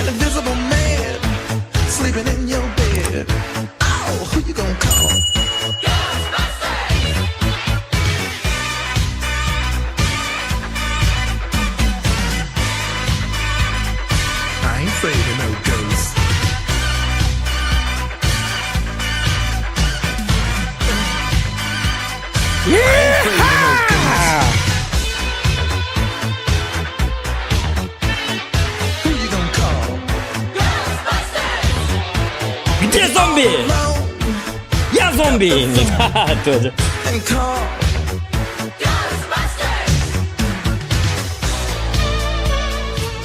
An invisible man sleeping in your bed. Oh, who you gonna call? I ain't afraid of no ghosts. Who you gonna call? Где зомби? Alone Я зомби! Тоже. and call.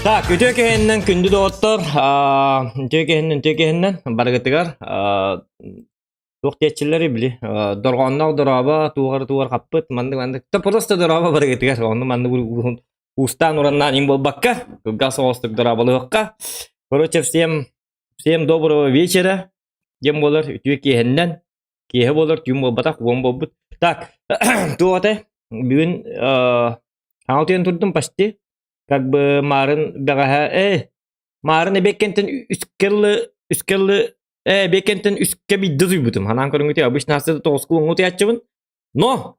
Так, үтөкеһиннен күндү доттор, үтөкеһиннен баргытыгар, туктечилери били, доргоннак дораба, тугар каппыт, манды, та просто дораба баргытыгар, онны манды устан ураннан им болбакка, газ остык дорабалыкка. Короче, всем доброго вечера. Дем болар үтөкеһиннен, кеһе болар тюм болбатак, вон болбут. Так, туоте, бүгүн хаутен турдум почти. Как бы марын бегаха марын бекентен үскерлы бекентен үскке биддү бутум ханан көрүнгүтө обычно хасыды тоскул оңут ячыбын но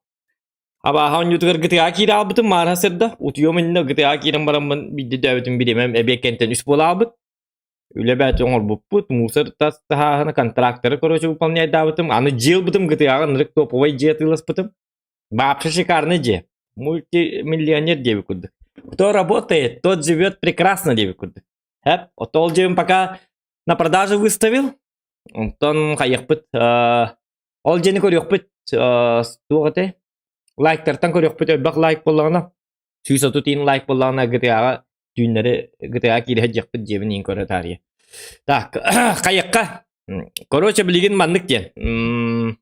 аба хан ютугар гыта кира бутум мар хасырда утуйомын гыта кирен барамын бидди дэвитим бидемем бекентен үс болабыт үлебет оңор буппут мусор тастахана контракторы короче выполнять давытым аны жил бутум гыта нырык топовой жетылас бутум вообще шикарный же мультимиллионер деби курдык. Кто работает, тот живет прекрасно, девикуды. Отол джем пока на продажу выставил. Он хаяхпыт. Ол джени көрөкпүт. Тугате. Лайктартан көрөкпүт. Бак лайк боллагана. Сүйсө тин лайк боллагана GTA түйнери GTA кире жакпыт жебин көрө тария. Так, хаякка. Короче, билген мандык ден.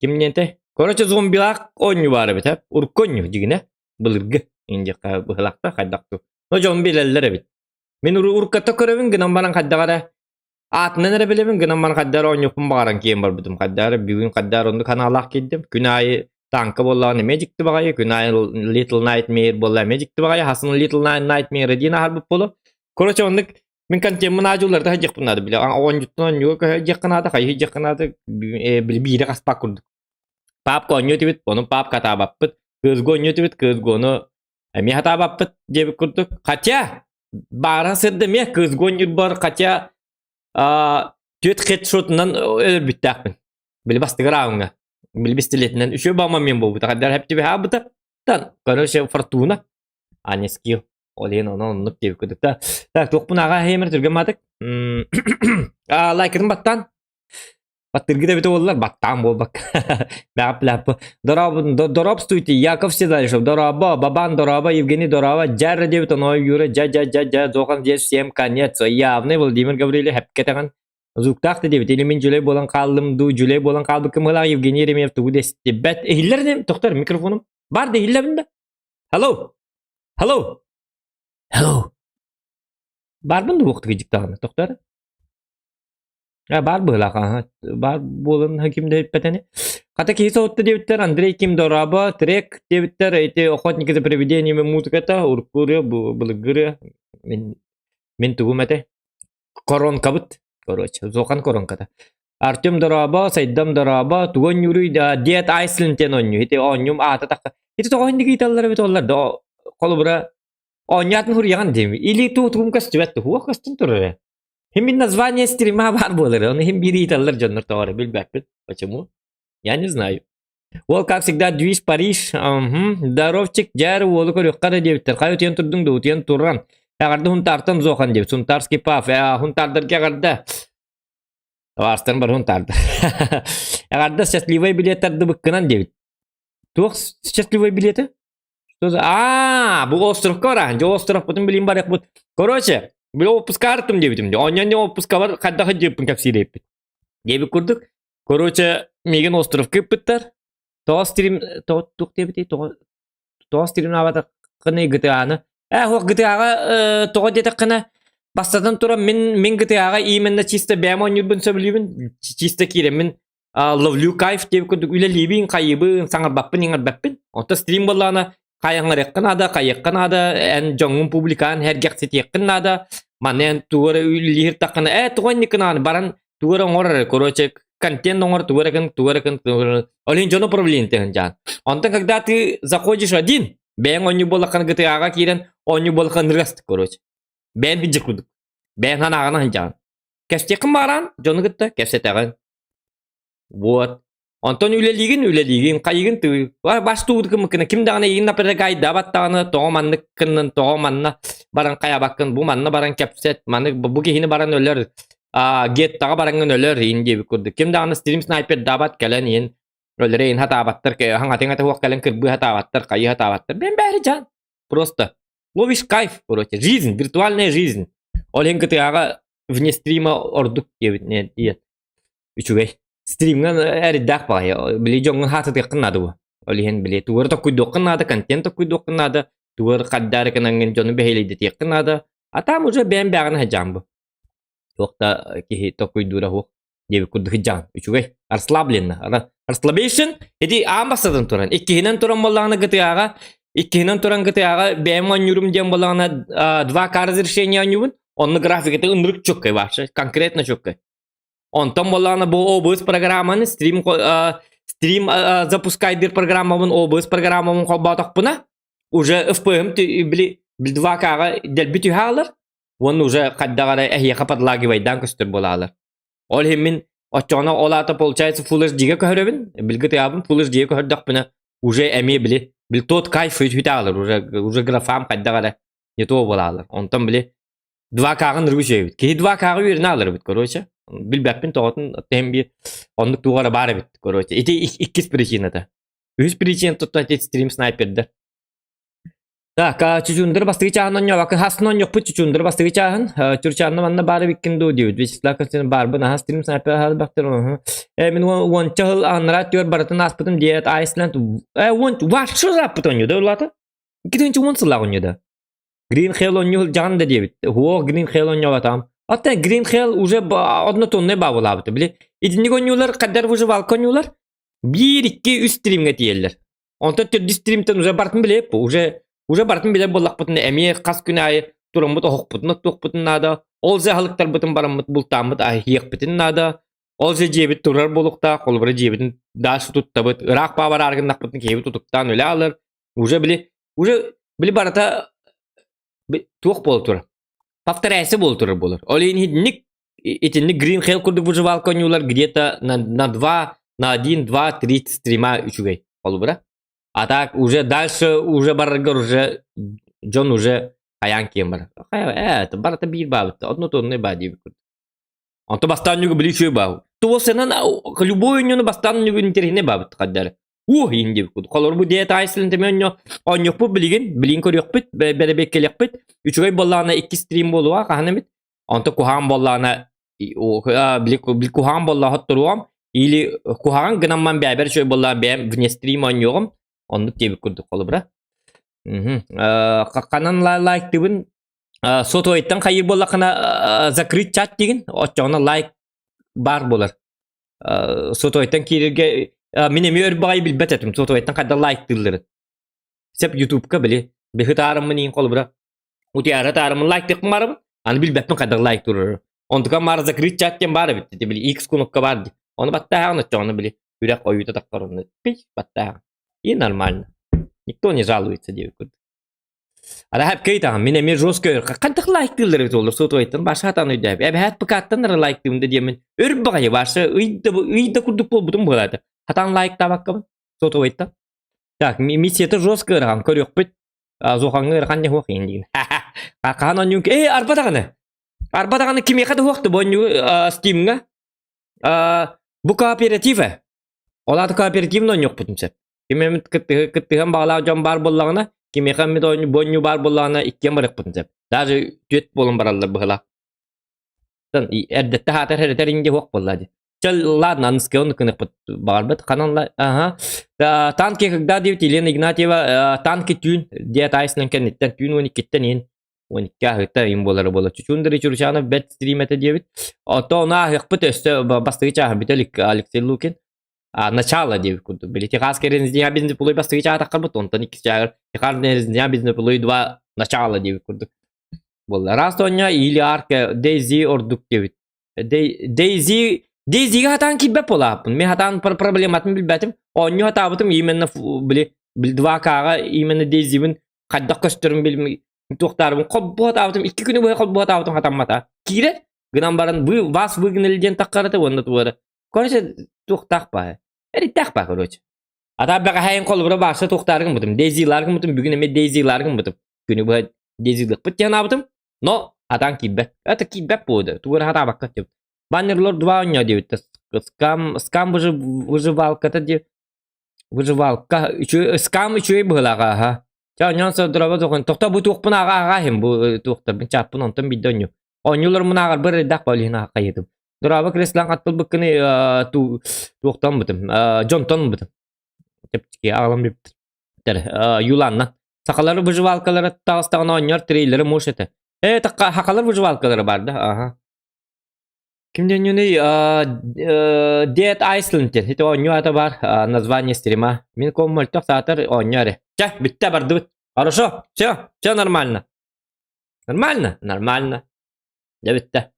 Кимненте? Короче, зомбилак ойну бары бит, урконю жигине. Былыргы. İnce bıhlakta kaddaktu. O zombi eller bit. Men urkatta körevin gınan banan kaddagara. Atnen ere bilevin gınan banan kaddara on yopun bağıran kiyem var bitim kaddara. Bir gün kaddara onu kanalak gittim. Günayı tankı bolla neme cikti bagayı. Günayı Little Nightmare bolla neme cikti bagayı. Hasın Little Nightmare diyene harbip bolu. Koroça onluk min kan temmin acılarda hacık bunları bile. On juttan yok hacık kanada kayı hacık kanada bir yere kaspak kurduk. Pap konyo tibit onu pap kata bappıt. Kız konyo tibit kız konu me hata bappıt diye kurduk. Хотя bana sırdı me kız konyo bar хотя tüet headshot'dan ölür bittakmin. Bil bastıgar ağına. Bil pistoletinden üşü bağma men bu. Kadar hepti bir habıta. Tan karşı fortuna. Ani skill. Olen onu diye kurduk da. Tak tokpun ağa hemer türgemadık. Like'ın battan. Battırgıda bit oldular. Battan bol bak. Lap. Дороб стойте. Яков Седалишев. Дороба. Бабан Дороба. Евгений Дороба. Джарра девит. Оной Юра. Джа. Зохан здесь всем конец. Явный Владимир Гаврилович. Hep кетеген. Зуктақты девит. Элемин жүлей болан қалдым. Жүлей болан қалды. Кім ғылақ Евгений Еремеев. Туғы десті. Бәт. Ehiller ne? Тоқтар микрофоным. Бар да ehiller binde. Hello. Бар binde bu gıcık dağını. Тоқтар. Бар быйлака. Бар болын хакимде бетени. Ката кейсе отты дебиттер Андрей Ким Дораба, трек дебиттер эти охотники за привидениями музыката, уркуры, былгыры. Мен тугумете. Коронка бит. Короче, зохан коронката. Артем Дораба, Сайдам Дораба, тугон юрий да Dead Island тен оню. Эти онюм ата така. Эти тоғын гиталлар бит олар да колубра. Онятын хурьян деми. Или тугум кастывет хуа кастын турре. Hem bir название стрима var болары. Он hem biri италар жанр товары. Bilbekbet. Почему? Я не знаю. Ол, как всегда, Движ, Париж. Здоровчик, Джару, Олы көрөккары дебиттер. Кай утен турдың да утен турран. Ягарды хунтартан зохан дебит. Хунтарский паф. Хунтардыр ягарды. Варстан бар хунтарды. Ягарды счастливый билеттерді быккынан дебит. Тух счастливый билеты? Что за? Bu остров кора. Же остров потом билим барек бут. Короче. Bir отпуска артым дебитим. Оннян отпуска бар. Кадда хаддеппин капсире еппит. Дебит курдук. Короче, меген остров кыппыттар. Тоğa стрим... Тук дебити. Тоğa стрим навата кыны GTA'ны. Хуак GTA'га тоğa дете кыны. Бастадан тура мен GTA'га именно чисто бәмон юрбын сөбілейбін. Чисто кирем. Мен ловлю кайф дебит курдук. Үле либин, кайыбын, саңар баппын, еңар баппын. Онта стрим боллана. Kayanglar yakın ada, kayakkın ada, en jongun publikan her gerçek yakın ada. Manen tuğra lihir takana tuğannikana baran tuğra ngor koroche контент ngor tuğra kan olin jono problem te hanjan. Onta когда ты заходишь один, бен оню болакан GTA кирен оню болакан rest koroche. Ben hijekuduk. Ben hana hanjan. Keste kemaran jono gitta keste tagan. Вот. Онтон үлелигин кайгын ты. Баш туud kim dağına yigin napere gayda battağını toğmanlık kının toğmanna baran kaya bakın bu manna baran kepset manı bu gehini baran öler. Get tağa baran öler indi bir kurdu. Kim dağına stream sniper dabat kelen yin. Ölereyin hata battır ke hangatin hata huak kelen kırbu hata battır kayı hata battır. Ben bari can. Просто. Ловишь кайф, короче. Жизнь, виртуальная жизнь. Олен кытыага вне стрима ордук нет. Üçügey. Stream'den eridak bağ ya. Bili jongun hatı tıkkınladı bu. Olihen bili. Tuğur da kuyduğunladı. Content da kuyduğunladı. Tuğur kaddarı kanangın jonu beheliydi tıkkınladı. Atam uca ben bağını hacam bu. Yokta ki da kuyduğura hu. Devi kuyduğu hacam. Üçügey. Arslablinna. Arslabation. Hedi ambasadın turan. İkkihinen turan bollağına gıtıyağa. İkkihinen turan gıtıyağa. Ben manyurum diyen bollağına dva karzirşen yanıvın. Onun grafikete ındırık çok kay var. Konkretna çok kay. Онтон боллана бу OBS программаны стрим запускайдыр программамын OBS программамын колбатакпына уже FPM били 2K'га делбитü halır. Onu уже каддагара эхия капатлагыбайдан көстөр болалар. Ол хемин очона олата получается Full HD-ге көрөбүн. Билгите абын Full HD-ге көрдөкпүнө уже эми бил тот кайф үтүталар. Уже графам каддагара не то болалар. Онтон били 2K'гын рүшөбүт. Ки 2K'га үйрөнө алыр бит, короче. Bilbepin toğutun tem bir onluk tuğara bari bitti koruyucu. İti ikis prichinada. Üç prichin tuttu eti stream sniper'dir. Tak, çuçundur bastığı çağından yok. Bakın hasnon yok bu çuçundur bastığı çağın. Çurçağında manna bari bikin do diyor. Vişisla kaçın barbı na stream sniper hal baktır. Min won çahıl anrat diyor baratın aspıtım diyet Iceland. Var şu rapıt oynuyor da ulata. Gidin çumun sıla oynuyor da. Green Hell oynuyor can da diyor. Huo Green Hell oynuyor tam. Hatta Green Hell уже однотонный bağlabıdı bile. İdinlik oynuyorlar, kadar уже valk oynuyorlar. 1-2 üst stream'e diyeller. Ondan türlü stream'ten уже bartın bile, уже bartın bile bollak butun emiye kas günahı turum butu hok butun, tok butun nada. Olza halıktar butun baram but bultam but ay hiyek butun nada. Olza cebit turar bolukta, kolbara cebitin daş tutta but. Irak babar argındak butun kebi tutuktan öyle alır. Уже bile barata tok bol tur. Повторяйся болтуры болар. Олин хидник итинник Green Hell курдук выживал конюлар где-то на 2, на 1, 2, 3 стрима üçügey. Олбура. А так уже дальше уже баргар уже Джон уже хаян кембар. Это барата бир бабыт. Однотонный бади. Анто бастан били чөй бабы. То сенен любой ойнуны бастан интерне бабыт каддар. Инди бут. Колор бу диет Iceland меннө оньок бу билин көрөк бит, беребек келек бит. Üçügey bollana 2 stream boluwa kahanamit. Anta kuhan bollana bil kuhan bolla hotturuam. Ili kuhan gınamman beraber şöyle bolla ben vne stream oynuyorum. Onu tebrik kurduk kolubra. Kanan like dibin soto etten kayır bolla kana zakrit chat digin. Oçona like bar bolar. Soto etten kirge minemi örbağayı bilbet etim. Soto etten kadar like dilleri. Sep YouTube'ka bile. Behitarım mı neyin kolubra. Utiara tarım like tıkmarım. Anı bilbetme kadar like durur. Ontuka mar zakrit chat ken bar bitti. Bili X kunukka vardı. Onu batta ha onu çoğunu bili. Yürek oyuda takar onu. Pich batta ha. И нормально. Никто не жалуется девку. Ада hep kayıta minemi жестко. Kantak like dilleri olur. Soto etten başka hatan ödü. Ebe hep bıkattan like dimde diyemin. Örbağayı varsa ıyda kurduk bol budum buladı. Hatan like da bakkabın. Soto etten. Так, миссияты жестко ырган. Көрөк бит. Зохаңы ырган не хуак ендигин. Kanan yung Arbadağını kime kadar huaktı bonyu Steam'ga. Bu kooperatife. Ola da kooperatifin yok butum sep. Kime kıttıhan bağlayacağım bar bollağına. Kime kadar bonyu bar bollağına ikkem barık butum sep. Даже tüet bolun barallar bıhla. Erdette hatar heriter inge huak bolladı. Чел ладно, анский он кынık barbat. Kananla tanki когда diyor Елена Игнатьева tanki tün diye Iceland kennetten tün 12'ten in. 12 ahıkta imboları bola. Çuçundırı çuruşanı bet stream ete diyebilir. Ото ona ahıkpıt öste bastıgıç ahı bitelik Alexey Lukin. Начало diyebilir. Били техасский резидент бизнес пулой bastıgıç ahı takar bıt. Ondan ikisi çağır. Техасский резидент бизнес пулой 2 начало diyebilir. Болды. Rast oyna ili arka Daisy orduk debit. Daisy'ga hatan kibbep olapın. Men hatan problematını bilbetim. Onyu hatabıtım imenna bili 2K'ga imenna Daisy'min kaddaq köstürüm bilmi toxtarım. Bu hatabıtım 2 günü boyu bu hatabıtım hatamata. Kire gınan baran bu vas bugünelden takkarata onda tuara. Konuşa toxtaq ba. Eritaq ba koroç. Ata baga hayin kol bura başta toxtargın bıtım. Daisy'largın bıtım bugün eme Daisy'largın bıtım. Günü bu Daisy'lik bıt yanabıtım. No, hatan kibbep. Ata kibbep bodu. Tuara hata bakkat deb. Баннерлор 2 oynuyor diyor. Скам выживалка-то diyor. Выживалка. Скам üçü bılaga ha. Çağınyan saldıraba dokun. Tokta bu tuğpun ağa hem bu tuğpta. Ben çapın ondan bir dönüyor. Oynuyorlar mun ağa bir redak balihine ağa yedim. Duraba kreslan atıl bıkkını tuğptan bıtım. Jonton bıtım. Tepki ağlam bir yulanla. Sakaları выживалкалары tağıstağına oynuyor. Trailer'ı muş ete. Hakalar выживалкалары bardı. Aha. Kimden yöne Dead Island diye. Hito oynuyor ata var. Название стрима. Min komultok saatler oynuyor. Çah bitti bardı bit. Хорошо. Все нормально. Нормально. Ya bitti.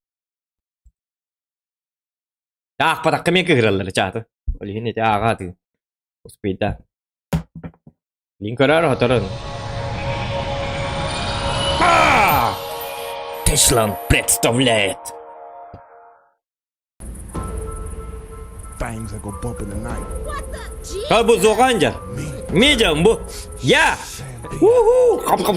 Ah patak kami kegeralar çatı. Oli ini te aga tu. Hospital. Link karar hotaran. Teslan представляет. Things that go bump in the night. Kal bu zoğanca. Miyeceğim bu. Ya.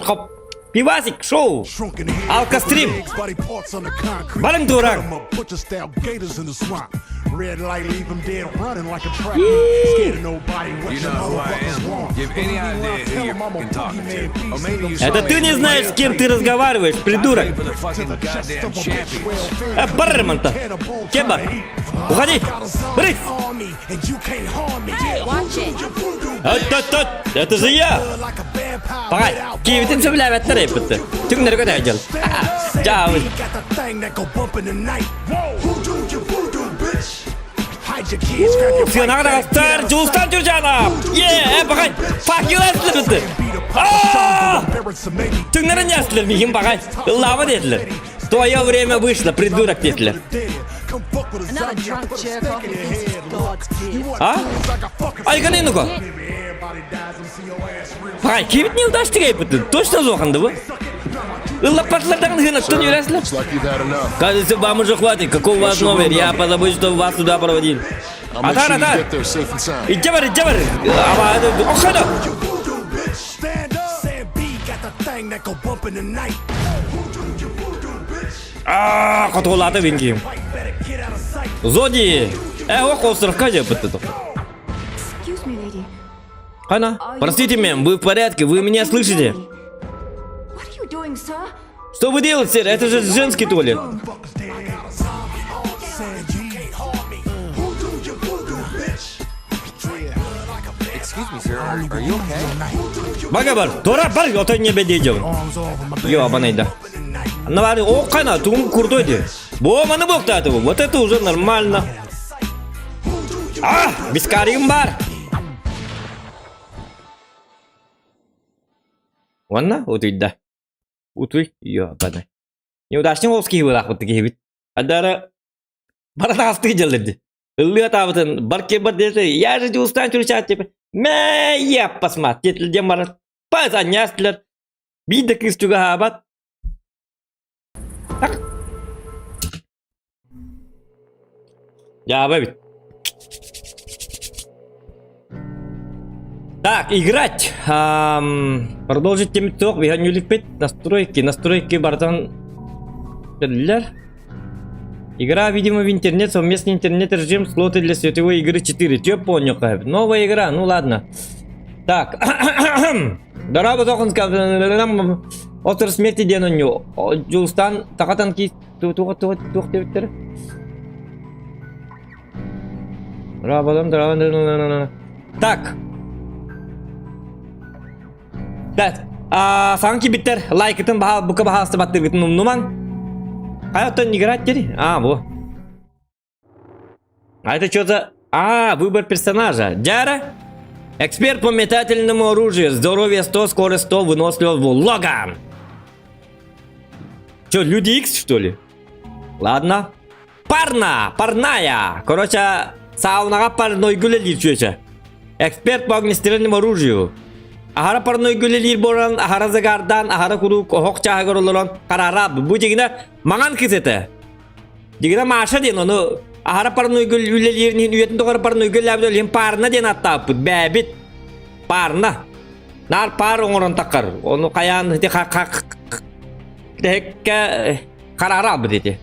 Kap. Pivasik show. Shrunken head, Alka stream. legs, body parts on the concrete. Bareng tuh orang. Cut 'em up, butcher style gators in the swamp. Red light leave 'em dead running like a track meet. Scared of nobody. What You you know who I motherfuckers am. want? Give any Believe me when I idea tell who 'em I'm a you're talking boogeyman to. beast. Or maybe you Это ты не знаешь, с кем ты разговариваешь, придурок. For the fucking goddamn champions. Барремен-то. Кеба. Уходи. Брысь. And you can't harm me. Watch it. Это же я. Like a vampire Погоди. without Киевитин söyleyemezler hepsi. Tüm nereye kadar Ciao. got the thing that go bump in the night. Who do you voodoo, bitch? Hide your kids, grab your Sen bike, arkadaşlar, Custan Türcan'a. Yeah, bakın. Fuck you aslı bitti. Tümlerin yaşlılar miyim bakın. Lava dediler. В твое время вышло, придурок dediler. Another drunk jerk off who thinks he's God's gift. А? Айганы ну-ка. Bakın, kivit неудачный yapıttı. Точно зоханды bu. Лопатлардан гынаттан юрәсләр. Looks like you've had enough. Кажется, вам уже хватит. Какой у вас номер? Я позабыл, что вас туда проводили. I'll make sure you Атар. get there safe and sound. Иди бар. Ама, охана. Stand up. Sam B got the thing that go bump in the night. Қатолады бенкейм. Better get out of sight. Зоди. Ох, островка yapıttı. Excuse me, lady. Хана, простите меня, вы в порядке? Вы меня слышите? What are you doing, sir? Что вы делаете, сэр? Это же женский туалет. Excuse me, sir. Are you okay? Бага бар. Тора бар. Отой не бедейдем. Ёбаный да. Навали, о, хана, тум курдойди. Бо, маны боктады. Вот это уже нормально. Бискарим бар. Ванна, утуйда. Утуй, ёбаный. Неудачный олский был ах вот такие ведь. Адара барата асты делали. Лет абытын барке бар десе, я же устан чурчат типа. Мә, я посмотри, где марат. Позаняслер. Бидек из чуга абат. Так. Я бэбит. Так, играть. Продолжить темток. Виганюлик 5. Настройки, братан. Игра, видимо, в интернет, совместный интернет-режим, слоты для сетевой игры 4. Чё понял, как? Новая игра, ну ладно. Так. Дорога тоқын сказал. Остров смерти ден он ню. Джулстан, тақатан ки. Туқ дебіттері. Рабадан. Так. Так. Саңки биттер. Лайкытын бұқа бағасы баттыр гітін ұмнуман. Қайоттан играть деді? Во. А это что за... выбор персонажа. Джара? Эксперт по метательному оружию. Здоровье 100, скорость 100, выносливость Логан. Чё, Люди Икс, что ли? Ладно. Парная. Короче, саунаға парной гүлелер чөче. Эксперт по огнестрельному оружию. Ахара парной гүлелер боран, ахара загардан, ахара курук, охок чағығыр олыран, қарараб. Бұ дегіне маған кізеті. Дегіне маша ден, оны ахара парной гүлелерінің үйетін тоғыр парной гүлелерін парына ден аттап бұд. Бәбіт. Парына. Нар пар оңырын таққар. Оны қаян қарараб деді.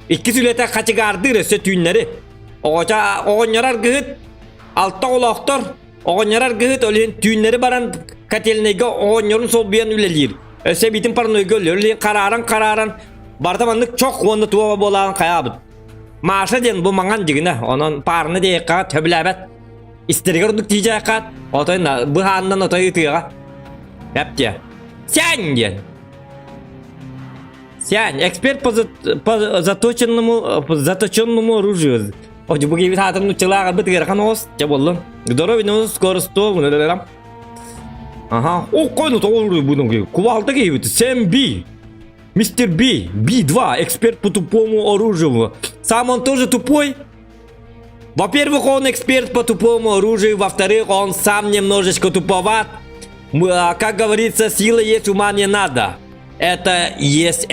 İki sülete kaçıgardır ise tüynleri. Oğun yarar gıhıt. Altta olaktar. Oğun yarar gıhıt. Öleyin tüynleri baran katelinege oğun yarın sol bir yan ülelir. Öse bitin paranoyu görülür. Öleyin kararan. Bardamanlık çok onu tuva bolan kayabıd. Maaşa den bu mangan digine. Onun parını diye kat. Töbülebet. İsteri gördük diyecek kat. Otayın bu handan otayı tığa. Hep diye. Sen diyen. Сянь, эксперт по заточенному оружию. Ох, буги витатам ну чела бит герханос, чаболлон. Здоровый ну скоросто, ага. О, кой ну толру будем. Кувалта гейвит, Сэм Би. Мистер Би, Би-2, эксперт по тупому оружию. Сам он тоже тупой? Во-первых, он эксперт по тупому оружию, во-вторых, он сам немножечко туповат. Как говорится, сила есть, ума не надо. Это есть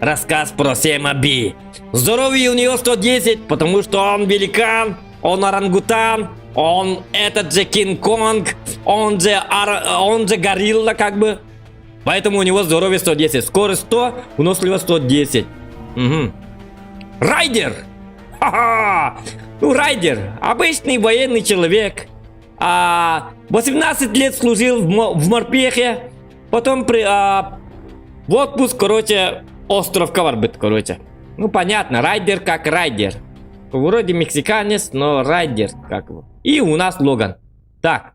рассказ про Сэма Би. Здоровье у него 110, потому что он великан, он орангутан, он этот же Кинг-Конг, он же горилла как бы. Поэтому у него здоровье 110. Скорость 100, выносливость 110. Угу. Райдер! Ха-ха! Ну, Райдер, обычный военный человек. 18 лет служил в морпехе, потом в отпуск, короче, остров Каварбит, короче. Ну, понятно, Райдер как Райдер. Вроде мексиканец, но Райдер как его. И у нас Логан. Так.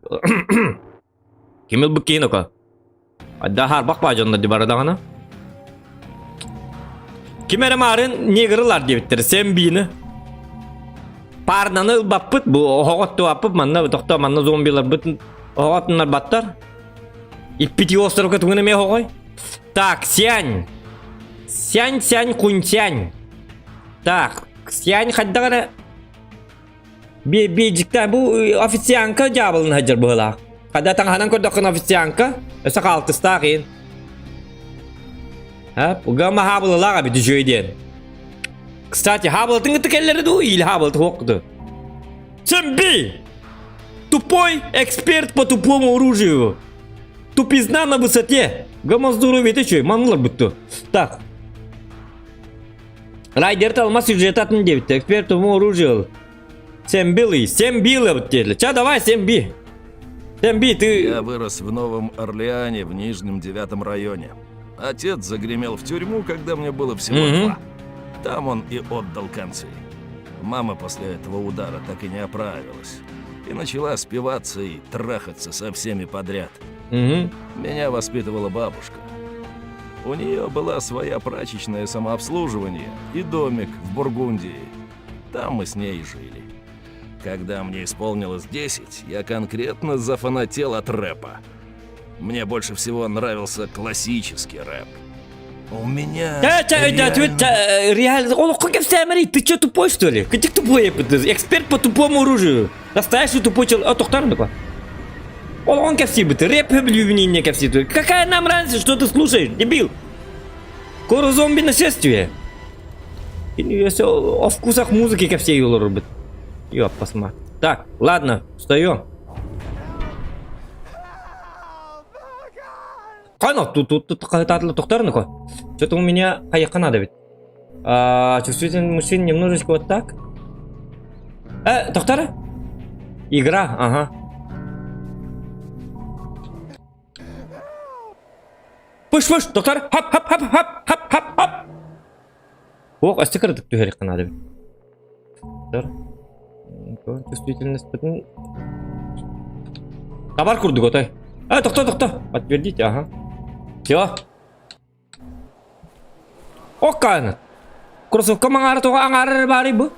Кемел бы кинука. Дахар бақпа жонда дебарадағана. Кемері марын негірілар дебіттір. Сэм Би'ні. Парнаны баппыт. Бұл оғатты баппыт. Манна тоқта манна зомбилар бұтын. Оғатынлар баттар. Иппити остров кәтуңіне ме оғай. Так, Сянь, Кунь-Сянь. Так, Сянь хаддагара. Бейджикта бу официанка жабылын хаджар бұла. Хадда таңханан көрдіқін официанка. Өсі қалтыста кейін. Угама хабылыла ғаби дүшөйден. Кстати, хабылытың тікелері ду, или хабылты хоқды. Сэм Би! Тупой эксперт по тупому оружию. Тупизна на высоте. Гамма здоровье, ты чё, манлар будто. Так. Райдер талма сюжет атын дебит. Эксперт по оружию. Сэм Билли вот теперь. Ча, давай, Сэм Би. Сэм Би, ты... Я вырос в Новом Орлеане, в Нижнем 9 районе. Отец загремел в тюрьму, когда мне было всего 2. Там он и отдал концы. Мама после этого удара так и не оправилась. И начала спиваться и трахаться со всеми подряд. Меня воспитывала бабушка. У нее была своя прачечная самообслуживание и домик в Бургундии. Там мы с ней жили. Когда мне исполнилось 10, я конкретно зафанател от рэпа. Мне больше всего нравился классический рэп. У меня... Реально... Он как Сэмри, ты чё тупой что ли? Ты тупой, эксперт по тупому оружию. Настоящий тупой человек. Тохтар такой. Он кепси бы ты, рэп не кепси. Какая нам разница, что ты слушаешь, дебил? Скоро зомби нашествие. О вкусах музыки кепси его рубит. Ёп, посмотри. Так, ладно, встаем. Кайно, тут какая-то тохтар такой. Что-то у меня каяка надо ведь. Чувствительный мужчина немножечко вот так. Тохтара? Игра, ага. Пуш, доктор, хап. Ох, астикар төгерек надо ведь. Чувствительность. Товар курдук отай. Тохта. Подтвердите, ага. Все. О, кайны. Кроссовка маңары тоға аңары бары бұ.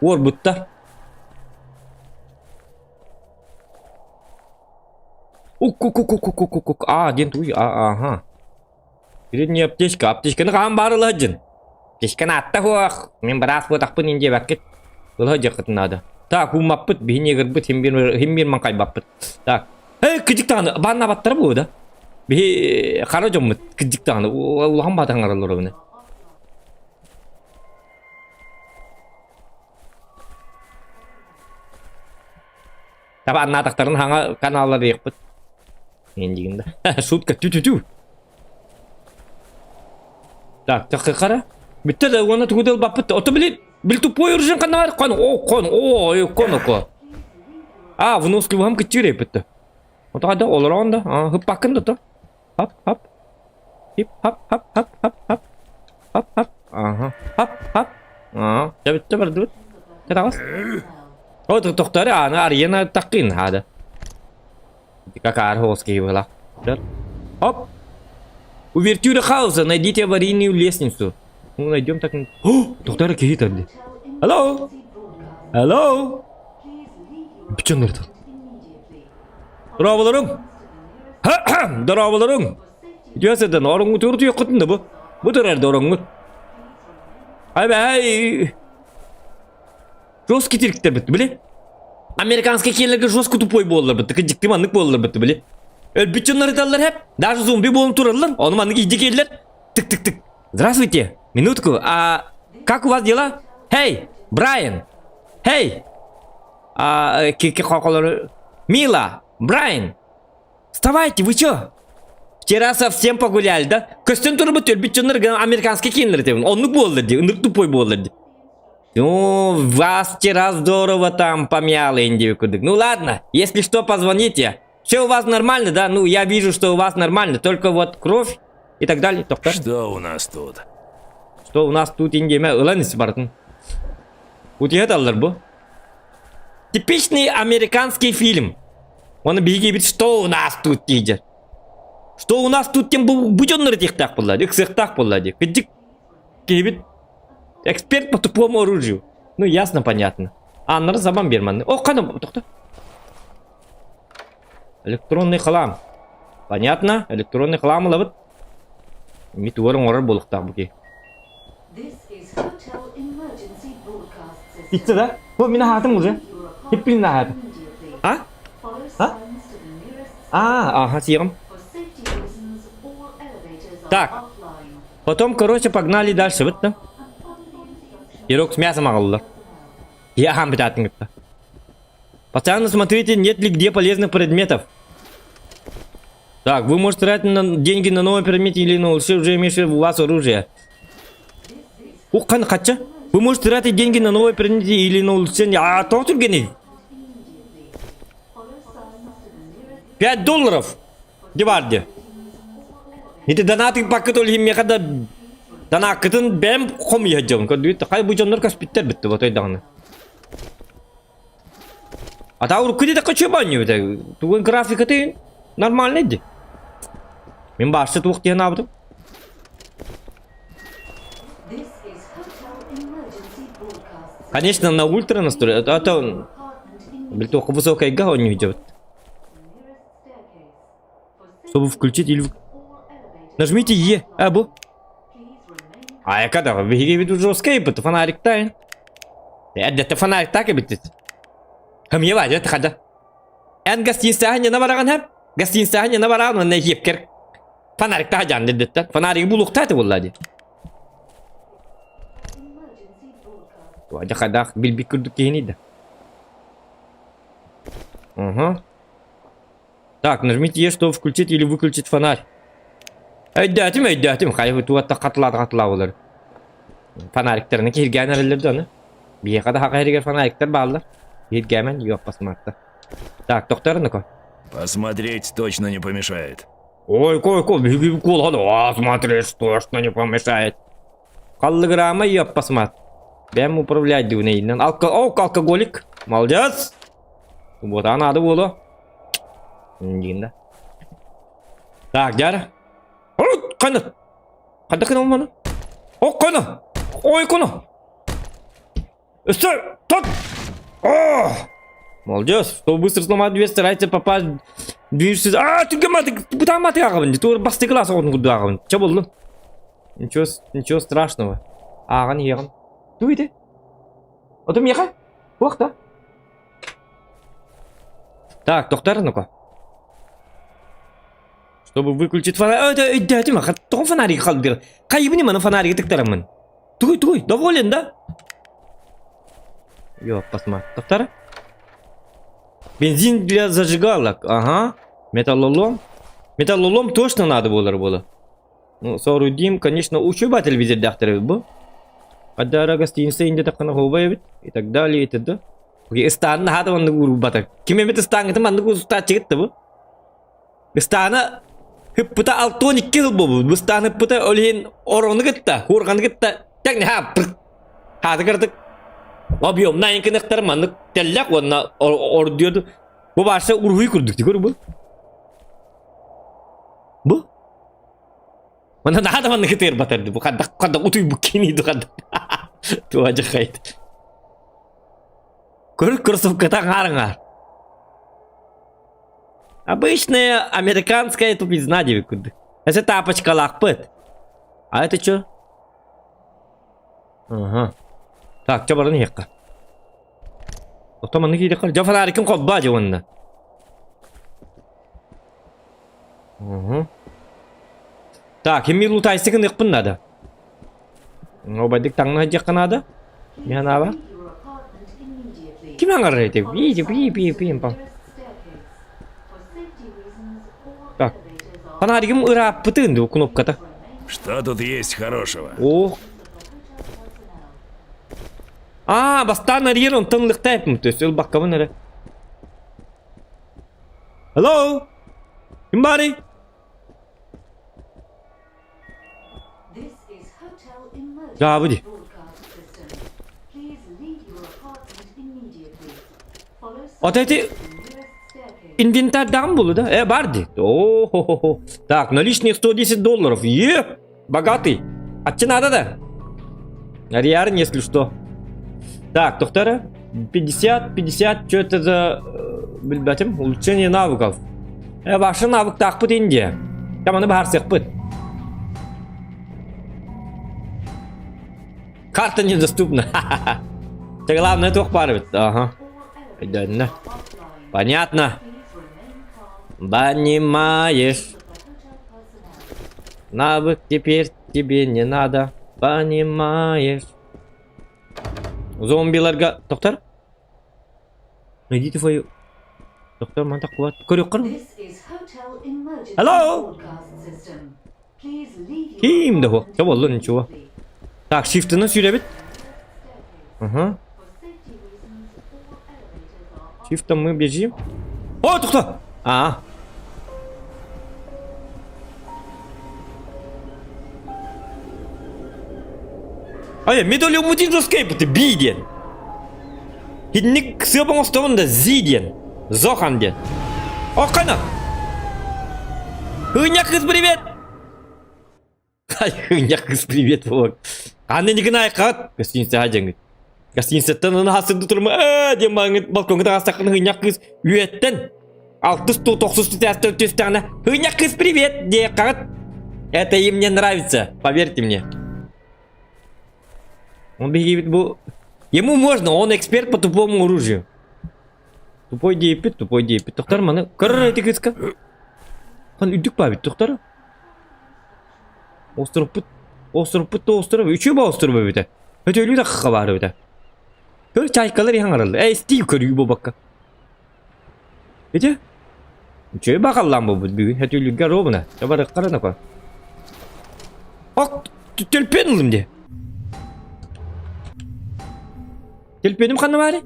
Ор бұтта. Ден туй, ага. Birini apteşka. Apteşkanı kan barılı hacın. Apteşkanı atta hoq. Men biraz bu takpın ince vakit. Ula hacı kıtnadı. Tak bu mappıt. Bihine gırbıt. Hem bir man kaybapıt. Tak. Hey kıcık tağını. Bana batları bu da. Bir karacım mı? Kıcık tağını. Ulan batan aralar onu. Tabi anladıkların hangi kanalları yapıt. Endiginde. Sutka tü. Так, кара. Bitti de ona tukudel bapıt. Otomobil bil tupой urjun kana var. Kono. Выносливый ham kecil bitti. Oto ada all around da. Hıp bakın da. Hop. Hip hop. Aha. Hop. Ya bitti berdu. Terus. Oh, doktor Ariana takin hada. Какая арховская была. Оп! Увертюра хаоса. Найдите аварийную лестницу. Ну, найдем так. О, доктор какие-то. Алло. Бичон nerede? Darabalarım. Diyorsan orangı turdu yokutun da bu. Bu da nerede orangı? Ay. Жесткий тиріктер бітті, біле? Американский келерге жестко тупой болылар бітті, кіжікті манлық болылар бітті, біле? Өлбітчонлар еталар хеп, даже зомби болын туралар, оны манлық иде келдер. Тык. Здравствуйте, минутку, как у вас дела? Хей, Брайан. Хей. Мила, Брайан. Вставайте, вы чё? Вчера совсем погуляли, да? Көстен тұры бұт, өлбітчонлар американский келер етемін, онлық болылар де, онлық тупой болылар де. Ну, вас вчера здорово там помяло, индивикудык. Ну ладно, если что, позвоните. Все у вас нормально, да? Ну, я вижу, что у вас нормально, только вот кровь и так далее. Доктор. Что у нас тут? Что у нас тут, индиме? Уланис бартын. Утиеталар бу. Типичный американский фильм. Он бегит, что у нас тут, тидер. Что у нас тут, тем будённары тихтак поллади, ксыхтак поллади. Кыдик кибит. Эксперт по тупому оружию. Ну, ясно, понятно. Аннары забан берманны. О, қаным, тоқта. Электронный хлам. Понятно? Электронный хлам лабыт. Митуарың орар болықтақ бұке. Битті да? Бұл мені хатым уже. Хеп білін хатым. Ага, съем. Так. Потом, короче, погнали дальше, вот, да? Пирог с мясом аллар. Я хам битатын гипта. Постоянно смотрите, нет ли где полезных предметов. Так, вы можете тратить деньги на новый предмет или на улучшение уже имеющего у вас оружие. Ух, хача. Вы можете тратить деньги на новый предмет или на улучшение. Тоқтыр гене. $5. Деварде. Это донаты пакет олхим когда дана кытын бәм қом ехджауын. Көрдуетті, қай бұйжанлар каспиттер бітті, вот ойдағыны. Атауыр күде де қачу баню бітті. Туғын графика тейін. Нормально еді. Мен башты туық дейін абыдым. Конечно, на ультра настроить. Это... Блин, только высокая гава не идет. Чтобы включить или... Нажмите Е. Абу. А я когда? Вы видите уже скейп, это фонарик тайн. Это фонарик так и битит. Хам ева, это хада. Эн гостинстагане навараган хап. Гостинстагане навараган на епкер. Фонарик таган дедет. Фонарик булук таты вуллади. Ваджа хадах билбикурду кейнида. Ага. Так, нажмите Е, чтобы включить или выключить фонарь. Әйдәтім, қай туатта қатыла олар. Фонариктеріні кергән әрілерді оны. Бие қада хақа әрігер фонариктер балылар. Кергәмен, yok басматта. Так, тоқтарыны ко. Посмотреть точно не помешает. Ой, бігіп кол хады. Смотреть точно не помешает. Қаллы грамма, yok басмат. Бәм управлять дүйнейінен. Алкоголик. Молодец. Вот она ады болу. Дегенде. Так, жары. Қаны. Қанда қына олманы? О, қаны. Ой, қаны. Үсті, тот. Молодец. Чтобы быстро сломать дверь, старайтесь попасть. Движешься. Ты гаматы. Бұтан маты ағабын. Тур басты класс оғын құдды ағабын. Че болдың? Ничего страшного. Ағын еғын. Дуйды. Отым еға? Уақта. Так, тоқтар, ну-ка. Чтобы выключить фонарик. Дядя, ма, тоқ фонарик қалды. Қайыбыне мана фонарик тіктарамын. Туй, доволен, да? Ёп, посмотри. Тоқтар. Бензин для зажигалок. Ага. Металлолом. Металлолом точно надо было. Ну, соорудим, конечно, учебатель везде дахтары был. Когда гостиница инде такана хобаевит и так далее и т.д. Окей, стан надо он гуру батак. Кем это стан это ман гуру ста чекет бу. Стана хыппыта алтоник кил бу. Стана хыппыта олин ороны гытта, хурган гытта. Так не хап. Хаты кырдык. Объем найын кынактар ман теллак онна ордуyordu. Bu başta urhuyu kurduk diyor bu. Bu? Mana nada mana ketir batardı bu kadar utuy bu kiniydi kadar. Tu aja kayıt. Кроссовка-то гарна. Обычная американская тупизна девикуда. Это тапочка лакпыт. А это что? Ага. Так, что баран хекка? Кто маны киде кал? Жа фонарикин колба жонна. Угу. Так, эми лутайсыгын ыкпын надо. Обадык таңна жакка надо. Мена ба. Ким аңарайды? Пи пам. Так. Фонариким ырап пытынды кнопката. Что тут есть хорошего? О. Бастан арьерон тынлыктайпмын. То есть ыл баккабын эле. Hello? Somebody? Жабыди. Вот эти инвентарь дам было, да? Барди. О-хо-хо-хо. Так, наличных $110. Богатый. А че надо, да? Ариарн, если что. Так, доктора. 50. Что это за... Билбатим? Улучшение навыков. Ваши навык так пут Индия. Там они бахар всех пут. Карта недоступна. Это главное только парвит. Ага. Понятно. Понимаешь. Навык теперь тебе не надо. Понимаешь. Зомбиларга... Доктор? Найдите твою... Доктор, ман так кулат. Көрек. Hello? Ким да хо? Что было, ничего. Так, shift'ını sürebit. Ага. Shift'tan мы бежим. О, тукта! Медали умутин жоскайпы ты биден. Хидник сыпан остовында зиден. Зоханден. Окана! Хыняк кыз привет! Хыняк кыз привет, вот. Аны не гнай кат. Гостиница ажаңы. Гостиница тынын хасырды тұрмы. Дем бағыңы балконға тағастақын хыняк кыз үйеттен. 690 тәстіғана. Хыняк кыз привет! Де кат. Это им не нравится. Поверьте мне. Он бегает, ему можно, он эксперт по тупому оружию. Тупой дейпит. Тоқтар маны. Қарар әйті кызка. Хан үдік бабит, тоқтар. Остырып. Үші ба остырып бабита. Өте өлі даққа бары біта. Көр чайкалар ең аралды. Стив көр үй бабаққа. Өте? Үші бақаллан бабыд бүгін. Өте өліге робына. Жабары қарана қа. Төлпен ұлым де. Телефонum қаны бары?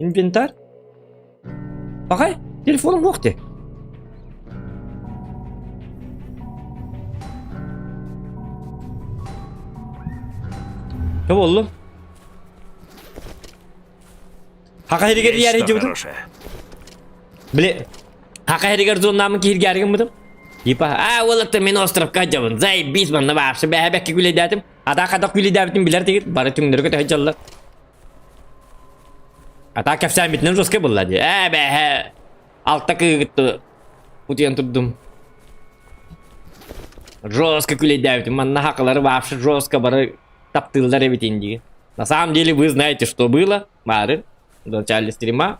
Инвентарь? Бақай, телефоным оқты. Что болды? Хақа ерегер яры жібідің? Біле, хақа ерегер зоннамын кейір кәрігім бұдым? Ипа, олықты мен островқа жабын. Зай бейсманны бақшы бәбәкке күлейдәтім. Ада қадақ күлейдәтім білер дегір. Бары түңдері көті жаллар. Ата кәпсән бітінен жосқа болды де. Бәхә. Алтта күйгітті. Утиян тұрдым. Жестко күлейдәвит. Манна хақылары вообще жестко бары таптылдар эбитинди. На самом деле вы знаете, что было. Бары. В начале стрима.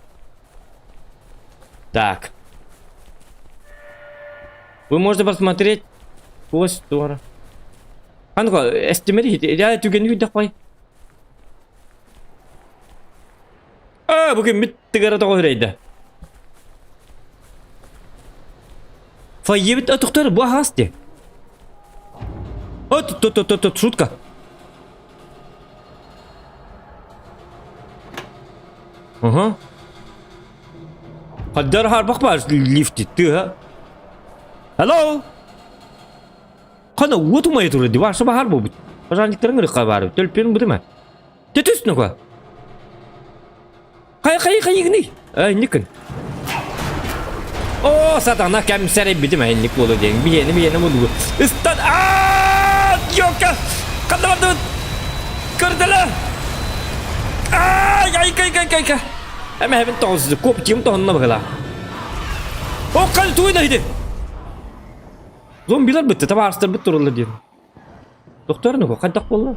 Так. Вы можете посмотреть. Пусть тоже. Ханко, эстимери, я тюген видах пай. Bugün bittigara to'g'raydi. Fayyibit doktor bu hasti. Ot, шутка. Ага. Хаддар харбах бар лифти ты. Hello. Қана отумай тұр еді, баршы бағар бұл. Пожарниктарың ұрыққа барып, төліппен бұды ма? Тетесін оға? Қай гіне? Никін. О, сатана кәмсәрі бідім әйінлік болу дейін. Бейені бұлды. Үстан, Йока! Қанда барды? Көрділі! Айка! Әмі әбін тоғызды, көп тем тоғынна бағыла. О, қаны туйна еді! Зомбилар бітті, таба арыстар бітті ұрылы дейін. Доктор, ну-ка, қандақ болды?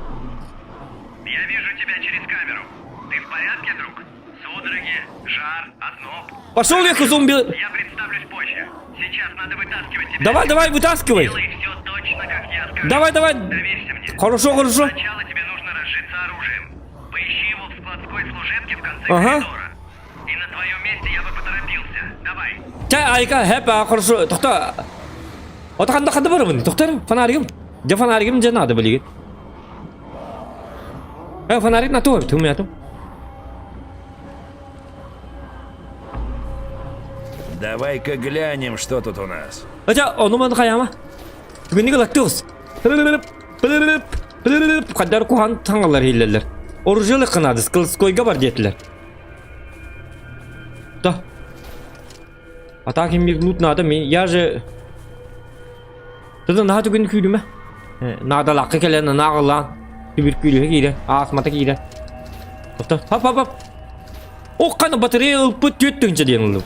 Я вижу тебя через камеру. Ты в порядке, друг? Судороги, жар, озноб. Пошел ехай, зомби! Я представлюсь позже. Сейчас надо вытаскивать тебя. Давай, вытаскивай! Делай все точно, как я скажу. Давай! Доверься мне. Хорошо. Сначала тебе нужно разжиться оружием. Поищи его в складской служебке в конце коридора. И на твоем месте я бы поторопился. Давай. Айка, хэпа, хорошо. Доктор. Қанда бар бұны? Доктор, фонаригім. Де фонаригім же надо білігі. Фонарик на то, түметім. Давай-ка глянем, что тут у нас. Оны маңды қаяма. Түгенеге лақтығыз. Қаддар қуған таңғалар хейлерлер. Оружелы қынады, скылскойға бар детілер. Да. Атаким бек лут надо, я же... Тыды наға түген күйлі ме? Нағда лаққы келені нағылан. Түбір күйлі кейді, асмата кейді. Хоп. О, қаны батарея ұлпы төттіңші дейін ұлып.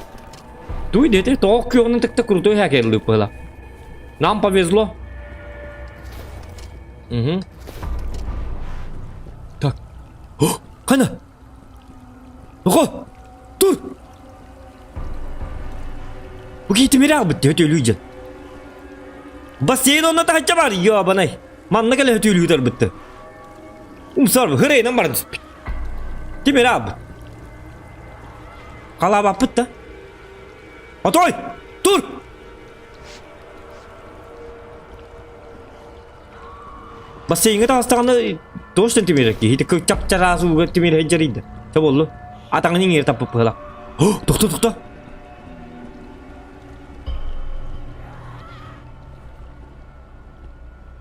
Дуй деді, тоқ күйоғының тікті крутой хәкер ұлып бұла. Нам повезло. Так. О, қаны? Оға, тұр! Бұл кейті мері ағы бітті өте өлейден. Бассейн онна тахача бар, ябанай. Манна келе хөтүлүйтер битти. Умсар хырейнан бар диспит. Кимер аб? Калап аппытта. Атой! Тур! Бассейнге тастаганда тоштен тимерек. Хите көк чапчарасууга тимер хеджерийди. Че болду? Атаңын еңер тапып кыла. Токто.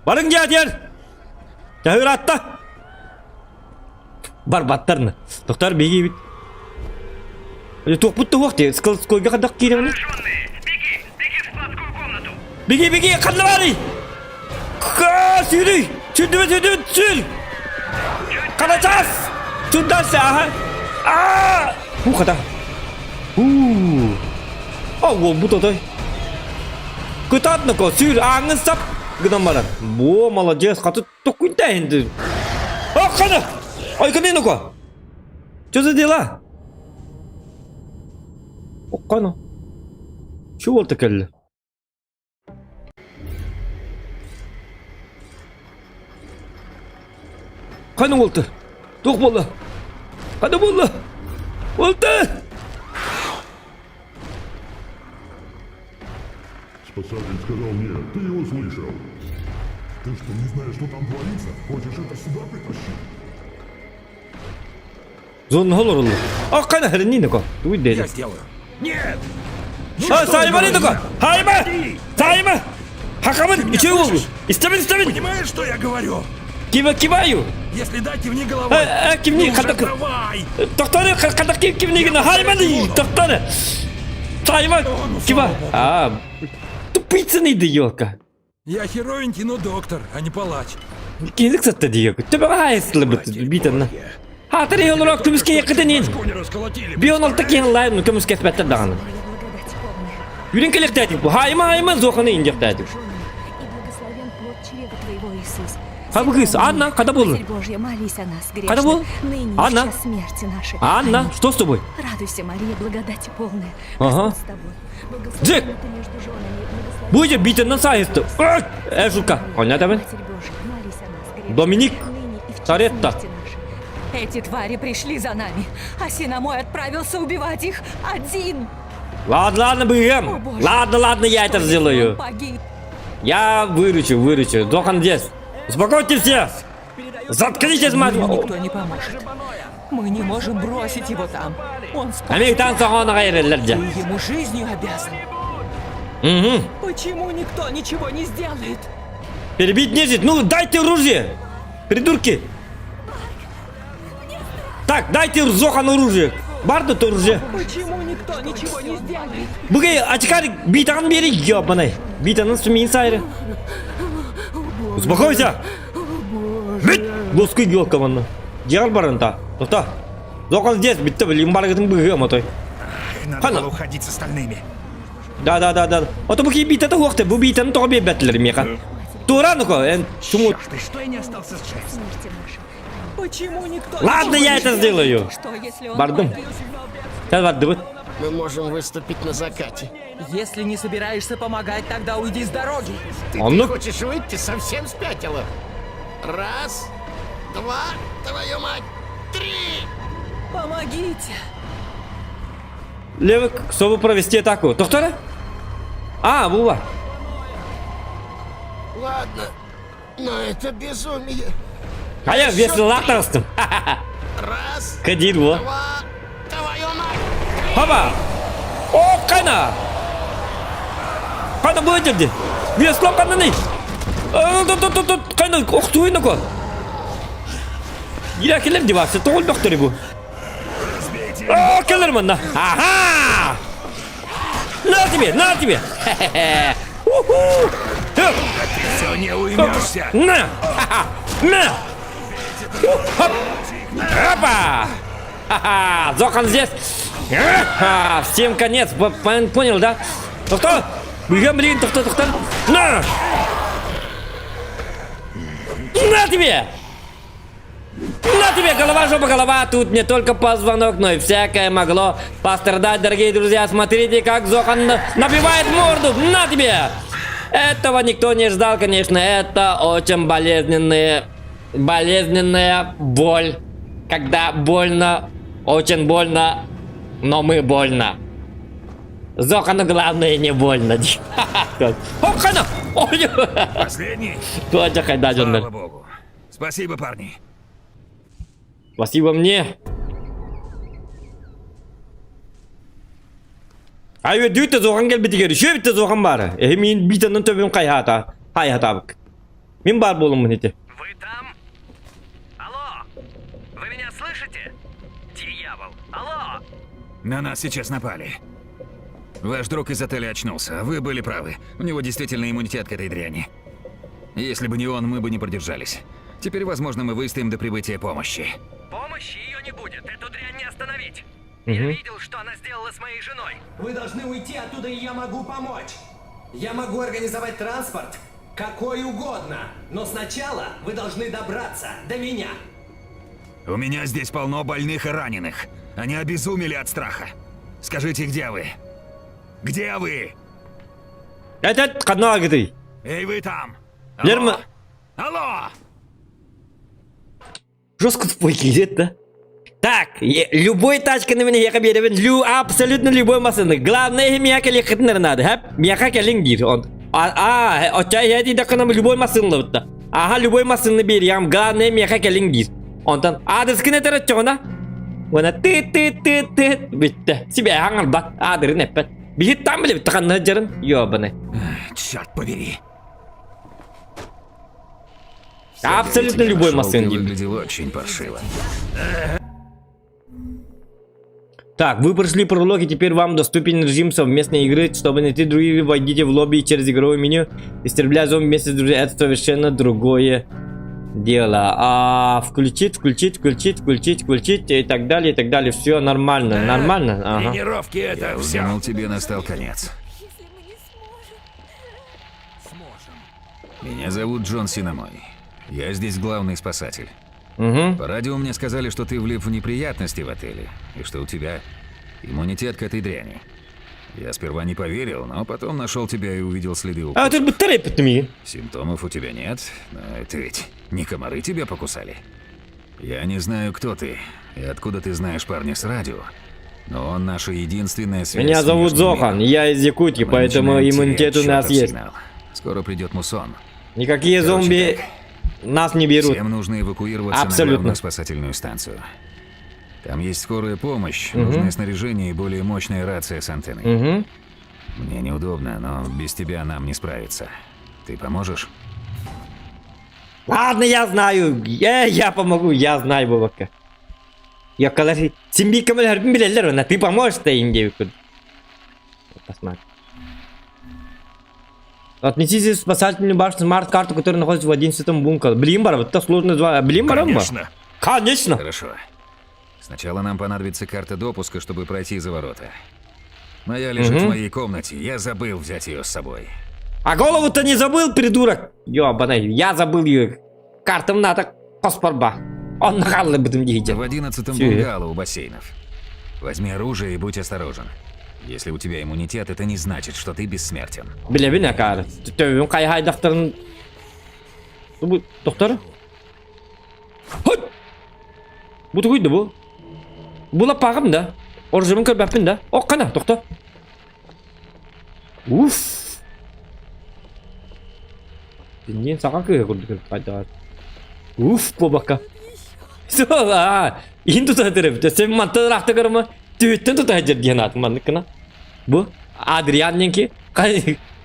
Barın gel. Cahır atta. Бар баттарны. Доктор беги бит. Тоқ бутты вақты. Скойга қадақ кейлеміне. Беги в складскую комнату. Беги, қанды бары. Сүйді. Сүл. Қаначас. Сүндасы, аха. Қада. Ол бұтадай. Күтатны ко, сүл, аңын сап. Гыдан баран. Во, молодец, қаты тоққынта енді. Қаны. Айканы ну-ка. Что за дела? Қаны. Что болды кәлі? Қаны болды? Тоқ болды. Қаны болды? Болды! Спасатель сказал мне, ты его слышал. Ты что, не знаешь, что там творится? Хочешь это сюда притащить? Зонны холор олу. Қаны хәрінні ну-ка. Дуй деді. Я сделаю. Нет! Сайма не ну-ка. Сайма! Хақамын, үшеу олу. Истемін. Понимаешь, что я говорю? Киваю. Если да, кивни головой. Кивни, Ну, давай! Доктор, қандақ кивнигіні. Хайманы, доктор. Сайма, кива. Тупицын еді, елка. Я херовенький, но доктор, а не палач. Кезік сатты дейік. Төбі ғайыстылы бітінна. Хатыр еолырақ көміске еқітінен. Кони расколотили. Бионалты кейін лайын көміске әспәттір дағаны. Үйрен келек дәдік бұл. Хайма, зоқаны индек дәдік. Хабгыс, Анна, когда был? Матерь Божья, молись о нас, Когда был? грешных, ныне и в Анна? час смерти нашей. Анна, Аминь. что с тобой? Радуйся, Мария, благодати полная. Ага. Господь с тобой. Благословенна Джек! ты между женами, и благословенна Будет бить на сайт. Эжука. Понятно? Матерь Божья, молись о нас, грешных, Доминик ныне и в час Торетто. смерти нашей. Эти твари пришли за нами, а сына мой отправился убивать их один. Ладно, ладно, О, бегем. Боже. Ладно, я это Что, если сделаю. он погиб? Я выручу. Дохан здесь. Успокойтесь все. Заткнитесь, мать. Никто не поможет. Мы не можем бросить его там. Он спас. Американ сахана гайреллерде. Ты ему жизнью обязан. Угу. Почему никто ничего не сделает? Перебить нежить. Ну, дайте оружие. Придурки. Так, дайте Зохану оружие. Барды то оружие. Почему никто ничего не сделает? Бугай ачкар битан бери ёбаный. Битанын сумин сайры. Успокойся. Бит. Доской гёлка ванна. Жегал барынта. Тоқта. Зохан здесь. Битті білім барғытың бұғы мотой. Надо было уходить с остальными. Да. Ото бұқи битата уақты. Бұ битаны тоға бейбәттілер меха. Тура ну-ка. Чумут. Черт, и что я не остался с Джейсом? Смерти нашей. Почему никто Ладно, ничего я не это сделает? сделаю. Что, если он Бардым. погиб? Сейчас барды вот. Мы можем выступить на закате. Если не собираешься помогать, тогда уйди с дороги. Он ну. Хочешь выйти, совсем спятила. Раз, два, твою мать, три. Помогите. Левик, чтобы провести атаку. Тоқтары? А, була. Ладно, но это безумие. А я весело латарстым. Раз, Ходил во. два, твою мать. Хаба! О, кайна! Кайна будет. Весло кананы. Тут кайна. Ох, туй ну-ка. Ира келем девасы. Тоғыл бақтыры bu. О, келер мана. Ага! На тебе. Уху! Все, не уймешься. На! На! Хоп! Опа! Ха-ха! Зохан здесь! Ха-ха! Всем конец! Понял, да? Тоқта! Бегем, блин! Тоқта! На! На тебе! На тебе! Голова, жопа, голова! Тут не только позвонок, но и всякое могло пострадать, дорогие друзья! Смотрите, как Зохан набивает морду! На тебе! Этого никто не ждал, конечно. Это очень болезненная боль. Когда больно, очень больно, но мы больно. Зохану главное не больно. Охана! Последний? Точно хайда, Слава Джоннер. богу. Спасибо, парни. Спасибо мне. Айве дүйті Зохан кел бітігері. Шөй бітті Зохан бары. Мен битанын төбен қайхатабық. Мен бар болым мұнеті. Вы там? Алло! Вы меня слышите? Дьявол! Алло! На нас сейчас напали. Ваш друг из отеля очнулся. Вы были правы. У него действительно иммунитет к этой дряни. Если бы не он, мы бы не продержались. Теперь, возможно, мы выстоим до прибытия помощи. Помощи ее не будет. Эту дрянь не остановить. Я видел, что она сделала с моей женой. Вы должны уйти оттуда, и я могу помочь. Я могу организовать транспорт, какой угодно. Но сначала вы должны добраться до меня. У меня здесь полно больных и раненых. Они обезумели от страха. Скажите, где вы? Где вы? Этот канал где? Эй, вы там! Лерма. Алло! Жестко тупой едет, да? Так, любой тачка на меня я берем, абсолютно любой машины. Главное, меня келехать не надо, хэп? Меня келенгир он. Отчай я не так нам любой машины вот да. Ага, любой машины берем, главное, меня келенгир. Он там, адрес кинетера чона? Вона ты, битте. Себе хангал ба, адрес не пет. Бит там ли, так на джерен, ёбаный. Черт побери. Абсолютно любой машины. Выглядело очень паршиво. Так, вы прошли прологи, теперь вам доступен режим совместной игры. Чтобы найти других, войдите в лобби через игровое меню. Истребляя зомби вместе с друзьями, это совершенно другое дело. Включить и так далее. Все нормально, Ага. Тренировки это Я все. думал, тебе настал конец. Если мы не сможем. Меня зовут Джон Синамой. Я здесь главный спасатель. Угу. По радио мне сказали, что ты влип в неприятности в отеле, и что у тебя иммунитет к этой дряни. Я сперва не поверил, но потом нашел тебя и увидел следы укусов. А ты бы трепетными. Симптомов у тебя нет, но это ведь не комары тебя покусали. Я не знаю, кто ты и откуда ты знаешь парня с радио, но он наша единственная связь. Меня с зовут внешним Зохан, миром. я из Якутии, Мы поэтому начинаем иммунитет терять у нас чёртов есть. сигнал. Скоро придет мусон. Никакие Короче, зомби так. нас не берут. Всем нужно эвакуироваться Абсолютно. на главную спасательную станцию. Там есть скорая помощь, нужное снаряжение и более мощная рация с антенной. Угу. Мне неудобно, но без тебя нам не справиться. Ты поможешь? Ладно, я знаю. Я помогу, я знаю, бабака. Я когда Симби камер билелер, ты поможешь, ты индейку. Посмотри. Отнесите спасательную башню смарт-карту, которая находится в 11-м бункере. Блимбар, это сложно звать. Блимбар? Конечно. Конечно. Хорошо. Сначала нам понадобится карта допуска, чтобы пройти за ворота. Моя лежит в моей комнате, я забыл взять ее с собой. А голову-то не забыл, придурок? Ёбаный, я забыл ее. Картам надо паспорба. Он нахалый будем В видеть. 11-м Чё? бунгало у бассейнов. Возьми оружие и будь осторожен. Если у тебя иммунитет, это не значит, что ты бессмертен. Біле не кар. Төвің қай хайдақтарын... Бұл доктор? Хой! Бұл тұғыйды бұл. Бұл апағым да. Оржымын көрбәппін да. О, қана, доктор. Уф. Дүниен саған көйе көрді қайдағар. Уф, бұл баққа. Соға, ең тұта тұрып. Сен мантады рақты көрімі? Түйттен тұта жерден атым мандықына. Бұл Адрианненки.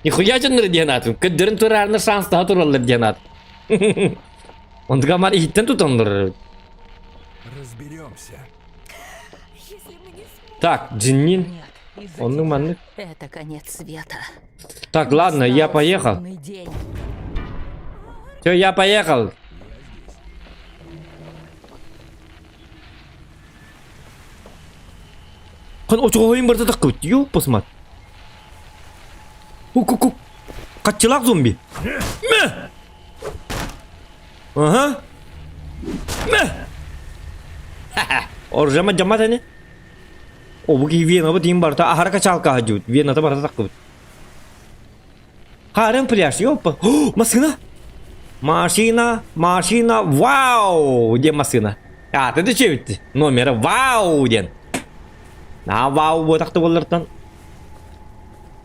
Нихуя жанры ден атым. Көддерін тұрарына шанстағы тұралар ден атым. Ондыға мар иттен тұтанлар. Разберемся. Так, Джиннин. Нет, Он манны. это конец света. Так, ладно, я поехал. Самый день. Все, я поехал. Хан очоға ойын барда таққа өтті, ё, посмотри. Ку-ку-ку. Қатчылақ зомби. Мә! Ага. Мә! Ха-ха. Оржама жамат әне. О, бұғы Вена бұ дейін барда ахарқа чалқа хажуд. Венада барда таққа өтті. Харен пляж, ёпа. О, машина. Машина. Вау! Где машина? А, ты че өтті? Номері вау ден. А вау, вот так-то болыртан.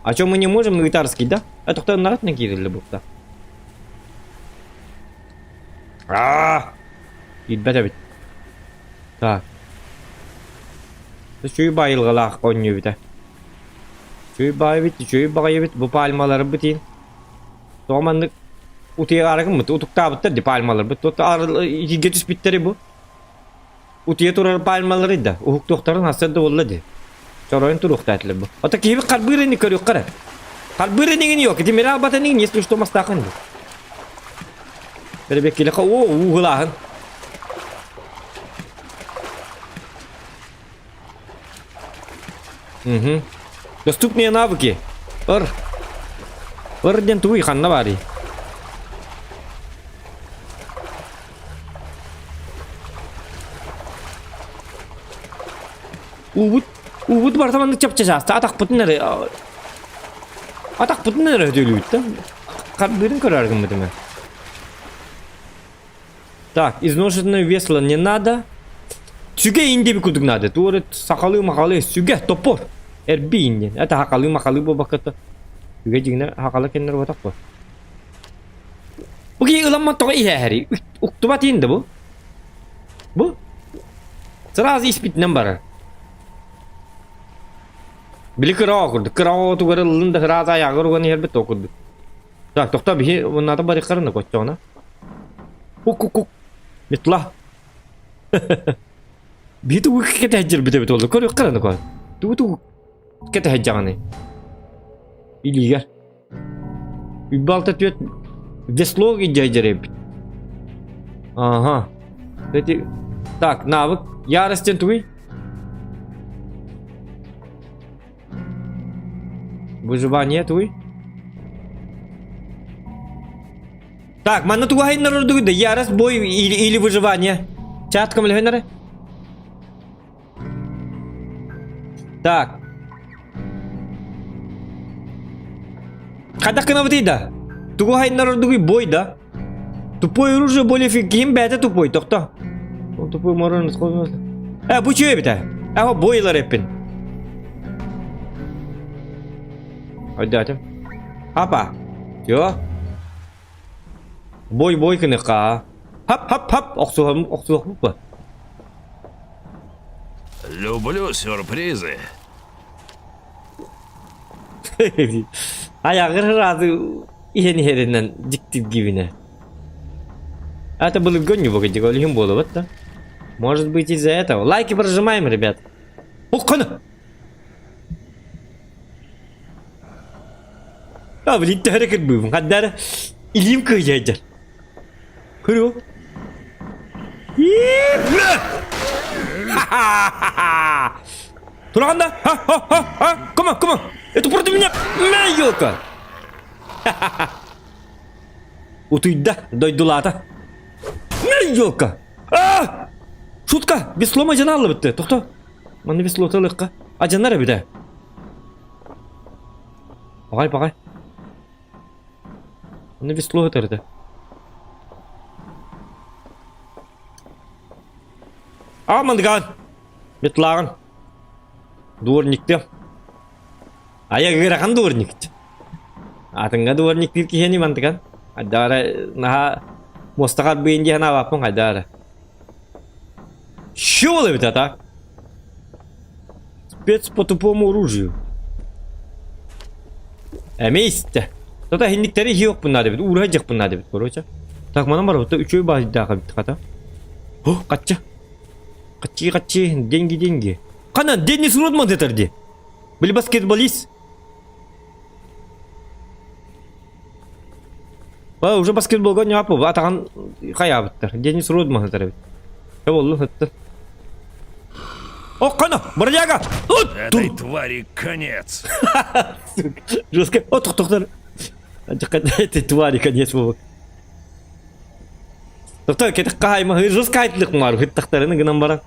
А чё мы не можем на гитарский, да? Это кто народ на кирилле был-то? Ребята ведь. Так. Чё и байыл галах конью ведь. Чё и бай ведь, bu palmaları bitin. Soğumanlık utiye aragın mı? Utukta bitti de palmaları bit. Geçiş bitteri bu. Utiye turar palmaları da. Uhuk doktorun hastası da olladı. Çoroyun turuk tatlı bu. Ata kivi kalbireni körüyor kara. Kalbireni yok. Di merhabatanın если что мастахан. Перебекили ха о углахан. Угу. Доступные навыки. Орден твой ханнавари. Увуд бартаманды чапчашасты. Атақ бұтын әрі өтелуді. Қалбырын көраргім бітімі. Так, изношенное весло не надо. Сюге инде bir kuduk надо. Туоры сақалы-мақалы сюге топор. Әрбі инде. Это хақалы-мақалы бұл бақыты. Сюге жігіне хақалы кендер батақ бұл. Бұл кей ұламан тоғы ihe әрі. Уктубат енді бұл. Бұл. Сразу испитінен барар. Білі кырау құрды. Кырау тұғыры ұлында сразу аяғыр оғаны ербет оқырды. Так, тоқта бі онады бари қарыны көтчауына. Хук-хук-хук. Метла. Биті ұғы кеті әджір біті біті олды. Көрі қарыны көй. Тұғы кеті әджағаны. Илигер. Үбалта түйет. Весло гейджай жеребіт. Ага. Так, навык. Яростен туй. Выживание туй. Так, манна тугай народу да ярас бой или выживание. Чаткам легенары. Так. Кадак на да. Тугай народу бой, да? Тупой оружие более эффективен, бәті тупой, тоқта. Он тупой морон сходу. Bu çöğe bir de. Ama boylar hepin. Hadi açım. Hapa. Yo. Boy kınıka. Hap. Oksu bu. Люблю сюрпризы. Ayağı razı yeni herinden diktik gibine. Это было гоню выгодить, голим было вот да. Может быть из-за этого. Лайки прожимаем, ребят. Ух, кана! Блин, ты харакет был. Хаддара. Илим кыяджар. Хрю. Туранда? Come on. Это против меня. Ёлка. Утыйда. Дойдулата. Ёлка. Шутка. Весло мажаналы бітті. Тоқта. Маны весло тылыққа. Ажанлары біді. Пағай. Маны весло өтірді. Мандыған. Бетлағын. Дворникті. Аяғы ғыраған дворникті. Атыңға дворниктер кешені мандыған. Аддары наға мостағат бейінде хана бапын аддары. Что было это так? Спец по тупому оружию. Месте. Тота хинниктери yok bunlar dedi. Uğrayacak bunlar dedi. Koruyacak. Так, mana var orada 3'ü daha bitti kata. Oh, kaçça. Kaççı. Деньги. Канан, Денис Родман детерди. Были баскетболист. Уже баскетболға не апы. Атаған қая біттір. Денис Родман детерди. Ne oldu hıttı? Oh kana! Бродяга! Этой твари конец. Жестко. Тоқтар. Этой твари конец болды. Тоқтар кетіп қайма. Жестко айтылық мар. Хыттақтарының гынан бара.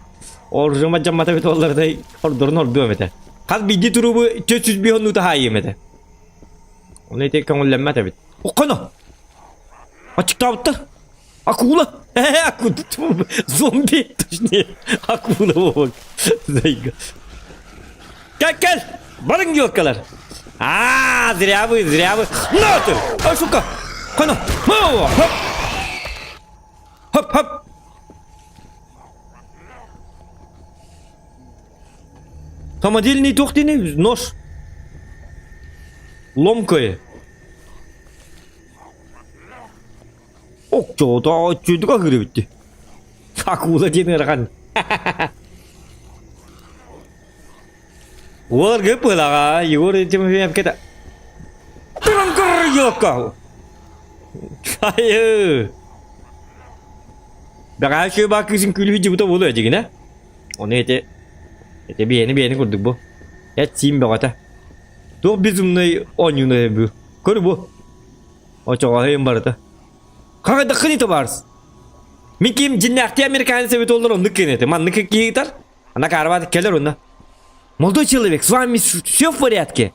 Оржыма жаммата бет олардай. Ордырын орды өмеді. Қаз биді тұрубы 400 бейон ұта хай емеді. Оны етек көңілленмәті бет. Oh kana! Açıkta бітті. Акула? Акула. Зомби. Точнее. Акула. Вот. Зайга. Кел. Барың ёлкалар. Зря вы. На ты. Сука. Кана. Хоп. Самодельный тухтины. Нож. Ломкое. Okçoda çocuk akırı bitti. Akula diye rakan. Olar gepela, yugor cuma film kita. Turun kır yok kau. Hayır. Bagaj şu bak kızın külü cibuta buluyor aja gine. Onu ete bir kurduk bu. Et sim bagata. Tuh bizimle onyunu bu. Kır bu. Oçoğa hem barata. Как дохнито барс? Миким джиннахти американцы ведь олар онды кенеты. Манны какие-то. Она карват келер онда. Молодой человек, с вами все в порядке?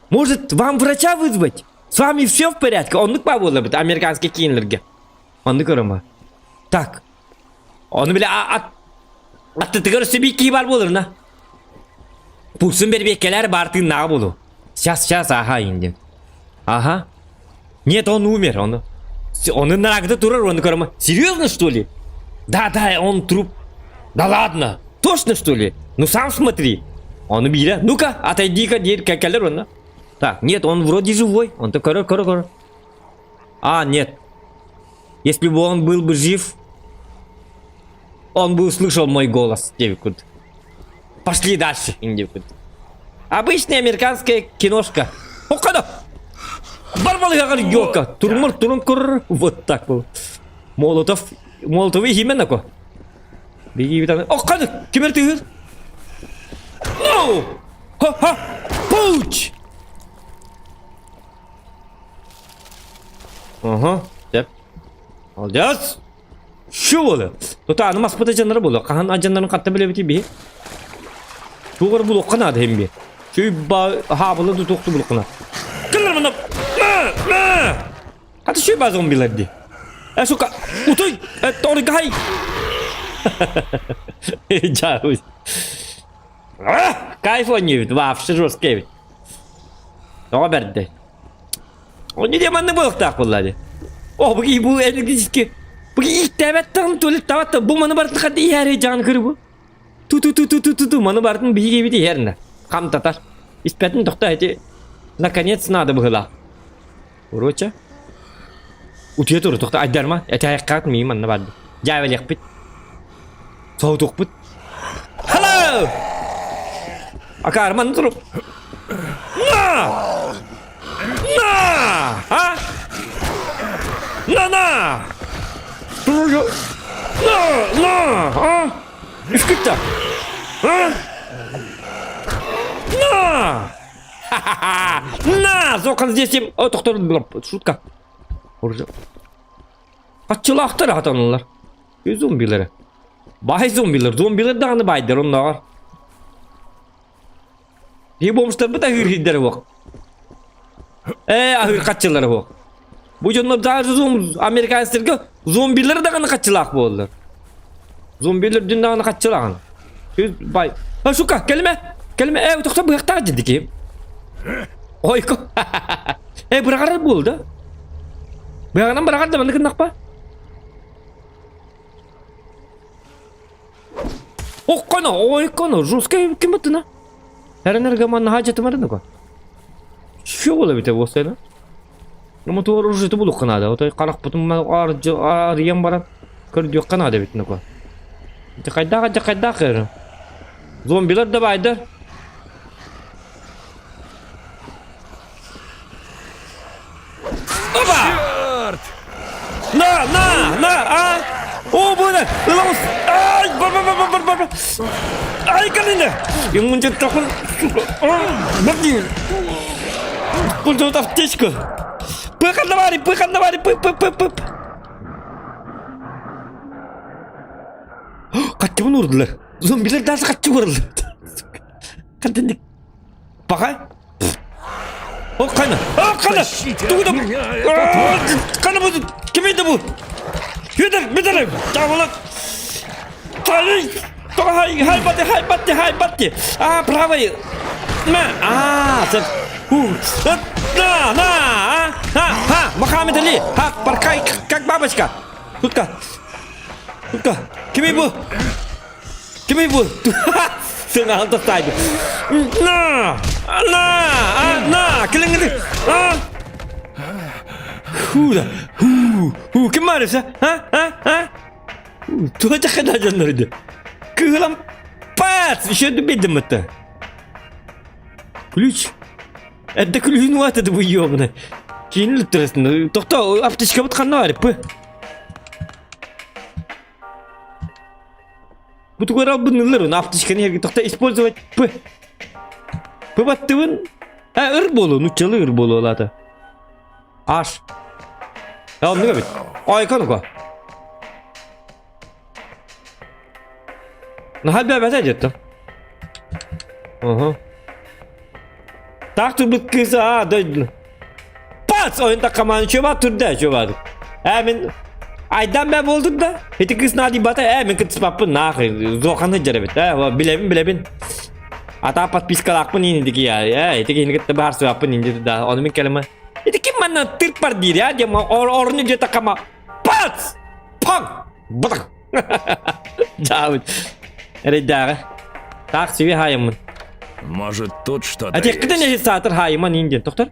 Может, вам врача вызвать? С вами все в порядке? Он ныкпа болды бит американский кинлерге. Онды көрөм. Так. Оны биле атты тыгыр себе ки бар болыр на. Пулсын бербеккелер бартын нага болу. Сейчас, ага инде. Ага. Нет, он умер, он на рак турер, он говорит, серьезно что ли? Да, он труп. Да ладно, точно что ли? Ну сам смотри. Он убил. Ну-ка, отойди-ка, как он. Так, нет, он вроде живой. Он такой, кор. Нет. Если бы он был бы жив, он бы услышал мой голос, девикут. Пошли дальше, индивикут. Обычная американская киношка. Ухода! Барбалы какая ёлка. Турун кур. Вот так вот. Молотовый именно ко. Беги витамин. О, кады. Кемер тыгыр. Пуч. Aha. Dep. Alacağız. Şu oluyor. Tota anı maspata canları buluyor. Kahan ajanların katta bile biti bir. Doğru buluyor kanadı hem bir. Şu habılı tutuktu buluyor kanadı. Kılır bana. Hadi şu bazı zombiler di. Suka. Utoy. Doğru gay. Jauh. Kayıf oynuyor. Vaf şurası gibi. Ne berdi. O ne diye buluyor da kullandı. Oh bu enerjisi. Bu ilk devetten tuvalet tavatta bu manı barıtlı kadar iyi her can kırı bu. Tu manı barıtın bir gibi değil yerine. Kam tatar. İspetin dokta hadi. Наконец надо было. Короче. Утуя туру токта айдарма. Это айкат мийим анна барды. Жавелек бит. Соотук бит. Hello. Акарман туруп. Ha? Na. Ha? Üsküp'te. Ha? На! Зокон здесь им... О, доктор, шутка. Kaççılaktır atanırlar. Zombileri. Bay zombiler. Zombiler dağını baydır onlar. İyi bulmuşlar bu da hürhidleri bak. Ahır kaççıları bak. Bu canlar daha Amerikan sirke zombileri dağını kaççılak bu oldular. Zombiler dün dağını kaççılak. Bay. Ha şuka kelime. Kelime doktor bırakta ciddi ki. Oy ko. Bırakar bu oldu. Bırakar da bana kınak pa. Oy kono. Ruska kim attı na? Her energaman haceti var ne ko? Şu olabilir bu sene. Ama tu rujutu buluk kanada. O da karak putum arıyan baran. Kırdı yok kanada bitne ko. Cakayda kırı. Zombiler de baydır. Oba! Na! Oh bu ne? Lamus! Ay! Bar! Ay kanine! Yung muncul takul. Bakın. Kulcu taf teşko. Pıkan da bari. Pıp. Kaçı mı vurdular? Zombiler daha kaçı vurdular. Kadınlık. Bakay. Oh kana. Dur da. Kana bu. Kimiydi bu? Yeter. Tamam. Hay batti. Bravo. Sen. Muhammed Ali. Parkay kak babaşka. Tutka. Kimi bu? Sen altta saydı. Na. Kilingini. Kim var ise? Ha? Tuğacak kadar canlarıydı. Kıhılam pat. Şöyle bir dım etti. Ключ. Это ключ ну это bu ёбаный. Кейін лүттіресін. Тоқта, аптечка бұтқанна бар, пы. Bu tukar bunlar aптечканы herge toqta использовать, пы. Пы баттыбын. Ыр болу, нучалы ыр болу олады. Аш. Onu bit. Aykan ko. Nahal bir mesaj ettim. Tak tut kız ha dön. Pas oyunda kaman çöba turda çöba. Hemen aydan ben oldum da. Heti kız nadi bata hemen kız papın nah. Zokanı cerebet ha. Bilebin. Ata подписка akpın indi ya. Heti ini kita bahas akpın indi da. Onu min kelime. Itu gimana terpar diri aja mau orangnya dia tak kama pas pang batak jauh ada tak sih hayam Может, тут что-то ada kita nih saat hayaman Indian dokter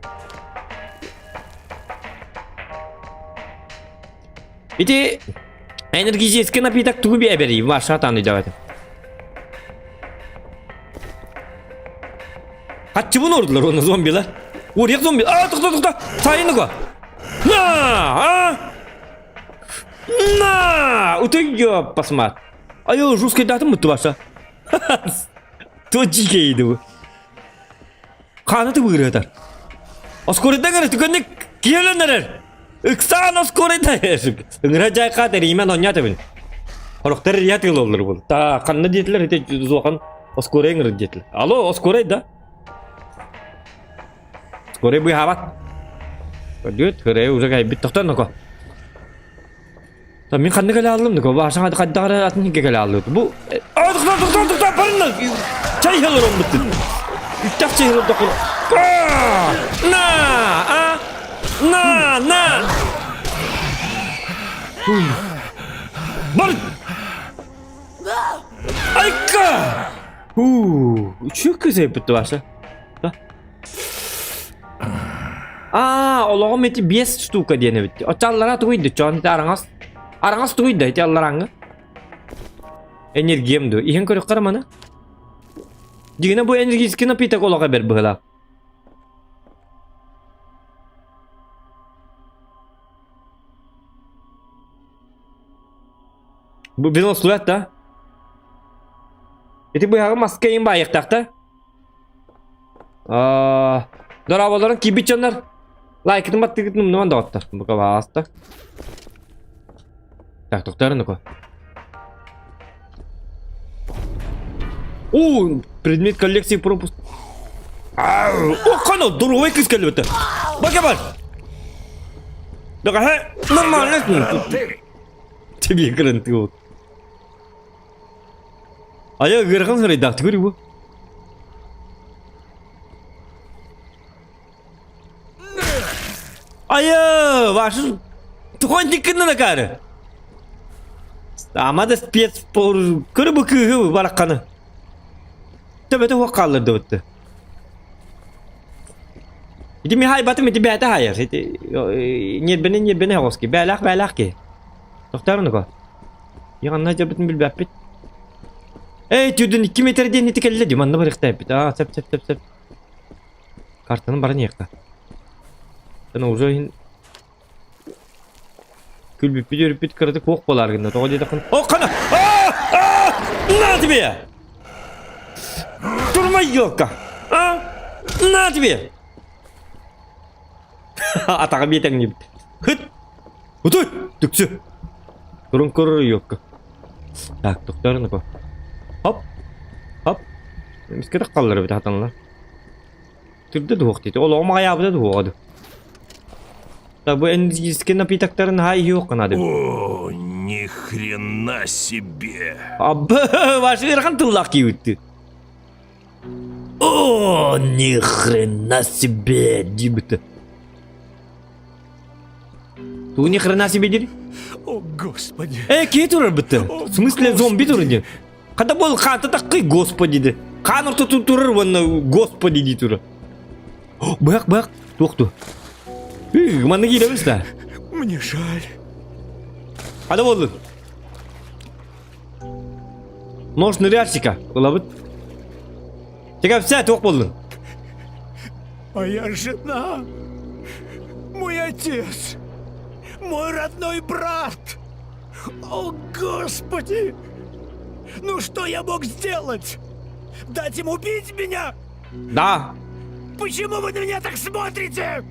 itu energi kenapa tak tuh bir beri masa tanı jawab kaçı bunu ordular onu zombiler Oraya zombi. Toqta. Sayını ko. На! Утыгё, посмотри. Аю, жесткий датым мыты баша. Точикейді bu. Қанаты бұғыр етер. Оскорыда көрі түкенді келінерер. Иксан оскорайда. Ыңырajay катер имен онята бил. Хорохтар ятыл олар бул. Та канна детилер эте зохан оскорай ыңыр детил. Алло, оскорай да. Оскорай бу хават. Дет хыре уже гай бит токтон ноко. Та мен канны келе алдым ноко. Башыңа каддары атын келе алды. Бу токтон барына. Чай хелер он бит. Үтәк чай хелер токор. На. Бар. Айка. Üçü kızı bitti başa. Olağım eti 5 штука diyene bitti. O çallara tuydu. Çanta arangas tuydu. Eti allaranga. Enerjiyem do. İhen körük karamana. Digine bu enerjisi napitak olağa ber bıhla. Bu bir surat da. Eti bu yağı maskeyin bayık takta. Dorabaların kibiçanlar. Like'ını battıkını mı da attı. Bu kadar hasta. Tak doktorunu koy. Предмет коллекции пропуск. Кана здоровый кыз келіп өтті. Бака бар. Доға, нормально. Тебе гранты вот. Aya gırgın hırı daktı görüyor bu. Aya вашу тухань диккенне накары. Ama da spor kırı kığı barakkanı. Tabii de hokallar da bitti. İdi mi hay batım idi bete hayır. İdi ne hoski. Belak ki. Doktorunu ko. Yanına cebetini bil bapit. Tüdün 2 metreden neti kelle diyor. Manna barıkta yapit. Sep. Kartanın barını yakta. Sana uzayın. Kül bipit kırdı kok bolar gında. Toğa dedi kan. Kana. Ne tibi ya? Durma yok ka. Ne tibi? Atağa bir tane gibi. Hıt. Otur. Tüksü. Durun kurur yok ka. Tak doktorunu ko. Hop. Biz keda kalları bir hatanlar. Türde de vakti. Oğlum ayağı da doğdu. Da bu enerjisi napitakların hay yok kanadı. О, ни хрена себе. Başı verkan tullak yuttu. Ни хрена себе дибti. Tu ни хрена себе дiri? О, господи. Кей турар bitti. В смысле зомби турар? Kada bol kata takı господи de. Kanır tuturur bana господи di turur. Bak. Doktu. Mana gidiyoruz da? Мне жаль. Hadi oğlum. Может ныряльщика, ловит. Тебя вся ток болдun. Моя жена, мой отец, мой родной брат. О, Господи! Ну что я мог сделать? Дать им убить меня? Да. Почему вы на меня так смотрите?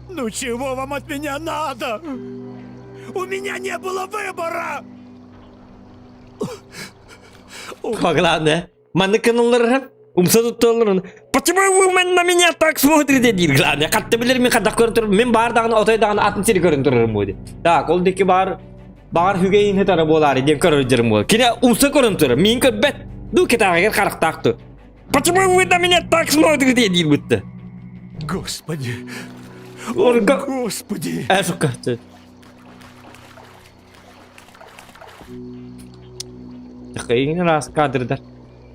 Ну чего вам от меня надо? У меня не было выбора! Главное, маны каналлары hep umsa tuttular onu. Почему вы на меня так смотрите deyir. Главное, katta bilir mi kadak görüntür. Men bardağını otoydağını atın seni görüntürürüm bu. Tak, oldaki bar hügeyin hetara bolar diye görüntürüm bu. Kine umsa görüntürür. Min kör bet. Du ketager karak taktı. Почему вы на меня так смотрите deyir bitti. Господи! Orga. Господи! Şuka. Takayın rast kadırlar.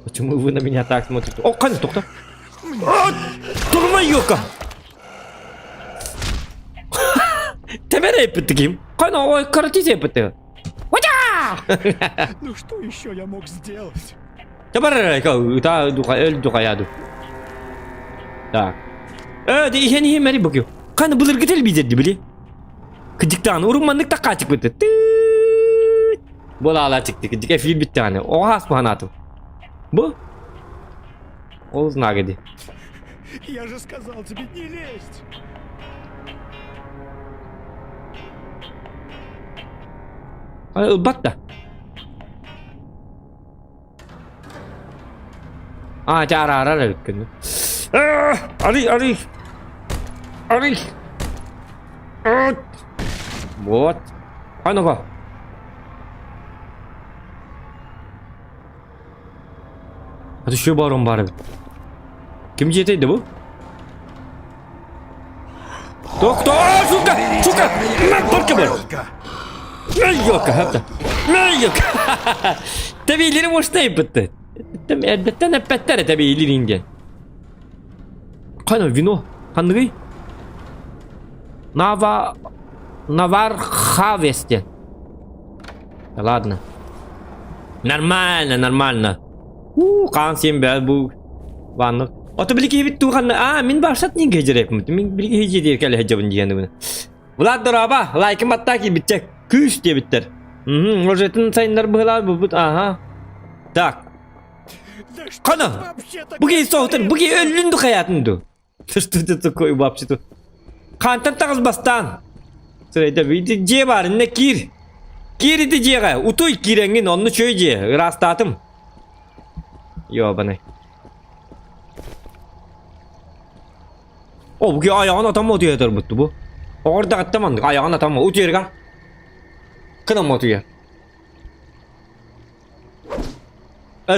Почему вы на меня так смотрите? Kan doktor. Durma yok. Temere yapıttı kim? Kan o karatesi yapıttı. Ну что еще я мог сделать? Temere kau ta duka yadu. Tak. De iheni hemeri bakıyor. Kan bulur gitel bizedi bile. Kıcıktan urmanlık tak kaçık bitti. Bola çıktı. Kıcık film bitti hani. O has puanatı. Bu? O знагоди. Я же сказал тебе не лезть! Ilbat da. Cara ara lükün. Ali. Вот. Ну-ка. Hadi şu baron bari. Kim jeteydi bu? Doktor! Сука! Только бы! Yok hatta. Yok. Tabii ileri boştayım bitti. Tabii elbette nepetler tabii ilerince. Kana vino. Kandıgı? Навар Хавесте. Ладно. Нормально. Kan sen be bu. Vanlık. Otobiliki bit tuğan. Min başlat ne gecirep mi? Min bilgi hece diye kale hecabın diyende bunu. Vlad Doraba, like'ım hatta ki bitecek. Küs diye biter. Rojetin sayınlar bu. Aha. Tak. Kana. Bugün soğutun. Bugün ölündü hayatındı. Tırstı koy babşıtı. Kantan takız bastan. Sırayda bir C var ne kir. Kir iti C'ye. Utuy kirengin onu şöyle rastlatım. Yo bana. O bugün ayağın atama diye tırmıttı bu. Orada atamandık ayağın atama. Utuyor kan. Kınam otuyor.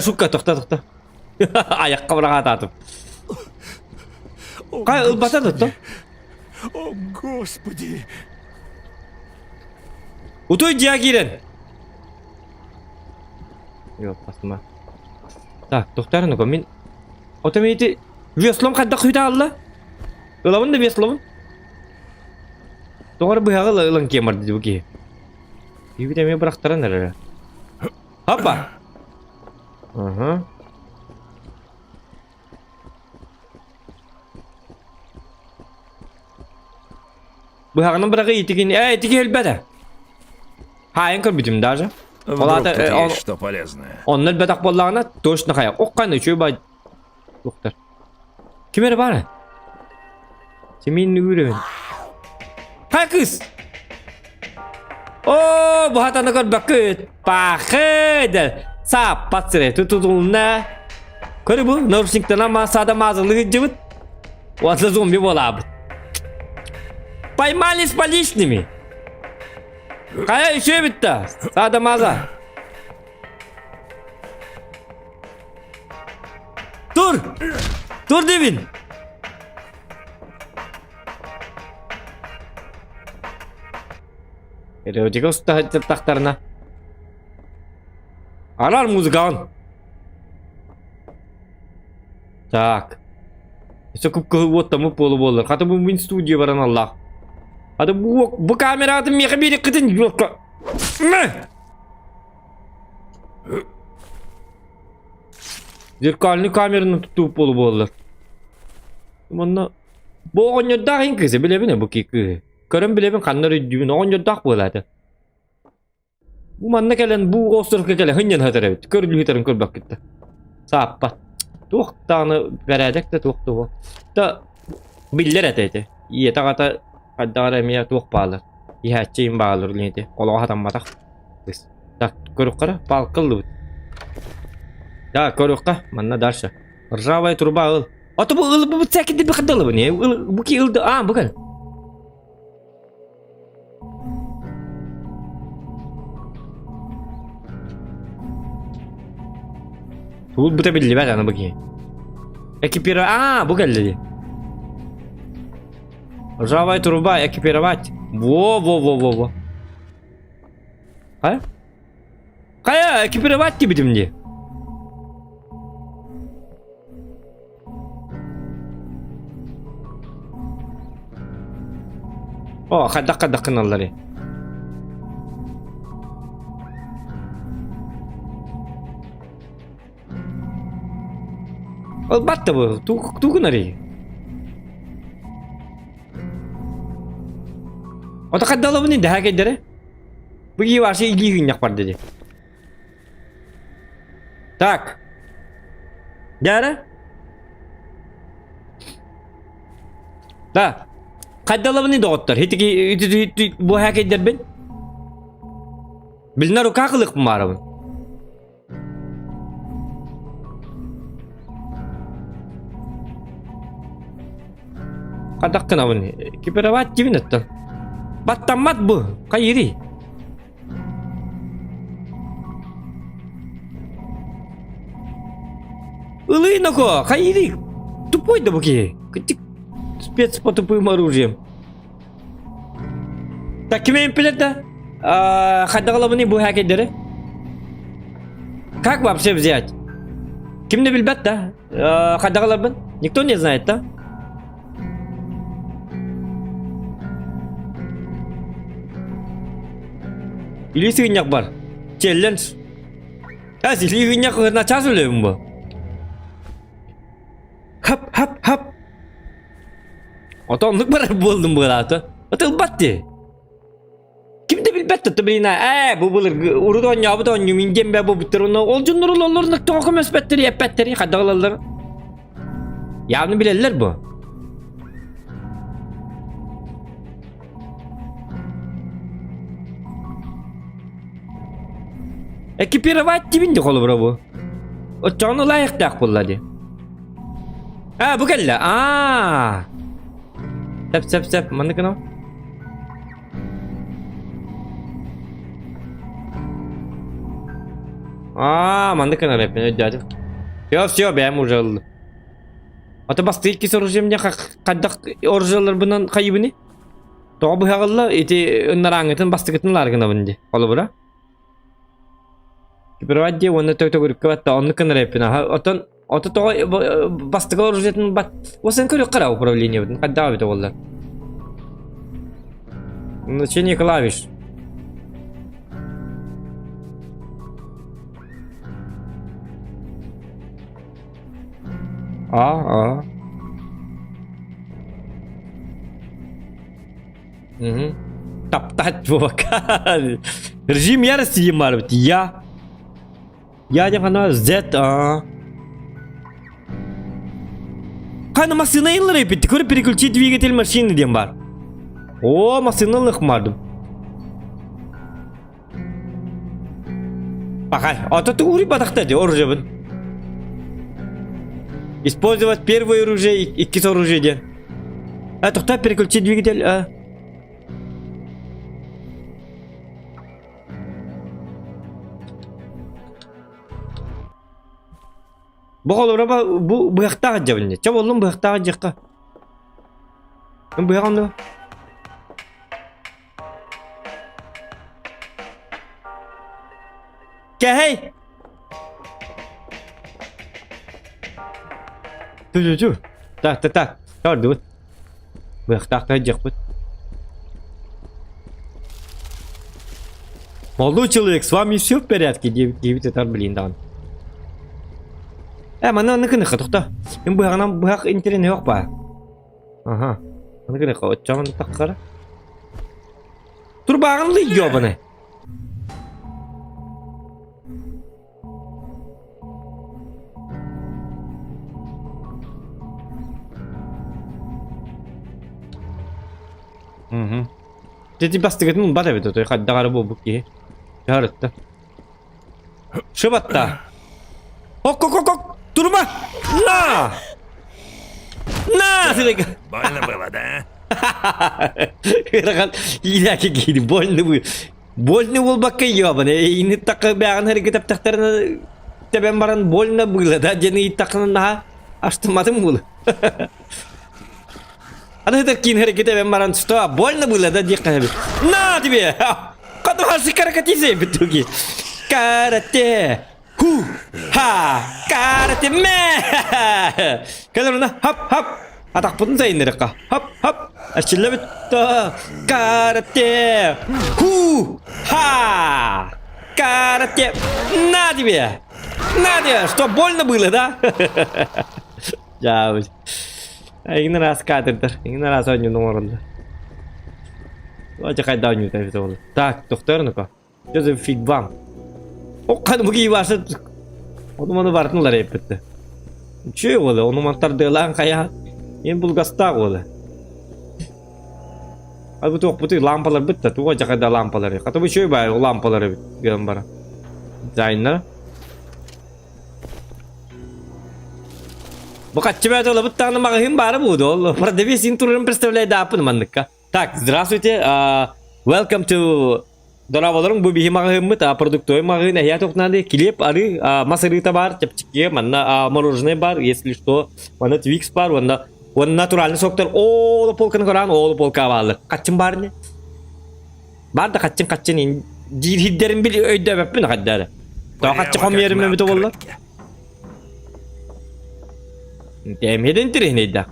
Şukka tıkta. Ayakkabı rahat atım. Kay ılbata tuttu. О, Господи! Utuy C'ye girin. Yok basma. Так, doktorun o min. Otometi Veslom kadda kuyda Allah. Ulavun da Veslom. Doğru bu halı ılan kemer dedi bu ki. Bir de mi bıraktıran nereye? Hoppa. Aha. Bu halı'nın bırakı itikin. Itiki elbette. Hayır kırbitim daha. Вдруг тут есть что полезное. Onlar bedak bollağına точно kaya. Okkanda şöyle bay. Doktor. Kimere bana? Semin nügürün. Ha kız. Oo bu hatanı kır bakıt. Bakıt. Sap patsire tutuluna. Kırı bu. Norşink'ten ama sağda mağazalığı cıvıt. Vazla zombi bola bu. Поймали с поличными. Kaya işe bitti. Sağda mağaza. Dur Devin. Erotика usta taktarına. Arar muzikan. Tak. Sokup kıvıt tamı polu bolur. Hatta bu min stüdyo varan Allah. Hadi bu kamera adım meka bir kıtın yok. Zirkalini kameranın tuttuğu polu bolur. Bana bu onyo dağın kızı bile bu ki. Karım bile kanları düğün onyo dağ boladı. Bu manna gelen bu osurka gelen hınyan hatara bit. Körlü hitarın kör bak gitti. Sappat. Tohtağını verecek de tohtu bu. Da biller eteydi. İyi tağata kaddara miya toh bağlar. İhatçıyım bağlar neydi. Kolağı atanmadak. Da körük kara bal kıldı bit. Da körük ka manna darşa. Rjavay turba ıl. Ata bu ıl bu çekidi bir kadalı bu ne? Bu ki ıldı. Bu kan. Bu da belli ben ana bakayım. Ekipira bu geldi. Ржавая труба экипировать. Во. Kaya ekipировать gibi dimdi. Kaddak kanalları. Battı bu. Tuğun arayı. O da kaddalı bunu daha kedere. Bu iyi varsa ilgi gün yapar dedi. Tak. Dara. Da. Kaddalı bunu doktor. Hiç bu hak eder ben. Bilner o kakılık mı var mı? Kadak kena bunu. Kipera bat gibi nettan. Battan bu. Kayiri. Илый ко, кайри. Тупой да буки. Спец по тупым оружием. Так кime импелета? Хаддагалабыны bu hackерleri. Как вообще взять? Ким не билбет да? Хаддагалабын? Никто не знает, да? Или сыгняк бар? Челлендж. А, сыгняк на час ölüyorum bu. Hap. Otomluk bana buldum bu hayatı. Atıl battı. Kim de bilbet tuttu bilina. Bu bulur. Urudu onya bu da onya. Mingen be bu bitir onu. Olcun nurul olur. Nıktı okum esbetteri yepetteri. Hadi olalım. Yavni bilirler bu. Ekipiravat dibinde kolu bura bu. O çoğunu layık da kulladı. Ha bu geldi. Sep. Mana kena? Mana kena rap ne jadi? Все, ben urjalı. Ata bastı ilk soruşum ya kaddak orjalar bundan kaybını. Toğu bu hağılla eti önler angetın bastı gittiler gına bindi. Kolu bura. Kipirvaddi onu tok görüp kapattı. Onu kena rap ne? Ota to bastıga orjetini bat. O sen körü qara управление bidin. Qadda bit wallah. Значение клавиш. Tap bu bak. Rejim yarısı yimar bit ya. Ya jangan Z Kana машина репет, теперь переключить двигатель машины дембар. О, машина лыхмардым. Пахай, а то ты ури батахтади, оружие. Использовать первое оружие и кис оружие. Тухта переключить двигатель, Bu olur bu bırakta acaba. Çabuk oğlum bırakta acaba. Ben bırakamdım. Gel hey. Dur. Так. Dur. Bırakta acaba. Молодой человек, с вами все в порядке? 9 этаж, блин, да. Mana nıkı tukta. Ben bu yandan bu yak internet yok ba. Aha. Nıkı o çaman takkara. Dur bağınlı yiyor bana. Dedi bastı gittim bana bir de. Hadi daha bu ki. Yarıttı. Şubatta. Ok. Durma! На! Больно было, да? İlahi giydi. Больно был bakka yobane. İni takı beğen hareket yaptıklarına ben baran больно было da. Jeni takının daha açtırmadım bunu. Ada takin hareket ben baran что? Больно было da diye kahve. Na тебе! Kadu harus karakatize betul ki. Karate. Ha! Karate me! Kalau na hap. Atak pun saya ini reka. Hap. Asyik betul. Karate. Ha! Karate. На тебе! Что больно было, да? Jauh. Ini ras kader. Ini ras oyun numaralı. Acı kayda oynuyor tabii oğlum. Tak, doktor nuka. Joseph Figban. O kadar bu gibi varsa onu vartınlar hep bitti. Şey oldu, onu mantar dağılan kaya. Yeni bulgasta oldu. Al bu tuh lampalar bitti. Tuh jakada lampaları. Kata bu şey bay lampaları bit gambar. Dizaynlar. Покачивает он, будто на магазин бар буду. Продавец интуром представляет апын мандыка. Так, здравствуйте. Welcome to Дораваларың bu bihi магазин мыта продуктовый магазин. Я тут надо клеп, ары, масырыта бар, чапчики, манна мороженое бар, если что, манна твикс бар, ванда, он натуральный соктор. О, полка на коран, о, полка валы. Качым бар не? Бар да качым. Диридерин били өйдө беппин каддары. Та качым yerimle бите болла. Темеден тренейда.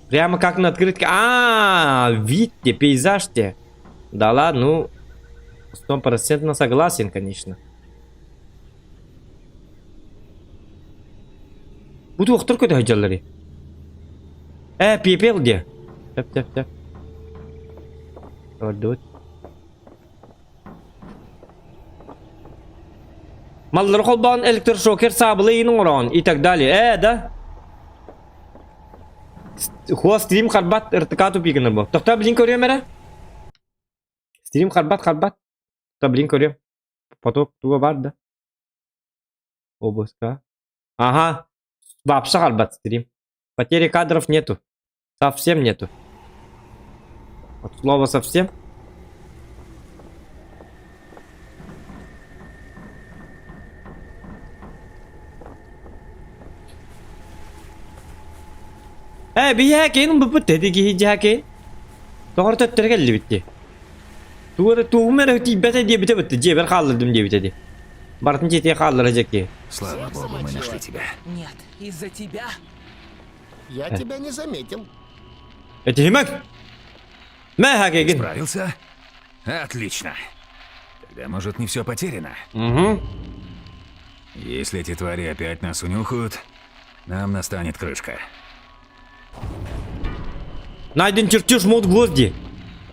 Прямо как на открытке. Видите, пейзаж-те. Да ладно, ну, 100% согласен, конечно. Буду оқтыр көді хайжалары. Пепел де. Тәп. Ордут. Маллар қолбаған электрошокер сабылы енің ораған. И так далее. Да? Хуа стрим қарбат ыртыка тупигіні бұл. Тоқта білін көрем әрі? Стрим қарбат. Тоқта білін көрем. Поток туға бар да. Обласка. Ага. Вообще қарбат стрим. Потери кадров нету. Совсем нету. От слова совсем. بيهاكين ببت هديكي هاكين تغرت الترجل بتي تو مرة تي بتا دي بتا بت جيب الخال دم دي بتا دي برت نجي خال رجكي. Слава богу, мы нашли тебя. Нет, из-за тебя. Я тебя не заметил. Это химак? ما هاكين. Справился? Отлично. Тогда, может, не все потеряно? Угу. Если эти твари опять нас унюхают, нам настанет крышка. Найден чертеж мод гвозди.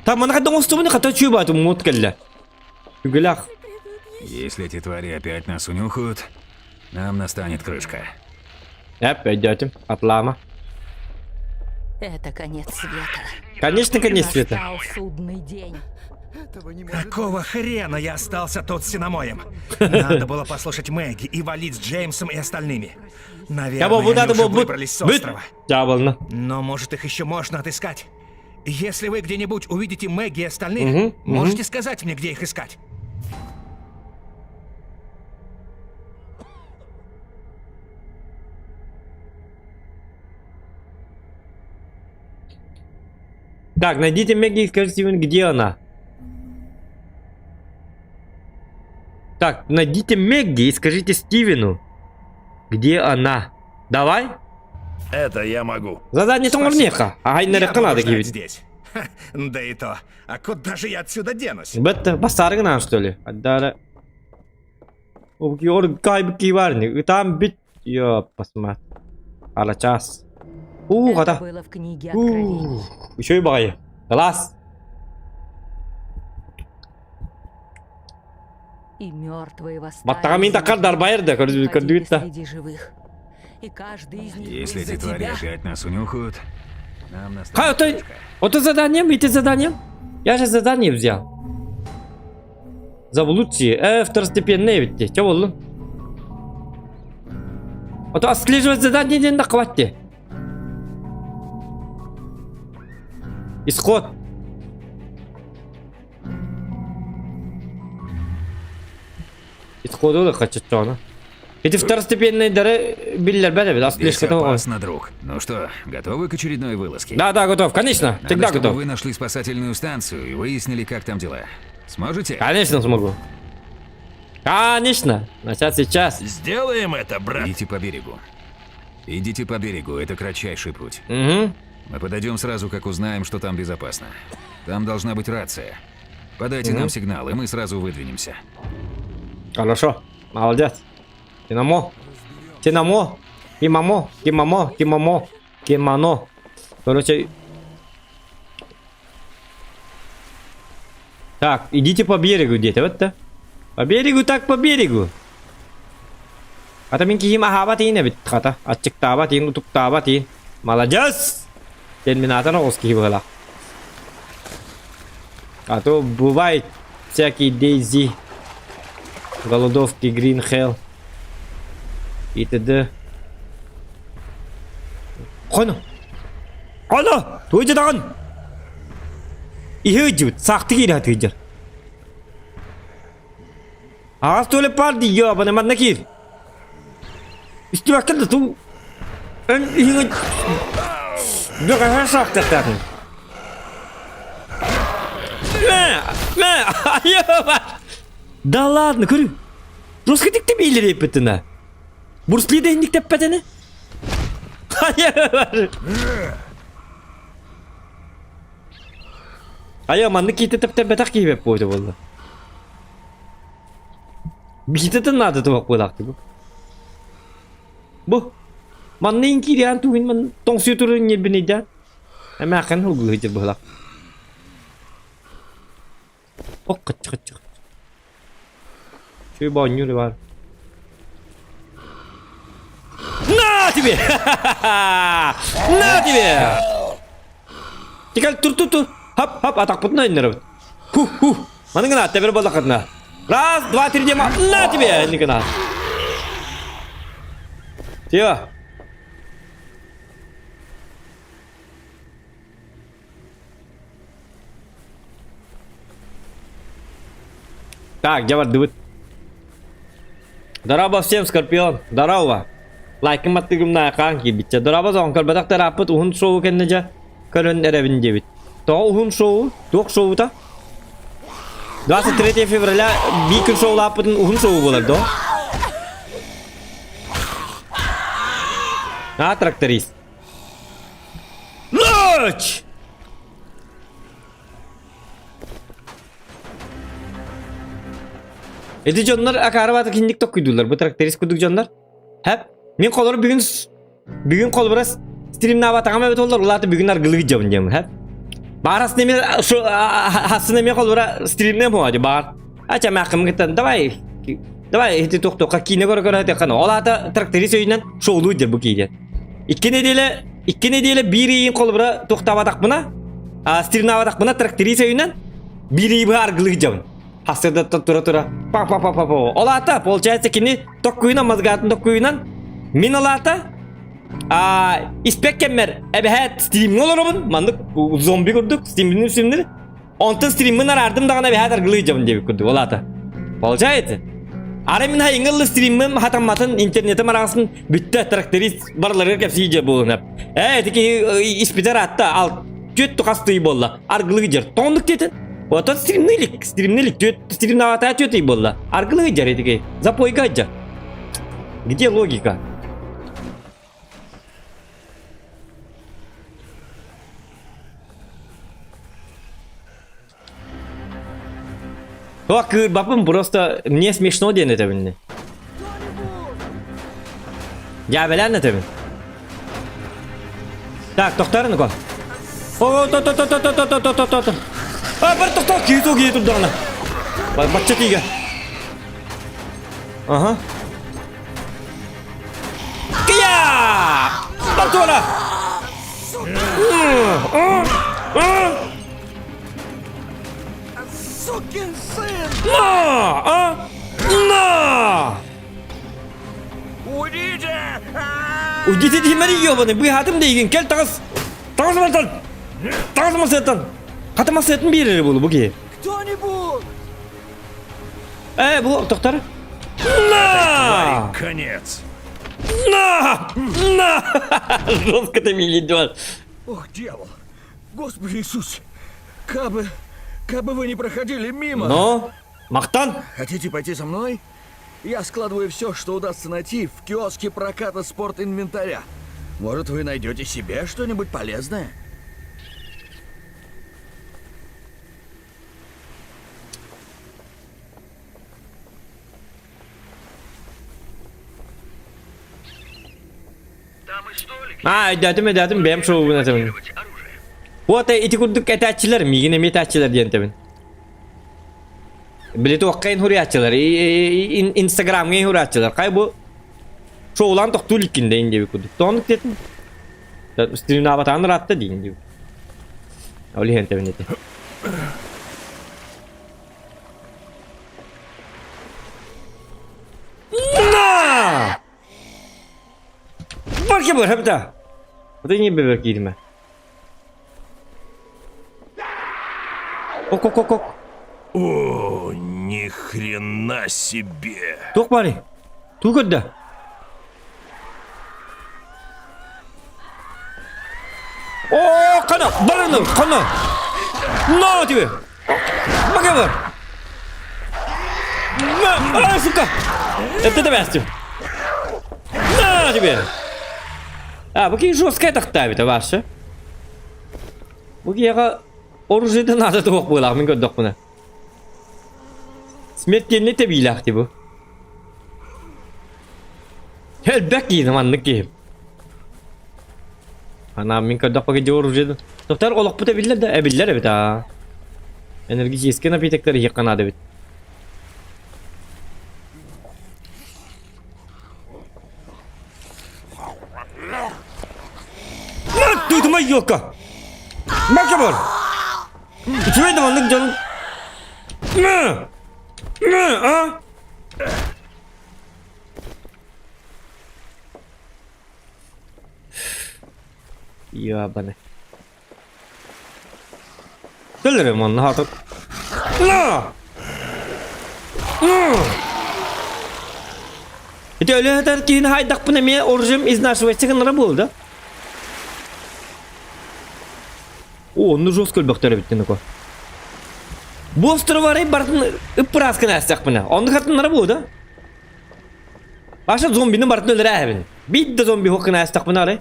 Там она когда он хата чуба эту мод калля. Гулях. Если эти твари опять нас унюхают, нам настанет крышка. Опять дядя. Оплама. Это конец света. Конечно, конец света. Настал судный день. Какого хрена я остался тут с Синамоем? Надо было послушать Мэгги и валить с Джеймсом и остальными. Наверное, они уже выбрались с острова. Но может их еще можно отыскать. Если вы где-нибудь увидите Мэгги и остальных, можете сказать мне, где их искать. Так, найдите Мэгги и скажите, где она. Так, найдите Мэгги и скажите Стивену, где она. Давай. Это я могу. Задание томорнеха. Ага, не рекана ждать такие. здесь. Да и то. А куда же я отсюда денусь? Бетте басарыгы нам что ли? Аддара. Ор кайбки варни. Там бит. Ё, посмотри. Ала час. Это гада. было в книге Откровений. Еще и багай. Класс. И мертвые восстали. Баттагамин такар дарбайрда. Көрдүйтта. Среди живых. И каждый из них Если из-за эти твари тебя. опять нас унюхают, нам Хай, настанет это... крышка. Вот это заданием, эти заданием. Я же задание взял. Заблудшие. Второстепенные ведь. Че болду? Вот отслеживать задание не хватит. Исход. Исходу да хочу что. Эти второстепенные дары биллер бедовит, Здесь отслежка. опасно, друг. Ну что, готовы к очередной вылазке? Да, готов, конечно. Надо, Всегда чтобы готов. вы нашли спасательную станцию и выяснили, как там дела. Сможете? Конечно смогу. Конечно. Начать сейчас. Сделаем это, брат. Идите по берегу. Идите по берегу, это кратчайший путь. Угу. Мы подойдем сразу, как узнаем, что там безопасно. Там должна быть рация. Подайте нам сигнал, и мы сразу выдвинемся. Хорошо. Молодец. Киномо. Киномо. Кимамо. Кимамо. Кимамо. Кимано. Короче. Так, идите по берегу где-то. Вот-то. По берегу, так по берегу. А там инки химахабатин, ведь хата. Ачиктабатин, утуктабатин. Молодец. Терминатор русский была. А то бывает всякие Дейзи, голодовки, Green Hell и т.д. Қойны! Қойны! Тойды даған! Ihe cıvıt, saktı geri atıyıcır. Ağız tuvalet var diyor bana ben nakir. İşte bakın da tu. Ben ihe... Bir kadar saktı takın. Ne? Ayı var. Da ладно, көрі. Русский текті бейлер епітіна. Бурслиді ендік теппетіні. Ayı var. Ayı manlı kiti tep betak gibi hep koydu valla. Bir kiti de nadı tuvak bıraktı bu. Bu. Manlı inki diyan tuhin man tong siyo turun yel binida. Ama akan hugu hicir bırak. Oh kıç. Şöyle banyo var. Na тебе! На тебе! Tinggal tur. Hop, atak putna indir. Mana kena? Teber bola kena. Ras, 2, 3 dia mak. Na тебе! Ini kena. Тихо. Так, где вот дают? Здорово всем, Скорпион. Здорово. Лайкым аттыгым на канки битче. Здорово зонкар бадак тарапыт ухун шоу кеннеже. Көрөн эребин дебит. То ухун шоу, ток шоу-то. 23 февраля бикін шоулапытын ухун шоу болар, да? А, тракторист. Ночь! Эти жондар акарабаты киндик ток күйдүлөр. Бу тракторист күдүк жондар. Хеп, мен колору бүгүн колбура стрим наватагам эбет олар. Улаты бүгүн аргылыгы жабын жем. Хеп. Барас неме шу хасын неме колбура стримне моади бар. Ача макым гитен. Давай эти ток кине көрө текана. Олаты тракторист өйүнөн шоулуу жер бу кейде. 2 неделе bir ийин колбура токтабатак мына. Стрим наватак мына тракторист өйүнөн bir iyi аргылыгы жабын. Hasırda tutura. Pa. Olata, получается, kini tokkuyuna mazgatın tokkuyunan min olata ispek kemer ebehet stream olurumun mandık zombi kurduk streaminin üstünleri ontun streamini arardım dağına ebehet argılıyacağım diye kurduk olata. Получается. Aramin ha ingilli streamim hatammatın internetim arasın bitti traktorist barları hepsi iyice bulun hep. Ki ispiter hatta al kötü kastıyı bolla argılıyıcır tonduk dedin. Вот тот стримнелик, стримноватая тётя и была. Арглы джари такие, запой гаджа. Где логика? Ох, бабам просто мне смешно день это мне. Я белян это. Так, тоқтар ну-ка. О, то. Bir to'xta, keyi turdi ana. Bachcha tiga. Aha. Kiya! Bartola. Sukkin сын! На! Уйдите, Димари, ёбаный, вы хатым дейген, кел тағыз мартан! Тағыз масеттан! Хатым масеттан берері болу, бұл ке? Кто-нибудь! Бұл тоқтары? На! Конец! На! Жестко ты меня идёт. Ох, дьявол! Господи Иисус! Кабы вы не проходили мимо! Ну, Махтан? Хотите пойти со мной? Я складываю все, что удастся найти в киоске проката спорт-инвентаря. Может, вы найдете себе что-нибудь полезное? Dedim benim şovu ne dedim. Bu ata iti kurduk etçiler mi? Yine metçiler diyen dedim. Bileti vakayın huriyatçılar. Instagram'a huriyatçılar. Kay bu şovlan toktu likinde indi bir kurduk. Tonluk dedim. Stream'in avatarını rahatta deyin diyor. Öyle hente ben dedim. Bakı var hem de. Bu da niye bebek girme? Ok. О, ни хрена себе. Tok bari. Tuk ödde. Oo kana. Barını kana. Ne diyor? Bakı var. Aa suka. Это да бестю. На тебе. А, bakayım жесткая takta bir de varsa. Bakayım ya orucuydu nasıl tavuk bulak mı gördük bunu. Smetkenli tebilaktı bu. Elbek giydim anlık giyim. Anam min gördük bakayım orucuydu. Doktor olak bu tebiller de ebiller evet ha. Enerji jesken apitekleri yakanadı evet. Duydum ay yok ha. Bak yapar. İçime de bandık canım. Ne ha? Ya bana. Gelirim onu hatır. Ne? İşte öyle hatar ki haydak bu ne orucum iznaşı ve çıkınlara buldu. Onu жестко baktara bitti ne ko. Bostra var ya barın ıpraskın asacak bana. Onu katınlara bu da. Başka zombinin barın öldüre abin. Bir de zombi hokuna asacak bana araya.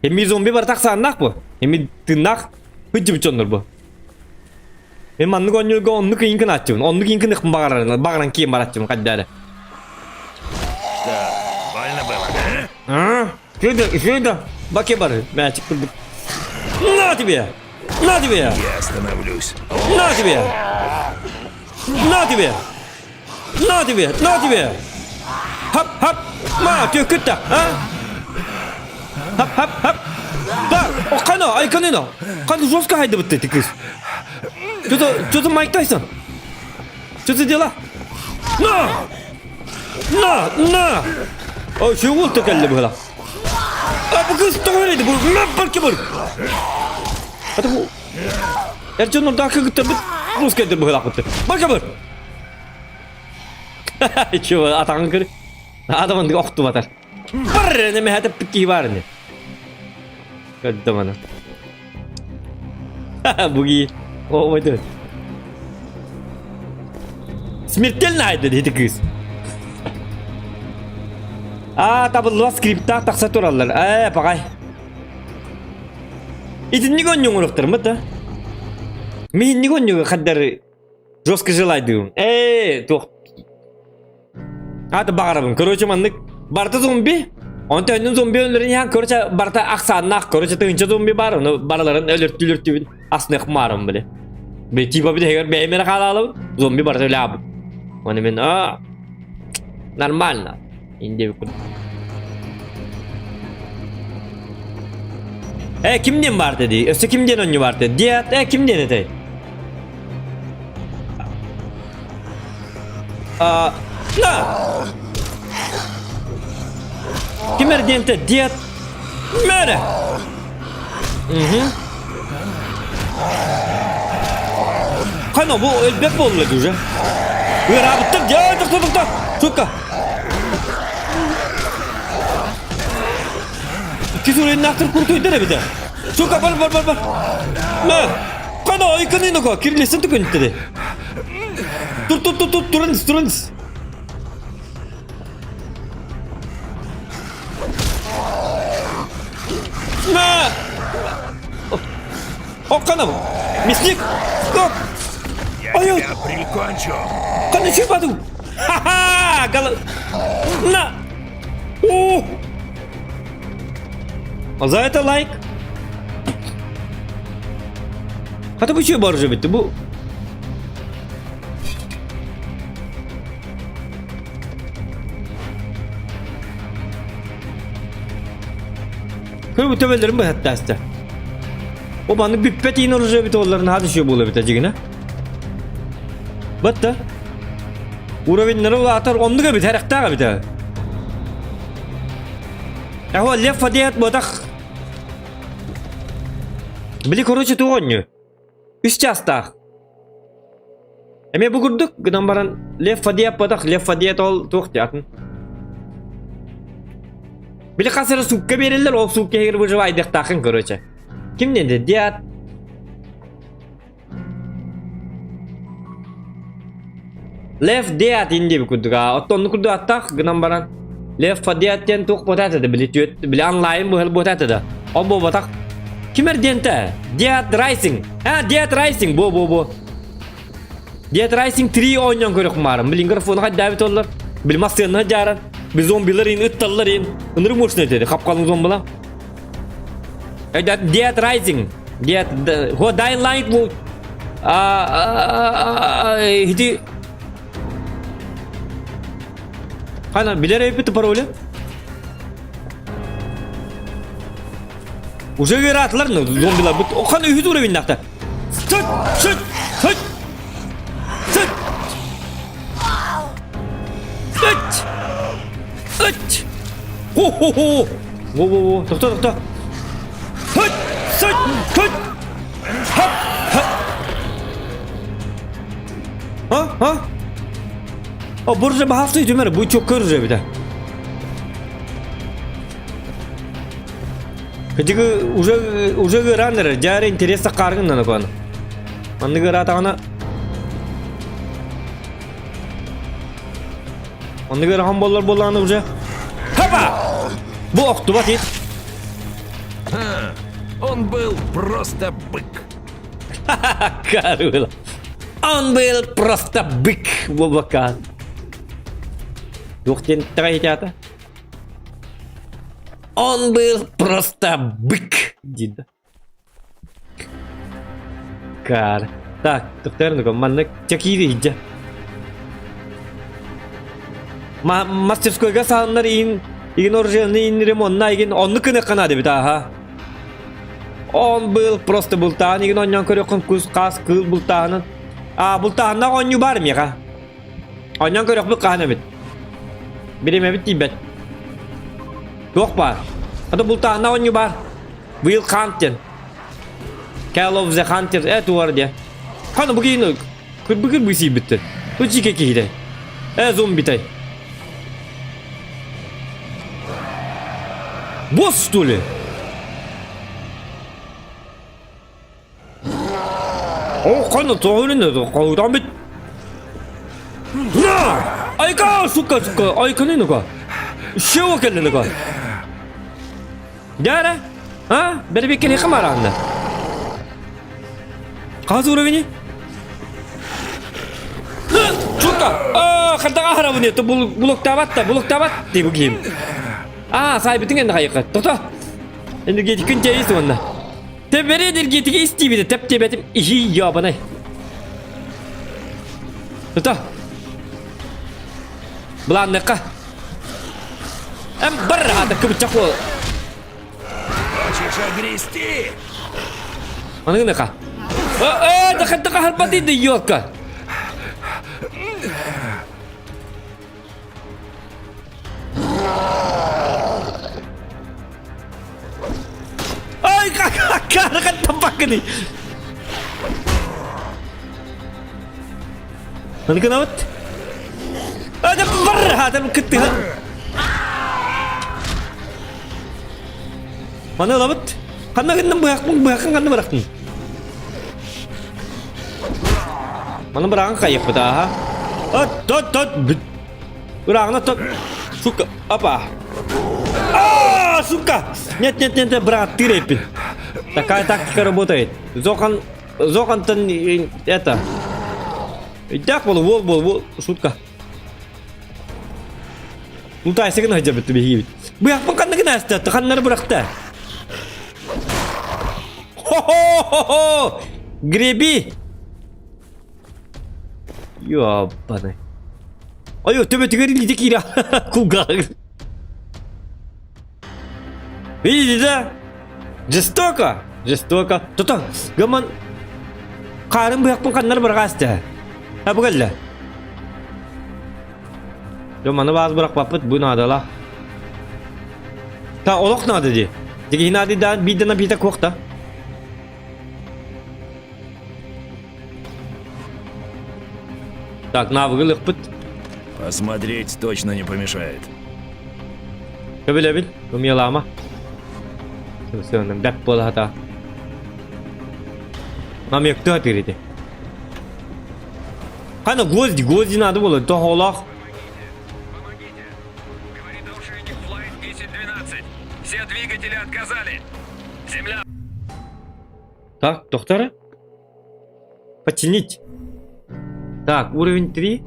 Hem bir zombi barıtak sannak bu. Hem bir tırnak hıcı biçondur bu. Hem anlık onu kıyınkın atacağım. Onu kıyınkın ıkın bağıran kiyim baratacağım kaddara. Да, больно было, да? Ha? Şurada. Bak ya barı. Ben çıktım. На тебе! На тебе! Я остановлюсь. На тебе! На тебе! На тебе! На тебе! Hap! Ma tükütte! Ha? Hap! Bak! O kana! Ay kanına! Kanı жестко haydi bitti kız. Что-то Mike Tyson. Что-то дела? На! O şu oldu kelli bu hala. Bu kız doğruydu bu. Ne farkı var? Hadi bu. Ercan daha kıgıttı. Rus geldi bu hala kıttı. Bak yapar. Şu atağın kırı. Adamın da oktu batar. Var ne mehatep peki var ne? Gördüm ana. Bu iyi. O oydu. Смертельная dedi kız. Tabi luas skripta taksa turallar. Pakay. İtin ni gönlün unuktır mı da? Mihin ni gönlün kadar жестко желайдым. Тух. Ата бағарабын. Короче, мандык барта зомби. Он төннүн зомби өлөрүн ян короче барта аксаннак. Короче, тынча зомби бар. Оны балаларын өлөртүлөртүбүн. Асны кмарым биле. Бе типа bir de беймени калалып. Зомби барта өлөбү. Оны мен нормально. İndi bir kudu. Kimden var dedi? Öse kimden önce var dedi? Diyet kimden dedi? Ne? Kim erdiğin de diyet? Mere? Kana bu elbet mi oldu diyor? Ver abi tık ya tık. Çukka. Kisurin naktır kurtuydu ne bir de. Çukka bar. Ne? Kana ayıkanı ne ko? Kirlesin tıkın dedi. Dur durunuz. Ne? O kana bu. Mislik. Stop. Я тебя прикончу. Kana şu badu. Ha galı. Na. За это лайк. Hatta bu şey barıcı bitti bu. Kırı bu tebellerin bu hatta işte. O bana bir pet yine orucu bitti onların hadi şey bulu bitecek. Batta. Uğravinlere ula atar onluğa biter, aktağa biter. Aho left fadiyat bodak. Bili короче tuğonyu. Üst çasta. Eme bu kurduk gıdan baran left fadiyat bodak left fadiyat ol tuğ diyatın. Bili kasara sukka verirler o sukka her bu java aydık takın короче. Kim dedi diyat? Left diyat indi bir kurduk ha. Otonu kurduk attak gıdan baran. Left fadiyatten tuğ botat da bili tüyet bili online bu hal botat da. O bu botak. Kimer diyente? Diyat Rising. Ha Diyat Rising bu. Diyat Rising 3 oynayan görük marım. Bilin grafonu hadi davet olurlar. Bilmezsen hajaran. Bir zombiler in, ıttallar in. Onları mu uçsun dedi. Kapkalın zombiler. Diyat Rising. Diyat. Ho Dying Light bu. Hidi. Kana bilir hep parole. Уже вератлар ну зомбилар бит. Оқан үйді уровень нақта. Sıt. Ho. Во. Тоқта. Sıt. Ha? O burcu bahastı tümeri bu çok kırıcı bir de. Ketika уже раннер, жары интереса каргын нана кон. Манды гырата ана. Манды гыр хамболлар боланы уже. Хапа! Bu oktu bak it. Он был просто бык. Карула. Он был просто бык. Bu bakan. Yok ten terakhir. Он был просто бык. Дида. Кар. Так, тепер манна чакири хиджа. Мастерскойга салынар иген оружейный ремонтна иген онны кыны канады бит аха. Он был просто бултан иген оннан көрөкөн күз кас кыл бултанын. Бултанна онню бар мега. Оннан көрөк бу каны бит. Биреме бит тибет. Yok var. Ada bultağında oynuyor var. Will Hunter. Call of the Hunter. Evet var diye. Hani bugün bir şey bitti. Bu çike kide. Zombi tay. Boss что ли? Hani doğru ne? Kavram bit. Ayka suka. Ayka ne nuka? Şeva kelli nuka. Dara? Ha? Beri bir kere kamera anda. Kaç uğravini? Suka. Kanta kahra bu ne? Tu buluk tabat diye bu kim? Sahibi tinggal nak ayıkat. Toto. Energetik kencayı sonunda. Teberi energetik istiyor bir de. Tep betim. İyi ya bana. Toto. Bulan ne ka? Berada kebecak wo. Хочешь огрести? Mana kena ka? Dekat harpat ini yok ka? Ay kakak dekat tempat ni. Mana kena wat? Ada berada ketih. Mana labat? Karena kan bahkan kan berak nih. Mana berang kayak betul ha? Tot. Berang tot. Suka apa? Suka. Нет, брат, ты репин. Такая тактика работает. Зохан тен это. Так бол, шутка. Лутай секен aja betul begitu. Biar pekan kena sta, tekan nar berakta. Ho! Греби! Ёбаный. Ой, тебе говорили такие куга. Видите, да? Жестоко. Тото, гаман. Карым бияк пунканнар баргаста. Бугалла. Yo mana bazı bırak papıt bu nadalar. Ta olaq nadı di. Digi nadı da bidana bita kokta. Так, навык пыт. Посмотреть точно не помешает. Kabil. Lumiyalama. Susunum dak bola hata. Nam yaktu hati rite. Kana gozdi nadı bola. To olaq. Помогите. Говорит ошейник Flight 1012. Все двигатели отказали. Земля. Так, доктора. Починить. Так, уровень 3.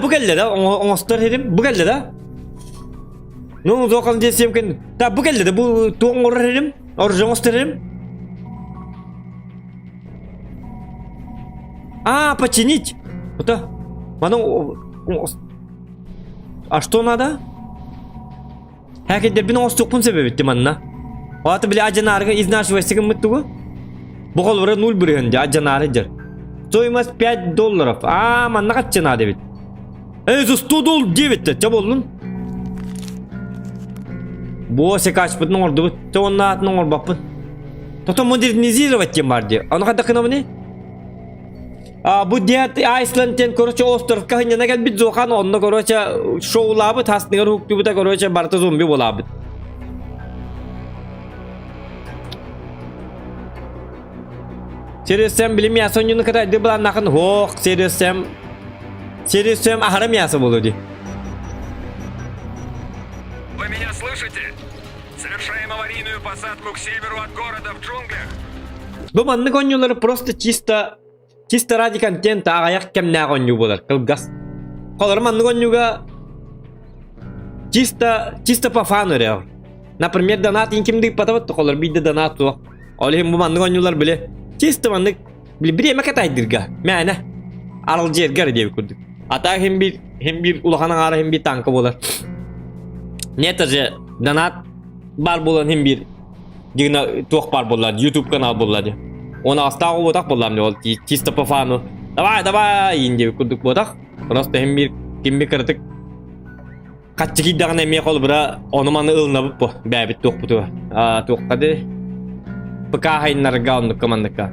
Bu geldi de. Onu dedim. Bu geldi de. Ну, зоқан десем кен. Да, bu geldi de. Bu туğun orur dedim. Orur dedim. Починить. Это. А что надо? Herkese bir nostokun sebebi etti manna. O atı bile ajanarga iznашивайся мыттугу. Bu kolvara 0 бирген ajanarıdır. Стоимость $5. Manna kaç надо ведь? За $100 девять-то, ча болдун? Босе качпытын орду, чонна атын орбаппын. Тото модернизировать тем барды. Аны када кына буны? Bu diğer Iceland'ten korоче остров kahınyana gel bir zokan onda korоче şoulabı tasnıgar huktubu da korоче barta zombi bolabı. Seriussem bilim ya sonunu kadar de bulan nakın hoq Seriussem aharam yasa boludu. Вы меня слышите? Совершаем аварийную посадку к северу от города в джунглях. Bu manlık oyuncuları просто чисто ради контента аяк кемнәг oyuncu болар, кылгас. Колар манlık oyuncuga чисто по фану реал. Например, донат инкимди патаватты колар бидde донат то. Олем bu manlık oyuncular bile чисто manlık bile bir yemek ataydirga. Мәне арал жерге деп күрдүк. Ата hem bir ulağanın ara hem bir tankı bolar. Netaje donat bar bolan hem bir digna toq bar bolar, YouTube kanal bolar. Onu asla otak bolam ne ol чисто по фану. Давай ин деп күрдүк бодак. Просто hem bir kimbi kırdık. Kaççı giddiğin emeğe kol bura onu manı ılınabıp bu. Bäbit toq butu. Toq kadi. Pıka hayınları onluk kamandıka.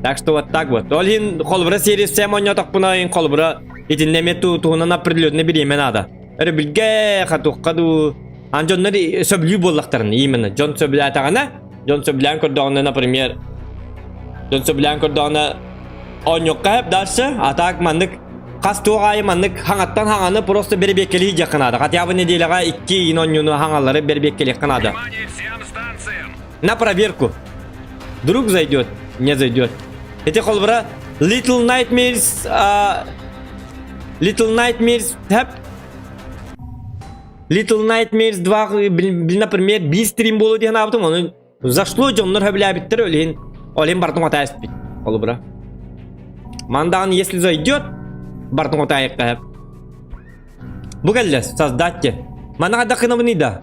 Так что вот так вот. Олин колбра сервисем ойноток буна ин колбра итиннеме туунан определённый береме надо. Эрэ билге хатуккаду анжоннары сөблүү боллактарын именно. Жон сөблүү атагана, жон сөблүүн көрдөгөнө, например, жон сөблүүн көрдөгөнө ойнокка дальше атак мандык кастугай мандык хаңаттан хаңаны просто бербеккели жакынады. Хотя бы неделяга 2 инонюну хаңалары бербеккели канады. Внимание всем станциям. На проверку. Вдруг зайдет, не зайдет. Эти колбра Little Nightmares Little Nightmares 2 например, bir stream bolu diye ne yaptım onu zaşlo jonlar habla bitter ölen bartın ata espit kolbra. Mandan если зайдет bartın ata ayakta. Bu geldi создатель. Mana kada kına bunu da.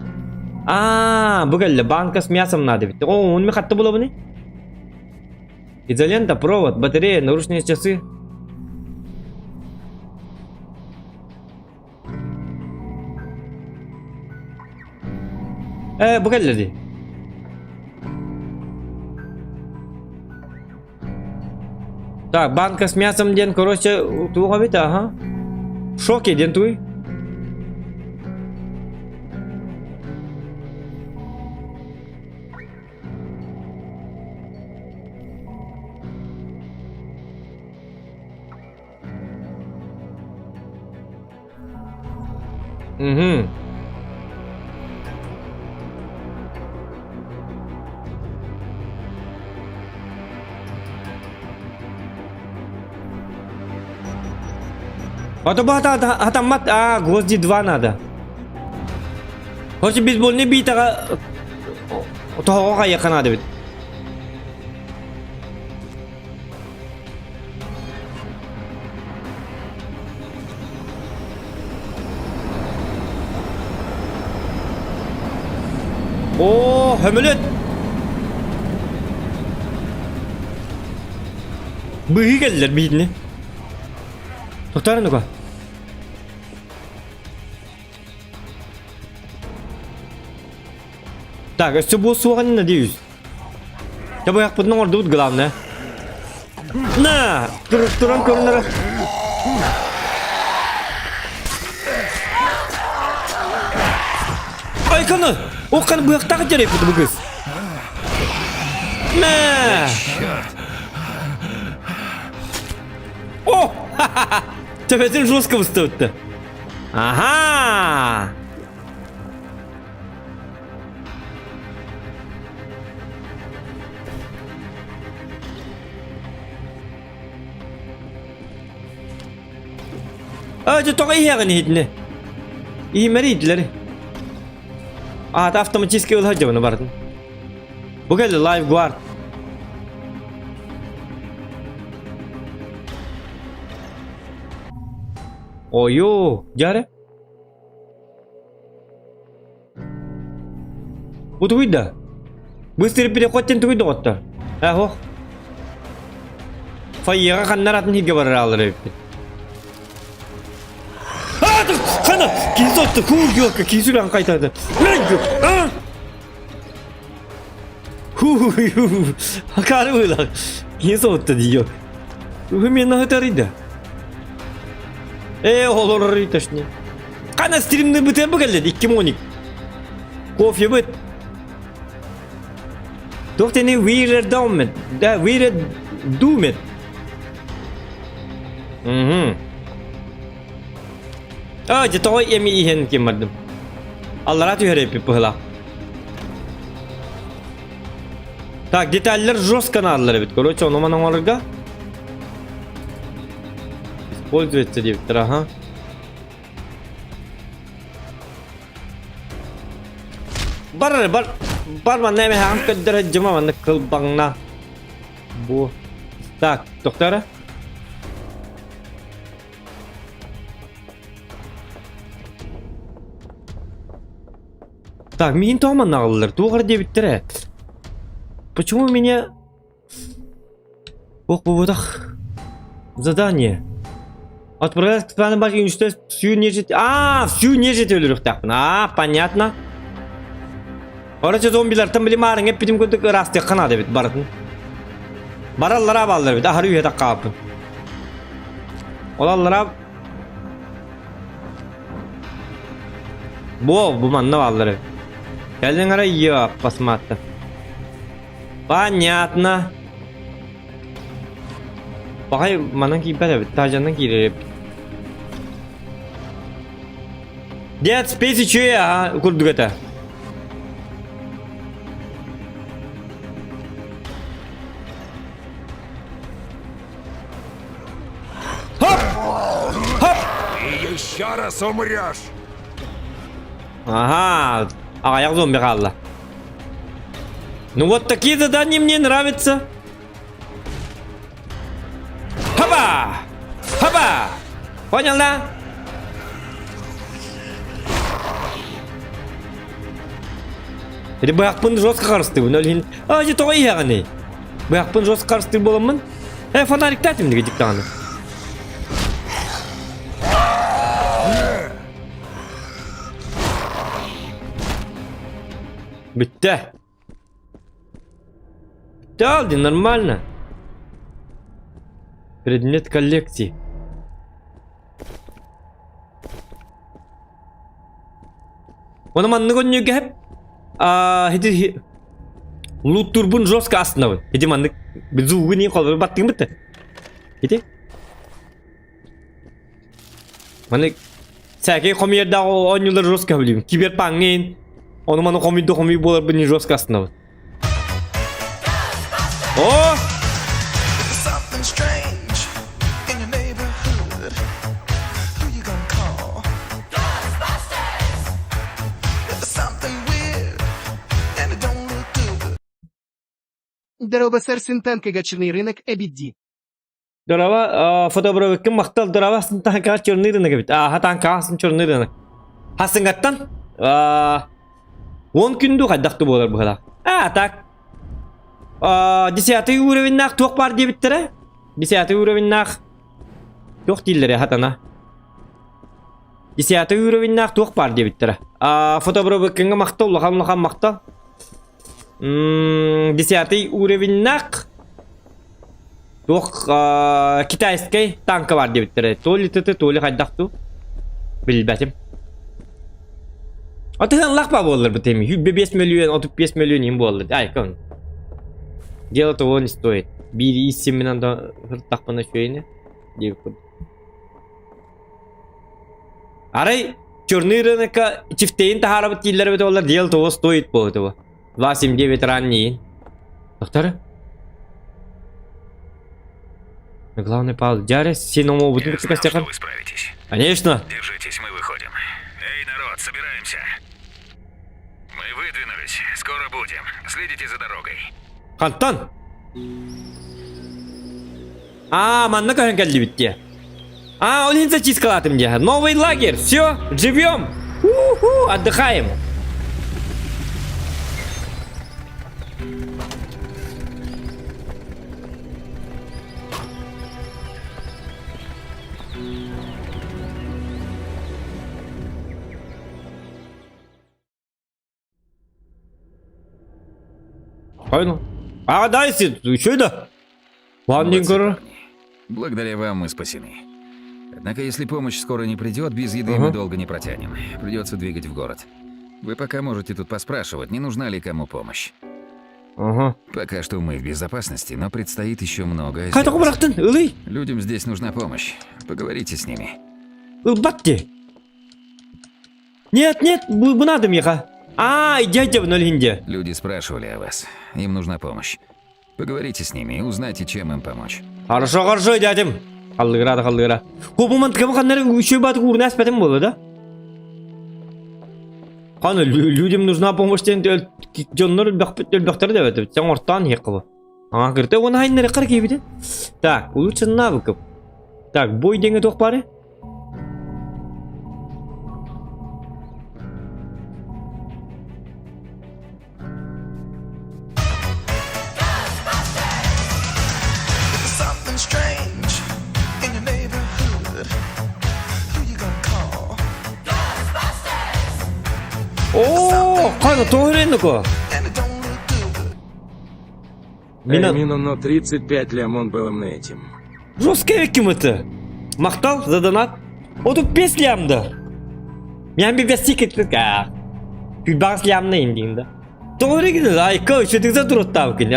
Bu geldi банка с мясом надо ведь. Он mi kattı bula bunu? Изолента, провод, батарея, наручные часы. Bu geldi. Так, банка с мясом ден, короче, туга бит, ага. В шоке ден туй. Угу. Атамат, гвозди 2 надо. Короче, бейсбольный битага тоғаға яқын надо бит. Hömülüt. Bığı geldiler beyinle. Doktorun da Так, а все суган, надеюсь. Я бы поднул ордут, главное. На! Туран корнера. Ай, кана! О, кан бы так терей подбугыс. На! О! Ха-ха-ха! Тебе жестко встает-то. Ага! Це только яганы hitne. И меридлер. А, та автоматически улхаживана бардын. Бугел лайфгуард. Ой-ё, жаре? Вот видно. Быстро переходим туда доктор. Ого. Файяга ханнаратын хиге баралары. Хана, кинсотты хуйёка, кинсуран кайтады. Ху-ху-ху. Акарыла. Кинсотты диё. Мен хатарыда. Олоры ташни. Кана стримны бітер бігілді, 2 моник. Кофе біт. Тоқтені вейрер даумет. Да, вейрер думет. Житоғы емі ихен кемардым. Аллара түйерепі пығыла. Так, детальлер жестко надылары бит. Короче, оны манан оларға. Используется дептер, ага. Бар манна эме хам кыддыры жыма манна кылбаңна. Бу. Так, доктора. Так, мен тоғман нағылылар. Туғыр дебіттірі. Почему у меня... Ох, бубудах. Задание. Отправлять к плану башки уничтожить всю нежить. Всю нежить өлірік тақпын. Понятно. Короче, зомбилар там білім арың еп бітім көндік расты қана дебіт барытын. Бараллара балдар бит. Ахыр үйе таққа апын. Олаллара... Бұл манна балдары. Келдің ара еп басматты. Понятно. Бағай манан кейіп бәді бит. Тажаннан кейіріп. Дед, спейсі чөе, күрдік әті. И еще раз умрешь. Ага, аяқ зомби қалды. Ну вот такие задания мне нравятся. Хаба! Хаба! Понял, да? Или бұяқпын жостқа қарысты бұны өлген. Же тоғай яғаны. Бұяқпын жостқа қарысты боламын. Фонарик тәтім деге диктағаны. Бітті. Бітті алды, нормально. Предмет коллекции. Оны манны көнне кәп. Лут турбун жостқа астына бұл. Хеде манны біз ұғы не қолы баттың бітті. Хеде. Манны сәке қомердағы 10 жылдар жостқа білеймін. Киберпаңнен. Onu bana komik bolar bir ninja aslında. Oh! Something strange in your neighborhood. Who you gonna call? Ghostbusters! Something weird and it don't look good. Дробосер Синтенкега черный рынок Эбидди. Дорава, фотобровикке мақтал дорава сынтанка черный рынок бит. Хатанка сын черный рынок. Хасынгаттан 10 күнді қайдақты болар бұғыда. Так. 10 уровеннақ тоқ бар дебіттірі. 10 уровеннақ тоқ дейлері хатана. 10 уровеннақ тоқ бар дебіттірі. Фотобробеккенге мақтал, лұқан мақтал. 10 уровеньнак. Тох китайский танка бар дебиттер. То ли ты, то ли хайдакту. Билбетим. Атыган лакпа болдыр бу теми. 5 миллион, 35 миллион им болдыр. Ай, кон. Дело того не стоит. Бири из семенан да тахпана шөйне. Деп код. Арай, черный рынок чифтейн тахарабы тиллер бит олар дело того стоит по этого. 29 ранний. Доктор? Главный пал Джарес, сином обутым костяком. Вы справитесь. Конечно. Держитесь, мы выходим. Эй, народ, собираемся. Мы выдвинулись. Скоро будем. Следите за дорогой. Хантан. Манна кахен geldi bitti. Улица чискалатым где. Новый лагерь. Все, живем. Отдыхаем. Понял. Дайся, что это? Ладненько. Благодаря вам мы спасены. Однако, если помощь скоро не придет, без еды мы долго не протянем. Придется двигать в город. Вы пока можете тут поспрашивать, не нужна ли кому помощь. Пока что мы в безопасности, но предстоит еще многое сделать. Людям здесь нужна помощь. Поговорите с ними. Нет, bu надо меха. Дядя в нолинде. Люди спрашивали о вас. Им нужна помощь. Поговорите с ними и узнайте, чем им помочь. Хорошо, дядям. Халдыра. Купуман кем ханнар үшөй батып урнас петем болду да? Ханы людям нужна помощь тен жоннор бактар деп атып. Сен ортан хекылы. Кирте оны хайнары кыр кебиде. Так, улучшен навыков. Так, бой денге ток бары. Something strange in your neighborhood. Who you gonna call? Кайна тоғыренді And it don't look good. Минут 35 лямон был на этим. Жесткий кім это? Мақтал за донат? Отып 5 лямды. Мен бір секет Күлбағыз лямны ендейді. Тоғыры кеді, айқа үшетіңізі дұрыттау кені.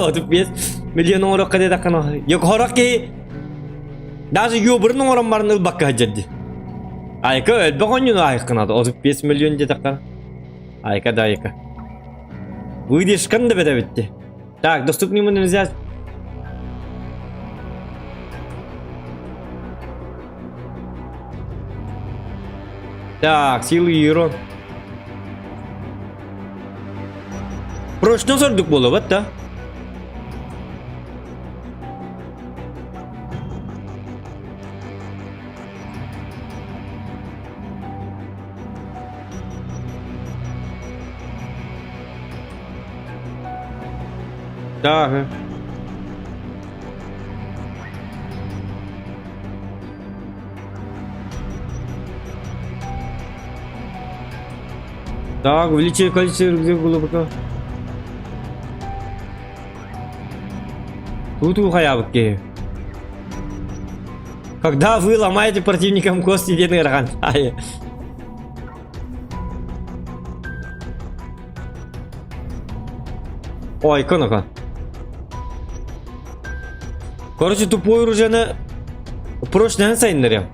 Отып 5 миллион оңырық қадай таққана. Yok хорақ кей, даже ёбырының орын барын ұлбаққа хаджады. Айқа өлбі қонын айқынады. Отып 5 миллион де таққана. Айқа да айқа. Выйдешқан да бәді бітті. Так, доступный ему нельзя. Так, силы Ирон. Прочно сордук болу, вот да? Так. Так, увеличение количества рюкзак было пока. Тут ухаябки. Когда вы ломаете противникам кости, дедный ран. Ой, конока. Короче, тупой оружие прочный сайнерем.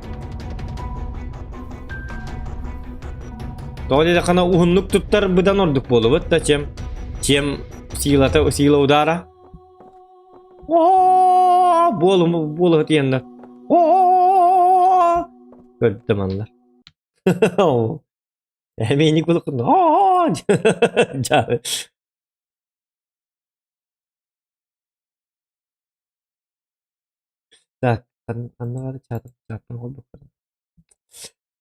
То ли хана ухуннук туттар быдан ордук болу, вот да чем сила удара. Болу тиенде. Көрдім анлар. Әмейні күліқын. Так, аннағары чатын қолдық.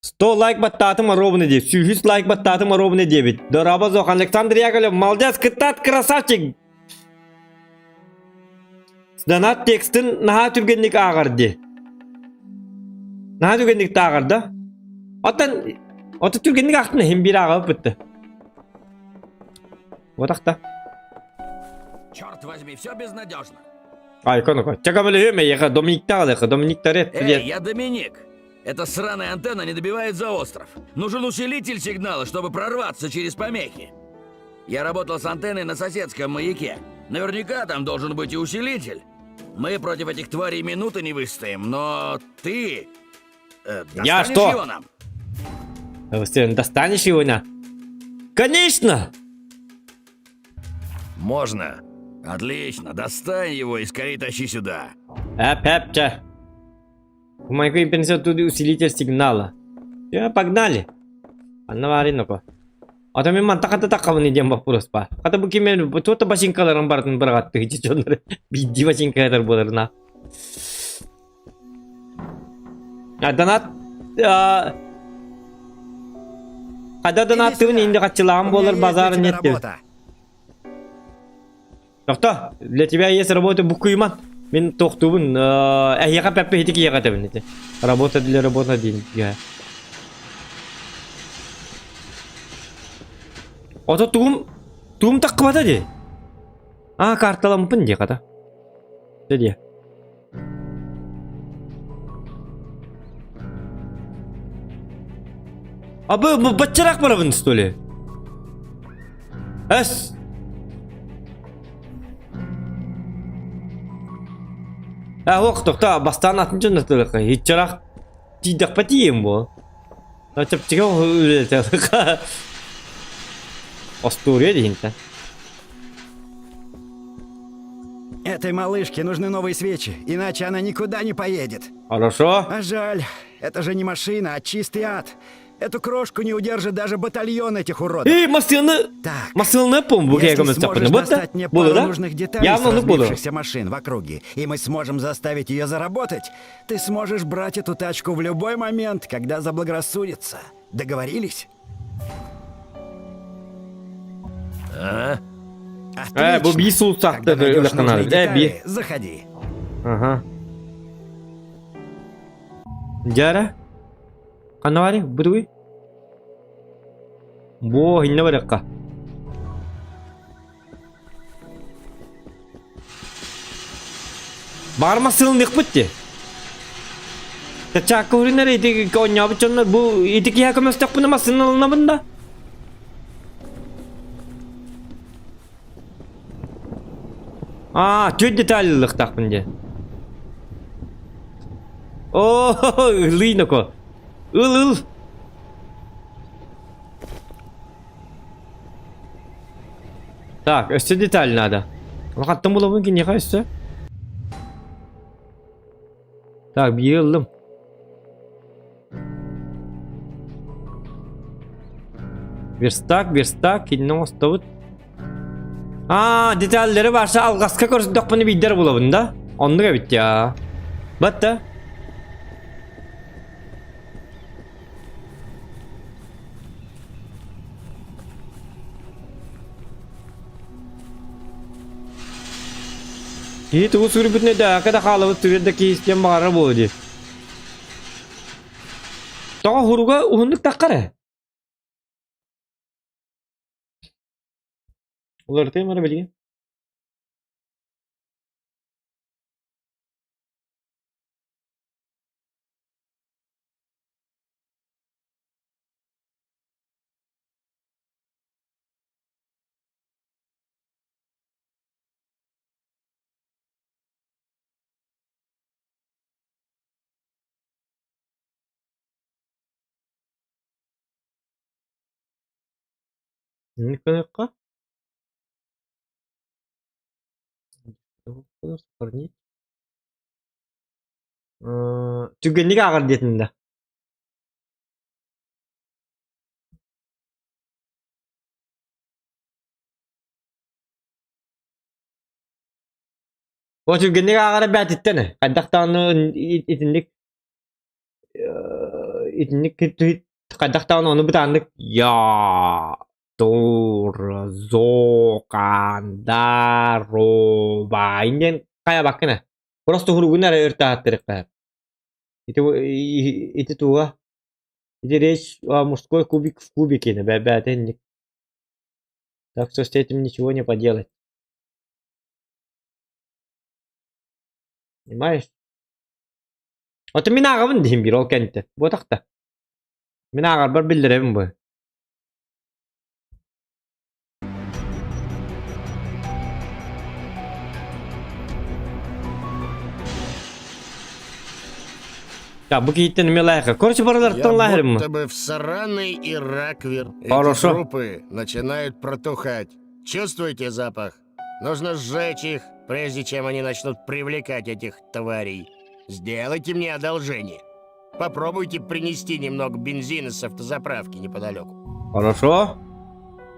100 лайк баттатым ровно 9. 100 лайк баттатым ровно 9. Дораба зох, Александр Яковлев, молодец, кытат, красавчик. Донат текстін наға түргенлік ағарды. Наға түргенлік тағырды. Оты түргенлік ақтын хем бір ағып бітті. Отақта. Черт возьми, все безнадежно. Ай, кону-ка. Чака білі өме, еға Доминиктағы, Доминиктар ет, Эй, я Доминик. Эта сраная антенна не добивает за остров. Нужен усилитель сигнала, чтобы прорваться через помехи. Я работал с антенной на соседском маяке. Наверняка там должен быть и усилитель. Мы против этих тварей минуты не выстоим, но ты... Я достанешь что? его нам? Ты достанешь его на? Конечно! Можно. Отлично, достань его и скорее тащи сюда. Ча. У моего принесет тут усилитель сигнала. Все, погнали. Анна варинoko. А то мен мантақата таққабын еден бақ бұрыс ба. Қата бұл кемен тота башинкаларын бардың бір қатты хичи чонлары. Бидди башинкалар боларына. Донат... Қада донаттығын енді қатчылаған болар базарын еттер. Тоқта, для тебя есть работа букуйман. Мен тоқтубын, әйеға пәппе хетекі еға табын. Работа для работа дейін. Ото туғым таққы бата де. Карталампын де қата. Де. Бұл бачарақ бара бұн столе. Әс. Оқ, тоқта, бастан атын жонда тұлыққа. Хитчарақ тидақ патием бұл. Чап-чеге өлі. Остурия дейін-то. Этой малышке нужны новые свечи, иначе она никуда не поедет. Хорошо. А жаль, это же не машина, а чистый ад. Эту крошку не удержит даже батальон этих уродов. Масылны помбу если сможешь достать мне пару нужных деталей с разбившихся машин в округе, и мы сможем заставить ее заработать, ты сможешь брать эту тачку в любой момент, когда заблагорассудится. Договорились? Бұл бей сұлсақты үліқінар. Заходи. Ага. Жара? Қаны бары? Бұдуы? Бұ, хинна барыққа. Барма сылын еқ бұтте? Чақы ұрынар етекі көне абы чонлар. Бұл етекі яқым өстек бұны ма сылын алына бұнда? Төт деталілік тақпынде. Лыйноко. Ыл. Так, өсті деталь надо. Қаттым бұл бұнки неға өсті? Так, бір ылым. Верстак, кеннен оставыд. Детальдері барша алғасқа көрсіндік бұны бейдер бұл бұнда. Ондыға бітті я. Бәтті. Tuğ sürü bütüne de kada kalıbı türede ki isteyen bağırır bu ödü. Tağa huruga uhunduk takkara. Ular teyim ara belge. Ne kadar? Түгенлік ағыр детінді. О түгенлік ағыры бәтіттені. Қайдақтағын қайдақтағын оны бұтандық. Зоқандароба. Инден қая баққына. Просто хуругунар өрті аттырық қайып. Это туа. Это речь о мужской кубик в кубике. Так что с этим ничего не поделать. Понимаешь? Вот мен ағабын дейін бір ол кәнті. Ботақта. Мен ағар бар білдіремін бұл. Так, бұл кейттен мен лайқа. Короче, баралардан лайырым. Будто бы всаранный и раквир. Хорошо. Эти трупы начинают протухать. Чувствуете запах? Нужно сжечь их, прежде чем они начнут привлекать этих тварей. Сделайте мне одолжение. Попробуйте принести немного бензина с автозаправки неподалеку. Хорошо.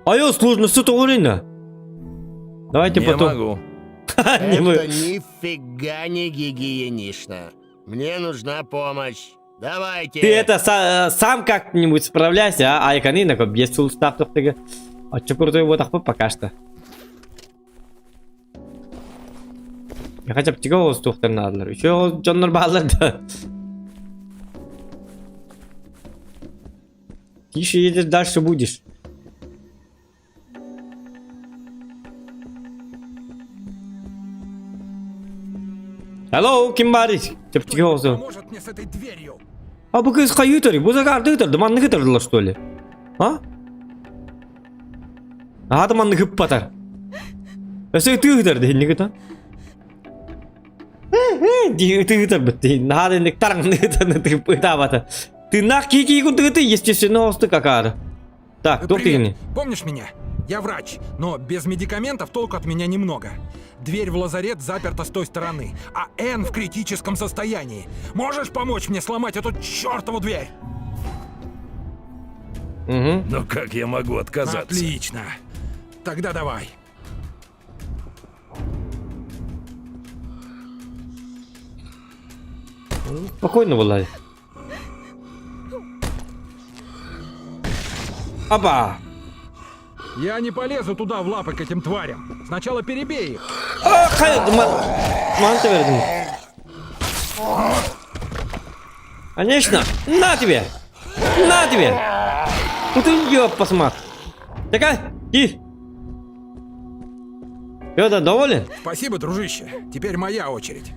А я сложности то Давайте потом. Не могу. Это нифига не гигиенично. Мне нужна помощь. Давайте. Ты это сам как-нибудь справляйся, а Айканы на без суставов ты. А что крутой вот так пока что. Я хотя бы тяжело воздухом надо. Еще Джон Баллар, да. Тише едешь, дальше будешь. Hello, ким бариш? Кто поможет мне с этой дверью? А bu kız kayıtırı, bu zagar dıtır, dumanlı gıtırdılar что ли? Ha? Aha dumanlı gıp batar. Öse tüy gıtır değil, ne gıtır? Tüy gıtır bitti, naha dendik tarang gıtır, tüy gıtır batar. Ты на кики гуты, естественно, осты какара. Так, кто ты? Помнишь меня? Я врач, но без медикаментов толку от меня немного. Дверь в лазарет заперта с той стороны, а Энн в критическом состоянии. Можешь помочь мне сломать эту чертову дверь? Угу. Но как я могу отказаться? Отлично. Тогда давай. Спокойно, Влади. Опа! Я не полезу туда в лапы к этим тварям. Сначала перебей их. Манты верни. Конечно! На тебе! На тебе! Тут идет посмотри. Такая, и. Фёдор, доволен? Спасибо, дружище. Теперь моя очередь.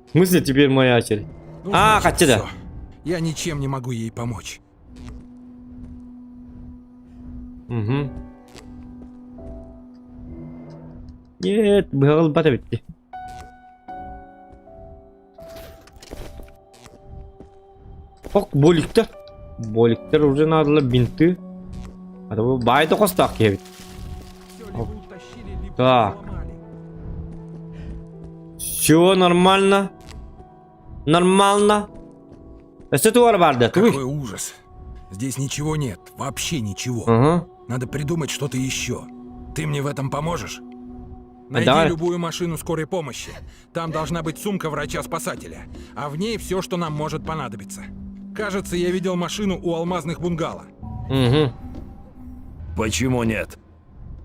В смысле теперь моя очередь? Ну, хотя да. Я ничем не могу ей помочь. Угу. Нет, был батарейки. Ок, боликтер. Боликтер уже надо бинты. А то байда костак есть. Так. Все нормально. Нормально. Это тварь барда. Какой ужас. Здесь ничего нет. Вообще ничего. Ага. Надо придумать что-то еще. Ты мне в этом поможешь? Найди давай. любую машину скорой помощи. Там должна быть сумка врача-спасателя. А в ней все, что нам может понадобиться. Кажется, я видел машину у алмазных бунгало. Угу. Почему нет?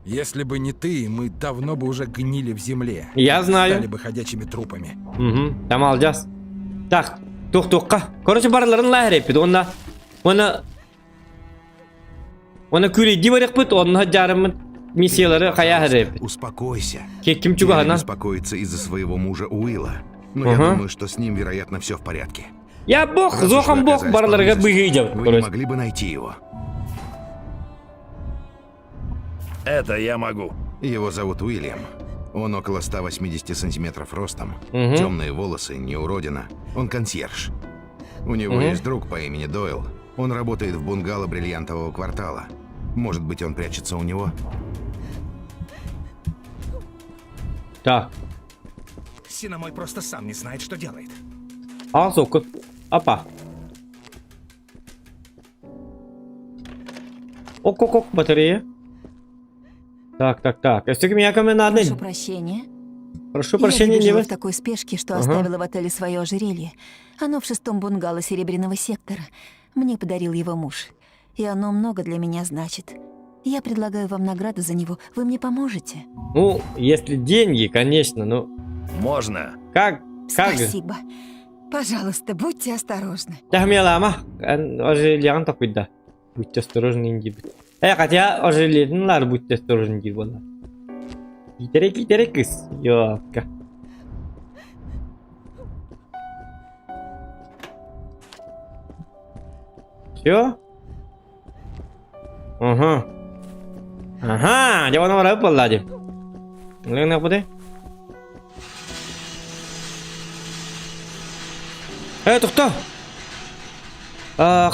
Если бы не ты, мы давно бы уже гнили в земле. Я знаю. Стали бы ходячими трупами. Угу. Там алacağız. Так, тук-тукка. Короче, барларын лайыр еппеді. Она күрейді барық бұд, онна жарымын миссиялары қаяғыр еппеді. Успокойся. Кем чуга Я она? беспокоится из-за своего мужа Уилла. Но я думаю, что с ним, вероятно, все в порядке. Я бог, Раз уж зохам вы бог, оказались барларға поблизости, бұйғыйдым. Вы не могли бы найти его? Это я могу. Его зовут Уильям. Он около 180 сантиметров ростом. Темные волосы, не уродина. Он консьерж. У него есть друг по имени Дойл. Он работает в бунгало бриллиантового квартала. Может быть, он прячется у него? Так. Синамой просто сам не знает, что делает. А, соку. Опа. Ок-ок-ок, батарея. Так. Если меня ко мне надо... Прошу прощения. Прошу прощения, Я не в такой спешке, что оставила в отеле свое ожерелье. Оно в 6-м бунгало Серебряного сектора. Мне подарил его муж. И оно много для меня значит. Я предлагаю вам награду за него. Вы мне поможете? Ну, если деньги, конечно, но... Можно. Как? Спасибо. Пожалуйста, будьте осторожны. Тахмелама. Ожерельян такой, да. Будьте осторожны, инди. Хотя ожерельян, будьте осторожны, инди. Китерек, кыз. Ёпка. Все? Ага. Ага, я onu var vallahi. Ne bu de? To'xta.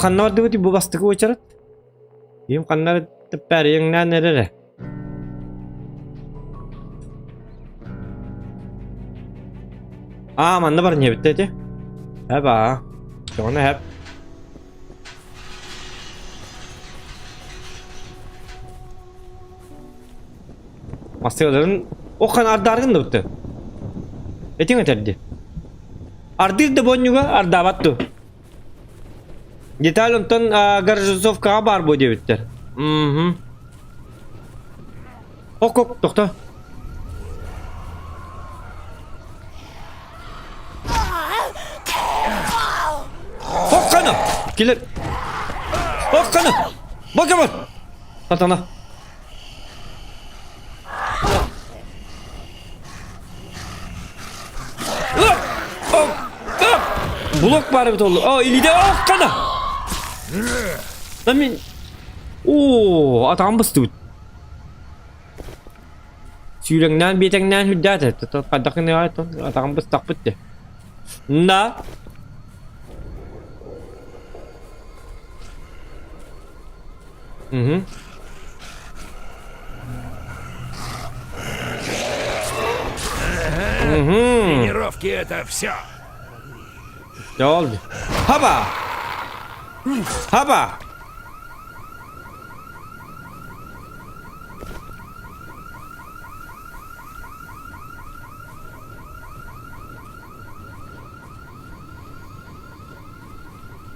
Qanday deb bu bastiga o'chirat. Yem qanday deb beriyingdan nerede? Manda bar ne bitti? Heba. Şuna hep. Masterların o kan ardargın da bitti. Etin öterdi. Ardir de bonyuga ardavattu. Деталь ondan garajovkaga bar bu debitler. Ok, to'xta. Hokkana! Kelir. Hokkana! Bakaman! Tatana. Blok var bir tolu. İlide hokkana! Lan adam bastı. Sülengden betengden hüddet et. Padakın ne var? Adam bastı bitti. Na? Тренировки это все. Ne oldu? Haba! Haba!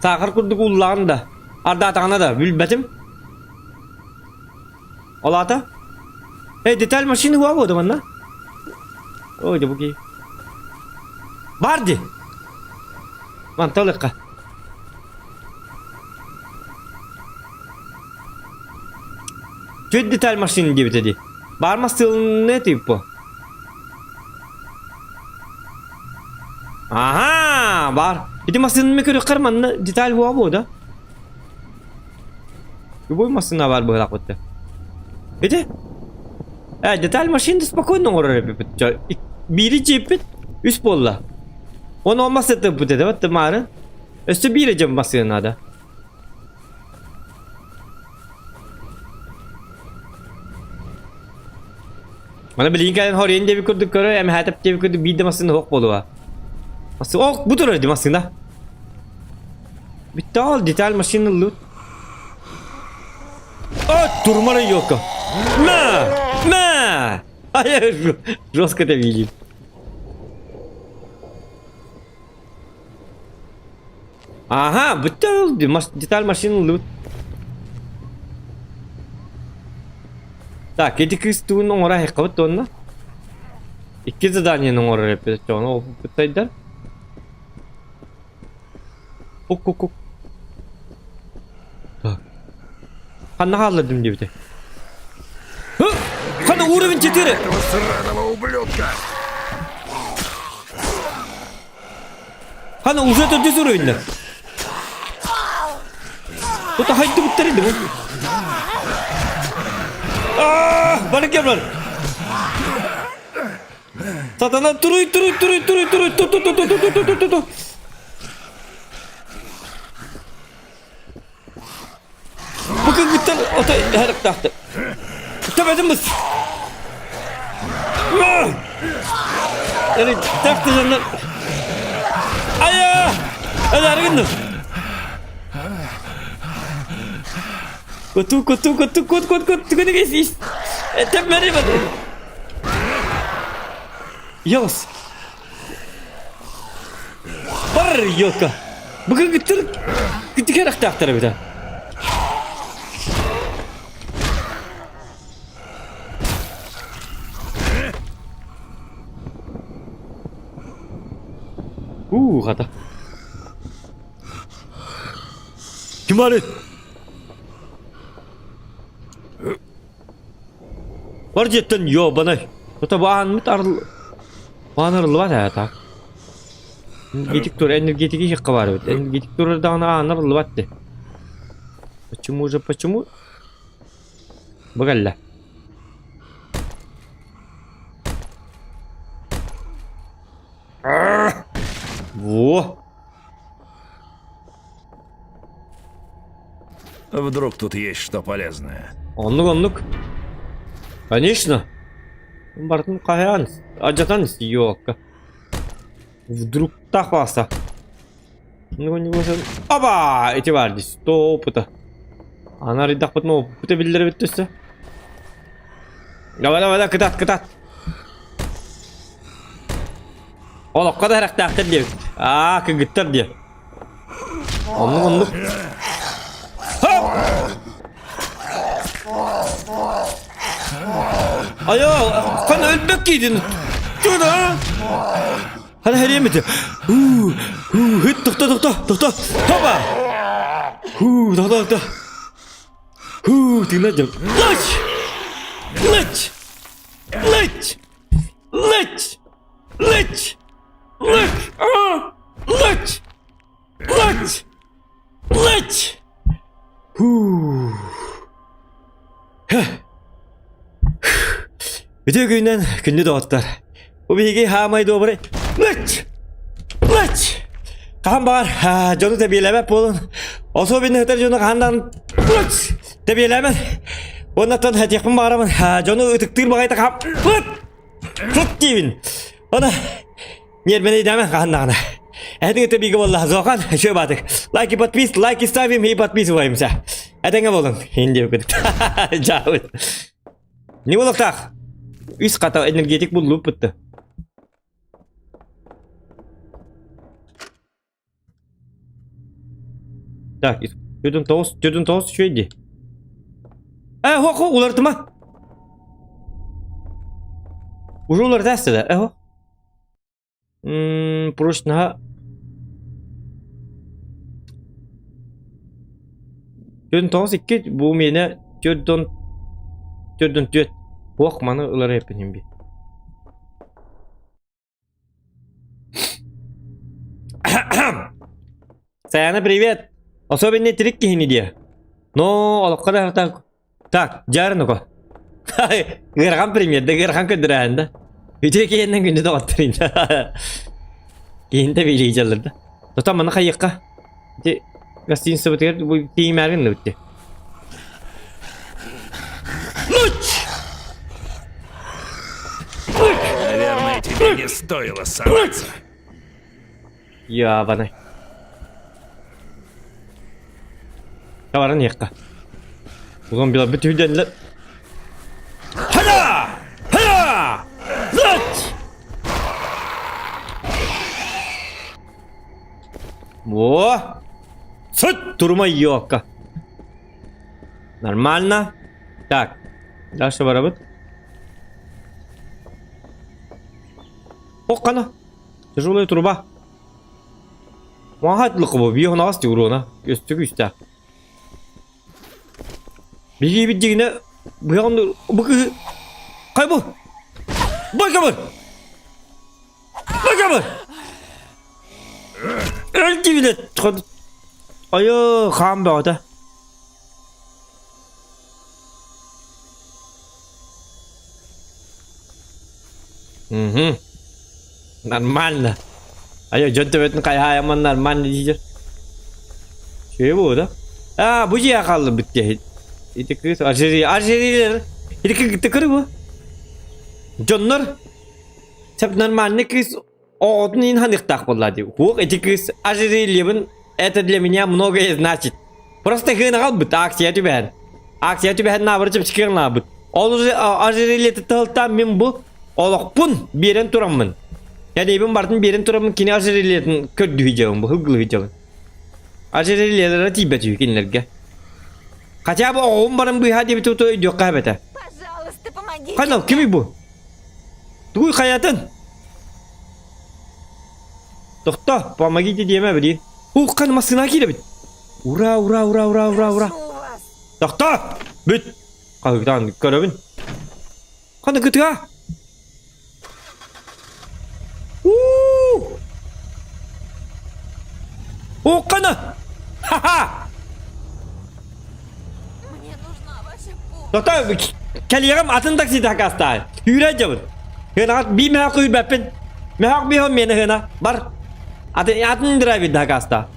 Sakır kurduk ullağını da. Arda atağına da. Bilbetim. Ola ata. Detay maşini var bu adamın lan. Oydu bu ki. Vardı. Mantıklı. Kötü detay maşini gibi dedi. Barmasın ne tip bu? Aha, var. Bir de maşinin mi körü kırmanın detay var bu da. Bu maşına var bu lakıtta. Bir de detay maşini spokojno oraya bir biri cipit üst bolla. Onu olmazsa da bu dedi. Vat marı. Üstü bir cam maşına da. Mana bilin kalian horein devi kurduk karo hem hatap devi kurduk bir de maşına hok bolu. Masih bu tur di maşına. Bitti al detay maşını loot. Durma yok. Ma. Hayır. Roska da bilin. Aha, betul. Detay maşını loot. Так, эти кресту номера хекават тонна. İki задания номера репетиционно опытайдар. Ok. Так. Ханна халладым дебите. Ханна уровень 4. Сраного ублюдка. Ханна уже 4 уровень. Кто-то хайты буттериди bu. Bana gel lan. Satana turu. Bugün bitti. Ota her tahtı. Tabii mı? Yani tahtı zanlar. Aya! Hadi arayın. Kutu ne geçiyorsun? Tep merhaba. Yos. Var yok. Bugün gittik. Gittik her aktarı bir daha. Kata. Gimana? Var cidden yo bana. Kota bahan mı arılı var ya tak. Energetik tur energetik işe var evet. Energetik turda ana arılı var de. Почему же, почему? Багалла. Во! Вдруг тут есть что полезное. Онлук. Конечно. Бартын каян. Ажатан yok. Вдруг тахваса. Ну не может. Оба! Эти варди. Стопыта. Она ридах потом опыта билдирip өттүсө. Давай, кытат. Олоқ қада рақтақтыр деп. Кігіттір деп. Онлук. Ayo, kan ölmek giydin. Dur ha. Hadi her yemedi. Hıt dokta. Hoppa. Dokta. Dinledim. Leç. Bütün günden günlü doğatlar. Bu bilgi hamay doğru. Leç. Kan var. Canı tebiyeleme polun. Oso bin hıtır canı kandan. Leç. Tebiyeleme. Ondan hadi yapım bağıramın. Canı ıtıktır bakay takam. Leç diyin. Ona. Niye beni idame kandan. Hadi tabii ki vallahi zokan şöyle batık. Like подпис, like ставим и подписываемся. Это не болон. Hindi okuduk. Jauh. Не болок так. Üst kata energetik bulup bitti. Так, Jodun toz şöyle. Ho, ulartıma. Уже ular testede. Ho. Proşnaha. Jodun toz 2 bu meni Jodun 4. Ох, маны улар yapayım bir. Саяна, привет. Особенный трик кихини dia. Но, олоққа да так, жарныко. Гырған привет, да гырған көндірәнді. Үте кейіннен күнді да оттырын. Кейінді бейлей жалырды. Тота маны қайыққа. Гостиница бітігер, бұл кейім әргін өтті. Наверное, тебе не стоило соваться. Ябаны. Каварын яққа. Бұған bila бүтуден лі. Хада! Зат! Во! Сыт! Турма яққа. Нормально. Так. Дальше барабыт. Қана. Тяжелая труба. Махатлық бұл. Бейі ғана асты ұруына. Өстігі үсті. Бейі бейдегіне. Бұяғынды. Бұқы. Қай бұл? Байқамыр. Әлді білет. Айы қан бәғыда. Нормально. Ayo jontebetin kayaman nормально diyeceğim. Şey bu da. Bu ya kaldı bitti. İti kız Algeriler. İti tıkır bu. Jonlar. Sep нормально kız. Одни инханых так поладил. Хук эти кыз Algerilerin это для меня многое значит. Просто гынагал бит акция тебе. Акция тебе на вырчып чыкырна бит. Ол уже Algeriler тылтам мен bu. Олоқпун берен турамын. Yani ben Bartın birin turamın kini Algerilerin kördüğüceğim bu hıglığıceğim. Algerilere tibet yükünlerge. Kaça bu oğum barın bu hadi bir tutu yok kaybete. Kanal kimi bu? Duy hayatın. Doktor, помогите diyeme bileyim. Kan masına gire bit. Ura. Doktor, bit. Kalktan görevin. Kanı gıtığa. Kana! Haha! Doktor keliyorum atın taksi takasta. Yürü cabın. Hına bir mehak uyur bepin. Mehak bir hon meni hına. Bar. Atın driver takasta.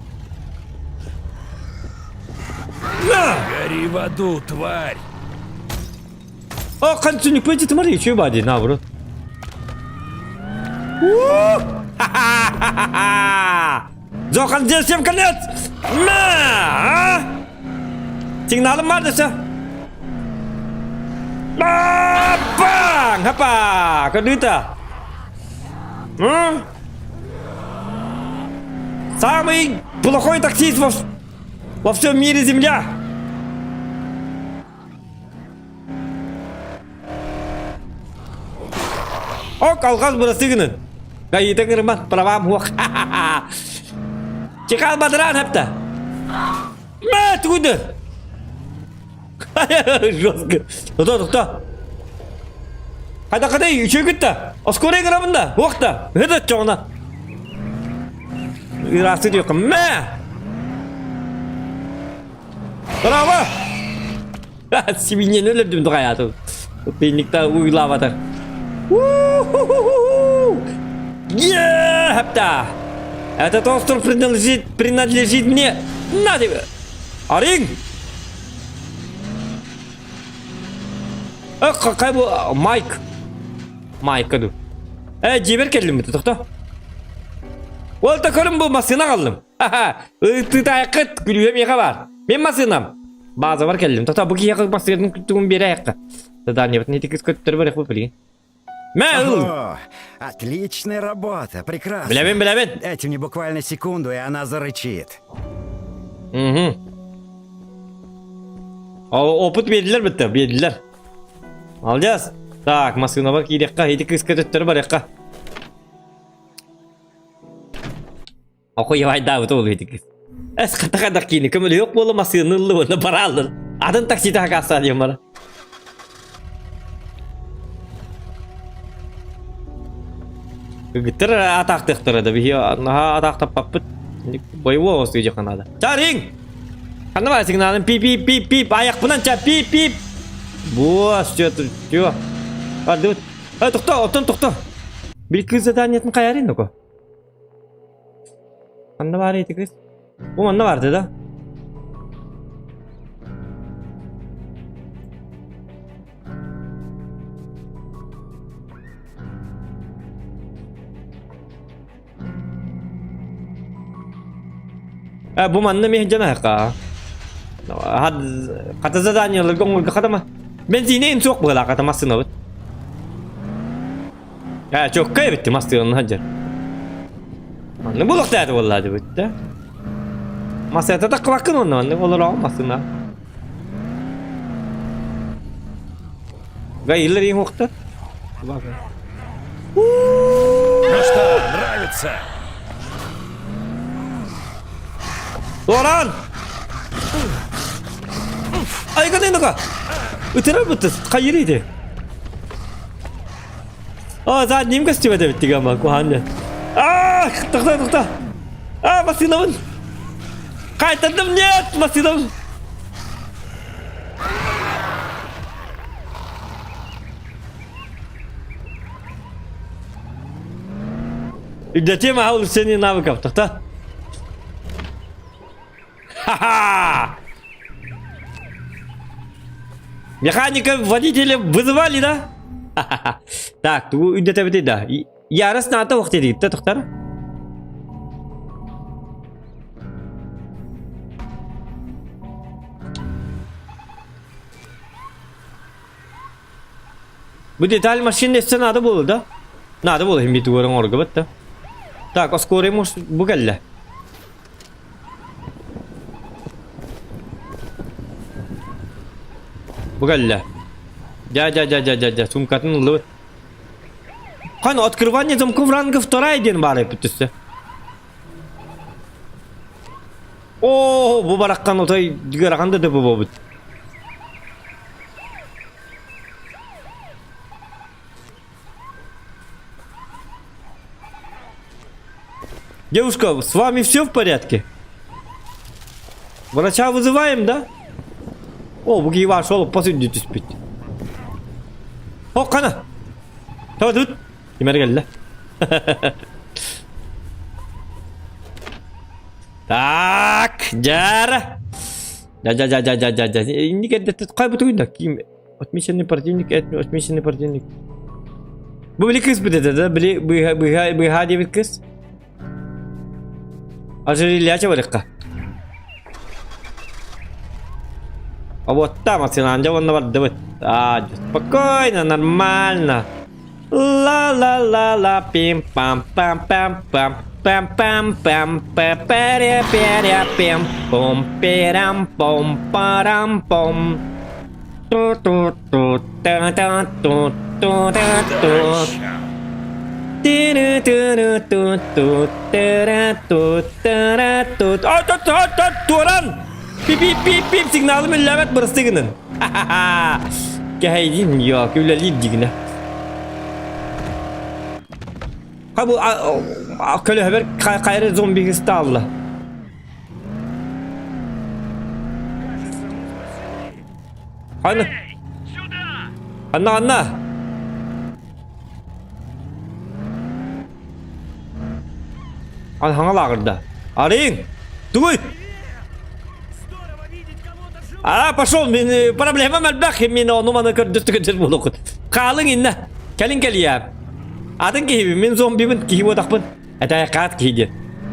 Гори в аду, тварь! О, концу пойти, смотри, еще бади, на, бро. Zokan Celsem конец! На! Сигналом мардыса. Бang! Hapa! Kedita. Самый плохой таксист во всем мире Земля. О, колхоз burası günün. Kayıta kırmaz, pravam huak. Çıkal badıran hepte. Ne tuğdu? Жестко. Doktor. Hadi üçe gitti. Oskore grabında. Huakta. Hadi çoğuna. Rahatsız ediyor. Ne? Bravo. Sivilyen öldürdüm hayatım. Peynlikte uygulamadı. Hepta. Этот остров принадлежит мне. На тебе. Арин. Какой bu? Mike. Mike adı. Ciber keldim mi doktor? Ol takarım bu masına kaldım. Tıtayakıt gülüyorum yaka var. Ben masınam. Bazı var keldim. Doktor bu ki yakıt masının kütüğün biri ayakta. Тогда нет, не тикс который барах выпали. О, отличная работа, прекрасно. Блявин. Дайте мне буквально секунду, и она зарычит. Угу. Опыт verdiler. Alacağız. Tak, masına bak iyi dakika, hedi kız kötütleri var yakka. Oku yavaş daha oluyor hedi kız. Es kata kini, kemeli yok bu masının lüvende para aldın. Adın taksi takası alıyorum bana. Gitar atak tıktırdı bir atak tapapıt boyu olsun kanada. Çağırın. Kanada var signalın pip ayak bundan çap pip. Bos diyor. Hadi. Doktor. Bir kız zaten kayarin yok o. Kanada var idi kız. Bu anda vardı da. Bu manna mi jana ka. Had kata zadanya lagong kata mah. Benzine in çok bala kata masına bit. Çok kaybetti masının hacer. Ne buluk dedi vallahi bitti. Masaya da kıvakın onu ne olur olmasına. Gayilleri yoktu. Ну что, нравится? Doğran! Ay kadın ka. Ötürü bitti. Kayırıydı. Zaten nim kastı da bitti ama kuhandı. Doktor. Masınamın. Kaytandım net masınam. Ücretiye mahvul senin ne yapıp doktor? Механика водителя вызывали, да? Так, bu ücrete bitti da. Yarısını ata vakti gitti doktor. Bu деталь машины с надо было, да? Надо было им бить уровень орга, бетта. Так, ускорим bu gelle. Bu gelle. Ja. Сумкатын лы. Хан открывание замков ранга вторая день бары битсе. О, bu бараккан отай дигараганда да bu бит. Девушка, с вами все в порядке? Врача вызываем, да? O bu gibi var olup basın dütüs bit. O kana. Tamam tut. Kimer geldi. Tak, jar. Ja. Ini kan kaybettiğin de kim? Отмеченный противник, отмеченный противник. Bu bile kız bir de bile hadi bir kız. Ажерелья чаварика. А вот там оценка, вон давай. Спокойно, нормально. Ла пим пам пам пам пам пам пам пам пере пим пом перам пом парам пом. Ту та та ту. Turan. Pip signalım lavet bırıstıgının. Gehaydin yok öyle lidigine. Ha bu köle haber kayrı zombi hıstalla. Anna. Hangi lağırda? Arayın. Дуй! Пошел, проблема мальбах, мен onu көrdүстүгүн болук. Калың инне. Келин келия. Атын киби, мен зомбимин киби одакпын. Ата кат киди.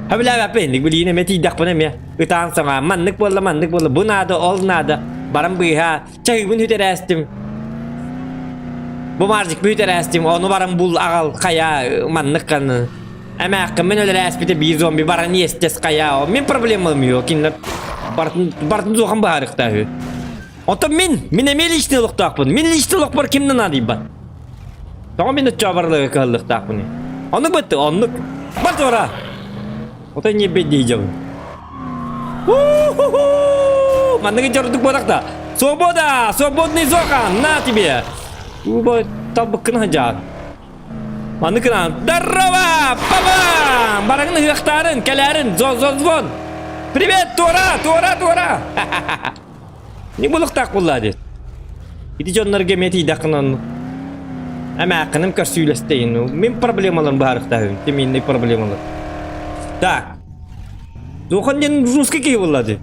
Хабла бапен, билине мети дакпын эме. Ытан саңа маннык болду. Бунады, олнады. Барам быйха. Чагыбын хүтерәстим. Бу маржик бүтерәстим. Onu барам бул агал кая маннык каны. Ama men öyle aspite bir zombi baran yestes kaya. Men problemim yok. Kinler bartın zoğan bağırıqta. Ota men emeli taqpın. Men iştilik var kimden adayım ben. Tamam men çabarlığı kallık taqpın. Onu bitti, onluk. Bat ora. Ota ne bediyeceğim. Mandığı çarıdık barakta. Свободный зохан, на тебе. Bu tabıkın hacar. Mandıkınan, здорово, бабам! Бараңны hıqtarın, kelerin, звон. Привет, Тора! Ne buluk tak bulladı? İdi jonlarga meti daqınan. Ama aqınım kar süylesteyin. Men problemalarım barıqtağım. Temin ne problemalar. Так. Zoğanın ruski ki bulladı.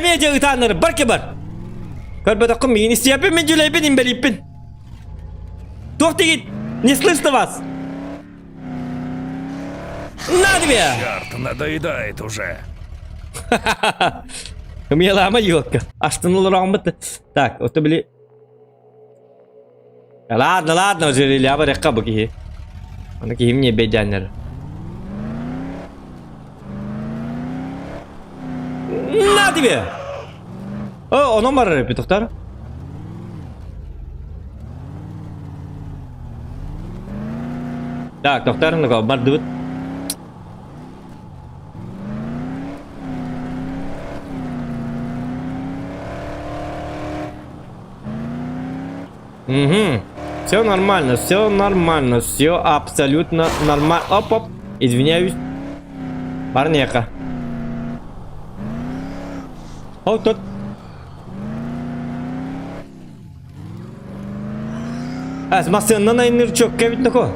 Meja ıtanları, barke bar. Karbadaqım men istiyapim, men jüleybin, belipin. To'xta git. Не слышно вас? На тебе! Черт, надоедает уже. Умела майотка. Аштанул рамбыты. Так, вот били. Ладно, уже ляба река баки. Она ки мне бедянер. На тебе! О, оно мары питохтар. Так, тоқтарын да бар дыбыт. Все нормально, все абсолютно нормально. Оп, извиняюсь. Парнеха. О, тут. С машинынан айныр чөкке бит нако.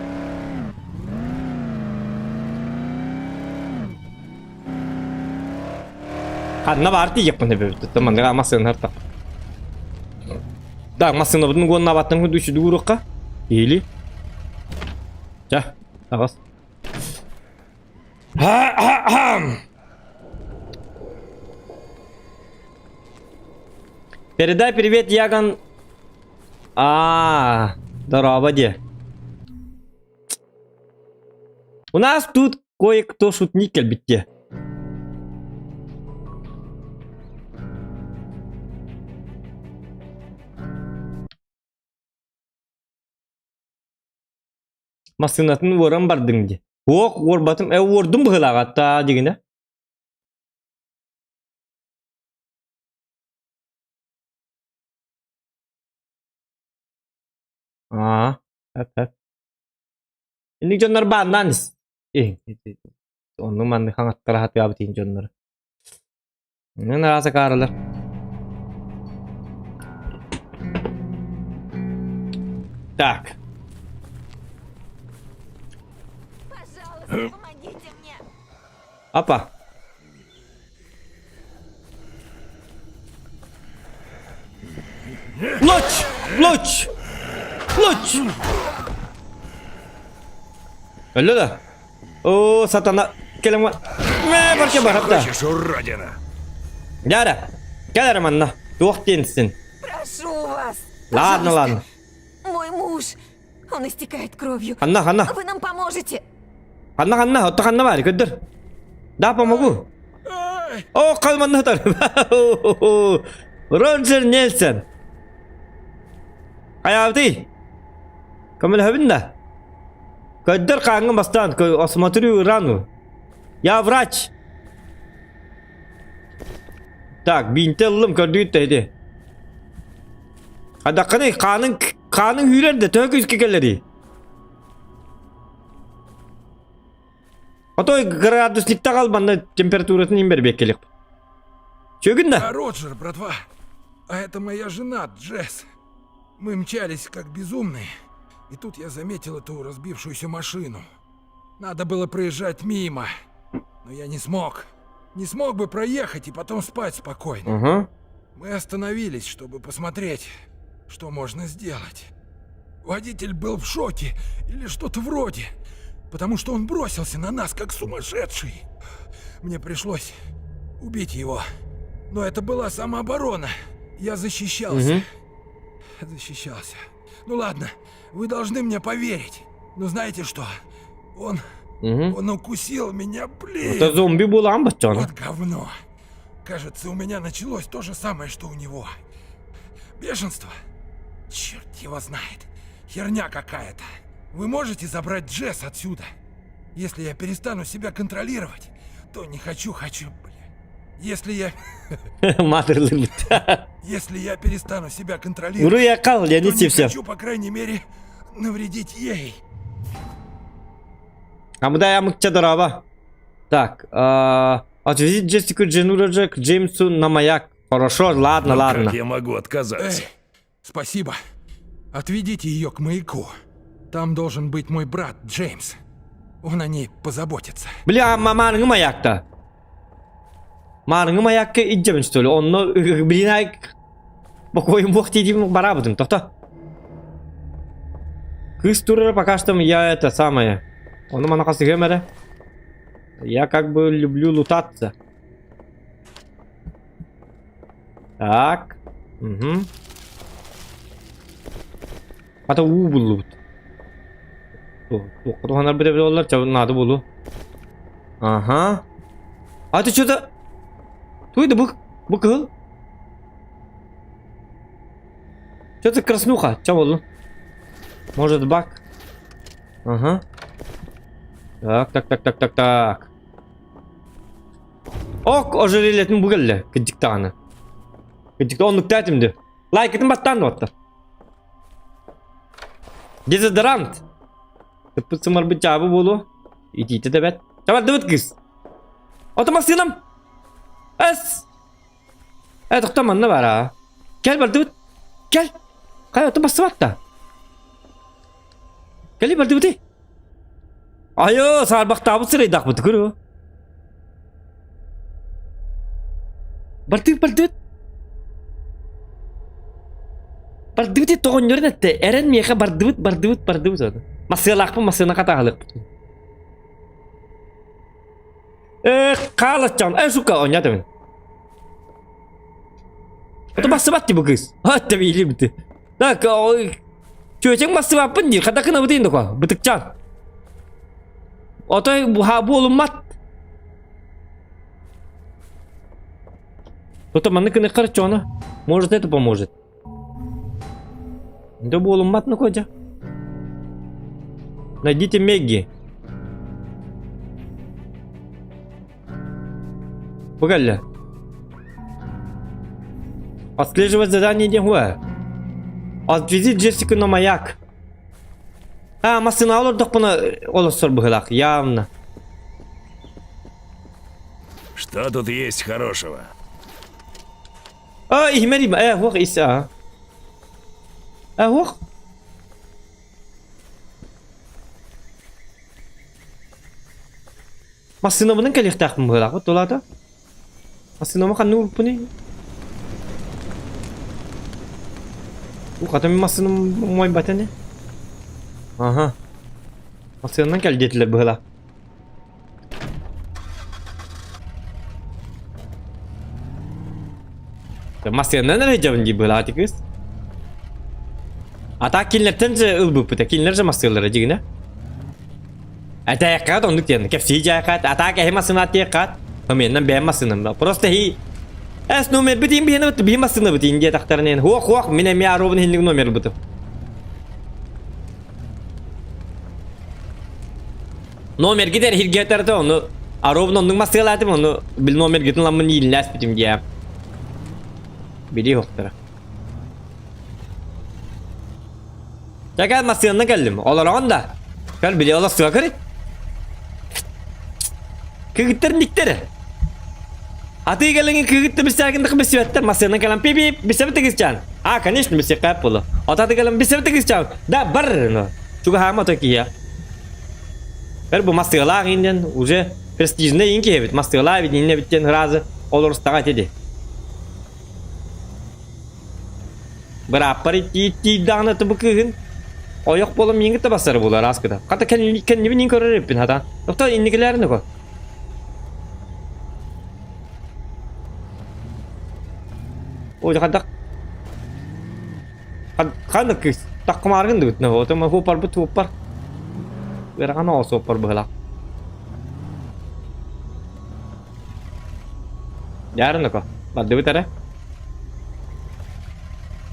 Одна варти еппен бепти, таманга масын харта. Да, масына будун гонна баттын хүдүшү дуурукка. Или. Ja, авас. Передай привет, Яган. Здорово, де. У нас тут кое-кто шутник, әлбетте. Масынатын орам бардың де. Оқ, орбатым, ордым бұғылағатта дегені. Әп. Енді жонлар бағынданыз. Оның манды қаңаттары хаты ғабытейін жонлары. Мен арасы қарылар. Так. Пожалуйста, помогите мне. Опа. Луч! Луч! Луч! Öldü da. Oo satana. Gelin var. Ne barca var hatta. Хочешь, уродина? Яра. Gel manna. Дух денсин. Прошу вас. Ладно, ладно. Мой муж. Он истекает кровью. Ханна, Ханна. Вы нам поможете. Ханна, Ханна. Отто Ханна var. Gördür. Да помогу. О, kalmanna tar. Роджер Нельсон. Hayati. Камил хабинда. Gördür kanka bastan. Осмотрю рану. Я врач. Так, бинтеллым көрдүйт дейді. Адаққаны қаның үйлерді төк үзке келеді. Отой градусникта қалбанда температурасын имбер беккелік. Чөгін да? Роджер, братва. А это моя жена, Джесс. Мы мчались как безумные. И тут я заметил эту разбившуюся машину. Надо было проезжать мимо. Но я не смог. Не смог бы проехать и потом спать спокойно. Мы остановились, чтобы посмотреть, что можно сделать. Водитель был в шоке или что-то вроде, потому что он бросился на нас как сумасшедший. Мне пришлось убить его. Но это была самооборона. Я защищался. Защищался. Ну ладно, вы должны мне поверить. Но знаете что? Он укусил меня, блин. Это зомби был амбачон. Вот говно. Кажется, у меня началось то же самое, что у него. Бешенство? Черт его знает. Херня какая-то. Вы можете забрать Джесс отсюда? Если я перестану себя контролировать, то не хочу, бля. Если я... Если я перестану себя контролировать, то не хочу, по крайней мере, навредить ей. А мы даем к чадораба. Так, отвези Джессику Дженураджа к Джеймсу на маяк. Хорошо, ладно, ладно. Как я могу отказаться? Спасибо. Отведите ее к маяку. Там должен быть мой брат Джеймс. Он о ней позаботится. Бля, маманың маякта. Маның маякка идем, что ли? Он, блин, покоим бог тидим барабудым. То-то. Кыстуры пока что я это самое. Он у меня гемера. Я как бы люблю лутаться. Так. Угу. Это лут. Надо было. Ага. А ты что-то... Кто это был? Что-то краснуха. Что было? Может баг? Ага. Так. Ок, ожерельетін бүгілі. Кідіктаны. Он нүктәтімді. Лайк етім баттан отты. Дезодорант. Тіпі сымыр бір жабы болу. Итейті де бәт. Жабар дөбіт кіз. Отымақ сенім. Әс. Тұқтаманны бар, а. Кел бар дөбіт. Кел. Қай отымақ сыватта. Кел бар дөбіті. Айо, сарбақтабы сырайдақ бұты көрі. Бардыбыт. Бардыбыт ет тоғын өрін әтті. Әрін меқа бардыбыт. Масыға қатағылық. Қалатчан. Шуқа ойнады мен. Это басы бәтті бұл кыз. Атты бейлі біті. Так, чөчең басы бәппін де. Қатақына бұтейін доқа. Бұтықчан. Отой болу мат. Кто-то маныканы харчона. Может это поможет. Да болу мат на коде. Найдите Мегги. Погоди. Отслеживать задание не хуя. Отвези Джессику на маяк. Масына алыр доқпына олысыр бұғылақ, явно. Что тут есть хорошего? Ихмерим, ух, иса. Ух. Masina bunun kalihtak mı bırak? Dolada. Masina mı kan nur bu ne? Bu kadar bir masina mı batene? Aha. Masina'dan geldiler bırak. Masina'dan nereye cevabın gibi bırak kız? Ata kinlerden de ılbı pıta. Kinlerce masinalara cigine. Ata yakat onduk diyen. Kefsi yakat. Ata kehe masina ati yakat. Hamiyandan beğen masina. Prosta hi. Es nomer bitin bir yana bir masina bitin diye taktarın. Huak minem ya arabın hinlik nomer bitin. Nomer gider hirgeterdi onu. Arabın onduk masinalar değil mi onu? Bil nomer gitin lan bunu iyilas bitim diye. Biri yoktur. Jagat masinadan geldim. Olarağın da. Gel bile ola sıra kırık. Kıgıtların dikleri. Atı gelin kıgıttı bir sakinlik bir süvetler. Masinadan gelen pipi bir sebep tekizcan. Ha конечно bir şey kayıp bulu. Atı gelen bir sebep tekizcan. Da barrı. Çünkü hama toki ya. Ver bu masinalar inden uca prestijinde yinki evet. Masinalar bir dinle bitten razı olur stakat edi. Berapa iti dana tu bukan? Oyak bolam yengit de basar bular askıda. Kata kendimi nin korar yapın hata. Yoksa indikiler ne ko? O kadar. Kan kız tak kemarin dut nah. Otom hopar betul hopar. Berakana oso hopar belah. Yarın ne ko? Bak devi tara.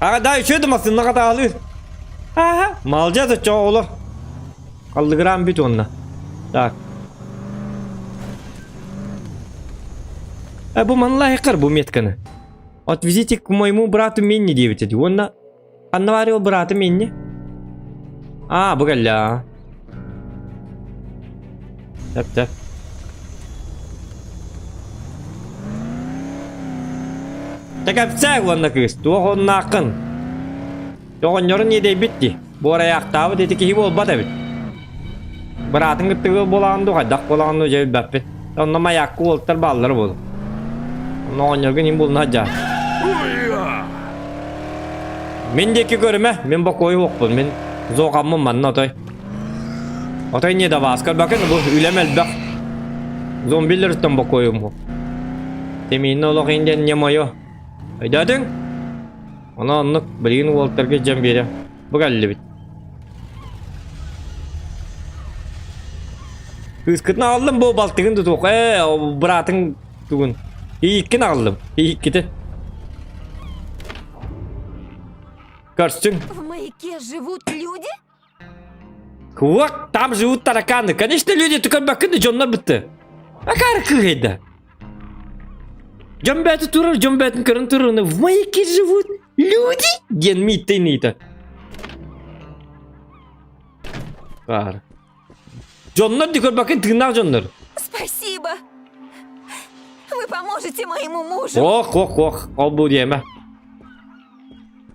Aga daha üşüdüm aslında kadar alıyor. Aha, malca da çoğu olur. Kaldıgram bir tonla. Tak. Bu manla hekar bu metkanı. От визите к моему брату Минни девять. Он на... Анварил брата Минни. А, бугаля. Тап. Так апсай вон кыз. Туон накын. Тоон yorun yedi bitti. Bu araya aktabı dedi ki hibol bada bit. Bıratın gittiği bolandı haydak bolandı cevap bappı. Onunla yakı oltar balları bol. Onun yorgun himbol naca. Men deki görme. Men bakoyu okpun. Men zokamın manna otoy. Otoy niye de vaskar bakın bu ülemel bak. Zombiler üstten bakoyum bu. Temin olak inden yemoyo. Aydadın. Ona anlık bilgin voltarga cam beri. Bu geldi bit. Kıskıtını aldım bu baltığın tutuk. O bıratın tuğun. İkini aldım. İkini. Görsün. В маяке живут люди? Вот, там живут тараканы. Конечно, люди только bakın canlar bitti. Akar kıydı. Jambet turur, jambetin kırın turur. В маяке живут люди? Gen mi tenita. Var. Canlar dikkat bakın tırnak canlar. Спасибо. Вы поможете моему мужу. Oh. Al bu diyeme.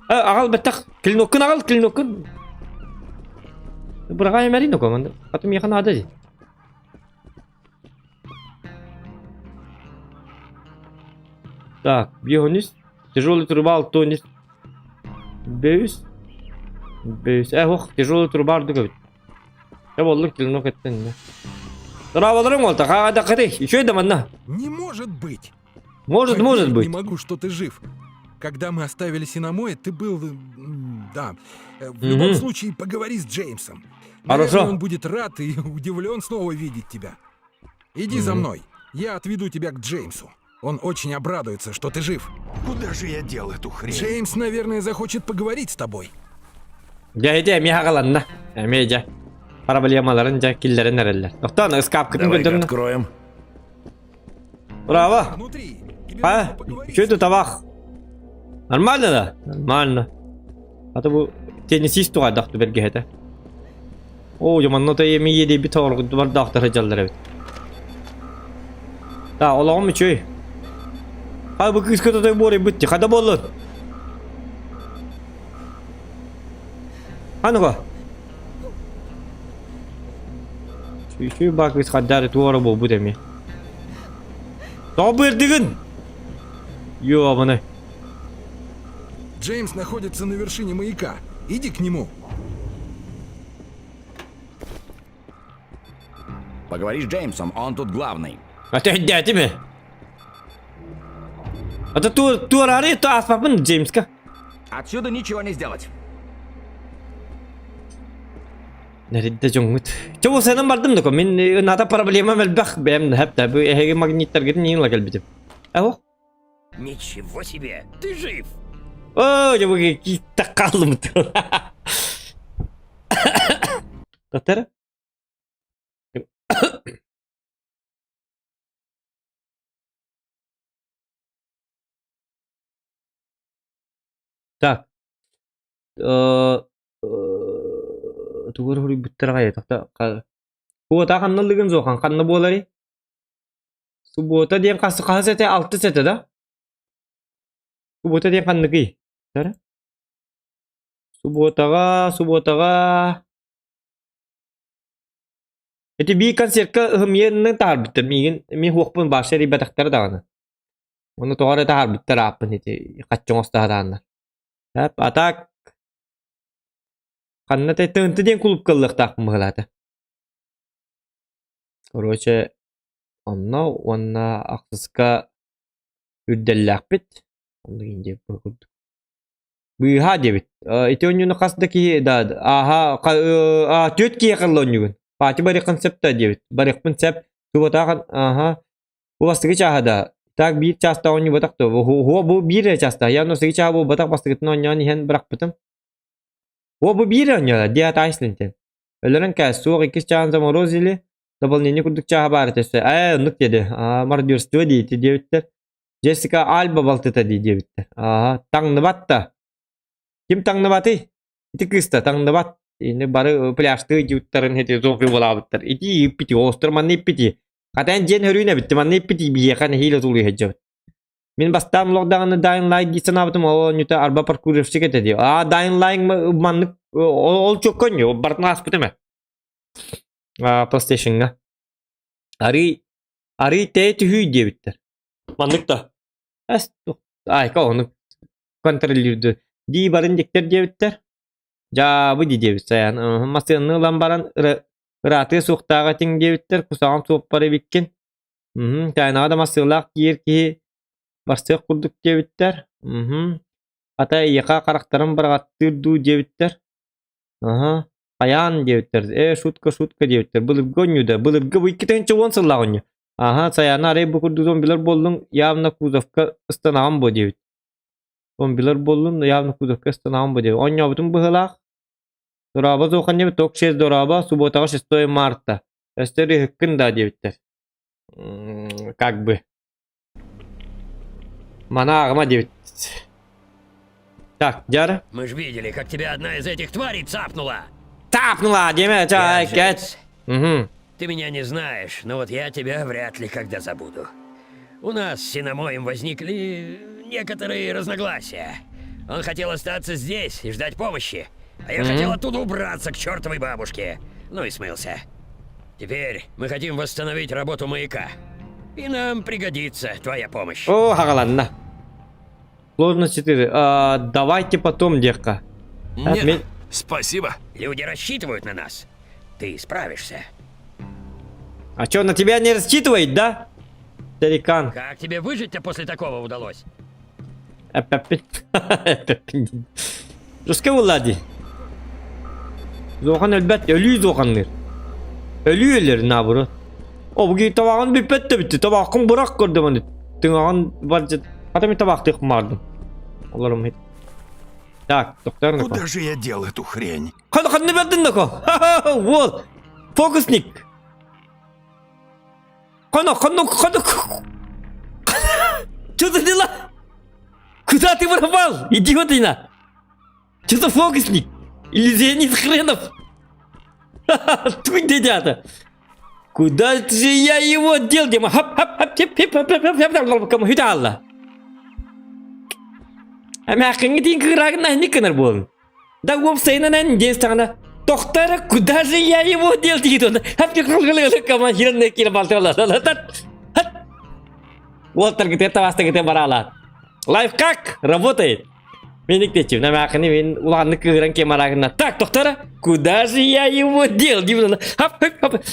Ağal betak. Kilin okun. Bırakayım emerin okun. Katım yakın adı. Так, бионис. Тяжелая труба, алтонис. Беюс. Ох, тяжелая труба ардыгы. Болдук kilin еттен. Траваларың олта. Хагада кыды. Еще едем одна. Не может быть. Может быть. Не могу, что ты жив. Когда мы оставили Синамоя, ты был... Да. В любом случае, поговори с Джеймсом. Наверное, он будет рад и удивлен снова видеть тебя. Иди за мной. Я отведу тебя к Джеймсу. Он очень обрадуется, что ты жив. Куда же я дел эту хрень? Джеймс, наверное, захочет поговорить с тобой. Gayet mi hakalanna. Emece. Arabalayamaların killerin nereler. Noktan ıskap kıtın Давай-ка götürün. откроем. Bravo. Внутри. Тебе Ha? нужно поговорить. Что это табах? Нормально да? Нормально. А то bu tenisiст var daktı belki hete. O zaman nota yemi yedi bir tavır var daktı hacallar evet. Da olağım mı çöy? Ha bu kız kadar da bu oraya bitti. Hadi bolun. Hani ko? Şu bak biz kadar tuğra bu demi. Добрдыгын! Ёбаный. Джеймс находится на вершине маяка. Иди к нему. Поговори с Джеймсом, он тут главный. А ты дядя ми? Это туарары, то аспапын Джеймска. Отсюда ничего не сделать. Nerede jongut? Çoğu senin vardım da ko. Min nada problema mel bak benim hep de bu hege magnetler gidin yine gelbidim. Avo. Ничего себе, ты жив! О, я бы какие-то калым. Татар? Так. Тугар хури биттер гая такта. Буота канналыгын зохан канна болары. Субота ден касы касете 6 сете да. Субота ден канныгы. Тара? Суботага. Эти би концертка хымьенны тар биттер ми хуакпын башери батактар даганы. Оны тоғары тар биттер апын эти каччоңоста даанна. Хап атак Канна тентен ден клуб кыллык такмы кылаты. Короче, онна аксыска үдделләкпит. Онда инде бұрғыд. Бұйға дебит. Эти онюны қасыдаки да. Аха, төт кие қылы онюгын. Пати бари концепта дебит. Бари концепт. Тубатаған, аха. Бұбастығы чағада. Так bir часта оню батақты. Бұл бір часта. Яно сығы чаға бұл батақ бастығытын онюаны хен бірақ бітім. Bu bir oynuyorlar. Diğer Iceland'ten. Ölerin kes. Soğuk 2 çağın zaman rozili. Doполнение kurdukça haber testi. Nuk dedi. Mardürstü dedi diyebilir. Jessica Alba baltıta diyebilir. Tanglı batta. Kim tanglı batı? İti kısta tanglı bat. Ini baru plastik jutların heti zofi olabilir. İti ipiti. Osturman ipiti. Katayan jen hörüne bitti. Man ipiti bir yakan hile tuluyor hecab. Min bastan lockdown'ı Dying Light gitsin abdım o nüte araba parkur şirket ediyor. Dying Light manlık ol çok konyo. Bartın aspıtı mı? PlayStation'a. Arı teyit hüy diye bitter. Manlık da. Ay ka onu kontrollürdü. Di barın dikter diye bitter. Cabı diye bitter. Yani masasını lambaran rahatı soğuktağı ting diye bitter. Kusağın soğuk para bikken. Kaynağı da masasılak yer ki Барсык курдук дебиттер. Ата яка карактарын баргаттырду дебиттер. Каян дебиттер. Шутка дебиттер. Былыбга онюда. Былыбга бу 2-нче он сылла оню. Саяна арай бу курду зомбилер болдун. Явно кузовка станаган бу дебит. Зомбилер болдун. Явно кузовка станаган бу дебит. Оню бутун быхылак. Дораба зохан дебит. Ток 6 дораба. Субботага 6 марта. Эстери хыккын да дебиттер. Как бы. Манагма 9. Так, Джара. Мы ж видели, как тебя одна из этих тварей цапнула. Цапнула, Дима, чай, Ты меня не знаешь, но вот я тебя вряд ли когда забуду. У нас с Синамоем возникли некоторые разногласия. Он хотел остаться здесь и ждать помощи, а я хотел оттуда убраться к чертовой бабушке. Ну и смылся. Теперь мы хотим восстановить работу маяка. И нам пригодится твоя помощь. О, ладно. Сложность 4. Давайте потом, девка. Нет, спасибо. Люди рассчитывают на нас. Ты справишься. А что, на тебя не рассчитывает, да? Старикан. Как тебе выжить-то после такого удалось? Русский влади. Зохан elbet ölüyü zokanlar. Ölüyorlar naburu. O bugün tabağın bir pette bitti. Tabağın bırak gördüm onu. Tığağın varca. Hatta bir tabak tıkmardım. Allah'ım hep. Так, доктор. Куда же я дел эту хрень? Хан не бердin de ko. Вот. Фокусник. Хана. Что за дела? Куда ты воровал? Идиотина. Что за фокусник? Иллюзионист хренов. Твой дядя. Куда же я его дел, Дима? Кому хиталла? А мягкий не тинь крагна не канар бол. Да гоп сейна не день стана. Доктор, куда же я его дел? Командир кило балтала. Вот так где-то вас где барала. Лайфхак работает. Меник на макане мен уланны кыран кемарагына. Так, доктор, куда же я его дел?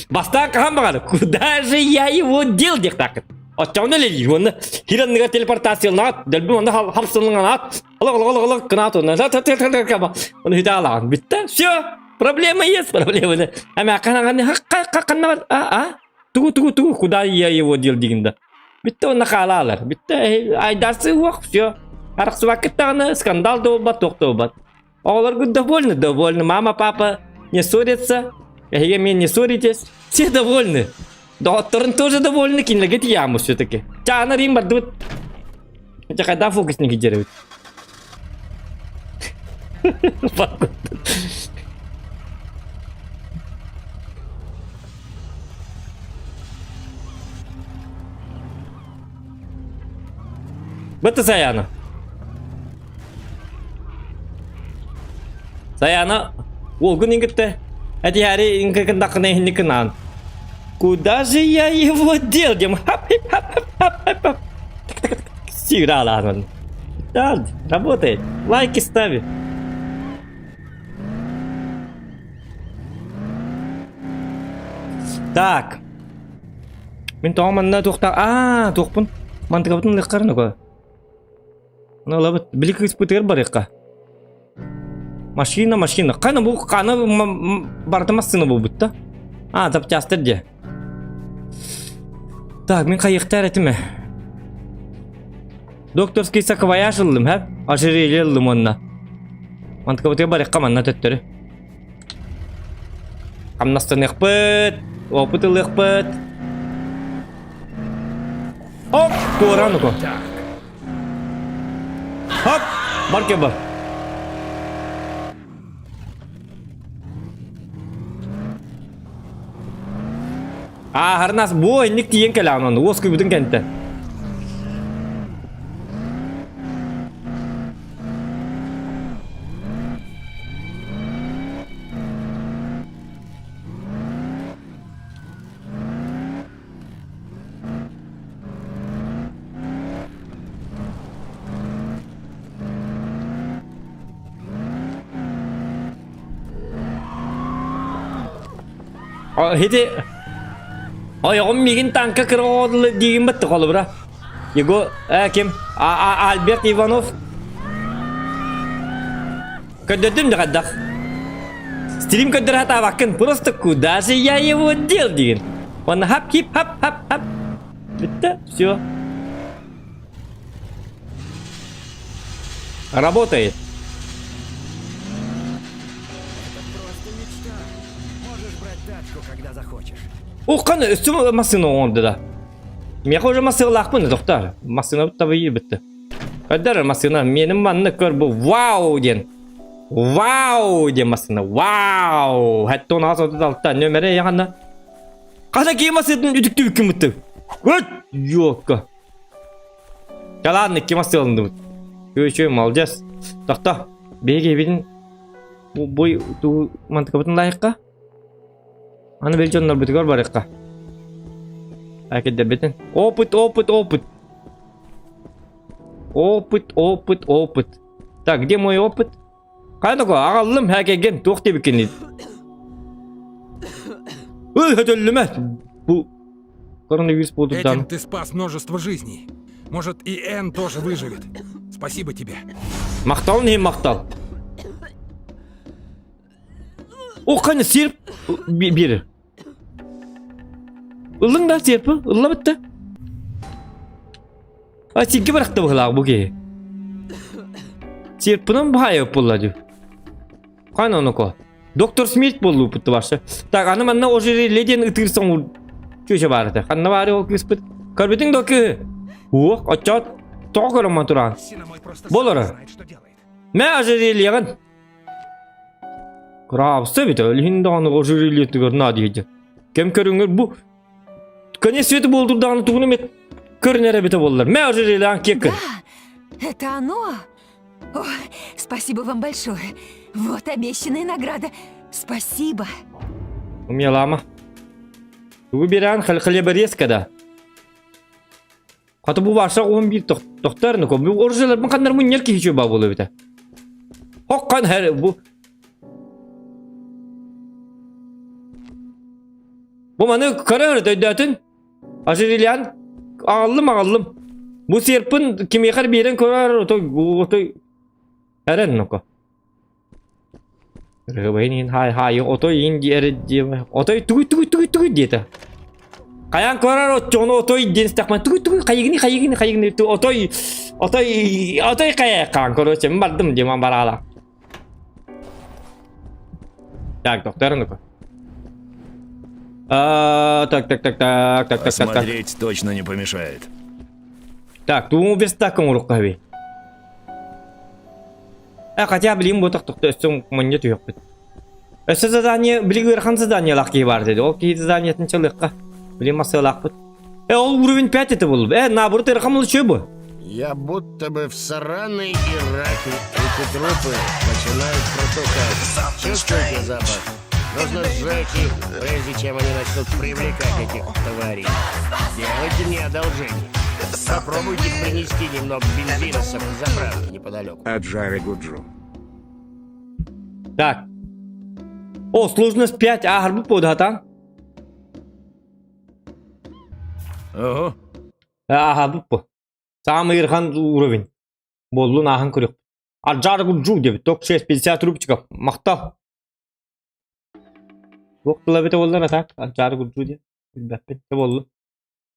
Бастан кахам куда же я его дел? Дек так. Очауна лели он. Хиранныга телепортациялнат, дәлбі онда хапсылынганат. Аллах, кынату. Он хиталаган. Битті, все. Проблема есть, проблема. Ама канаганы хаққанна бар. Тугу, куда я его дел дегенде. Битті оны қалалар. Битті айдарсы уақ, все. Арқсы вақыттағаны скандал добат, тоқтабат. Олар довольны. Мама, папа не ссорятся. Мен не ссоритесь. Все довольны. Докторын тоже довольны, кинлегет яму все-таки. Чана рим бардут. Хотя когда фокусники делают. Betul Sayana. Sayana, olgun ingetте. Hati-hari ingkek kendak ini kenan. Куда же я его дел? Всегда ладно. Да, работает. Лайки стави. Так. Мен тоғаманна тоқта. Тоқпын. Мантықабытын лыққарыны көй. Она лабыт. Білік испытығыр бар еққа. Машина. Қаны бұл қаны бардымасыны бұл бұтта. Запчастыр де. Так, мен қайықтар етіме. Докторский саквояж ылдым, әп? Ожерелье ылдым онна. Мантықабытығы бар еққа манна төттірі. Қамнастын еқпыт. Опытыл еқпыт. Оп! Туғыраны ко. Хоп! Бар ке бар. Harnas bu indik tiyen kelan onu. Os kübüdün kente. Hedi Ayağım migin tanka kırıldı diyeyim bitti kalı bura. Yego, kim? Albert Ivanov. Ködürdüm de kadar. Stream ködür hata bakın. Просто куда же я его дел деген. Он хап. Bitti, все. Работает. Қаны үстім масыны оңды да. Мен қожа масыға лақпын, доқтар. Масыны табы бітті. Қадар масыны, менің манны көр бұл вау ден. Вау ден масыны. Вау. Хәтті оны азауды далытта. Нөмірі яғанна. Қаса кей масыдың үтікті үкім бітті. Өт! Йоққа. Қаладын ке масы алынды бұд. Көй, молодец. Доқта, бейге бейдің бой мантыға бұтын лайыққа. Аны белчоннар бүтігөр бар еққа. Әкеттер бетін. Опыт. Так, где мой опыт? Қайны қо, ағалым әкеген тоқте бекені. Хәтөлім әт. Бұл коронавирус болды Этим ты спас множество жизней. Может, и Энн тоже выживет. Спасибо тебе. Мақтал не мақтал. Қаны серіп бері. Ұлың да серпі, ұлла бітті. Сенке барақта бұғылағы бұге. Серпінің бұғай өп болады. Қаны оны ко. Доктор Смирт болу бұтты башы. Так, аны манна о жері леден ұтырсан ұл. Көші барыды. Қанна бары ол кіспіт. Көрбетін докі. Оқ, отчат. Тоқ ұрыман тұран. Болыры. Мә о жері леген. Крабсы бит, өлхинде аны о жері летігір надейді. Кем көріңір бұ. Конец светы болдырдағаны туғын емет. Көрінері біті болдыр. Мә о жері леген кекір. Да, это оно. О, спасибо вам большое. Вот обещанная награда. Спасибо. Умелама. Убиран хлеборезкада. Каты бу баша 11 тоқтар нөкө. Бу оржалар бу кандар муннер ки хичө ба болу бите. Хоккан хер бу. Бу маны карар дөйдәтин. Ажирилиан ağallım. Bu serpin kimyakar biren korar otoy. Eren nökö. Rıbayın hay otoy indi diye. Otoy tugu diye. Kayan korar otoy deniz takma tugu kayıgını otoy kaya kan korar çembardım diye man barala. Так, доктор, ну-ка. Так. Посмотреть точно не помешает. Так, туу верстакым уруккаби. Хотя блин, bu тоқты өстің мұнет үйек бит. Өсі задание, білгі өрхан задание лақки бар деді. Ол кейді заданиятын чылыққа. Блин, масы лақ бит. Ол уровень 5 это был. Наоборот, өрхан бұл че бұл? Я будто бы в сраной Ираке. Эти трупы начинают протухать. Чувствуете запах? Нужно сжечь их, прежде чем они начнут привлекать этих тварей. Сделайте мне одолжение. Попробуйте принести немного бензина с заправки неподалеку. Аджари Гуджу. Так. О, сложность 5. Harbi подхата. Ого. Harbi bu. Самый ирхан уровень. Болу нахан көрек. Аджари Гуджу деп. Ток 650 рубчиков. Мақтал. Вот ловит его на так. Аджари Гуджу деп. Бәппен. Болу.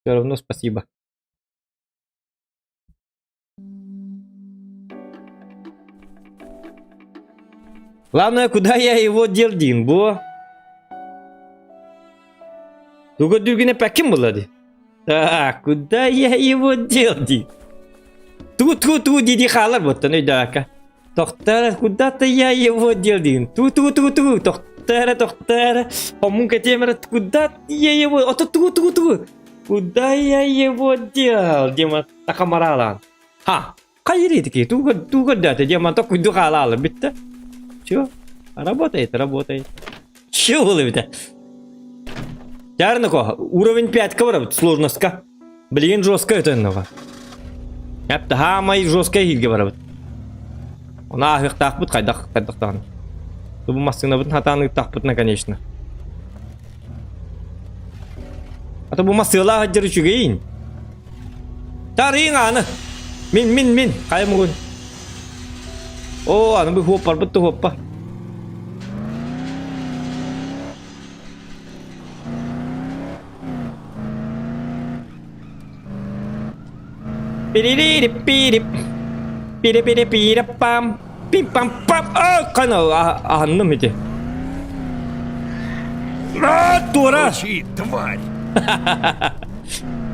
Все равно спасибо. Главное, куда я его дел, Дин, бо? Туго дюгине паким была, ди? Так, куда я его дел, Дин? Ту, диди халар, вот, ну и дака. Тохтара, куда-то я его дел, Дин. Ту, тохтара. Омунка темера, куда я его... О, ту. Куда я его дел, Дима, такамаралан. Ха, кайри таки, туго дата, Дима, так куду халала, битта. Чё? Работает. Чё улыбка? Ярнако, уровень 5 ковров, сложностка. Блин, жестко это инного. Япта хамай жесткая хилги барабыт. Она ахих тахпут, хайдах тан. Тубу массына бытын хатаны тахпутна, конечно. А то бу массыла хаджары чугейин. Тарин аны. Мин. Кай мугун. О, аны бы хоппар, бытты хоппар. Пири-пам. Пим-пам-пам. Кана, анным эти. Дура! Учи, тварь!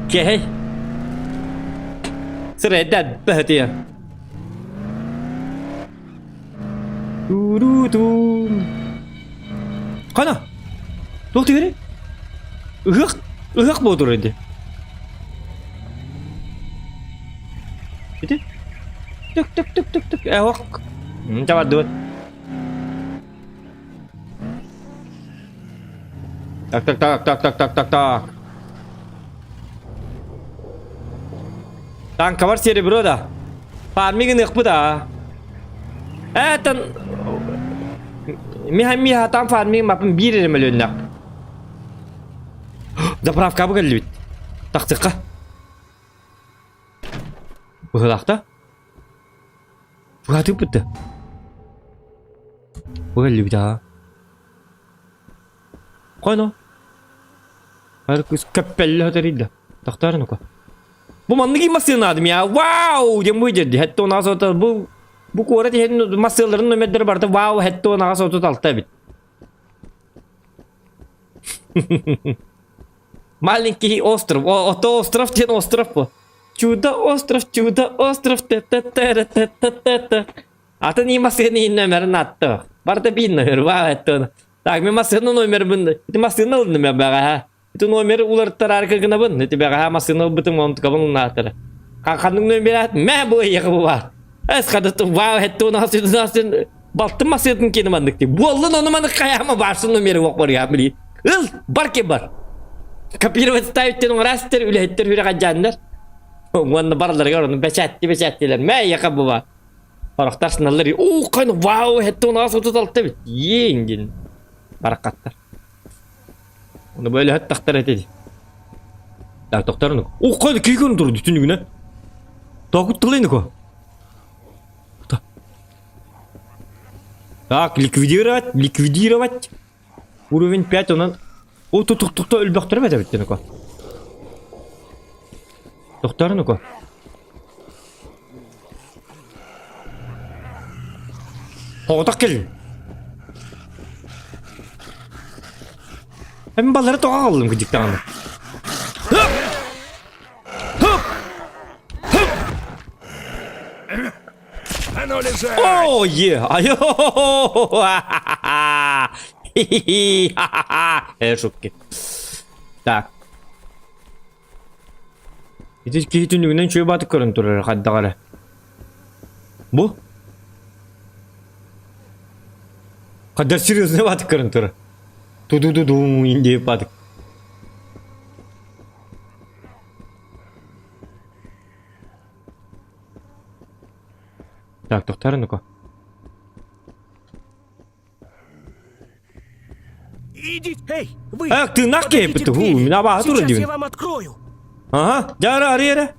Кей. Средат, бахтия. Туру. Кана. Тол тигере? Ыгак болдур эди. Бити? Тук. Ок. Жабар дебет. Так. Танка бар серебро да. Фармиген ыкпы да. Этен Миха там фарминг мапын бир миллионнак. Заправка бу келбит. Тактыкка. Быгылакта? Быгатып битти. Бу келбит а. Койно. Аркус капелле хатарилда. Тактарынука. Бу манны киймасыгын адым я. Вау! Дем выйдерди. Хетто у нас ота bu kuara di masalların nömedleri barda wow hetto naga sotu talta bit. Маленький остров. Ото остров тен остров по. Чудо остров. Ата не масын номер натто. Барда бин номер wow hetto. Так мен масын номер бин. Ти масын алдым я бага. Ти номер улар тарарка гына бин. Ти бага масын битим он кабын натыр. Канның номер ат. Мен бу ягы бар. Es gaat het wauw het toen als je Baltın masayadın kendi mandık. Bollun onu mandık kayama varsın numeri var ya bili. Il bar ki bar. Kapıyı stavitten on raster ülhettir hüre kacanlar. Onunla barlar görün beçettiler. Me yaka bu var. Baraktar sınırları. Oo kayın wow hette onu asıl tutaltı bit. Yengin. Barakatlar. Onu böyle hep taktar edildi. Ya doktorun. Oo kayın kıyıkın durdu bütün güne. Takut tılayını ko. Так, ликвидировать. Уровень 5 он... О, тут өлбөктөр бете биттен ко. Доктор ко. Хоготак кел. Hem баллары тога калдым кыжыктаган. А ну лежать! О, е! Айо! Шутки. Так. Иди кейтүнүгүнөн чөй батып көрүнүп турар каддагара. Бу? Кадар серьезно батып көрүнүп турар. Ту-ду-ду-ду инде батып. Так, доктор, ну-ка. Идите, эй, вы! Эх, ты нахуй, потому меня багато Сейчас родили. я вам открою. Ага, жара, ариера.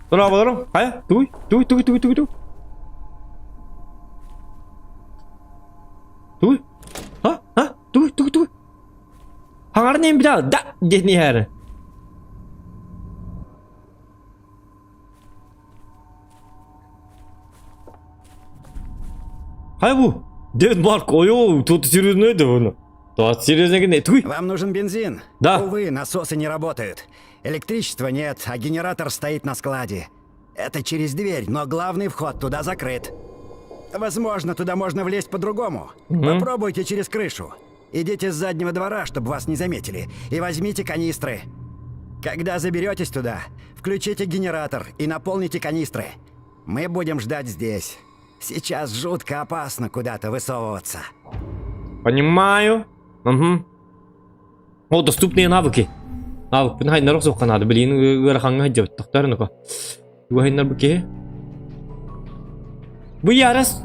Браво, ая, туй. Туй. Туй. Хангарнем бida, да, дени хэр. Хайбу, Дэвид Марк, ой, тут серьезно это воно. Тут серьезно не туй. Вам нужен бензин? Да. Увы, насосы не работают. Электричества нет, а генератор стоит на складе. Это через дверь, но главный вход туда закрыт. Возможно, туда можно влезть по-другому. Попробуйте через крышу. Идите с заднего двора, чтобы вас не заметили, и возьмите канистры. Когда заберетесь туда, включите генератор и наполните канистры. Мы будем ждать здесь. Сейчас жутко опасно куда-то высовываться. Понимаю. Угу. О, доступные навыки. Навык, пинхай нарок сухо надо. Блин, гараханга хаджаб. Доктор, ну-ка. Гуахай нарбуки. Вы ярас.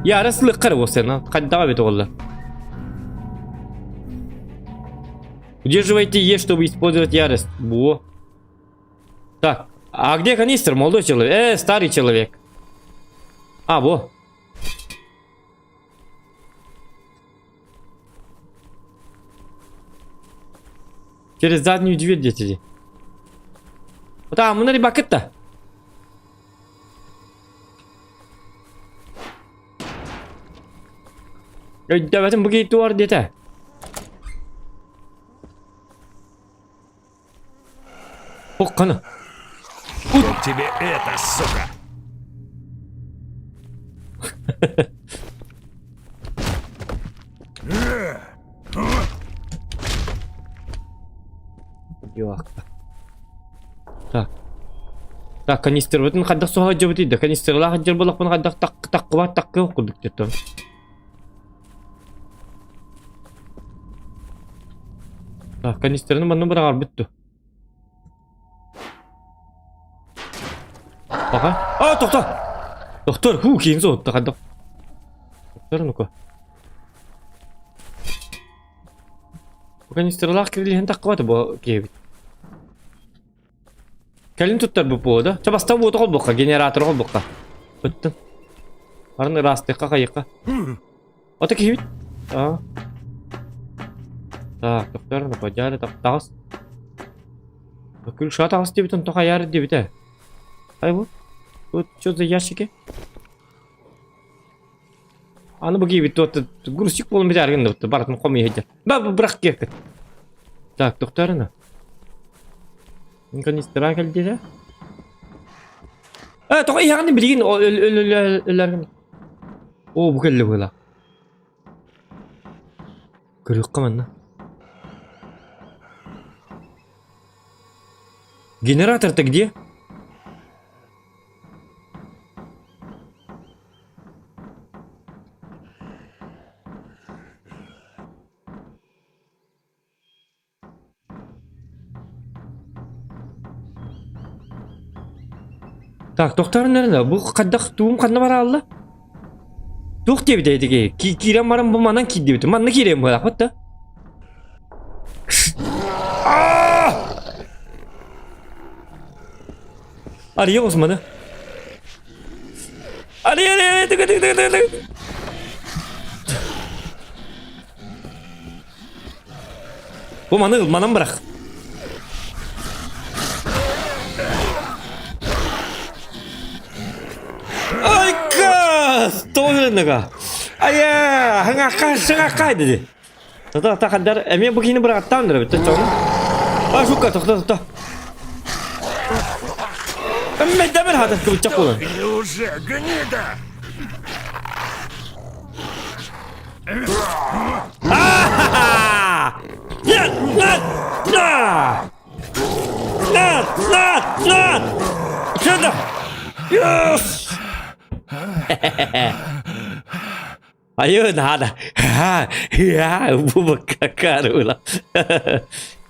Ярас лыкар восена. Хаддага бит олла. Удерживайте Е, чтобы использовать ярость. Во. Так. А где канистр, молодой человек? Старый человек. А, во. Через заднюю дверь дети. Вот там, мы на рыбакет-то. Давайте begitu war dia. Покана. Вот тебе это, сука! Так, канистр. Вот он хаддах суха джабати, да канистр ла хаджар болак пон хаддах так окудук дето. Так, канистрны манну барагар битту. Ага. А, токта. Доктор, ху кейнсо тахаддах. Доктор, ну-ка. Канистрлах кирилихэн таккавата бо кейбит. Калин туттар бу пода. Чабаста бу тохол бокка генератор хол бокка. Бүттүн. Арны растыкка кайыкка. Ота кейбит. А. Так, доктор, ну пойдяли так тагыс. Күл шатагыс дебитен тока яры дебите. Ай бу. Вот что за ящики? Аны бу кейбит вот грузчик болун битаргын вот баратын комой хеде. Ба брак кекти. Так, докторына. Канистра келди да? Тока яғын билген өлөргөн. О, бу келди була. Көрөк каманна. Генератор-то где? Так, тоқтар nerede? Бұл қаддақ туым қанна бара алла? Тоқ деп дейдіге. Кирем барам бұл манан ки деп. Манна кирем бұл ақпат та. Ария Османы. Ария, тыгы. Бұл манан бірақ. To'g'ri aya hangaqqa dedi. To'xta qaddar men bu kiyini bir qattamdir bitta cho'g'ni. Ha shu to'xta. Men demir hada qilib qo'ydim. Уже гнида. Şurada. Yes. Ayo nada. Ya bu bakar ulan.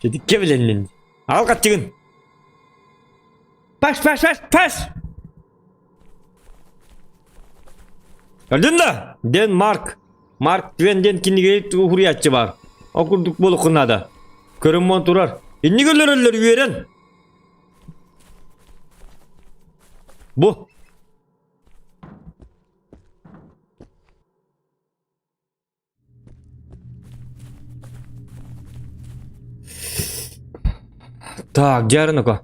Jadi kebilenin. Al kaçın. Pas. Gördün mü? Denmark. Mark Twain'den kinige hurriyatçı var. Okurduk boluquna da. Körünmon turar. İnni göllerler üyeren. Bu. Так, жарыны-ка.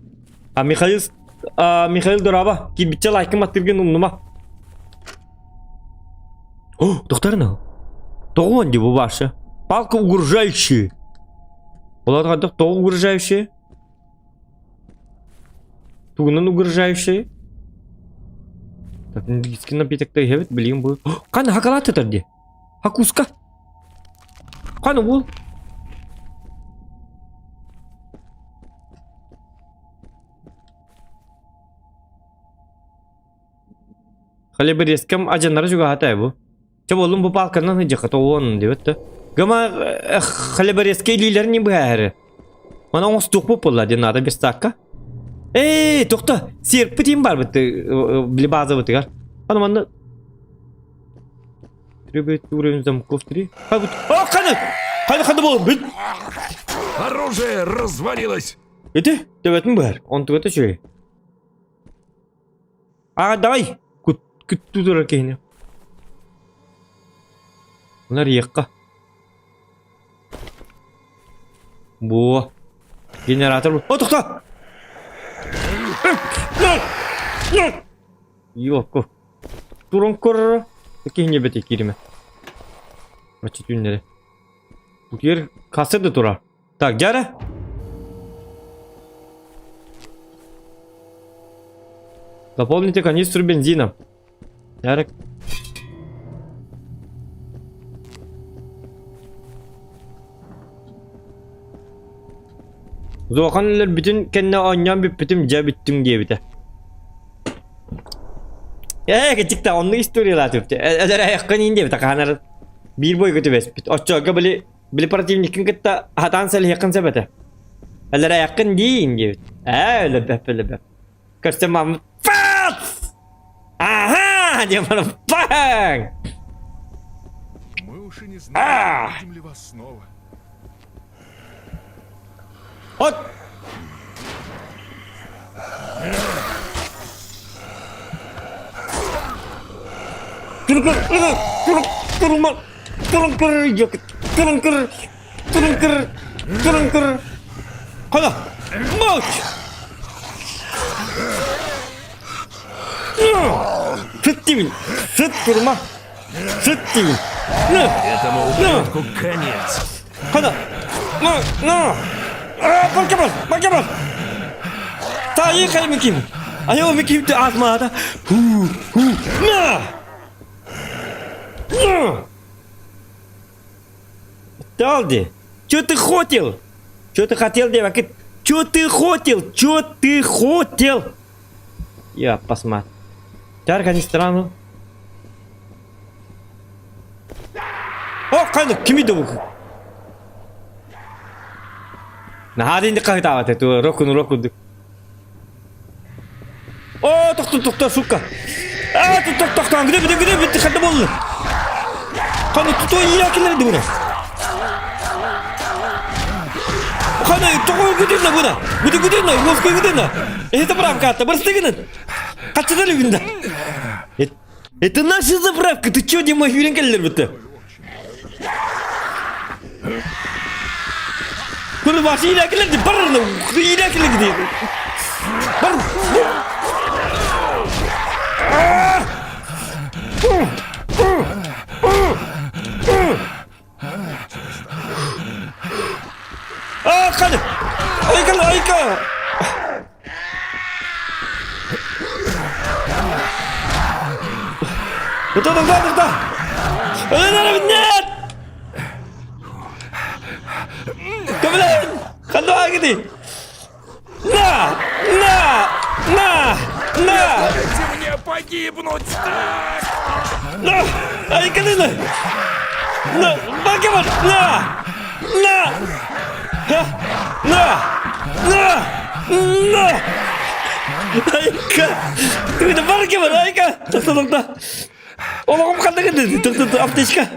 Михаил Дораба. Кибитче лайкым аттырген умнума. О, доктарына. Тоғын де бұл башы. Палка угрожающие. Олар қадық тоғы угрожающие. Туғынан угрожающие. Так, индийский напитокта ебет, білген бұл. Қаны хакалаты тұрды. Хакуска. Қаны бұл. Хали bir eskam ajanları juga hatay bu. Çab oğlum bu palkandan hıcı katı oğun diyordu. Gama hali bir eski ililer ni bu her. Bana on stok bu polla diye nada bir dakika. Doktor, sirp tim var bitti. Bili bazı bitti gar. Bana bana. Trebuie uğrayınızdan koftri. Hadi. Hadi bu. Bit. Оружие развалилось. Eti, evet mi var? On tuvalet şey. Давай. Күттү дурар кейіне. Bunlar yakka. Bu. Generator bu. O toxta. Yok. Durun korur. Кейіне бете кереме. Açık ünleri. Bu yer kasırdı durar. Так, gel. Заполните канистру бензином. Ярик. Zoğanlar bütün kendine oynayan bir bütün cebittim diye bir de. Küçükte onun istoriyalar tüptü. Ödere yakın indi bir takanar. Bir boy kötü bespit. Oçoğga bili protivnikin kıtta hatan sel yakın sebete. Ödere yakın değil diye. Öyle be. Kırsın Mahmut. Ага, где мы бang! Мы уж и не знаем, увидим ли вас снова. Вот! Hadi! March! Sıt durma. Sıt değil. Этому ублюдку конец. Hadi. Bakemaz. Ta iyi kalemi kim? Ayağı kim de azmada. Na. Daldi. Что ты хотел? Девак? Чё ты хотел? Чё ты хотел? Я посмотрю. Так, они странно. О, кану, кимиду. Нахадинде кайта ват эту року. О, тох, сука. А, тох, где ты хадда болду? Кану, туто иякилер дебуна. Кану, туго гудина буна. Гудина, мозгой гудина. Это правка, барстыгын. Качыдыр үйүндө. Это наша заправка, ты чё, Дима, үйрөнгенлер бітті? Күні басы илекілер де, барырны, илекілер де. Бар. Қаны, айка. Да. Нет! Кабелин! Хандуа гиди! На! Дайте мне погибнуть! На! Ай, калина! На! Погибнуть! На! Айка! Ты на погибнуть, айка! Тоқта! Оğlum kandı gitti. Dur apteşka.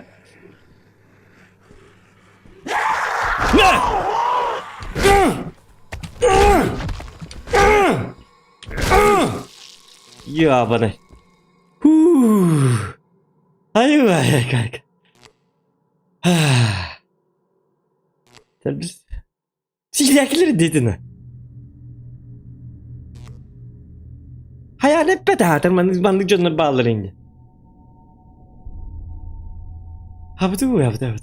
Ne? Ya bana. Ay. Sen biz silahları dedin ha. Hayal hep beda. Mandık canları bağlar ince. Yaptı.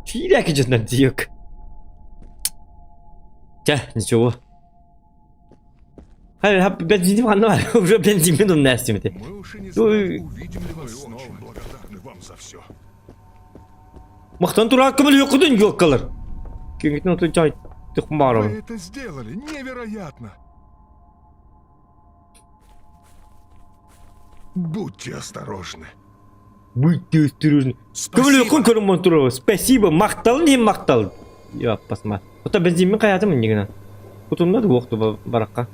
Сиряки же нам диок. 자, ничего. Бензин уже бензин минут настимите. Мы уж и не знаем, увидим ли вас снова. Мы очень благодарны вам за все. Мақтан турак кабел yoqdan yoq қалар. Кеңгітін оты жай тұқмарым. Вы это сделали, невероятно. Будьте осторожны. Будьте осторожны. Кабел yoqdan көрім тұру. Спасибо. Мақтал не мақтал. Я посмотр. Ота бензинмен қаятым негінен. Кутумда да оқты бараққа.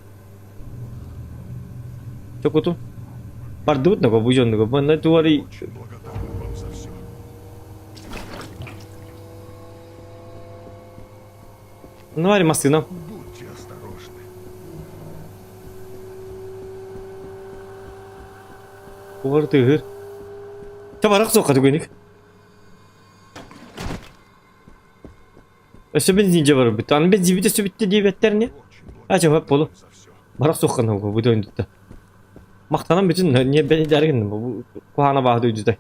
Что куту? Барды бұд наға бұжон наға. Банда туари. Очень благодарны вам за все. Навари масына. Будьте осторожны. Уғар тығыр. Табарақ соққа түгенік. Өсі бензин же бар бұд. Аны бензин біте сөбітті дейбеттер не? Әчі өп болу. Барақ соққан ауға бұд ойындықты. Мақтанам bütün niye beni dergin bu kuhana bağdı ucuzda.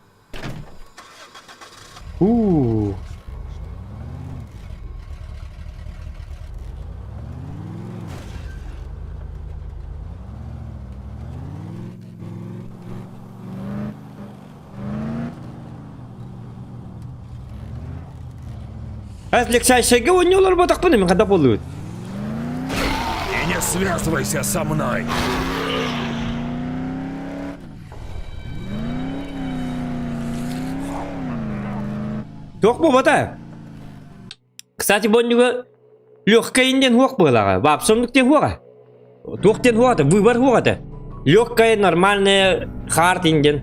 Azlık şayşayga oynuyorlar batak bunu kadar oluyor. И не связывайся со мной. Yok mu bata? Kısati boncuğu lёгкайından хуак была, вапсомлыктен хуак. Тоқтен хуак, выбор хуак. Лёгкая, нормальная, хард инден.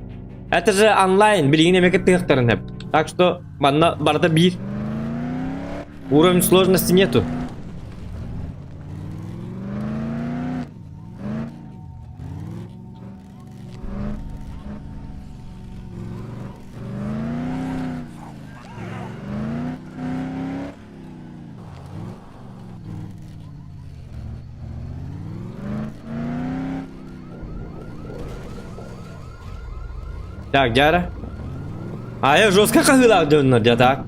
Это же онлайн, билигин эмеке тыктарын хеп. Так что, банда барда бир. Уровень сложности нету. Так, Гера. А я жестко kahılar dönüyor ya tak.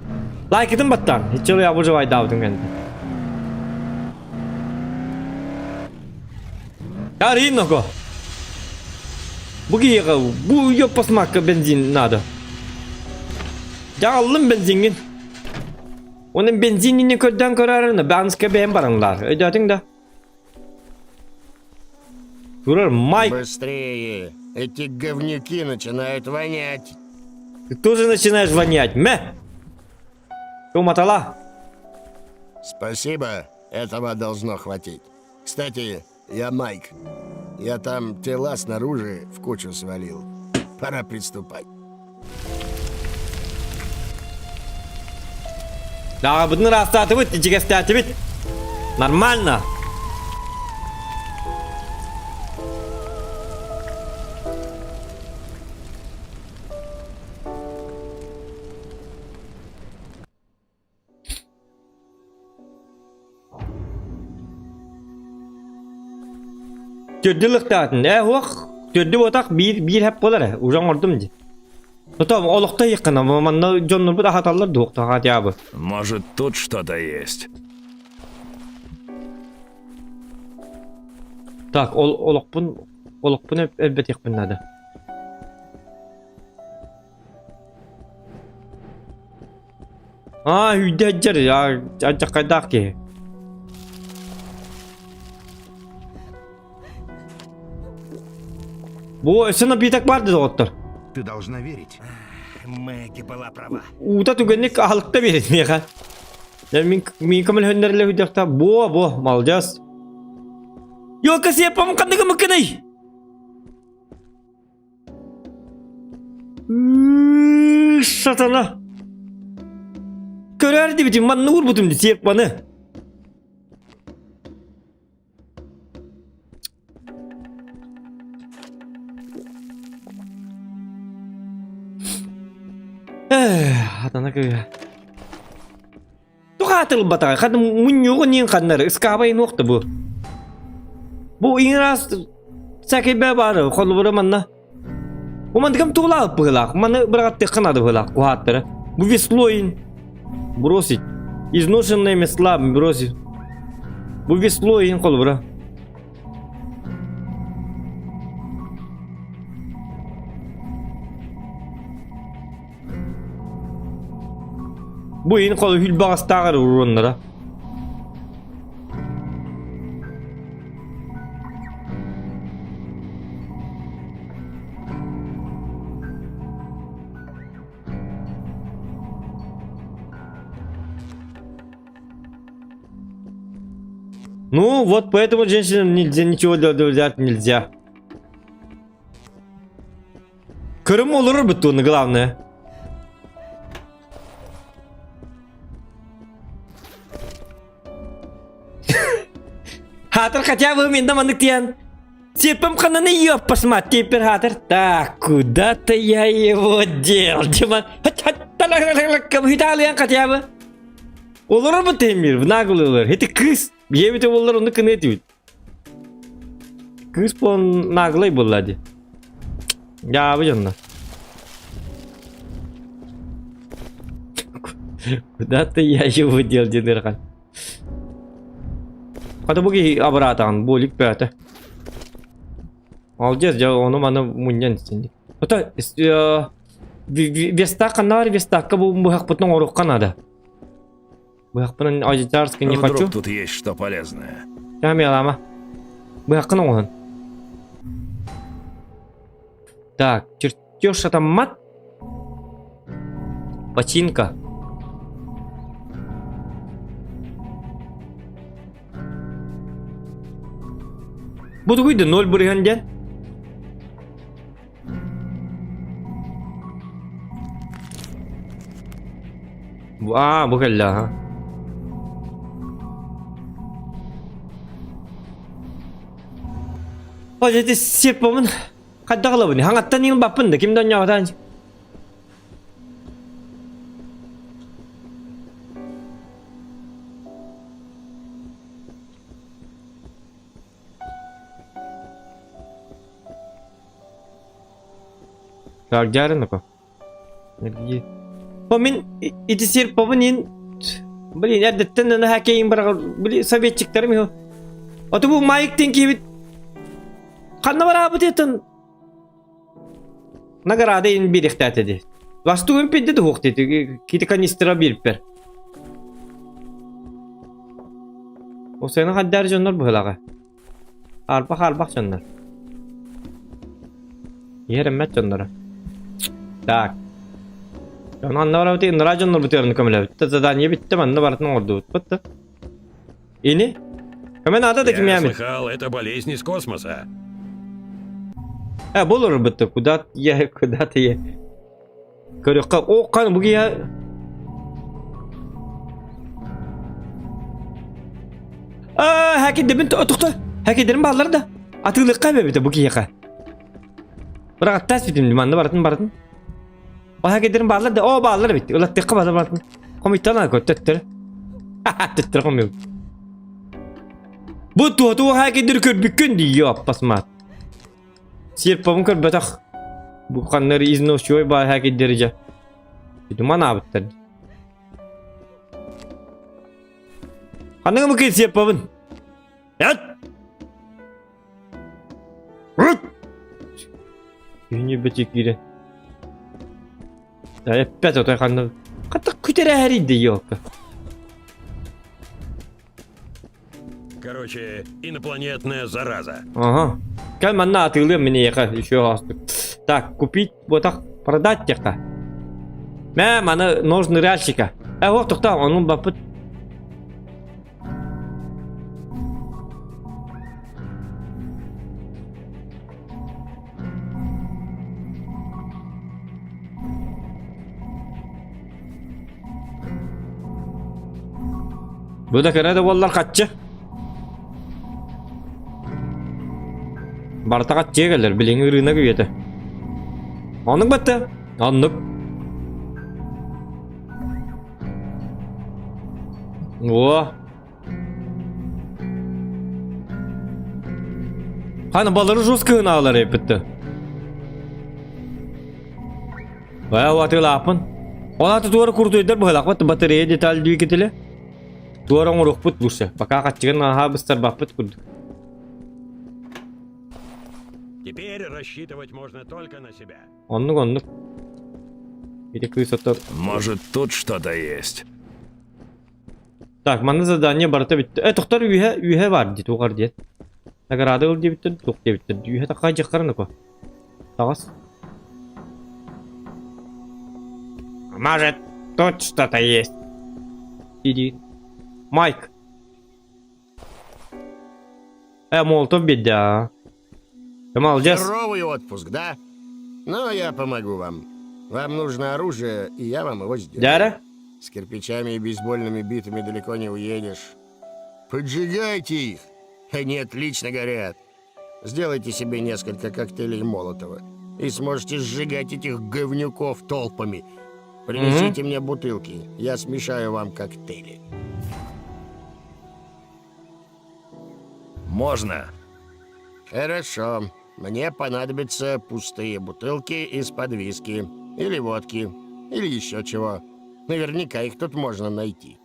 Like edin battan. Hiç öyle yapıcı vay davdın kendi. Ya ринного. Bu yok basmak benzin надо. Ya aldım benzinin. Onun benzinini köden körarını banska ben barınlar. Ödettin de. Durur Майк. Быстрее! Эти говнюки начинают вонять. Ты тоже начинаешь вонять. Мэ. Матала. Спасибо, этого должно хватить. Кстати, я Майк. Я там тела снаружи в кучу свалил. Пора приступать. Да, будем расстатывать, и через стативить. Нормально. Tördülük dağıtın. Tördü otak bir hep bolar. Ucan ordum di. Tamam, olukta yakın ama bana John bu da hatalar doğukta hadi abi. Может, тут что-то есть. Так, oluk bun elbet yakın hadi. Hüdeccer ya. Acak kaydak ki. Bu sana bir tek vardı doktor. Ты должна верить. Мэгги была права. Uta tügenlik ahalıkta verin ya kan. Yani min kamil hönderle hüdekta bu malcaz. Yok kasi yapamam kandıga mıkınay. Satana. Körerdi bitim man nur butum di siyep bana. Hatana kaya. Tukatil bata kad munyo ko niyan kanar iskabay nokta bu. Bu ingras sakay bebara kolbura manna. Kumandikam tula pula mana berakat tekana pula kuhatara. Bu веслоин бросить. Изношенное месла бросить. Bu веслоин kolbura. Bu yeni kolu hül bağıstağır onlara. Ну, вот поэтому женщинам нельзя ничего делать нельзя. Кырым olur bütün главное. Хатер хотя бы меня манытьян. Типом кананы ее посмотри теперь хатер. Так, куда-то я его дел. Диман. Хиталиян хотя бы. Olur mu temir? Nagıl olur. Heti kız. Yemite olur onu kınetiyor. Kız pon naglay bulladı. Ya bu canına. Kуда-то я его дел дедерхан. Hadi bu ki abaratan bolik beyate. Alacağız ya onu bana munyan istedik. Hatta Вестака bu hakpatın oruk kanada. Bu hakpatın acıtarski ne kaçu? Вдруг тут есть что полезное. Tamam ama. Bu hakkın olan. Так, чертеж автомат. Починка. Bu da kuydu 0 buraya gel. Bu kalla ha. Hadi sirpamın kadda kalabını. Hangattan yıl bapın da kimden yağdan. Jarın mı ko? Ne Pamin iti sirpamın in beli nereden ne hakeyim bırak beli Sovyetçikler mi o? Atı bu Mike'ten ki kanna var abi detin. Nagara in bir ihtat dedi. Vastu gün pidde de hok dedi. Kiti kanistra bir per. O senin haddar jonlar bu halaga. Albak jonlar. Yeremet jonlara. Так. Onu anlamadım ki nara jonlar bu terini kamera bitti. Zadaniye bitti ben de baratın oldu. Bitti. İni? Hemen ada da kim Я yani? слыхал, это болезнь из космоса. Bulur bitti. Kudat ye. Körükka o kan bu ya. Haki debin tutuktu. Haki derim bağları da. Atılık kaybı bitti bu kiyaka. Bırak tas bitim limanda baratın. O haki derim bağları da o bağları bitti. Ulan tıkkı bağları baratın. Komitana kötüttür. Tüttür komuyor. Bu tuğdu haki derim körbükün diyor pasmat. Sirpamın körbetak. Bu kanları izni oşuyor bağ haki derece. Itu mana betul? Kanang mungkin siapa pun. Yat. Rut. Ini becik gila. Saya pet atau kanang. Kata kutere hari dia yok. Короче, инопланетная зараза. Ага. Kan mana atılıyor mini ya kan? Şu hasta. Так, купить вот так, продать тебя. Mana нужен ныряльщика. Вот кто он бапыт. Bu da kerede vallahi kaççı. Barta kaççıya gelir, bilin ırığına güyedi. Anlık battı. Anlık. О. Hani baları жесткий ağlar hep bitti. Vay vatı lapın. Ona tutuğu kurdu eder bu halak battı bataryaya detal diye kitile. Tuğra onu ruhput bursa. Baka kaççıgan aha bıstar bapıt kurdu. Теперь рассчитывать можно только на себя. Anlık. Bir de kıyısatlar. Может, тут что-то есть. Так, mana задание barata bitti. Tohtar üye var diye toğar diye. Agar ada ol diye bitti, toh diye bitti. Üye takka jakarın ko. Tağas. Может, тут что-то есть. Иди. Майк. Молотов беда. Молодец. Здоровый отпуск, да? Ну, я помогу вам. Вам нужно оружие, и я вам его сделаю. Дара? С кирпичами и бейсбольными битами далеко не уедешь. Поджигайте их. Они отлично горят. Сделайте себе несколько коктейлей Молотова. И сможете сжигать этих говнюков толпами. Принесите мне бутылки. Я смешаю вам коктейли. Можно. Хорошо. Мне понадобятся пустые бутылки из-под виски. Или водки. Или еще чего. Наверняка их тут можно найти.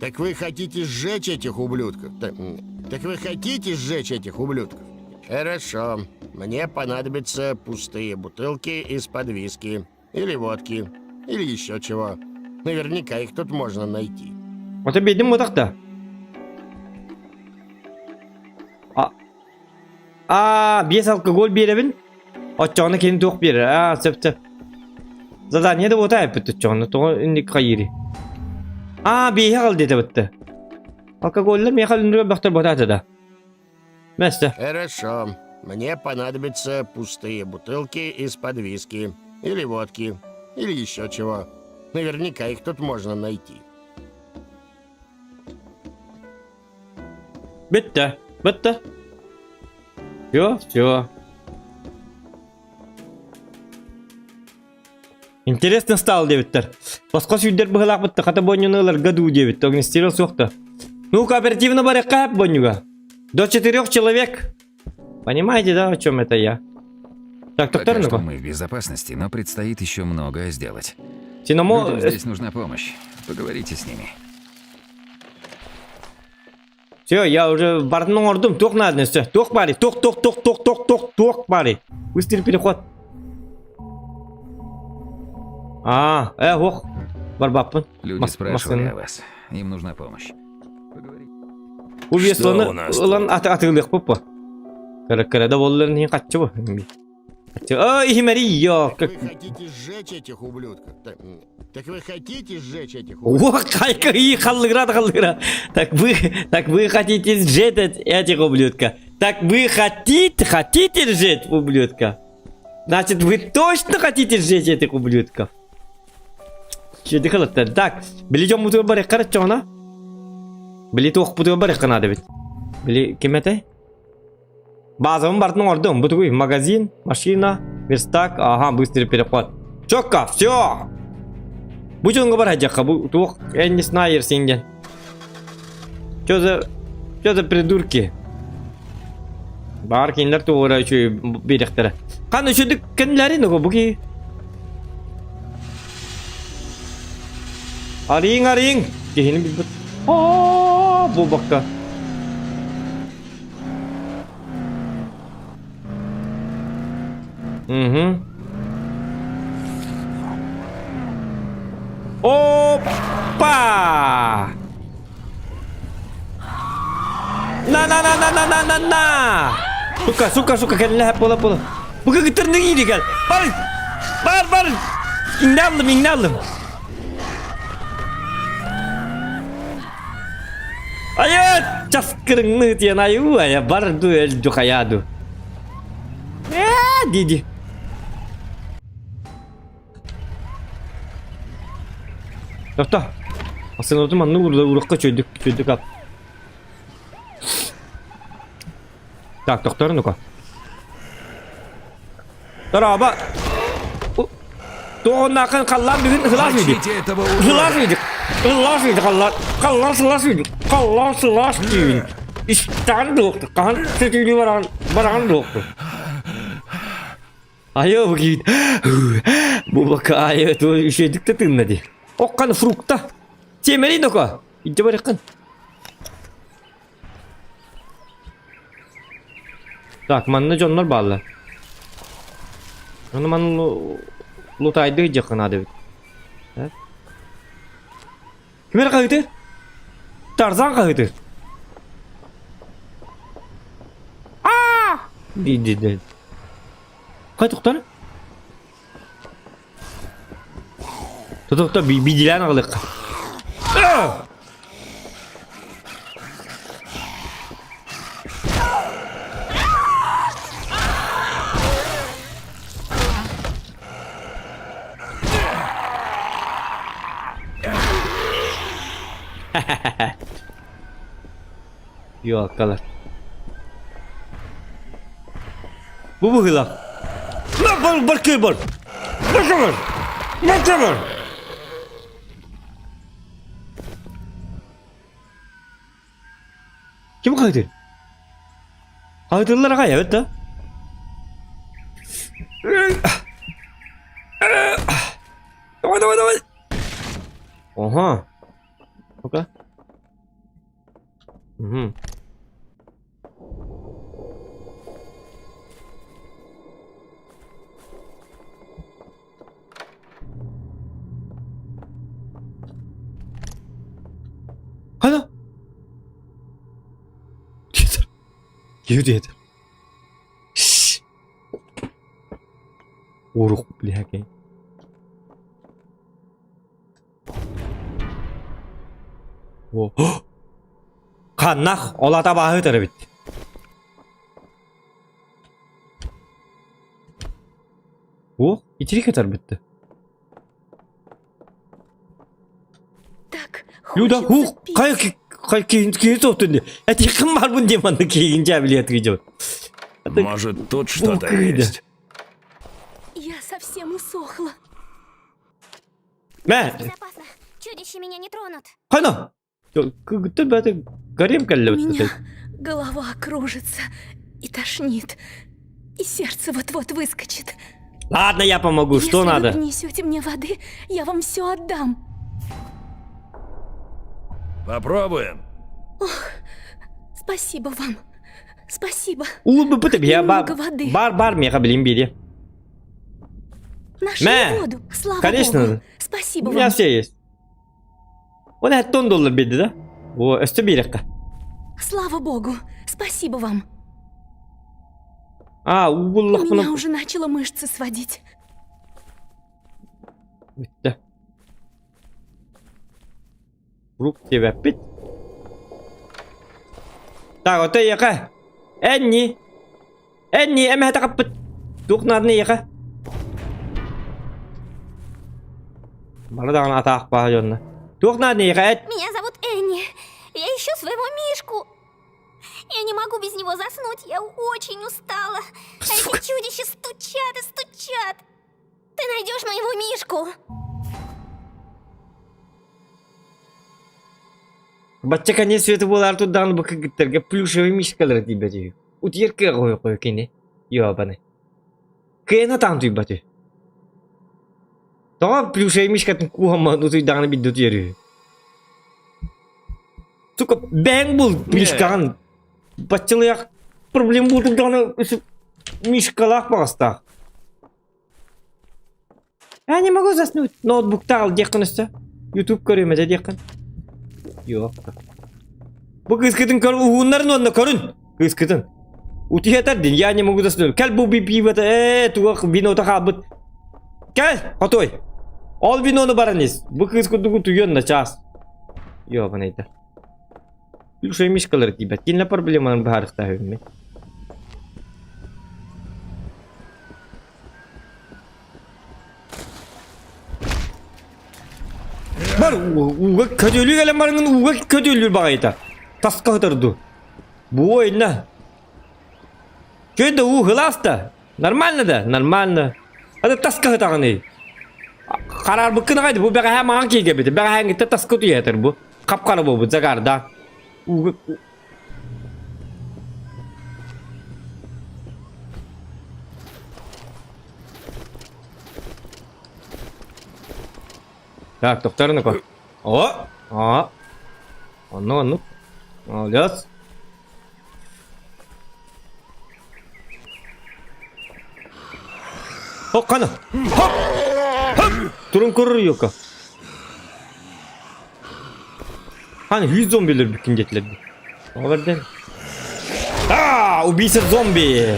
Так вы хотите сжечь этих ублюдков? Так вы хотите сжечь этих ублюдков? Хорошо. Мне понадобятся пустые бутылки из-под виски. Или водки. Или еще чего. Наверняка их тут можно найти. Вот обидим вот так-то. Без алкоголь беребин. Отчаны kendi tok verir. Sep. Zadaniye de ota yapıttı çoğunu. Toğu indi kayırı. Bihe kaldı dedi bitti. Алкоголь мне халиндры бахтар батата да. Место. Хорошо. Мне понадобятся пустые бутылки из-под виски. Или водки. Или еще чего. Наверняка их тут можно найти. Bitti. Все. Интересно стало, девиттер. Басқа сүйдер бұғылақ бітті, қата бойнуналар гаду, девит. Огнестерил соқты. Ну, кооперативно баре қап бойнуга. До 4 человек. Понимаете, да, о чем это я? Так, Пока что мы в безопасности, но предстоит еще многое сделать. Людям здесь нужна помощь. Поговорите с ними. Все, я уже бардын ордым. Тоқ надо, все. Тоқ бари. Тоқ бари. Быстрый переход. Люди спрашивали о вас. Им нужна помощь. Bu Весланы ылан атылык поппа. Кара-кара да болларын хин катчы бу. Ой, Мария, как... Вы хотите сжечь этих ублюдков? Так вы хотите сжечь этих ублюдков? О, какие халыгра. Так вы хотите сжечь этих ублюдка. Так вы хотите сжечь ублюдка. Значит, вы точно хотите сжечь этих ублюдков. Что ты халатта? Так, билетем муту баре карачона. Билету хпуту баре канада ведь. Били кемете? Базовым бартын ордым. Бутугуй магазин, машина, верстак. Ага, быстрый переход. Чокка, все. Бучунга бар хаджака. Тух, я не знаю, синген. Что за придурки? Бар кинлер тугура еще беректері. Қан үшіндік кінлері нүгі бұғы? Арың. Кейіні білбіт. Бұл бақта. Опа! На! Сука, келләп бола. Бұғы күтірні кейді кәл. Бар. Иңдалым. Ayo, cas kereng tiyan ayo ya bar tu el jokayado. Didi. Tohta. Aslında o zaman urukka çöydük at. Так, doktor ну-ка. Тараба. То нахрен қаллан бүгін хылас мейді. Хылас мейді. İşten doktor. Kan sütülü varan doktor. Ayo bugün. Bu baka ayo tu şeydik de tınladı. Okkan frukta. Çemeri no-ка. İnce bırakın. Так, манны жоннор баалар. Аны ман лутайды жакынады бит. Кимер кайты? Тарзан кайты. Диди. Кай токтор? Токта бидилен алык. Yok kalar. Bu hıla. Ne bal. Bakın. Kim kaydı? Kaydılar kaya evet de. Давай. Oha. Okay. Hadi. Yeter. Şşş. Uruk bile hakin. Kannak olata bahıdır bitti. İçeri kadar bitti. Люда, кай кейін соқтын. Это кім бар бұн деманды кейін жәбілет видео. Может, тут что-то есть. Я совсем усохла. Безопасно. Чудища меня не тронут. Хана! Ты бы горем калле вот что-то. Голова кружится и тошнит. И сердце вот-вот выскочит. Ладно, я помогу. Что надо? Если вы принесете мне воды, я вам все отдам. Попробуем. Ох, спасибо вам. Спасибо. Я бар мне хаблим бери. Нашли воду. Слава конечно. Богу. Спасибо вам. У меня все есть. Он $10 беды, да? О, өсті берекқа. Слава богу, спасибо вам. Угуллах Меня бұны. уже начало мышцы сводить. Бітті. Рук тебе бит. Так, оты яқа. Әнні, әмі әті қаппыт. Туқнадыны яқа. Бары дағын атақ баға жонна. Туқнадыны яқа, әт. Меня зовут Энни. Я ищу своего Мишку. Я не могу без него заснуть. Я очень устала. А эти чудища стучат и стучат. Ты найдешь моего Мишку? Бачча кәне светі болар тұддан бұқы гіттерге плюшевый мишкалар дейбі дейі. Утерке қой кене. Йобаны. Кена там түй бәті. Тоға плюшевый мишкатын куғаман ұтыйдағаны бидді түйері. Сука, бәң бұл мишкаған. Баччылыяқ проблем болдың дағаны мишкалақ бағастақ. Я не могу заснуть. Ноутбукта ал деқын үсті. YouTube көрем әді деқын. Yok. Bu kız kadın kör uğunların onunla körün. Kız kadın. Uti yeter din ya ne могу заснуть. Gel bu bir pivata tuğak binota kabut. Gel hatoy. Al binonu baranız. Bu kız kadın tuyon da ças. Yok bana yeter. Слушай, мишкалар тебя. Кинь проблема на бахар ставим. Бар уга көдөлү келем барыңын уга көдөлү багайта. Таска кытырды. Бу ойна. Көнде у хыласта. Нормально да, нормально. Ада таска кытаганы. Карар быкына кайды. Бу бага мага кийге бити. Бага хангитте таска туятыр бу. Капкара бу загарда. Уга Так, тоқтарына көр. Onu. Молодец. Қана. Тұрын көрір yoka. Hani 100 zombiler bütün getirdi. Overden. Убийца зомби.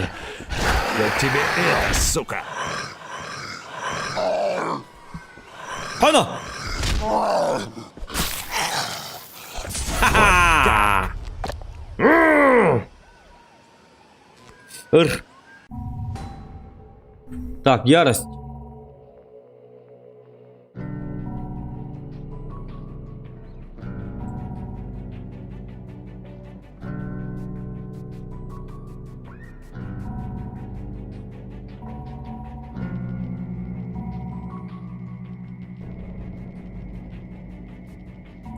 Вот тебе это, сука. Қана. Так, ярость.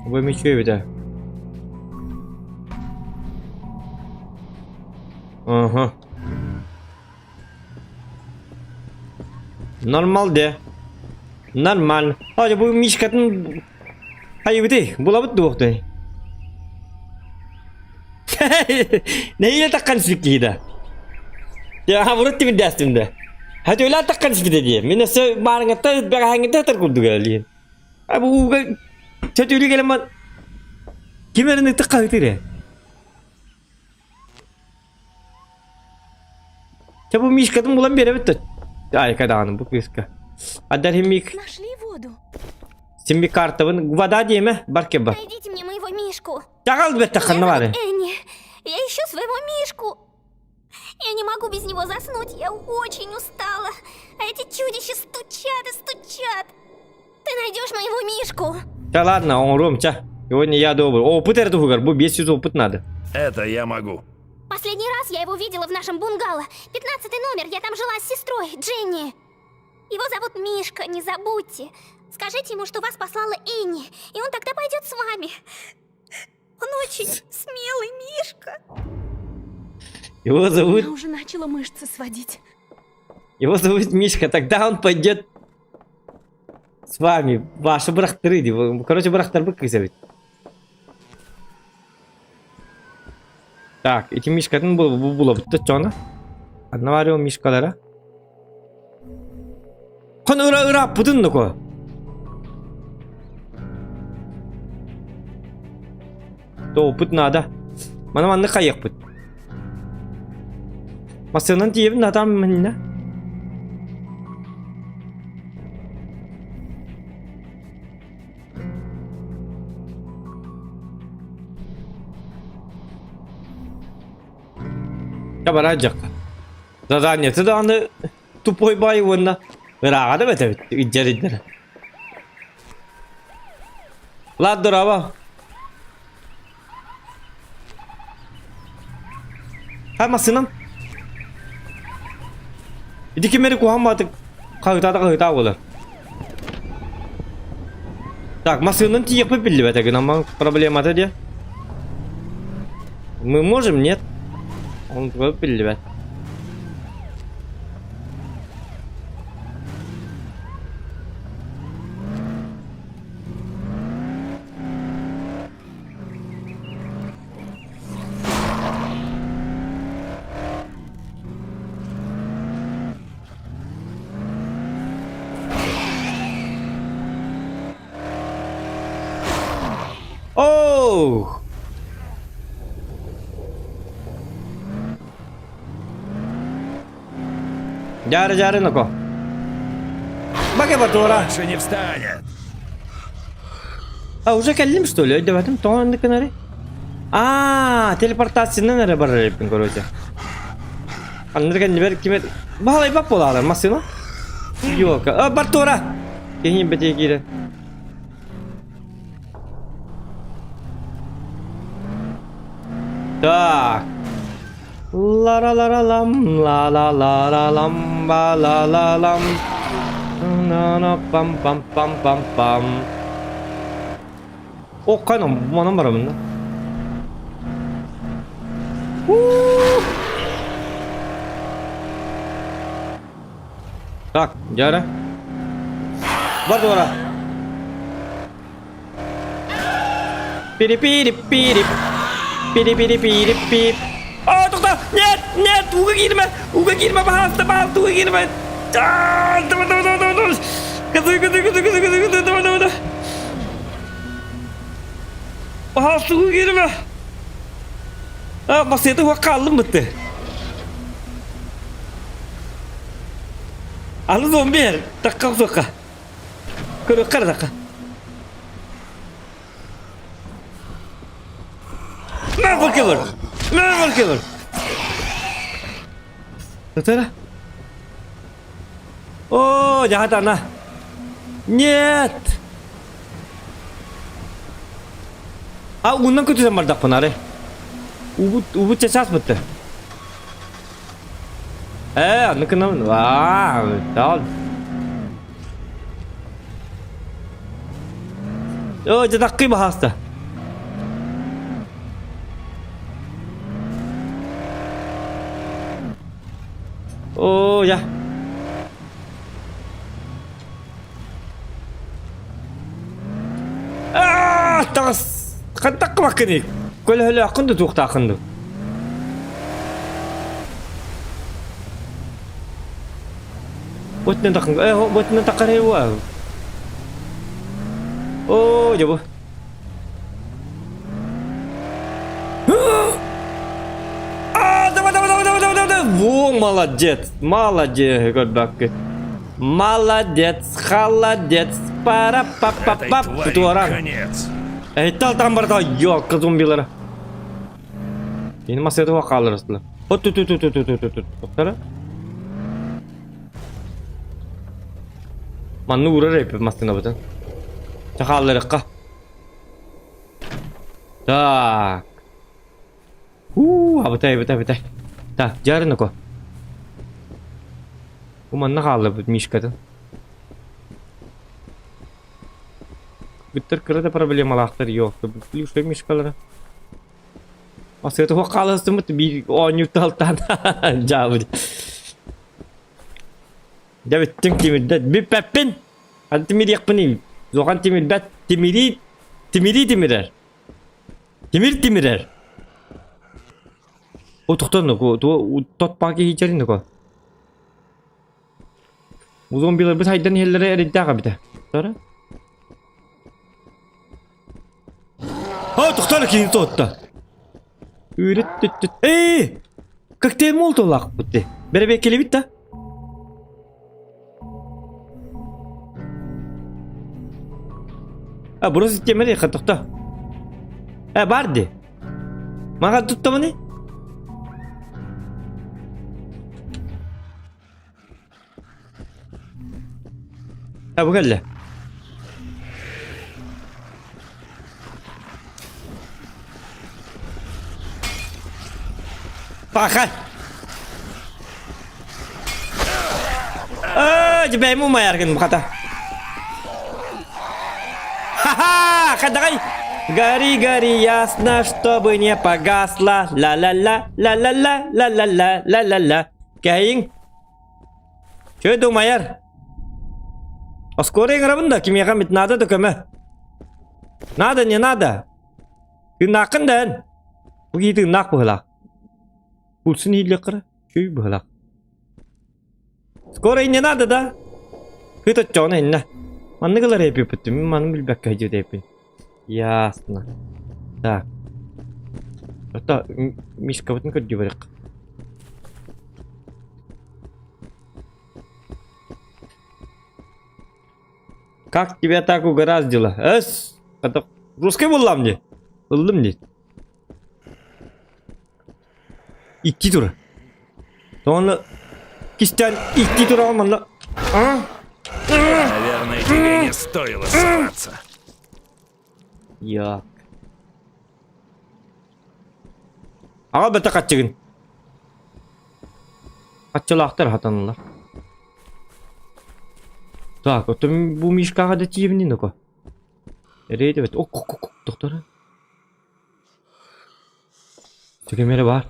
Вы мечу bir de. Aha. Normal de. Normal. Hadi bu mişkatın hayır değil. Bulabıt doğdu. Neyle takkan sikiydi? Ya vurut mi destimde? Hadi öyle takkan sikiydi diye. Minese barangata bagahangita terkudu galiin. Abi bu çatıyla gelen kimerini tıkkatire. Çabuk mişkatın bulan bir evet. Ay kadağını bu kıska. Aдар химик. Нашли воду. Симби картовын вода деме барке бар. Найдите мне моего Мишку. Тагал бет таханвары. Энни, я ищу своего Мишку. Я не могу без него заснуть, я очень устала. А эти чудища стучат и стучат. Ты найдешь моего Мишку? Да ладно, он Ромча. Сегодня я добрый. Опыт это хугар, бу 500 опыт надо. Это я могу. Последний раз я его видела в нашем бунгало. 15-й номер, я там жила с сестрой, Дженни. Его зовут Мишка, не забудьте. Скажите ему, что вас послала Энни, и он тогда пойдет с вами. Он очень смелый Мишка. Его зовут... Меня уже начало мышцы сводить. Его зовут Мишка, тогда он пойдет с вами. Ваши брахтыры. Короче, брахтар бык зовут. Так, эти Мишкатын было бітті чона. Одноварил Мишкалара. Хан ыра будын ко. Toput nada. Mana manna kayak put. Masalan diyeyim nadam minna. Kabar ajak. Zadanya itu anda tupoi bayi warna. Beragam betul ijar. Lad doraba. Ha masalan. Idi ki meri kuham batık kağıta olur. Так, masalan тиек попили в этой, нам проблема это где? Мы можем, нет? Он попили, ребят. Oh! Jari nako. Баке батура. Больше не встанет. А, уже келдим, что ли? Давайте, то он на канаре. А, телепортация на нere баррепин, короче. Аннерген бер киме... Бахалай бак болалар, масына? Yok. А, батура. Кехин бете кире. Так. Ла-ла-ла-ла-лам, ла-ла-ла-ла-лам, ба-ла-ла-лам. На-на-пам-пам-пам-пам-пам. О, канам, манам бар мында. Так, жара. Бар дора. Пири-пири-пири. Piri. Oh, to'xta! Net! Uga girme! Bahasta, uga girme! Tamam. Kızı. Bahasta uga girme! Basiyeti uga kaldım bitti. Alı zombi yer. Dakika uzakka. Kırıkkar dakika. Merhaba killer. Betul? Oh, jahat anak. Нет. А унан көтү замардак панаре. Убут часас битти. Аныкына. Тал. О, жадаккы бахаста. Oh ya. Tas. Kantak makini. Kole akındı tuğta akındı. Botna takın. Botna takar hewa. Oh, ya bu. Во, молодец, горбак. Молодец. Пара-па-па-пап. Конец. Тал там барда, yok zombilara. Yeni masaya da kalırız lan. Tut. Baksana. Mannu uğrar hep masasına bakın. Çakalları ka. Tak. Betul. Так, жарено ко. Уман нахалла бит мишкада. Биттер кырда проблемалактар жок. Плюс мишкалар. Асыты хокаластым бит онюталтан. Жабы. Давид тимирдет биппин. Антимир якпыны. Зоган тимирдет тимирер. Тимирер. О, тоқтан, тот паки хичерин ко. Зомбилар біз хайдан хеллere эриддага бите. Тора? Тоқтар кейін соотта. Үйреттеттет. Коктейль молотов лақ бұтты. Бәрі келе бит та. Burası temeli katıkta. Bardi. Maka tuttu mu ne? Bu geldi. Bakın. Jebay mo mayarkan kata. Ха-ха! Ходой! Гори, гори, ясно, чтобы не погасла. Ла-ла-ла, ла-ла-ла, ла-ла-ла, ла-ла-ла. Кәйін. Что думаер? Скоро играбында, кем яғамет надо докөмі. Надо, не надо. Ты нақындан. Бұғы едің нақ бұғылақ. Пульсын елі қыры. Шөй бұғылақ. Скоро не надо, да? Хытат жоны инна. Манны кылар эпи пытты, мен манын билбек кайжы депин. Ясно. Так. Это мишка бутын көрді барық. Как тебя так угораздило? Это русский болам не? Болдым не? Икки тура. Тоны кистен икки тура алманла. Наверное, тебе не стоило соваться. Як. Аға бәті қатчығын. Қатчылақтар хатанылар. Так, это bu мишкаға да тиевнен око. Рейді бәт. Оқ, доқтары. Төгемері бар.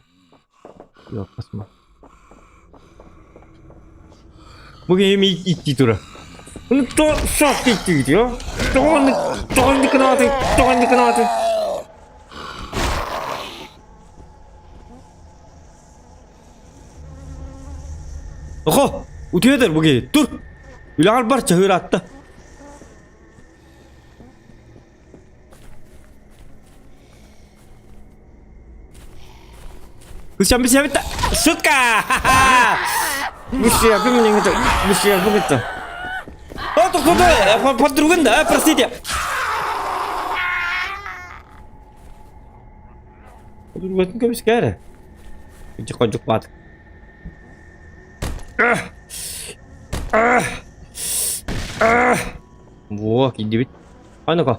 Yok, басма. Bugün yemeği itti tura. Bunu çok itti diyor. Doğan dikkat. Oho, utuyordur bugün. Dur. Ülal bar çağır attı. Kısam bir şey bitti. Suka. Мужчина, вы меня это, мужчина, вы это. Подруга, да, простите. Подруга, это как скоро. Иди ходь пад. Вот, иди ведь. А ну-ка.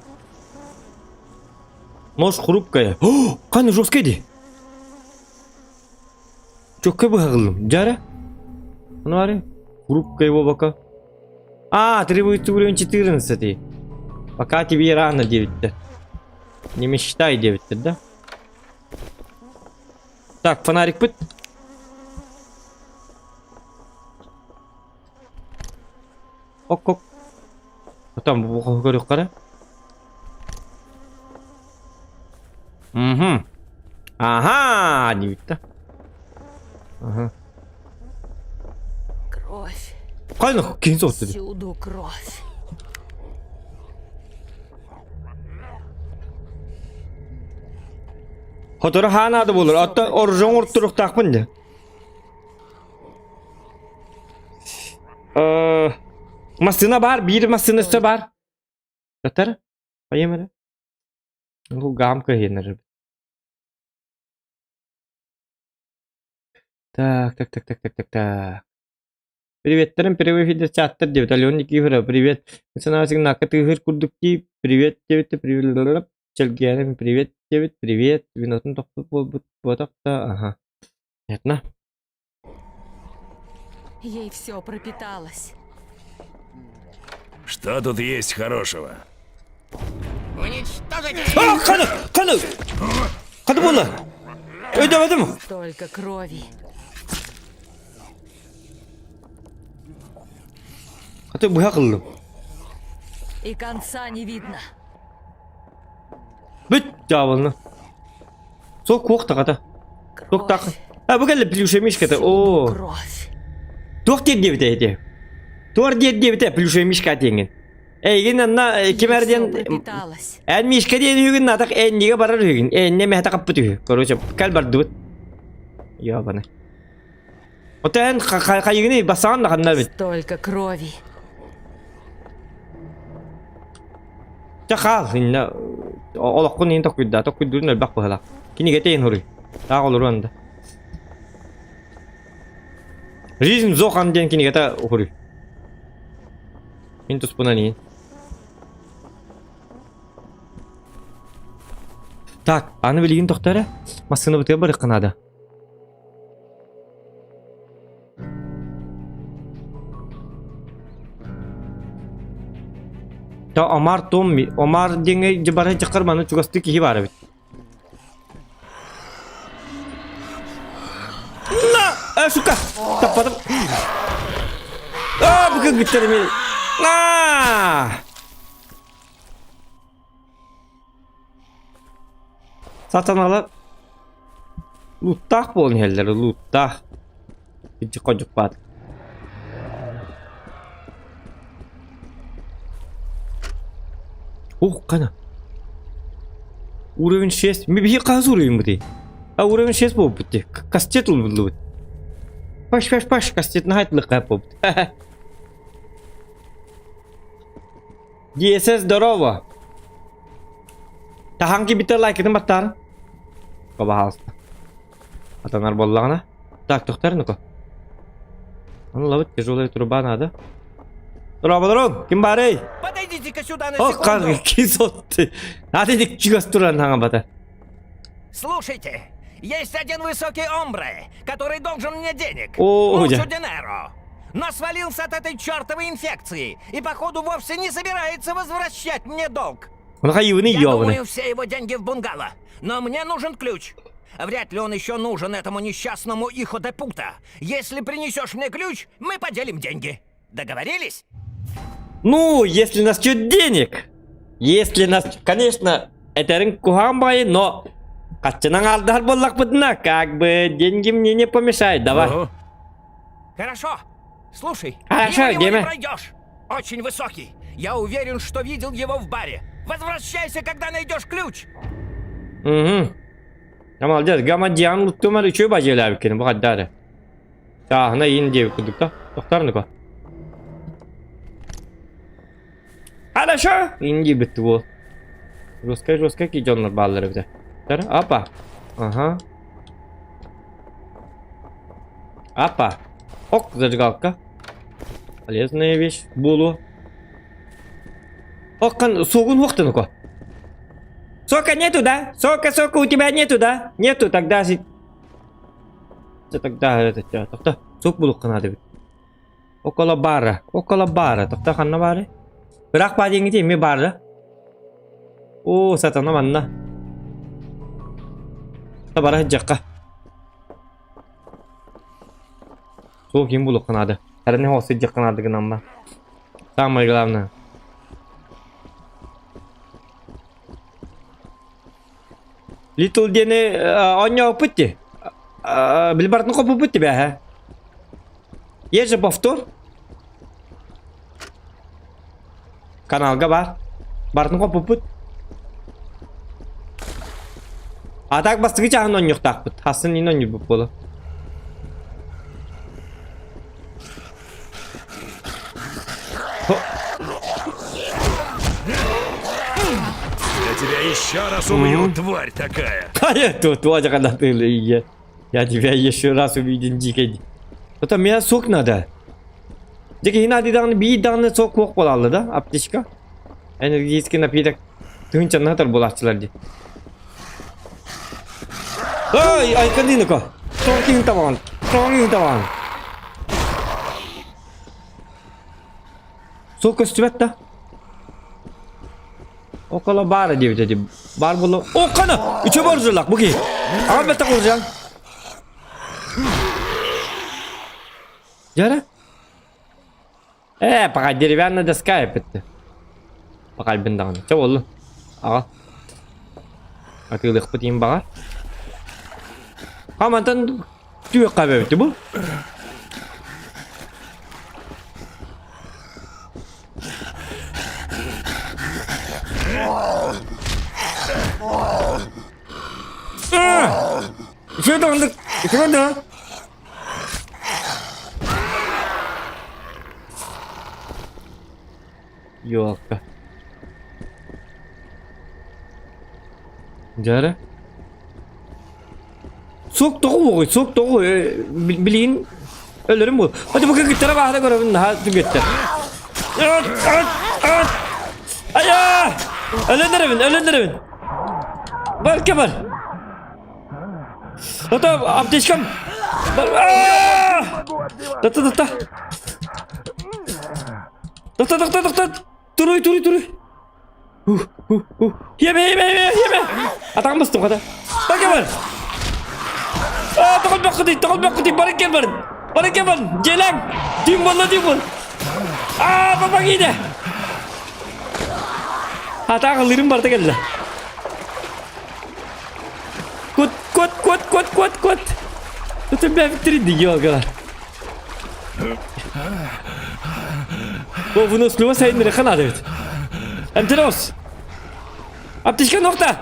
Нож хрупкая. О, каны жесткий. Чё кабы Джара? Ну, аре, хрупкая его бока. Требуется уровень 14. Пока тебе рано 9-то. Не мечтай 9-то, да? Так, фонарик пыт. Ок. Там, говорю, кара. Угу. Ага, 9-то. Ага. Кровь. Правильно, кинцо ты. Всюду кровь. Хотора хана да болор. Атта оржон ортурук такмын да. Масына бар, бир масынысы бар. Жатар? Пойемер. Ну гамка хенер. Так. Приветтерим, первый видео чаттер девять, Алён Никифора, привет. Национальный накат игр курдуки, привет, девять, привет, Челгианим, привет, девять, привет. Винотун тохта, ага. Понятно. Ей все пропиталось. Что тут есть хорошего? Кану! Кану было! Идем. Столько крови. А ты бухал. И конца не видно. Быть дьявольно. Сок кухта ката. Сок так. Бugelle плюшая мишка-то. О. Кровь. Тух дед девять эти. Тур дед девять плюшая мишка тенген. Эйген анна кемерден Пропиталась. эн мишке ден үгін атақ энниге барар үгін. Энне мәхта қаппыт үгі. Короче, кәл барды бұд. Ябаны. Ота эн қайығыны басаған да қандар бит. Столько крови. Чақал, инна олаққын ең тоққыдда. Тоққыддың өлбақ бұғалақ. Кенеге тейін хұры. Тағы олыр онда. Жизнь зоқан ден кенеге та хұры. Мен тұспынан ең. Так, аны білген тоқтары масыны бұтыға бір қынады. Та Омар Томми, Омар денге жабары жақыр маны чугасты кейі бары бит. На! Сука! Таппадым. Бүкін күттері мен. На! Сатан алып. Луттақ болын елдері, луттақ. Күтчі қоджық бады. Ух, қана. Уровень 6. Мен бейе қағыз уровень бұды. Уровень 6 болып бұды. Кастет ұл бұды бұды. Паш. Кастетін ғайтылық қайып бұды. DSS здорово. Таханки бітер лайкетін баттарын. Пожалуйста. Атанар боллағына. Так, тоқтар ну-ка. Он ловит тяжелая труба надо. Здорово, кем барей? Подойдите-ка сюда на секунду. Ох, как кисот ты. Надо не чигастуран хангабата. Слушайте, есть один высокий омбре, который должен мне денег. О, Денеро. Но свалился от этой чертовой инфекции и, походу, вовсе не собирается возвращать мне долг. Он хаивный Я ёбаный. думаю, все его деньги в бунгало. Но мне нужен ключ. Вряд ли он еще нужен этому несчастному Ихо де Пута. Если принесешь мне ключ, мы поделим деньги. Договорились? Ну, если нас чуть денег. Если нас, конечно, это рынок кухамбай, но... Качанан алдар боллак быдна, как бы деньги мне не помешают, давай. Хорошо. Слушай, Хорошо, мимо его Дима. не пройдешь. Очень высокий. Я уверен, что видел его в баре. Возвращайся, когда найдешь ключ. Угу. Молодец, гамадьян луттумар üçü bacılar bir kere bu kadar. Sahne yeni diye kurduk da. Doktor ne ko? Хорошо. İnci bitti bu. Жестко gidiyorlar bağları bir de. Опа. Ага. Опа. Ок, зажигалка. Полезная вещь. Булу. Окан, сугун вахту ну-ка. Сока нету, да? Сока, у тебя нету, да? Нету, тогда... Тогда это... Тогда сок булук надо бит. Около бара. Тогда ханна бары. Бірақ ба деңгеде ме бары. О, сатана манна. Бара жаққа. Сок ем булук надо. Әріне хосы жаққа надо гынан ба. Самое главное. Little дені оня опытти. Білбартын қопы бұтты бә, ха? Ежі повтор. Каналға бар. Бартын қопы бұт. Атақ бастығы жағын он yoқтақ бұт. Хасын ин он бұт болы. Я тебя еще раз убью, тварь такая. Тут вот когда ты я тебя еще раз увидел дикий. Это меня сок надо. Дикий надо дан би дан сок кок болалы да, аптечка. Энергетический напиток. Тынчан натар булашчылар ди. Ай, кандиныка. Тонкин таван. Сок көстүбет да. Okala bar diye dedi. Bar bulu. Oh kana. Üçe bar zırlak bu ki. Ahmet tak olacak. Jara? Пока деревянная доска это. Пока бендан. Что было? Ага. А ты лег потім багар? Хамантан тюе кабе бу? Şurada ondur. Şurada. Yok. Jara. Sok doğu, sok doğu. Bilin. Ölürüm bu. Hadi bakın gittara bahane görevin daha gitti. Aya! Ölendirimin. Var kemal. Hatta apteşkam. Datta. Duruy. Yeme. Atağım bastım kadar. Bak kemal. Takıl bakıdı. Bana kemal. Celang. Timbol. Baba gide. Hata kaldırım barda geldi. Kut. Tutun ben bitirin diyor kadar. Bunu slova sayın direkan adet. Enteros. Aptişka nokta.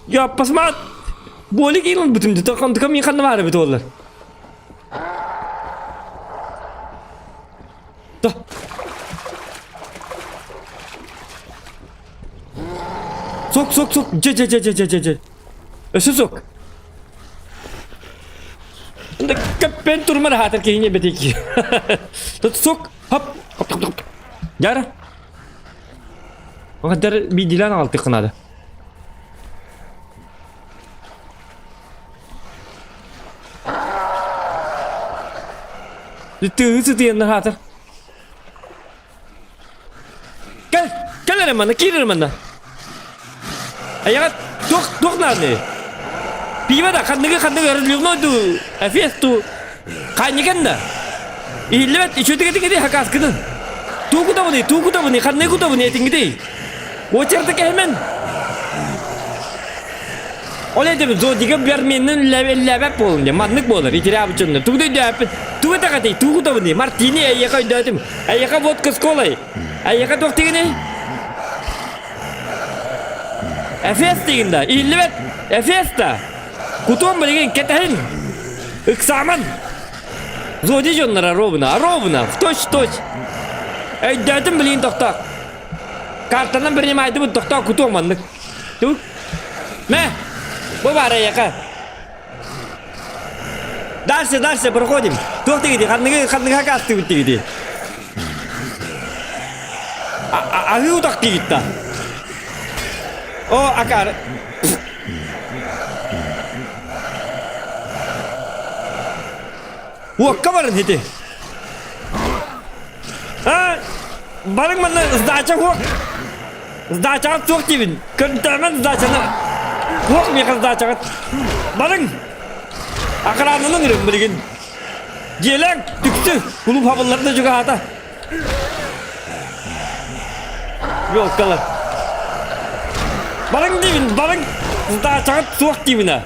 Ya pasmat. Bolik ilin bütün tıkam yıkandı var evet oğullar. Da. Sok. Ce. Ösü sok. Ben turma rahat ki yine betek. Sok. Hop. Yara. O kadar bir dilan altı kınadı. Tứ tiền hả ta? Cái này mà nó kia rồi mà. Ai ya thuốc nào này? Pi mà đã khăn nước rồi nó tu, FPS tu, khai như cái đó. İllet içeri hakas kıdın. Tuğku da bunu, khăn nước da bunu etin gidi. O çertek hemen. Olay dedim, zodiga vermenin lebep olunca, manlık olur, itiraf için. Tuğu da katı, tuğu da bunu, martini ayyaka ödedim. Ayyaka vodka skolay. Ayyaka doktiği ne? Efes deyinde, illet, Efes da. Kutuğum bilgin, ketahin. Iksaman. Zodi onlara rovuna, toş. Ödedim bilgin doktor. Kartanın birini maydı bu doktor kutuğum manlık. Tuğ. Ne? Bu var ya. Дальше проходим. Тух ты где? Ханны хакас ты где? А вы так где-то? О, акар. О, каварен хити. Барың мана сдача хок. Сдача тух тивин. Кентамен сдача на. Хок мне сдача. Барың. Akaranının ürün bilgin. Gelek tüktü. Kulüp havalarında juga hata. Yok kalar. Barang divin. Daha sangat suak divina.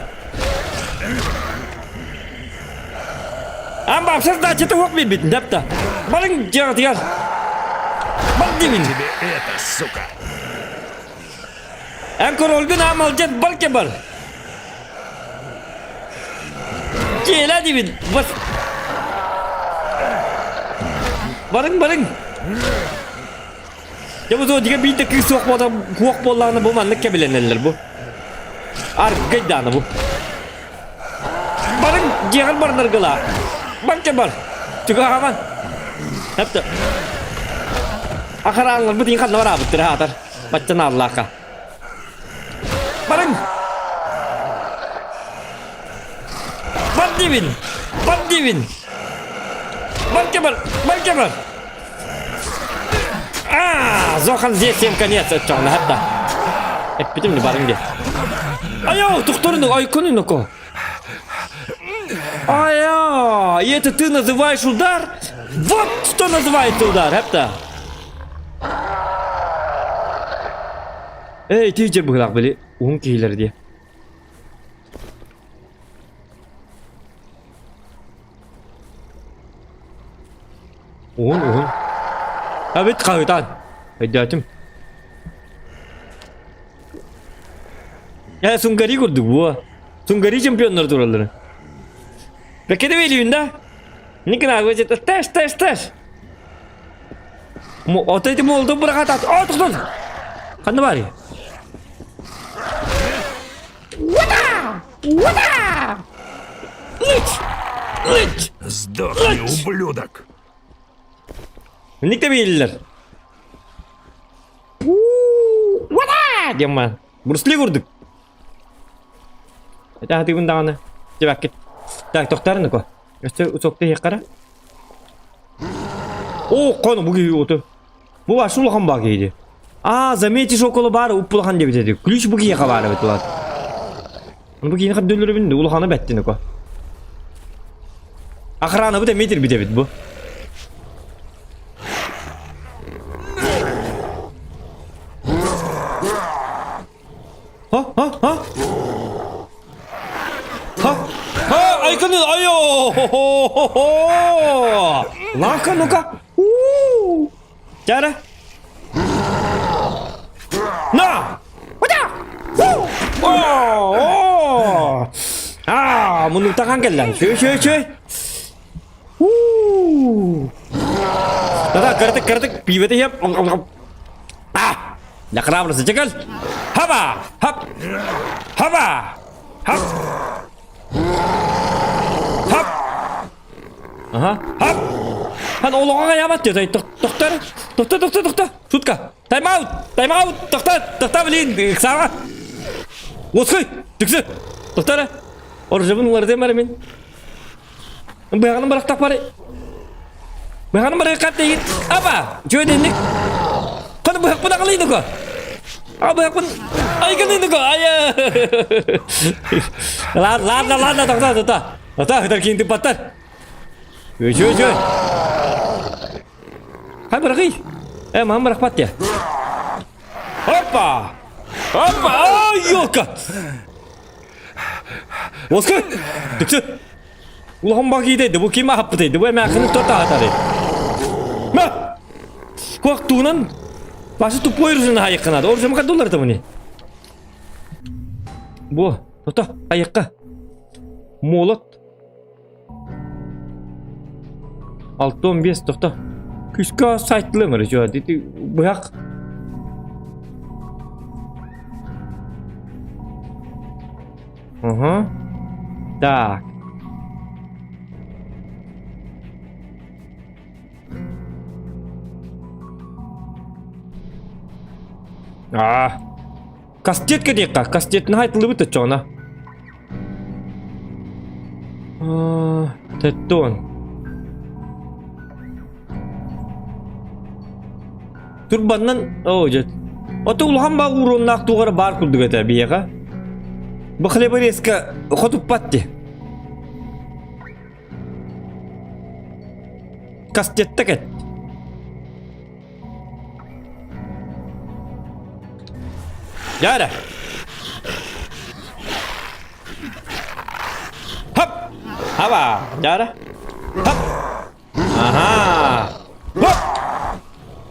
Am bapsız daha çete hok bit. Dapta. Barang jangan tinggal. Barang divin. Это, сука. Engkau rolgun amal jet balke bar. Gel divin. Bas. Barang. Ya bu zodiga bir de kız hok bollarını bu manlık kebilenler bu. Arkaydan bu. Barang jangan barnar gala. Balke bar. Juga aman. Hepte. Akaranlar bu tingkat nora betul hatar. Baca nallaka. Barang. Bandivin. Balke bar. Zohan здесь всем конец отчёрно, это. Это потом не барынги. Айо, тухторину, айконину-ко. Айо, и это ты называешь удар? Вот что называется удар, это. Эй, ты же быгылак били, уң кейлер diye. Oğlum. Evet kayıtan. Hadi. Sungari kurduk bu. Sungari şampiyonlar turları. Peki de veriyorsun da. Ne kadar vaziyette ters. Otaydı mı oldu bırak atat. Dur. Kandı var ya. Вата! Лыч! Сдохни, ублюдок! Никто видел. Вата! Демон. Брусли курдук. Это хаты бундаганы. Жебак кет. Так, токтарын ко. Өстө усокты якара. О, кону буги оту. Бу ашулган баг иди. Заметишь около бара уппулган деп деди. Ключ буги яка бара бетулат. Bu yeni kadar dölürü bindi. Uluhanı bettini ko. Akranı bu da medir bir de bu. Aykın ayo. Lanka. Cara. Na. Menutangkan kelan. Cuy. Kertek. Pibetnya ya. Dah kerap rasa cekal. Haba. Hap. Hap. Han olongga yamat ya. Dokter. Sutka. Time out. Dokter bilin. Sana. Oskay. Tıksı. Dokter. Orjabın var demir min. Bayanım bıraktak bari. Bayanım bırakat değil. Apa? Cuy dindik. Kan bayak pun kali itu ko. Bayak pun. Ay kan itu ko. Ayo. Lada dokter. Dokter kinti patar. Cuy. Hai berakai. Mama berakat ya. Hoppa. Ayo ka. Oskay. Tıksı. Ulan bak iyi dedi. Bu kime hapı dedi. Bu emeğini tuta atarı. Ma. Korktuğundan başı tupoyursun ayakına. Orada mı kadar dolar bunu? Bu. Tuta ayakka. Molot. 6-15 tuta. Küska saytlı mı rica dedi. Bırak. Так. Кастет кадека. Кастет нахайтылы бит чона. Теттон. Турбаннан жет. Ото улхан баг уроннак тугара бар кулдук эте бияга. Бахлеба резко ходуп патти. Кастетте кет. Яра. Hop. Hava. Яра. Hop.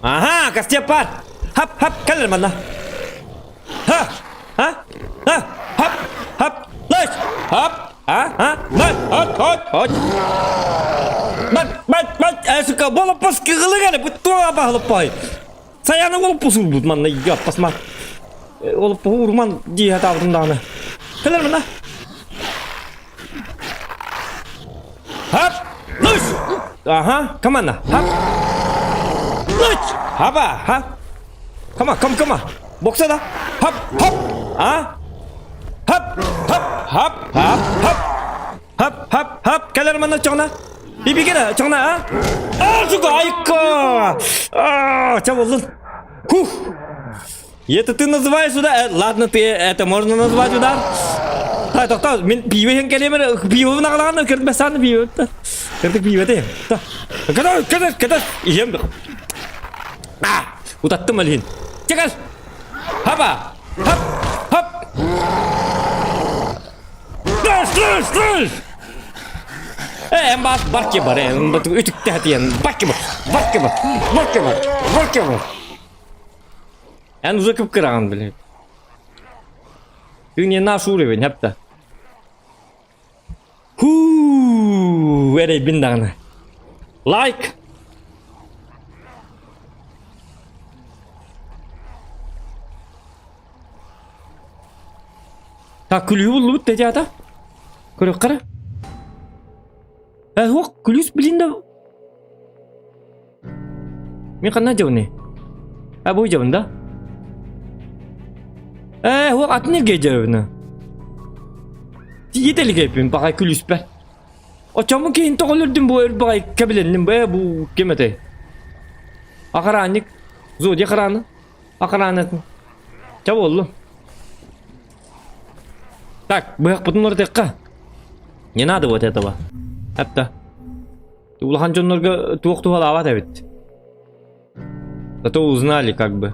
Aha, kastep pat. Hop, kalır mana. Hop. Leş. Hop. Hop. Bat. Suka bola pas kegeligan. Betul apa lepai. Saya nak bola pas ulut mana ya pas mat. Bola pas urman dia tahu tentang. Kalır mana. Hop. Leş. Aha, kemana? Hop. Leş. Haba. Come. Boksa dah. Hop. Hop. Kalır mana çona? Bibi kena çona ha? Suka ayıka. Чаволын. Это ты называешь сюда? Ладно, ты это можно назвать удар. Тоқтау, мен пиве келемін, пиве нағылағаны кірдім бе саны пиве. Кірдік пиве дейм. Кәдір. Ем. Утаттым әлін. Чекал. Хапа. Хап. Слыш. Эмбас барки бар, үтікті әтіен. Барки бар. Ән ұзы кіп кіраған біле. Dünya nasıl uğruyor hep de. Huu, verey bin dağına. Like. Ta külüyü buldu bu dedi adam. Kırık kara. Yok külüyüs bilinde. Mi kana jauh nih? Bu jauhunda. Yok atını gece Yeterli yapayım bakay külüyüs ben. O çamur ki inte olurdum bu bakay kabilenim bu kemete. Akaranlık. Zodi akaranı. Akaranatın. Çabuk oldu. Так, быяк бутун ордекка. Не надо вот этого. Хәтта. Улахан жоннорга туок тугал ават эбит. Зато узнали как бы.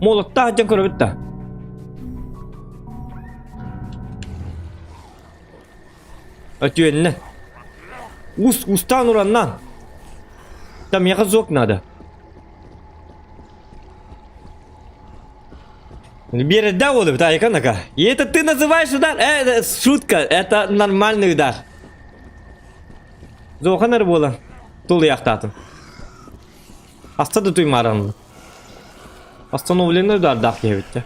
Молотта хаджан көрөбүт да. Өтүенне. Устан ураннан. Там яка зок надо. Береда улыб, да, иконака. И это ты называешь удар? Это шутка, это нормальный удар. Зоханар было. Тул яхтатым. Астады туймаран. Остановленный удар дах ебитте.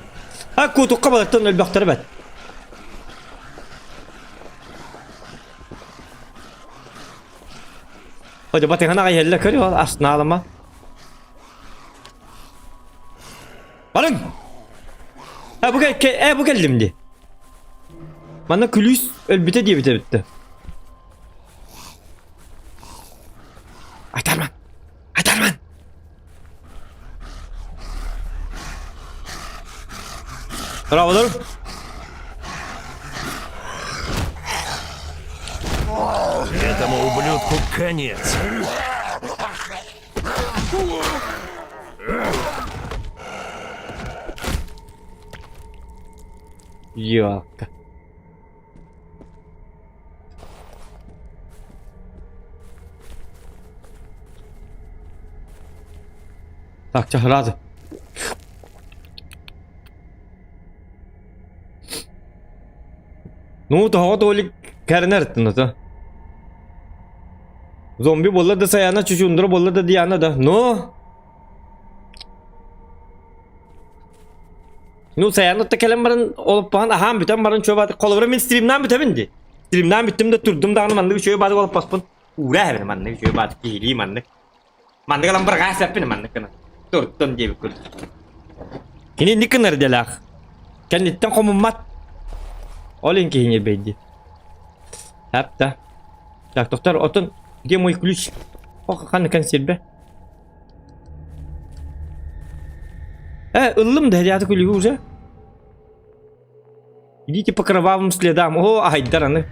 Куту кабалаттан өлбақтар бәт. Hadi batın hana gayelle körüyor aslında alama. Balın. Bu geldim. Bana külüs ölbüte diye bitti. Aytarman. Bravo'larım. Этому ублюдку конец. Yok. Так, чё, разы. Ну, того толик кәрнәрттін, да. Зомби болла да саяна, чүчундыр болла да дияна да. Ну, саяна да кәлем барын олып баған, ахам бүтен барын чөй бады. Қолыбыры мен стримнан бүтемінді. Стримнан бүттім да тұрдым дағыны мандығы чөй бады олып баспын. Ура әбіні мандығы чөй бады, кейлі мандығы. Мандығы алам бір ғас әппіні мандығы кіна. Тұрттым дейбі көрді. Кені не кінір дел ақ. Кәнеттен қомыммат. Олен кейіне бейді. Әпті. Так, тоқтар, отын. Где мой ключ? Ох, қаны консерве. Ылым да ряды кулиги уже. Идите по кровавым следам. О, айдар аны.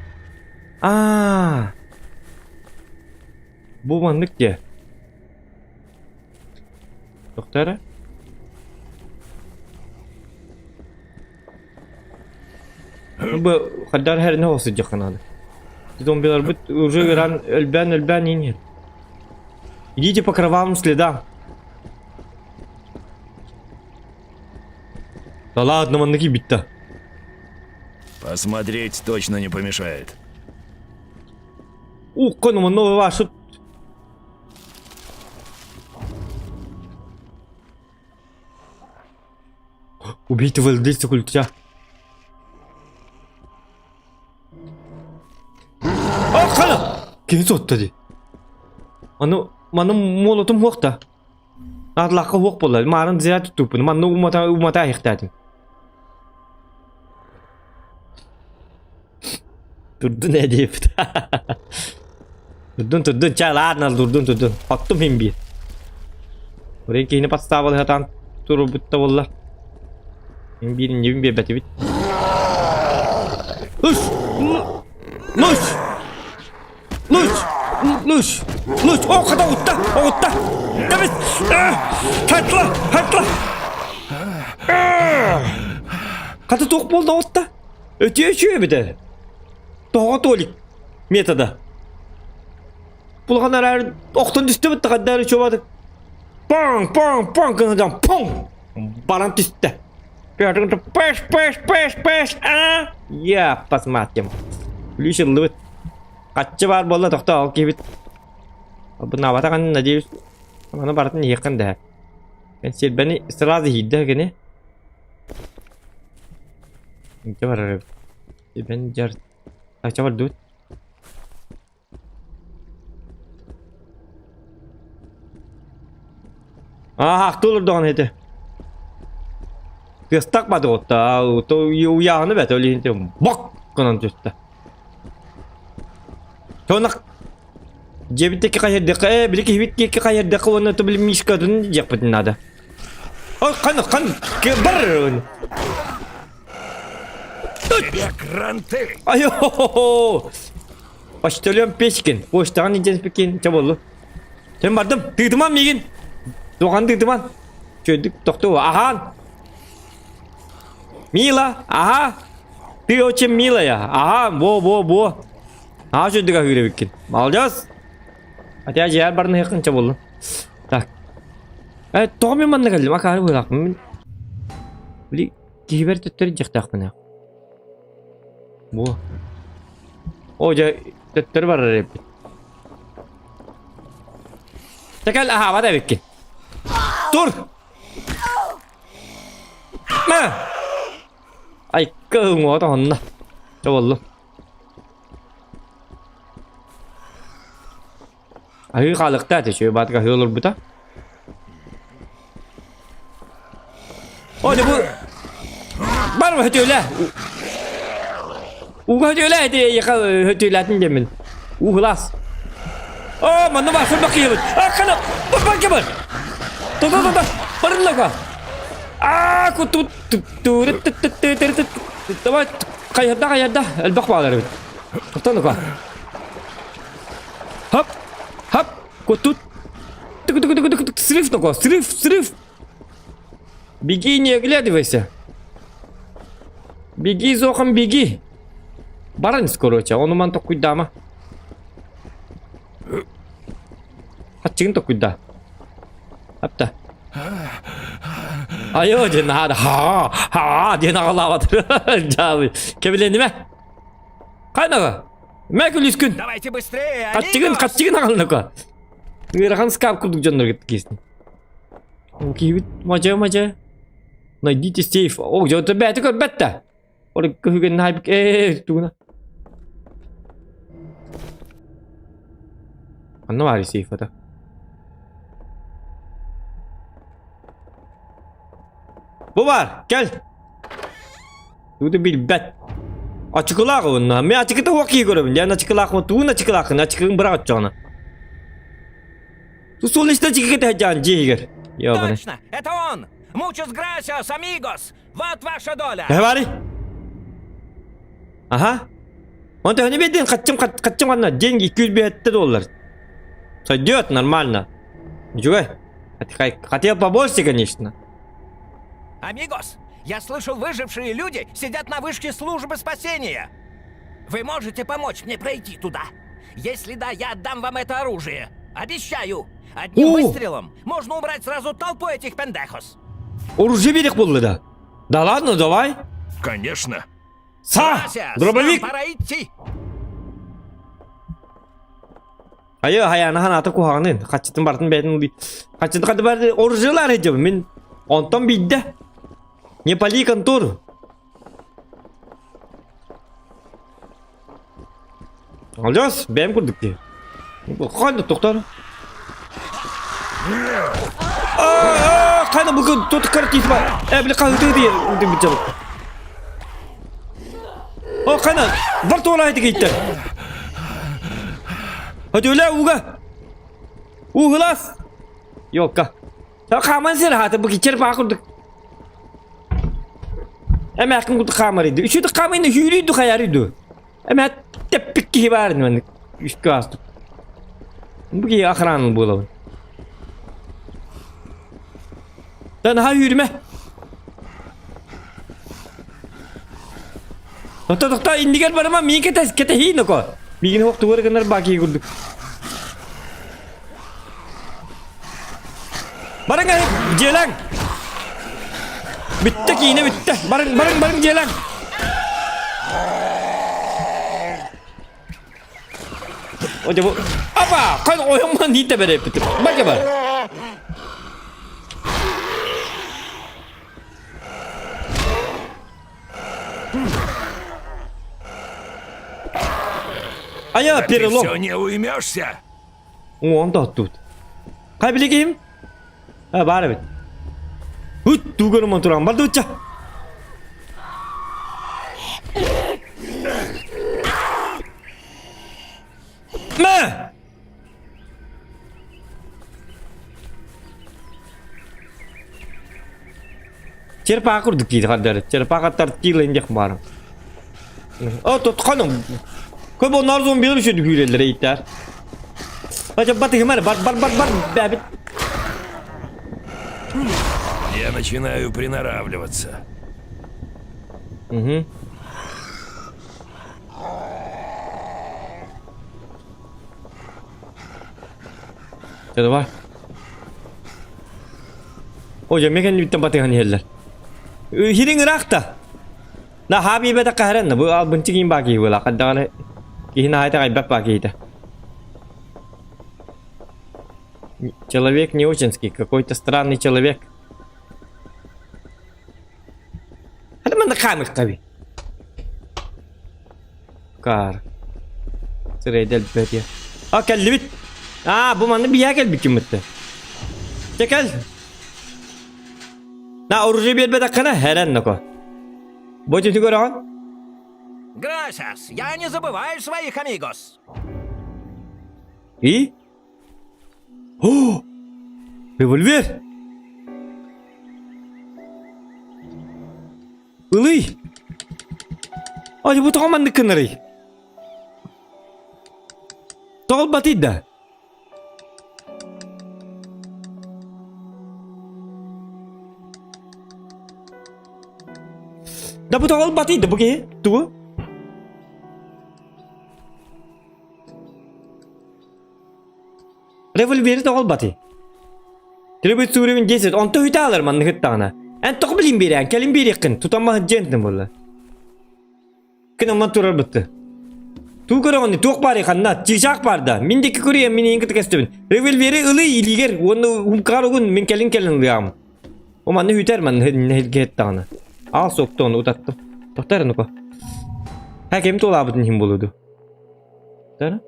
Bu manlık ya. Doktora. Bu kadar her ne olsun canım. Зомбилар уже Эльбян и нет. Идите по кровавым следам. Да ладно, манныки битта. Посмотреть точно не помешает. Конуман новый ваш. Убейте владельца культя. Кені сотты де. Маны молотым хоқта. Адлаққа хоқ болды. Марын зия тұтупын. Маны умата аяқтадым. Тұрдын әдеп. Тұрдын. Чай, ладно, тұрдын. Паттым мен бір. Орен кейіні подставалы хатан тұру бұтта болла. Мен бірін бәті бит. Луч! О, когда утта! Давид! Хатла! Қаты тоқ болды отта? Өте беді. Тоға толик метода. Бұлғанар әрі оқтын түсті бітті қаддары чөбады. Паң! Қанадан паң! Baran tüste. Peş. Ya basmatım. Lüşülü bit. Kaççı var bolla doktor al ki bit. Bu navata kan ne diyorsun? Bana baratın yakın da. Ben beni sırada hidde gene. Ne var araba? Ben jar. Kaça var dur. Haklı olur doğan hedi. Göstakmadı o da. O uyağını bet öyle hedi. Bak kanan düştü. Sonra cebindeki kayır dakika, bir iki kayır dakika onu da bilmiş kadın diyecek bedin adı. Oh kan kebar. Ayo. Başlıyorum peşkin. Boştan ineceğiz pekin. Çaballı. Sen vardım. Tıktıman mıyın? Doğan tıktıman. Çözdük doktor. Aha. Mila. Aha. Diyor için Mila ya. Aha. Bu. Aha çözdük ahire pekin. Alacağız. Hadi aja yer barına yakın çaballı. Tak. Evet doğum ben de geldim. Akar bu lakım. Bili kiber tutturacak takmına. Bu. Oca tuttur var rep. Tekal aha var evki. Dur. Ne? Ay kığın o da onunla. Çaballı. Ayı kalıkta ateşiyor. Batık ahı olur bu da. Hadi bu. Var mı hötüyle? Hötüyle hadi yaka hötületin demin. Hılas. Mana var şurada bakayım. Kana. Bak gel. Dur. Barın la. Kutu. Tamam. Kayada. Elbak bağları. Tutan ka. Hop. Kutu. Tık. Sırf no ko. Sırf. Беги, не оглядывайся. Беги, Зохан, беги. Баранец, короче, он уман то куда ма. Ачын то куда. Апта. Айо, же надо. Ха, де нагалаватыр. Жабы. Кебеленди ме? Кайнага? Мәкүл үскүн. Давайте быстрее, Каттыгын агалнага. Ырахан скап курдук жоннор кеткесин. Окей, мажа. Найдите сейф. О, я тебя это как бетта. Or kehügen naibik tuna. Anna var сейфата. Bu var. Gel. Tuğdu bir bet. Açıklığa onunla. Men açıkta vakit görüyorum. Yani açıklığa mı? Tuğun açıklığını bırak açacağını. Tu sol işte çıkıkta can Джейгер. Точно, это он! Muchos gracias, amigos! Вот ваша доля! Говори. Ага. Он ты не видел, хотим она деньги $200. Сойдет нормально. Ничего. Хотел побольше, конечно. Амигос, я слышал, выжившие люди сидят на вышке службы спасения. Вы можете помочь мне пройти туда? Если да, я отдам вам это оружие. Обещаю. Одним выстрелом можно убрать сразу толпу этих пендехос. Оружие берег было, да? Да ладно, давай. Конечно. Дробовик. Пора идти. Hayır hayana hanatı kuhağının. Kaçıtın bartın beytin bir. Kaçıtın kadı bartın orucular edeceğim. Ben ondan bildi. Ne pali kantor. Alacağız. Benim kurduk diye. Kandı doktor. Kandı bugün tutukar kisma. Ebli kahıtı diye. Bir çabuk. Kandı. Var tuğla hedi gitti. Hadi öyle uga. Hılas. Yok ka. Ta kaman sen rahat bu geçer bakırdık. Ama yakın kutu kamarıydı. Üçü de kamayın da hürüydü hayarıydı. Ama tepik ki vardı ben. Üstü astı. Bu ki akranın bulalım. Daha yürüme. Doktor indi gel bana mi kete hi nako. Bigin waktu war kenar baki kurduk. Barang ay jelang. Bitti ki yine bitti. Barın gelen. Hoca bu. Apa, kan oyunman değil de böyle bitti. Bak ya bak. Aya перелом. Все не уймешься. Он да тут. Кай билегим? Бары бит. Hut dugarım oturan. Barda uça. Ne? Çerpa kurduk ki kadar. Çerpa kadar tilenecek barım. O tut kanım. Koy bu narzon bir şey düğüleler eğiter. Acaba batı hemen bar. Bebet. Я начинаю приноравливаться. Угу. Şurada var. Hocam mekan bir tempat yang heller. Hiring rakta. Nah habi beta kahran bu al benci kim bagi wala kadang kihin hai ta kaibak bagi ta. Человек не очень-ский, какой-то странный человек. Hadi mana kamik tabi. Kar. Sırayı del ya. Ha kelli bit. Bu mana bir yer gel bikim bitti. Çekil. Na orucu bir beda kana heren nako. Bocu tu koran? Gracias. Я не забываю своих amigos. И? Oh! Revolver. Uli. Bu takaman di kenari. Tol batida. Dapat tol batida bagi tu. Revolver tol bati. Terus suruhin ceset. Onto hita alır man hıttana. En tok bilin bir yan, kelim bir yakın. Tutamah jentim bolla. Kena maturar bitti. Tu koroni tok bari kanna, çiçak barda. Mindeki kuriye mini ingit kestim. Revolveri ılı iliger. Onu humkarogun min kelin liyam. O man ne hüter man ne hıttana. Al soktu onu utattım. Doktarın ko. Hakem tolabıdın him boludu. Tara?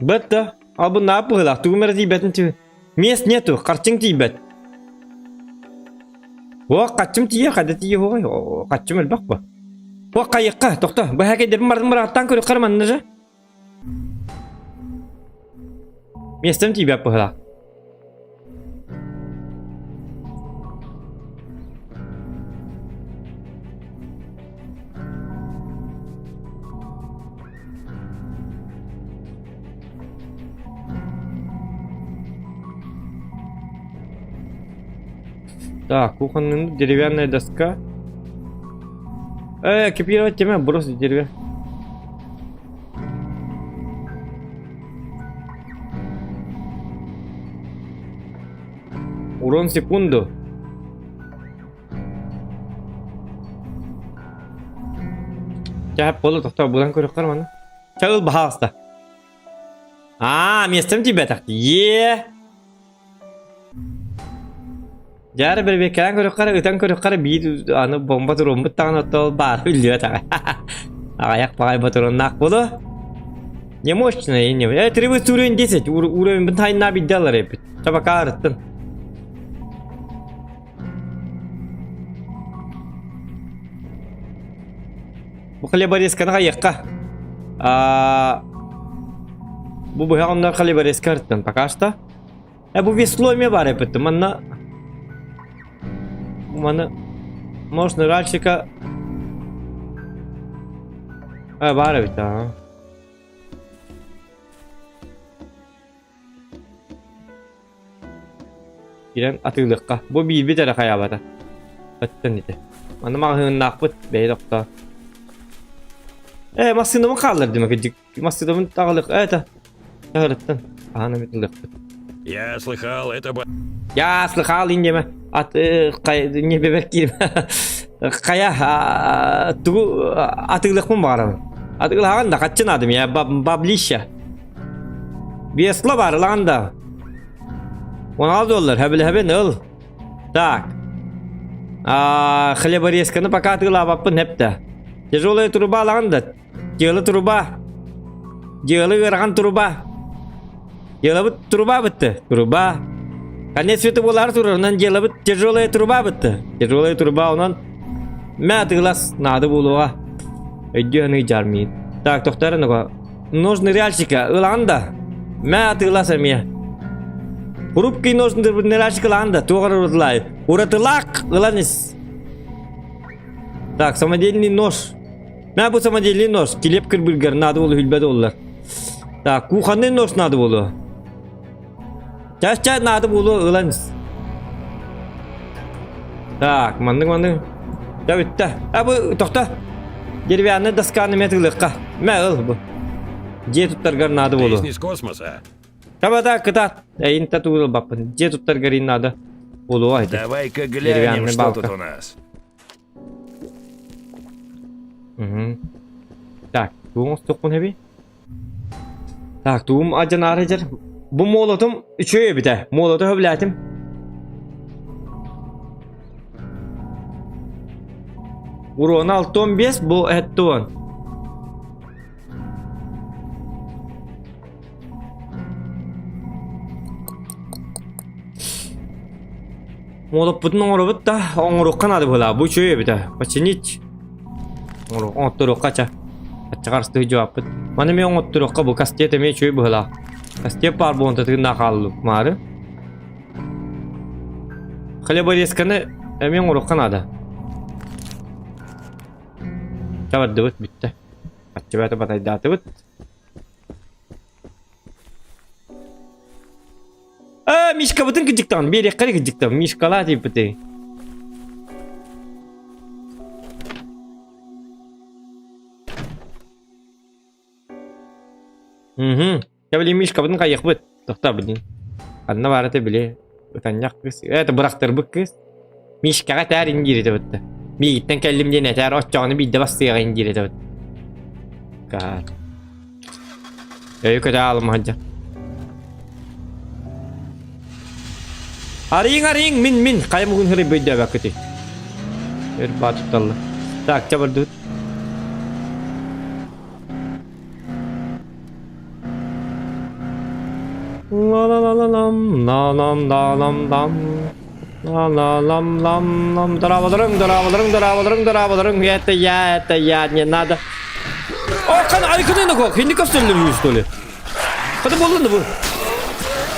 Бетта, абы напыла, тугмер тибетин ти. Мест нету, карчың тибет. О, качым тие, када тие хой, качым элбак ба. О, кайыкка, токта, бу хаке деп мардым бараттан көрүп карман нежа. Местем тибет пыла. Так, кухонная деревянная доска. Экипировать тебя, бросить дерево. Урон секунду. Чап болу тохта будан көрүп карман. Чагыл бахаста. Местем тебя так. Jarı bir bekleyen körükleri, öten körükleri bir anı bomba durumu tane tol bar biliyor tabi. Ayak bakay batırın nak bulu. Ne moşçuna yeni. Tribu sürün deset. Uğrayın bin tayinna bir dalar hep. Çabak ağrıttın. Bu kale bariskana kayakka. Bu onlar kalibres karttan pakasta. Bu весломе бар это. Mana можно ральщика. Бар это. Giren atılıkka. Bu bir tane kayabata. Battın ite. Mana mağın nakbıt bey doktor. Masınımı kaldırdım akıcık. Masınımın tağılık. Evet. Ağırıttın. Ahana mitılık. Я слыхал, это... Я слыхал, индеме. Не бебек кирим. Kaya atılık mı var? Atılık da kaçın adım ya. Bablişa. Bir esla var lan da. $16. Hebel ne ol? Так. Хлеба резканы пока атыла баппын хепте. Тяжелая труба ланда. Делы труба. Делы верған труба. Делы труба бітті. Труба. Конец светы болар турынан делы біт. Тяжелая труба бітті. Тяжелая труба онан. Мә атылас нады болуға. Өйдені жармейін. Так, тоқтары нұға. Нужны реальщика. Иланда. Мә атылас әмия. Хрупкий нужны реальщика ланда. Тоғыр ұрлай. Уратылақ. Иланис. Так, самодельный нож. Мә бұл самодельный нож. Келеп кірбілгер. Нады болу хүлбәді олар. Так, куханный нож нады болу. Чаш-чаш нады болу. Иланис. Так, мандың. Да бітті. Бұл тоқта. Деревянный досканы метрлыққа. Мә ұл бұл. Же тұттарғар нады болу. Песни с космоса. Кабада кытат. Әйін татуыл бапын. Же тұттарғар нады болу. Давай-ка глянем, что тут у нас. Так, туğum stoqun hebi. Так, туğum acan arayacak. Bu molotum üçüye biter. Molotu höblətim. Urona 6-15 bu ettuğun. Molot bütün oğru da oğru kanadı bola. Bu üçüye biter. Başınıç. Oğru kaça. Kaça karşıtı cevap bit. Mana men oğru bu kastiyete me üçüye bola. Kastiyet var bu onda tığına kaldı. Marı. Хлеба резканы мен oğru kanadı. Çabardı bit bitti. Kaçıbatı bataydı atı bit. Мишка bütün gıcıktan. Bir yakarı gıcıktan. Mişkalar deyip bitti. Ya bileyim Mişka bütün kayak bit. Doktor bilin. Kanına var ete bile. Utanacak kız. Evet bıraktır bu kız. Mişka'a ter indirdi bitti. Bir gitten kellim diye neter. Oçağını bir de bastıya indirdi bitti. God. Öyle kötü alım hacı. Arayın min kayım bugün hırı böydü vakiti. Bir batı tallı. Tak çabar dut. La la la la lam la lam la lam lam la la lam lam lam доработрың это я не надо. О, ай куда на кого? Hindi костюмлю что ли? Хады болду bu.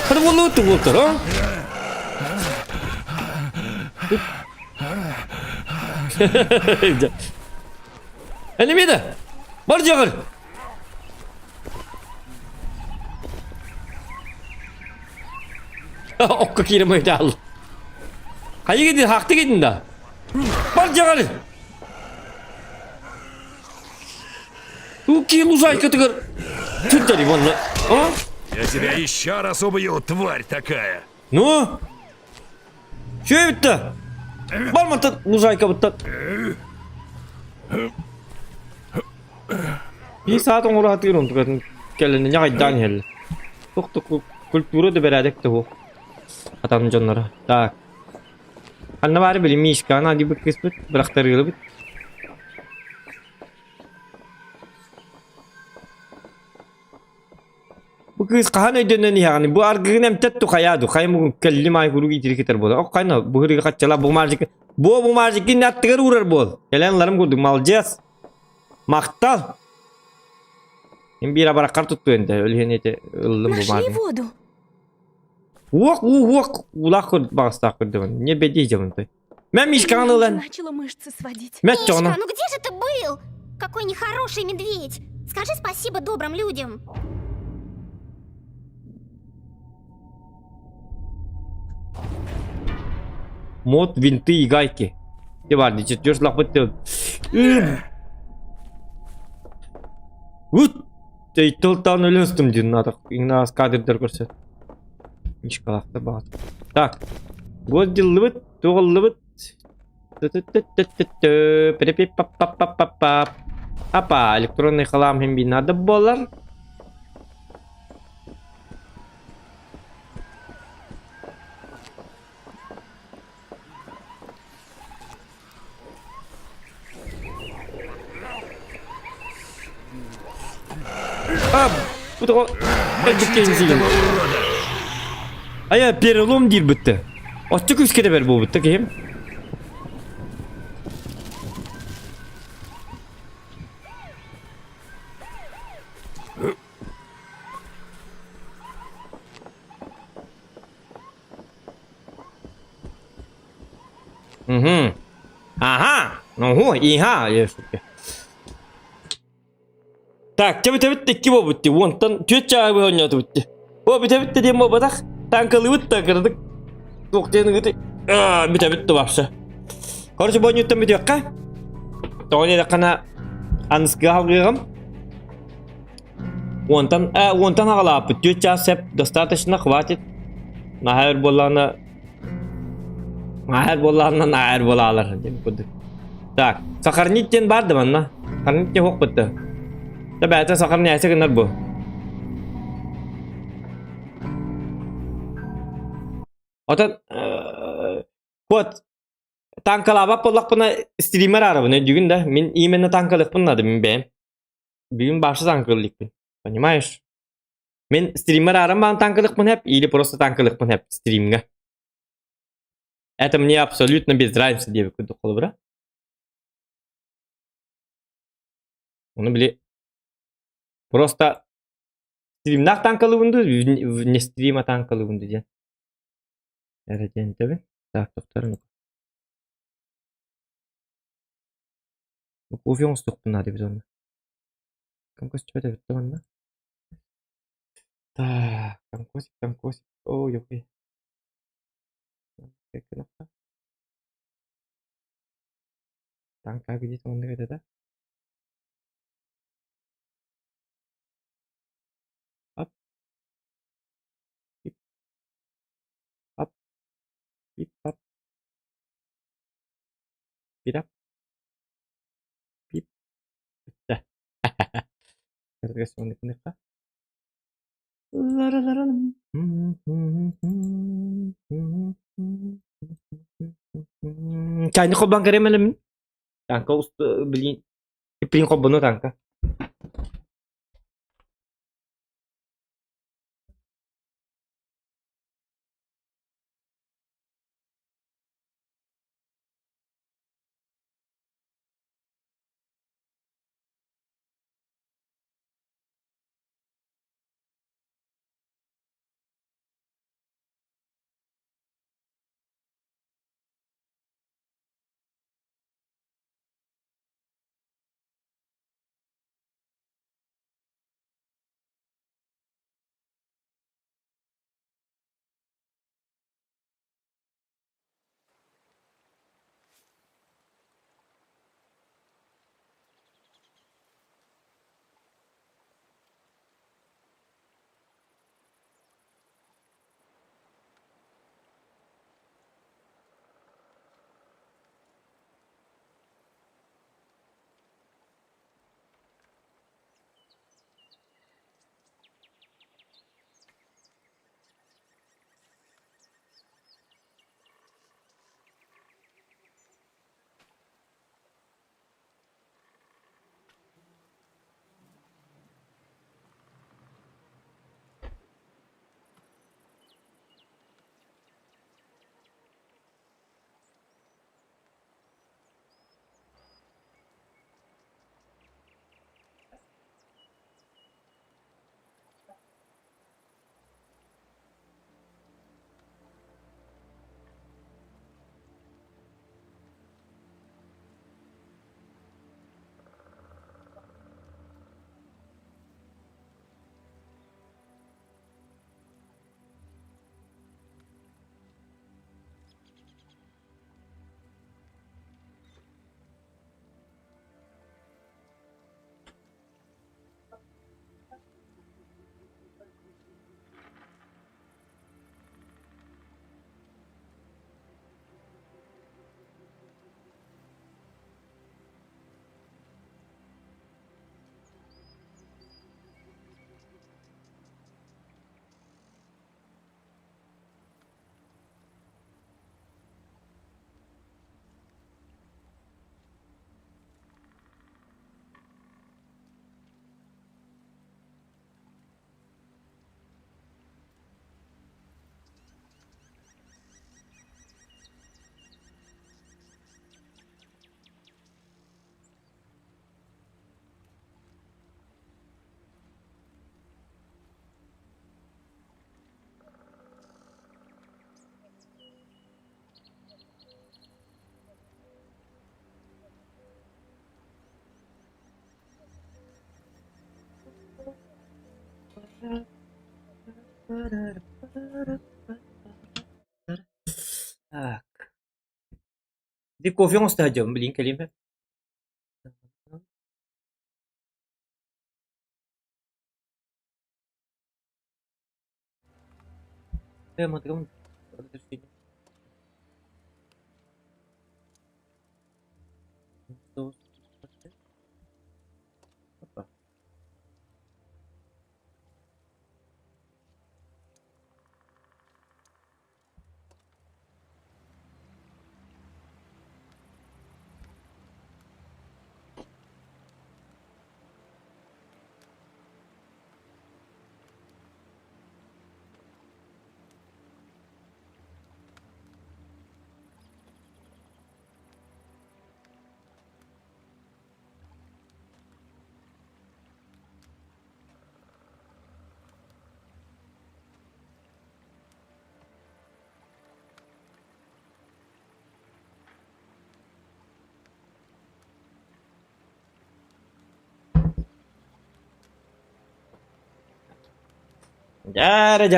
Хады болду болтыр, а? Әнемеді? Бар жағыр. Оққа керім өйді ал. Қайы кеді? Хақты кедін да? Бар жағыр. Уки лужайка тығыр. Түттері болны. Я тебя еще раз убью, тварь такая. Ну? Что это? Бар mı luzayka bıttat? Bir saat onu rahat yürüyorum tukatın kelleni ne kaydan hel. Çok kulturu da beraber de bu. Atanın canlara. Tak. Anne var bilim işkan hadi bir kısmet bıraktırıyor bit. Bu kız kahan ödenen yani bu argın hem tettu kayadu kayım bugün kellim ay kuru gitiri kitar bol. O kayna bu hırı kaçala bu marjik bu marjik ne attıgar uğrar bol. Gelenlerim gördük malcağız. Maktal. Мен бир абаракар тутту энди. Өлген эте ылдым Нашли бумажный. воду. Уок, улах көрд багыстак көрдүм. Не бедейдем ты. Мен мишканы Меня уже лен. начало мышцы сводить. Мен Мишка, чону. ну где же ты был? Какой нехороший медведь. Скажи спасибо добрым людям. Мод, винты и гайки. Те бар, дичи тёш лапыт. Вот. Эй, толтан өлөстүм дин надо. Игнас кадрдар көрсөт. Мишкалакта багат. Так. Годдилбыт, тоголлыбыт. Пип-пип-пап-пап-пап-пап. Апа, электронный халам хем би надо болар. Bu da Aya перелом değil bitti. Açık üskede ver bu bitti kim? Ага. Ого, иха, есть. Так, тебе bitti ki bu bitti. Wontan tüçağı bir oynadı bitti. O bitti diye mi badak? Tankalı bitti kırdık. Yok diye gitti. Bitti başta. Короче, бой ньютон бит якка. Тони да кана анска хавгам. Wontan агалап. Тüçağı sep достаточно хватит. Нахер болалар деп куды. Так, сохранить барды манна. Сохранить хок битти. Tabii sakın neyse günler bu. Otan вот tankalaba pollak buna streamer arabını düğün de min imenle tankalık bunladı min benim. Bugün başı tankalık bin. Понимаешь? Min streamer aram ben tankalık bin hep или просто tankalık bin hep стриминга. Это мне абсолютно без разницы diye bir kudu kolu bura. Onu bile Просто стримнах танкалыбынды, не стрима танкалыбынды ден. Әрәден төбе. Так, тоқтарын. Кофе оңыз тоқтын ады біз оны. Комкосик чөйді бітті банда. Так, комкосик. О, ёпи. Танка где-то он где-то, да? Pip, Pip. Pip. Tergason kenapa? Kayaknya kau bang kerem malam. Tangka usta beli piring kau bener tangka. Так. Di kopi yang setengah jam beliin kalian. Mati kamu. Apa? Jara.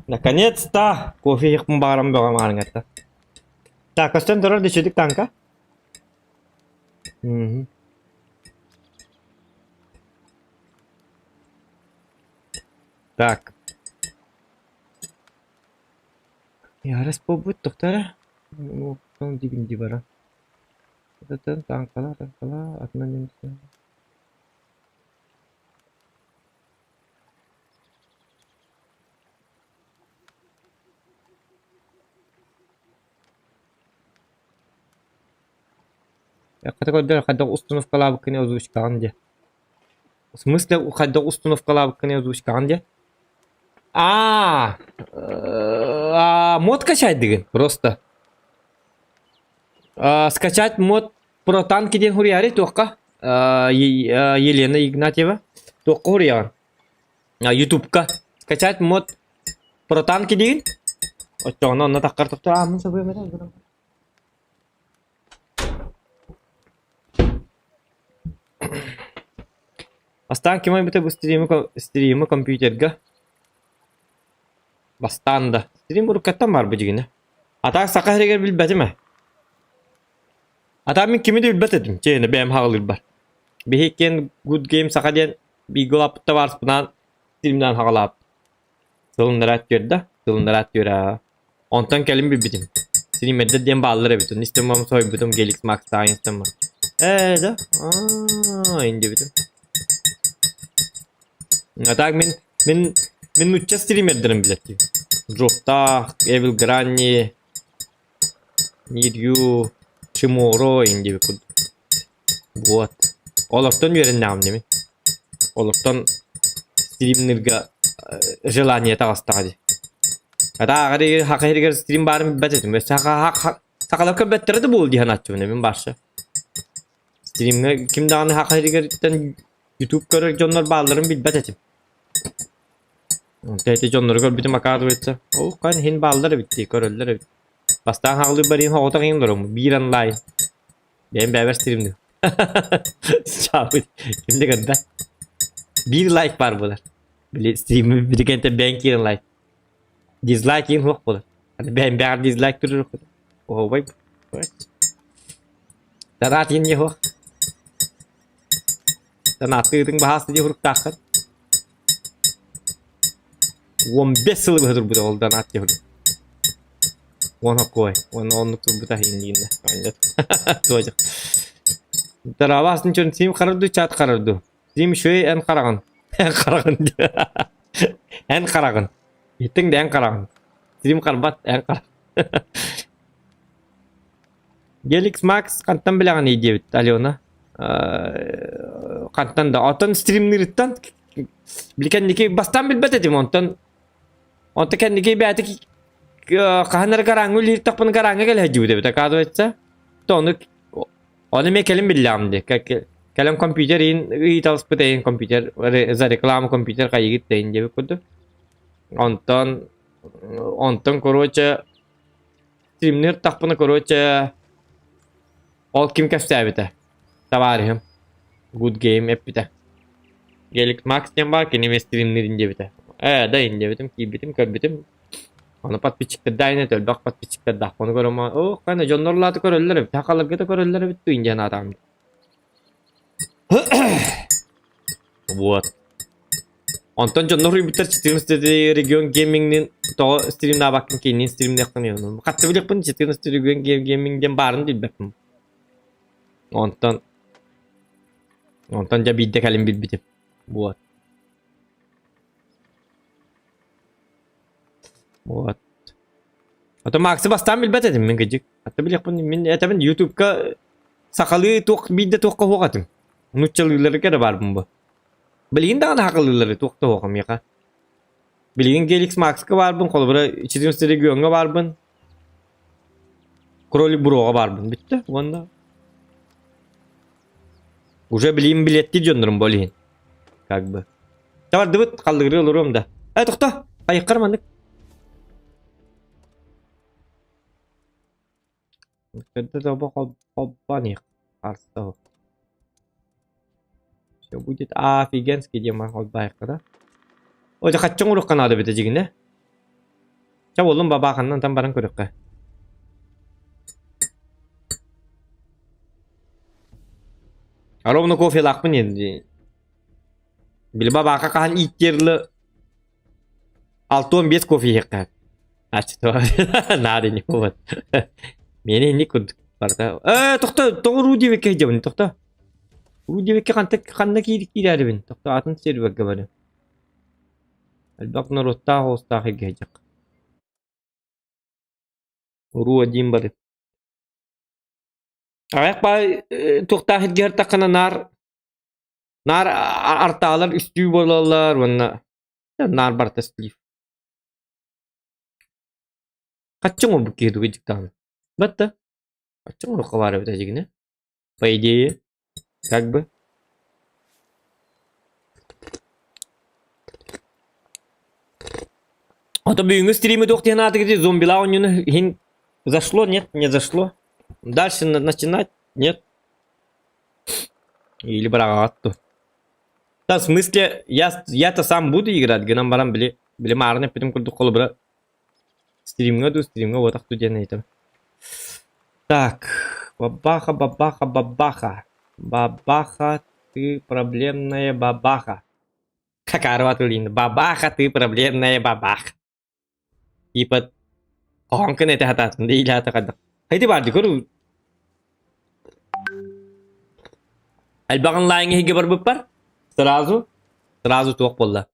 Наконец-то! Кофе их барам богам аргата. Так, остан дорор дешедик танка. Так. Ярас побут доктора. Ну, он дигинди бара. Это танкала, одна немца. Я когда установка лавки не озвучка анде. В смысле, когда установка лавки не озвучка анде? Мод качать деген, просто. Скачать мод про танки ден хурияри тоққа. Елена Игнатьева. Тоққа хурияр. Ютубка. Скачать мод про танки деген. Очоғына онна таққар тоқтар. Мын собой мәден. Останки мой бите стримы компьютерга. Бастанда. Стрим урукаттан бар бижигине. Атак сакахрегер билбетиме. Атак мен кими де билбетедим. Чейне бэм хагылыр бар. Бехекен good game сакаден биголапта бар спынан стримден хагалап. Сылындарат көрдө. Сылындарат көрө. Онтан келим билбетим. Стримерде дем баллары битин. Истемам сой битим Gelix Max Science'тан. Да. Инде битим. Так мен уча стримердерим билет. Жофта, Evil Granny, Нирю, Чиморо инде бикуд. Вот. Олоктон вереннам неме. Олоктон стримнерга желание тагыстади. Ата агари хакыргер стрим барын бететим. Сакалапка беттерди болду ханатчу мен барша. Стримге кимданы хакыргерден YouTube көрөк жоннор балдарын билбететим. Тете жоннор көрбүтүм акадыбытса. Ол кан хин балдары битти, көрөлдөр. Бастан хагылы барин хогота кийин дурум. Bir онлайн. Ben beraber streamdi. Çabuk. Kimde kadar? Bir like var bular. Bile stream'i bir kente ben kirin like. Dislike yin yok bular. Hani ben beraber dislike durur. Oh vay. Darat yin yok. Tanatı bahas diye huruk takkan. 15 yıl bahar bu da oldu danat diye huruk. Onu koy. Onu bu da hindinde. Ancak. Tuacak. Taravasın için sim karardı chat karardı. Sim şöyle en karagan. En karagan. En karagan. Hitting de en karagan. Sim karbat en karagan. Gelix Max kantan bilangan iyi diye bitti Aliona. Kantan da ondan streamleritten bilkendeki bastan bilbetedim ondan. Ondan kendiki bir atık kahanlar karangı lirtak pun karangı gel hacı de bitti kado etse. Onu mekelim billamdı. Kelam komputerin itals petain komputer za reklam komputer kayak gitu ince kudu. Ondan koroca streamer tak pun koroca all kim kafta bite. Tavarihim. Good game hep bite. Gelik Max diyen var ki nime streamlerinde bite. Da indi bitim ki bitim körbitim. Onu pat biçikte daynet öl bak pat biçikte dak onu görüm. Oh kana jonnorlar da köröller. Takalık da köröller bitti ince adam. Вот. Ondan jonnorlar biter stream'de region gaming'nin to stream'e bakın ki ne stream'de yaptım. Hatta bilek bunu stream'de region gaming'den barın değil bakın. Ondan da bir de kalim bitim. Вот. Вот. Hatta Max'ı bastan bilbet edim men gıcık. Hatta bilek bunu men etaben YouTube'ga sakalı tok bir de tok hoqatım. Nuççalıları kada var bu. Bilgin daha haqlıları tok da hoqam ya. Bilgin Gelix Max'ga var bun kolbura içidim stere güyonga var bun. Kroli Bro'ga var bun. Bitti. Onda. Уже bileyim biletti diyorum bolin. Как бы. Tamam dıvıt kaldırıyor olurum da. Tokta. Hayır karmandık. Это добавил баник. Арстов. Все будет офигенский демон байк, да? Ой, каччың урукка надо бите жигинде. Ча болдум бабакандан там баран көрөккө. Ровно кофе лакпын энди. Били бабака кахан иттерли 6-15 кофе екка. Ачты. Надо не вот. Meni ini kuduk barda. Toqta, Rudy Vek'e gideceğim. Toqta. Rudy Vek'e kandak gider ben. Toqta atın seri Vek'e bari. Albaq narotta hosta gidecek. Rudy bari. Ayak bay toqta hidger takana nar artalar üstü bolarlar vanna. Nar bartastif. Kaçın o bu kidu gidecekten. Бата. А чему разговаривать эти гны? По идее. Как бы. А то büyüğün стримы доктор надо где зомбила у него зашло, нет, не зашло. Дальше начинать, нет. Или брагатту. Да, в смысле, я-то сам буду играть, гнам барам били марны, потом куда холбра. Стримга, вот так тут не это. Так, бабаха, ты проблемная бабаха. Как арватулин, бабаха, ты проблемная бабаха. Типа, конкретно это хатат, да или хата кадда. Хайди барди көру. Альбаган лайнге хиге бар буппар. Сразу тоқ болла.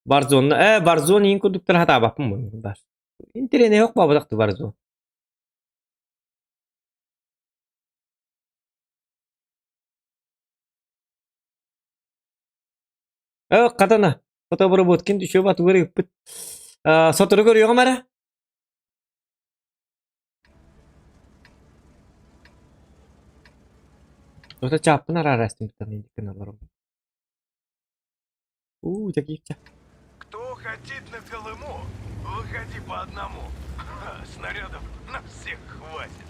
Barzon'la Barzon in kuduktan hata bakın bunu. Bar. İnternet yok baba daktı Barzon. Katana. Fotoğrafı düşüyor batı görüyor. Sotoru görüyor kamera. Orada çapın arasın bir tane kanallarım. Таких. Кто хотит на Колыму, выходи по одному. Снарядов на всех хватит.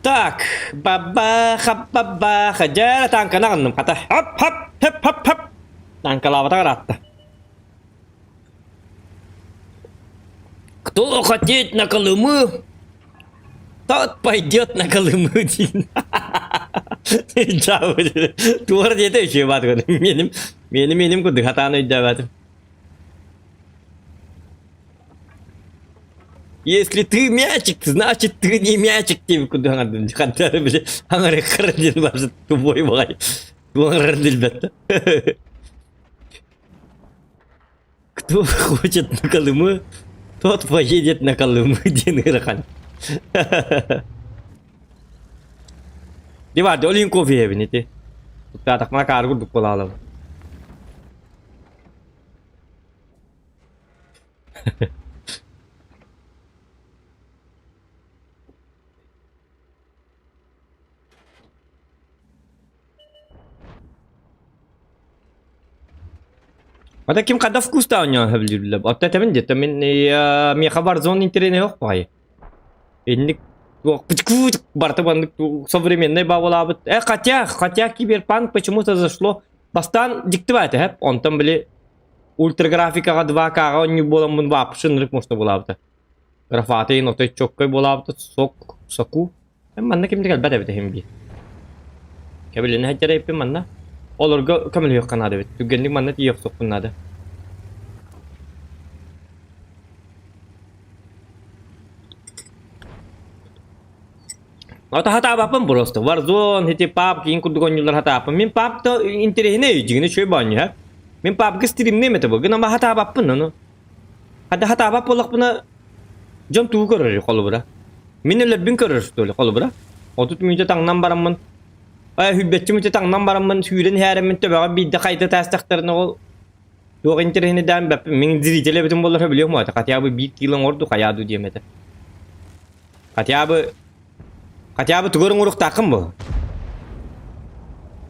Так, бабаха, жара танка нагынным ката. Хап. Танка лавата каратты. Кто хотит на Колыму, тот пойдет на Колыму. Doğru diye de şey var benim kuduk hatanı ödemedim. Если ты мячик, значит ты не мячик, тебе куда надо. Хантары били, аңары кырдил бар, тубой бай. Туаңрдил бетте. Кто хочет на Колыму, тот поедет на Колыму, деньги. Di vardı olin kofiye biniti. Tuttu takma kargo dukul alalım. Ada kim kada вкус тауня хавлилла. Атта темен де темен ми хабар зон интернет yok bay. Enlik барта бандык современный бабулабыт. Хотя киберпанк почему-то зашло бастан диктовать, хэп. Он там были ультраграфикага 2К он не было мун вообще нрык можно булабыт. Графаты и ноты чоккой булабыт соку. Манна кимде галбат эбит химби. Кабелин хаджара эппи манна. Олорга камил yok kanada bit. Tügenlik manna tiyok sokkunada. Ата хата апам просто. Warzone эти папки инкуд гонюлар хата апам. Мен папта интересне жигне чөй баня. Мен папка стримне мете бу. Гына хата апаппын ну. Хата апап болак буна жон туу көрөр колубура. Мен лебин көрөр столе колубура. Отут мүнчө таңнан бараммын. Ай хүббетчи мүнчө таңнан бараммын. Сүйрен хәремин төбөгө бидде кайта тастактырны ол. Yok internet den bep min ziricele bütün bollar biliyor mu ata katya bu 1 kilon ordu kayadu diyemedi. Katya bu tugurun uruk takım bu.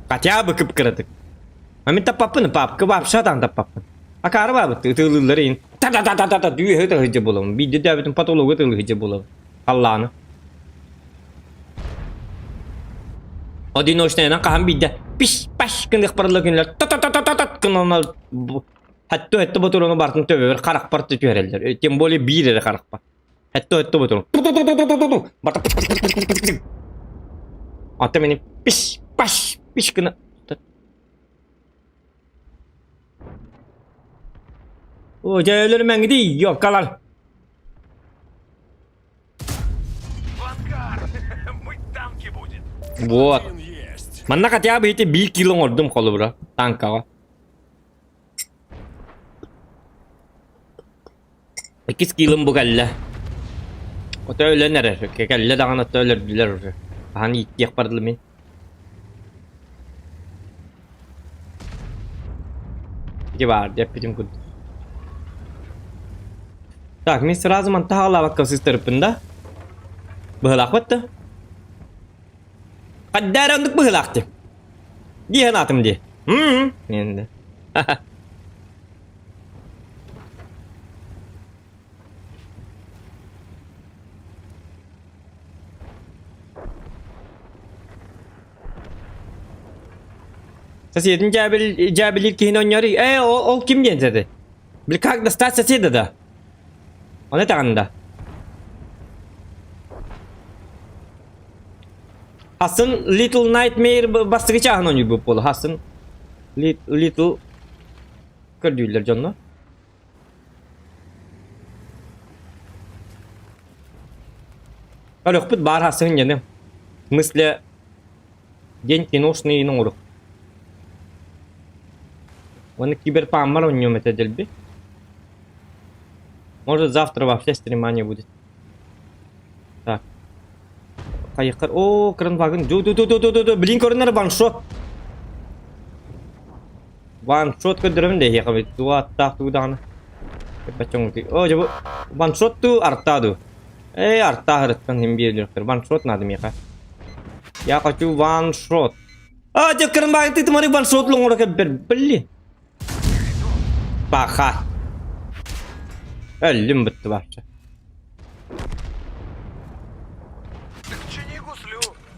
Katya bu kıpkırıdık. Amin tapapın pap kebap şatan tapapın. Akar var bu tığlıların ta düğü hıtı hıcı bulalım. Bir de bütün patologu tığlı hıcı bulalım. Allah'ını. O dinoştayla kaham bir de piş paş kındık paralı günler ta kınalar hatta botulunu bartın töbe karak partı tüyereller. Tem böyle bir yere karak part. Hatta botulun. Hatta benim piş paş piş kına. O caylarım ben gideyim yok kalan. Вот. Манна хотя бы эти 1 кило ордум колу бра. Танкага. 8 kilo bu galla. O da öyle nere? Kelle dağına da öyle diler oraya. Hani ihtiyaç vardı mı? İki var diye bitim kut. Так, мы сразу монтала вакка систерпында. Быхлак бетти. Каддарындык быхлакты. Диген атым ди. Енді. Соседин жабилир кейін ойнары. Ол ким деді? Біл как достать соседа да? Оны тағында. Hasan Little Nightmare bastırı çağın oynuyor bu polo. Hasan Little gördüler canlı. Kalau kuput bar Hasan yani. Мысли день киношный норок. Он киберпаммар у него это дельби. Может завтра вообще стрима не будет. Так. Kayıklar. Oo kırın bakın. Ду. Блин көрінер ваншот. Ваншот көндірімін де еқабет. Дуа аттақ туғдағаны. О жабы. Ваншот ту арттаду. Артта ғырыттан ембейлеріктер. Ваншот надым еқа. Я хочу ваншот. Жа кырын багын ты тымары ваншот лоңыр кәбір. Блин. Баха. Әлім бітті бақшы.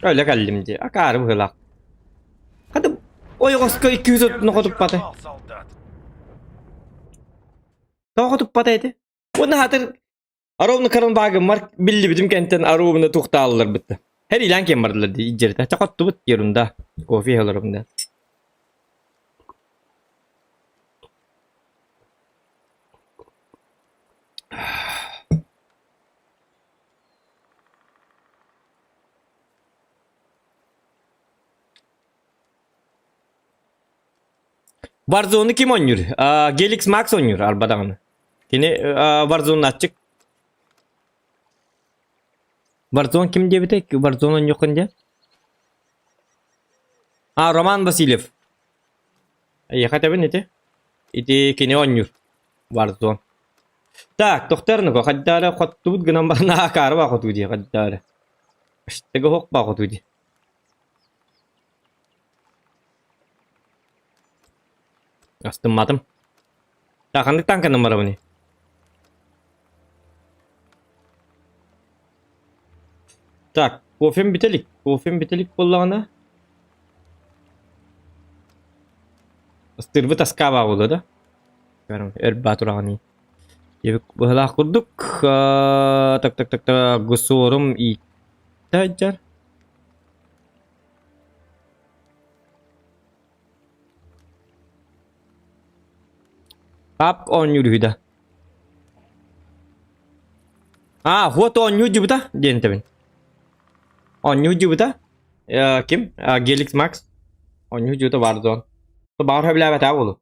Öyle geldim diye. Akarı bu hılak. Hadi o yokoska 200 otunu kodup batı. Tağı kodup batıydı. Bunu hatır. Arabını karın bağım var. Bildi bizim kentten arabını tuğta alırlar bitti. Her ilan kem vardılar diye iceride. Çakottu bit yerinde. Kofi alırım da. Warzone'u kim oynuyor? Gelix Max oynuyor Albadağ'ını. Yine Warzone'u açık. Warzone kim diye bir tek? Warzone'un yok diye. Roman Vasilyev. Хотя не те. İti kine oynuyor. Warzone. Так, doktorunu ko haddara qottu gnan bana karwa qottu diye haddara. İşte hok ba qottu diye. Astımmadım. Takındık tanka numara bu ne? Так, кофем бителик. Кофем бителик боллағана. Стырбы таскава oldu da. Эрба турағаны. Ебік бұғылақ құрдық. Так. Гусорым и таджар. Пап он юрюда. Вот он юрюда. Ден табин. Он юрюда. Ким? Геликс Макс. Он юрюда вардон. То бар хөблә бәтә булу.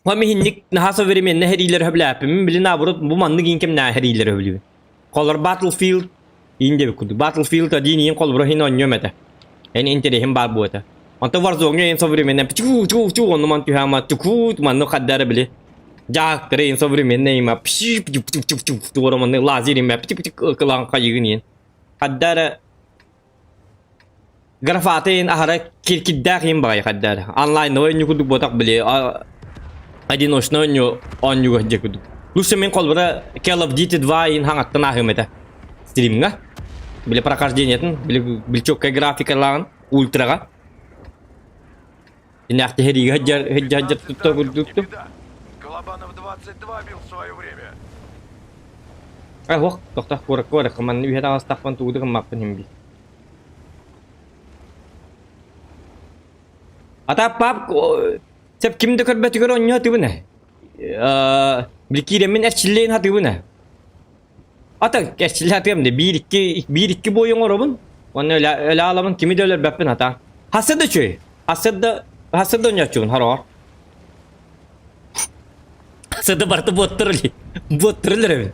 Ва миһинник нахаса веремен нәһриләр хөбләп. Мин билена бурут бу манны гинкем нәһриләр хөбләп. Колор Battlefield инде бикуд. Battlefield адин колор хин он йөмәтә. Эн интерехим бар буата. Онта Warzone ен современне чу он ман тюхама чукут манны хаддары биле. Жак трейн современне има пши чу романны лазерим кылан кайыгын. Хаддары Графатин ахара киркиддах им бай хаддар. Онлайн ойну кудук ботак биле. Одиночный он юга декуду. Лучше мен колбара Call of Duty 2 ин хангаттан ахымета. Стримга. Биле прохождениятын, биле чоккай графикаларын ультрага. Инахты херига хаджар тутта кудукту. Колобанов 22 бил в свое время. Ох, тохта корак, ман үйһәтә астакпан туудыгын маппын химби. Ата пап сеп кимде көрбәт гөр онья тибене. Билкиремен әчиллен хатыбына. Ата әчилле хатымды 1-2 бойың оробын. Оны эле аламын кими дөлөр бәппен ата. Хасыды чөй. Хасыды онья чугун харар. Хасыды барты боттырылы. Боттырылыр.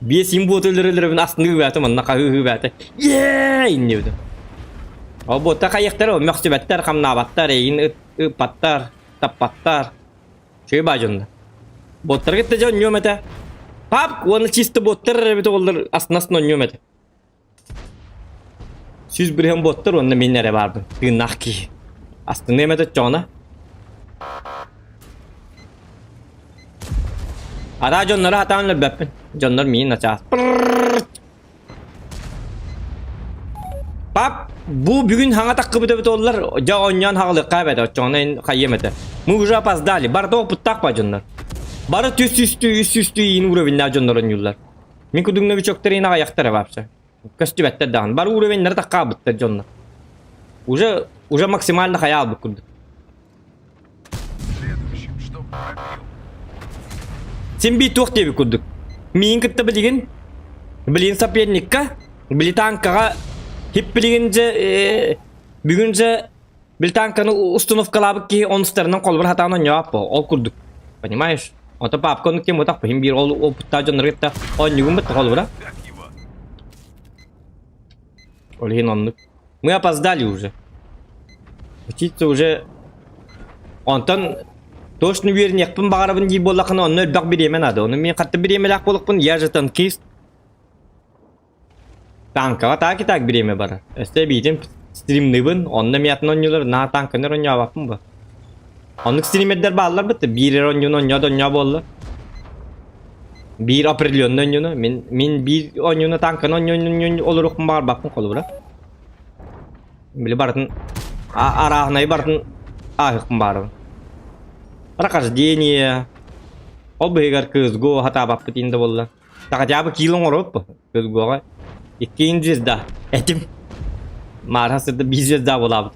Бесин боттырылыр астынды бәте манна кагы бәте. Иннебди. O botta kayıklar o mühsebetler kamnabatlar eyin ıpatlar tapatlar şey bacında botlar gitti can yömete pap onu çisti botlar bir olur aslında yömete siz bir hem botlar onda minlere vardı tırnak ki aslında yömete cana ara canları hatanlar beppin canlar min açar pap bu bugün hangi takıbı da bitollar ja onyan haqlı qaybada çoğunun qayyemete muğja pazdali bar da puttak bacanlar bar üstü in urovинler canların yullar min kudungna bir çok terina ayaktar vapsa kastı better dan bar urovинler taqabıtta canlar уже максимально hayal bu kudu sen bir toq debi kuduk min kitta bilin sapyennikka bilitankaga hep bilince bugünce bir tankanı установкалабы ki onun старынан колбар хатаны япы ол курдук понимаешь ото папканы кем отак бим бир ол опытта жанрытта он югум бит колбара олин оннук мы опоздали уже учиться уже онтан точно вернекпин багарабын ди боллакын оннөр бак биремен ады оны мен катты биремелак болукпун я же танкист Tanka tak tak bireme bara. Este bitim stream nibin. Onda miyatın oynuyorlar. Na tankınlar oynuyor bakın bu. Onluk stream eder bağlar bitti. Bir oynuyor bollar. Bir aprelyon oynuyor. Min bir oynuyor tankın oynuyor olur okun bağır bakın kolu bura. Bile barın arağınayı barın ahıkın bağır. Прохождение. Ol begar kızgo hata bakıp indi bollar. Takacabı kilon orup kızgo. İkinci zda. Etim. Marhasıda bir zda bolabdı.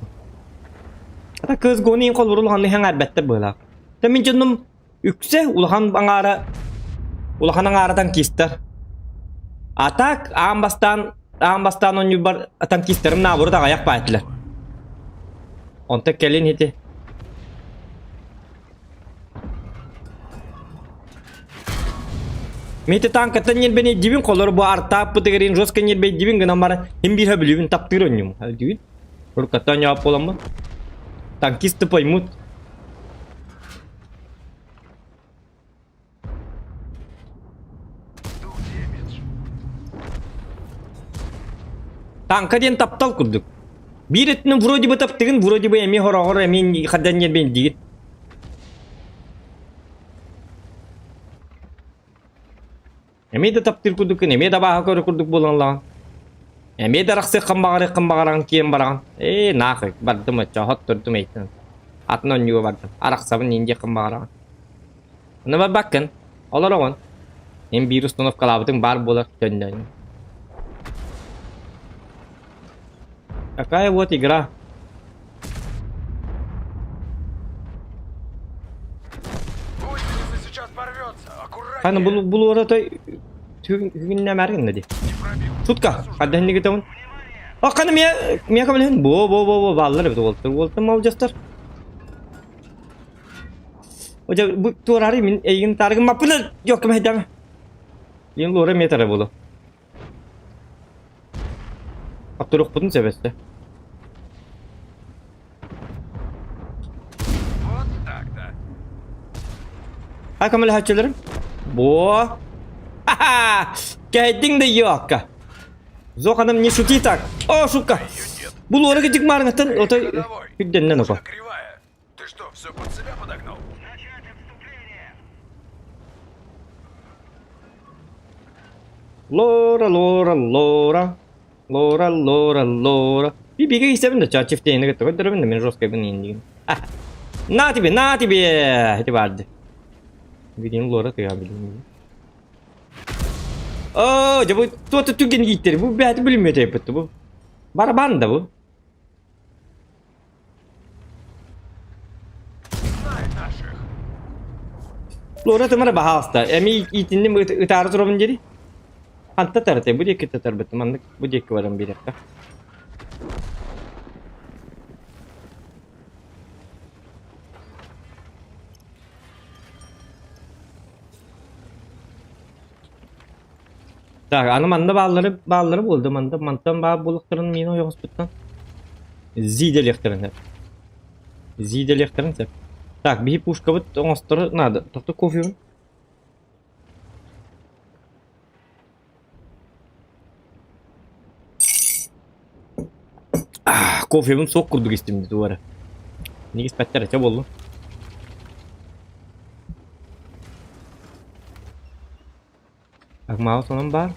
Ata kız gonin kol vurulğanlı hen elbette böyle. Temin canım yükse ulhan ulhanın aradan kister. Atak ambastan on yubar atan kisterim na burada ayak baytlar. Onta kelin hiti. Мете танката нел бене дибин колор бу арта пытыгырын жостка нел бе дибин гына бар хим бир хөбүлүн таптырыннум дибин урката жаап боламбы танкисты поймут танка ден таптал курдук бир этинин вроде бы таптыгын вроде бы эми хорогор эми хаддан нел бен дигит Emi de taptir kurduk, emi de baha körü kurduk bulan lan. Emi de raksı kambağaran kiyem baran. Nakı, bardım açı, hot durdum eytin. Atın önüge bardım. Araksabın ince kambağaran. Buna bakın, olur oğun. Hem bir ustanov kalabıdın bar bolar döndün. Какая вот игра? Hani bu arada tüyünle mergin dedi. Tutka, hadi henni gidelim. Kanı miya kabul bo balları bir volta mal jastar. Oca bu tuarari min egin targın mapını yok mu hedem. Yin lore metre bolu. Aktoruk bunun sebesti. Ha kamal haçlarım. Bu. Geldin de yok. Zok adam ne şuti tak. O şuka. Bu lora gıcık marnatın o da hüddenden oku. Ты что, все под себя подогнал? Lora. Bir bilgi istemem de çift yayını gittik. O durumda ben Roskay'ın yendiğim. Na tibi. Hadi vardı. Bildiğin Lora kıyabildim. Bu tuatı tüken gittir. Bu bir bilmiyor tepeti bu. Baraban da bu. Lora temara bahasta. Emi itinde ıtarı sorun jadi. Anta tarate bu diye kita tarbet mandık. Bu diye varım bir dakika. Tak, anu manda bağları buldu. Mantan bağ bulukların mino yok hospital. Zideleklerin hep. Так, беги пушка, вот он надо. Так, кофе. Кофе bunu sok kurduk istimdi duvara. Ne ispatlar açab oldu. Bak mouse onun var.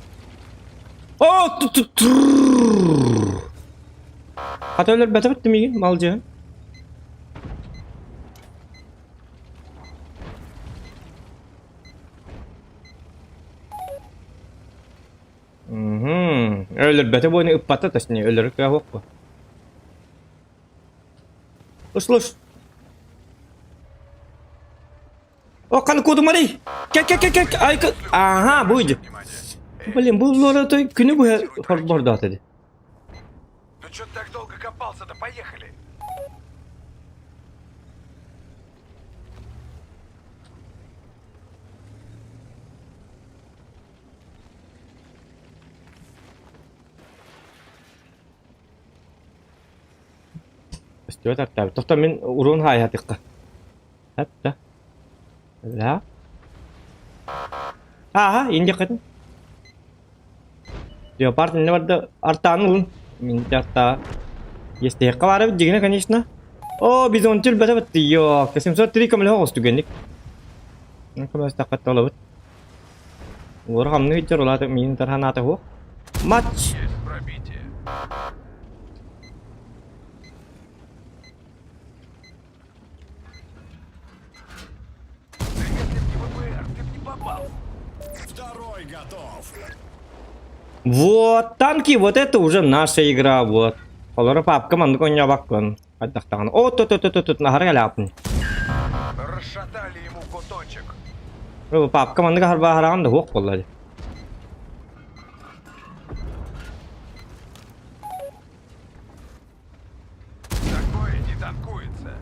Hatta öyle bete bitti mi malcı? Ölür bete boyunu ıppata taşınıyor. Ölür ya yok bu. Uslus. O kanı kodum arayı. Gel. Ay aha buydu. Блин, bu orada günü bu borda dedi. Ну чё ты так долго копался-то? Поехали! İstiyor tabii. Tohta men urun hayatıqqa. Hatta. La. Aha, indi kadın. Leopard ne vardı? Artanın. Minta. Есть кавара дигна, конечно. О, бизонтил бата баттио. 703 камел хост генник. Накала стакат толобот. Ворхамны хичер улата мин тарханата хо. Матч. Второй готов. Вот, танки, вот это уже наша игра, вот. Олора папка манды коня баккан. Аттактаган. О, тут нахарга ляпни. Расшатали ему куточек. Папка манды харба хараган да хук боллады. Такое не танкуется.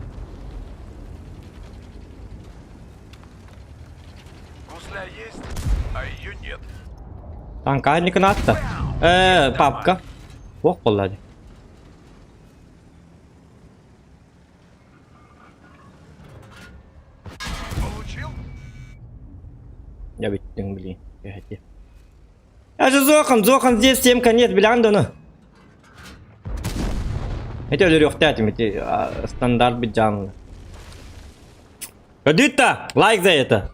Гусля есть, а ее нет. Танка не канатта. Папка. Хук боллады. Я bittin блин. Я же Зохан здесь 7 конец, блин, да ну. Это лёгтятим, эти стандарт бить джангл. Кадита, лайк за это.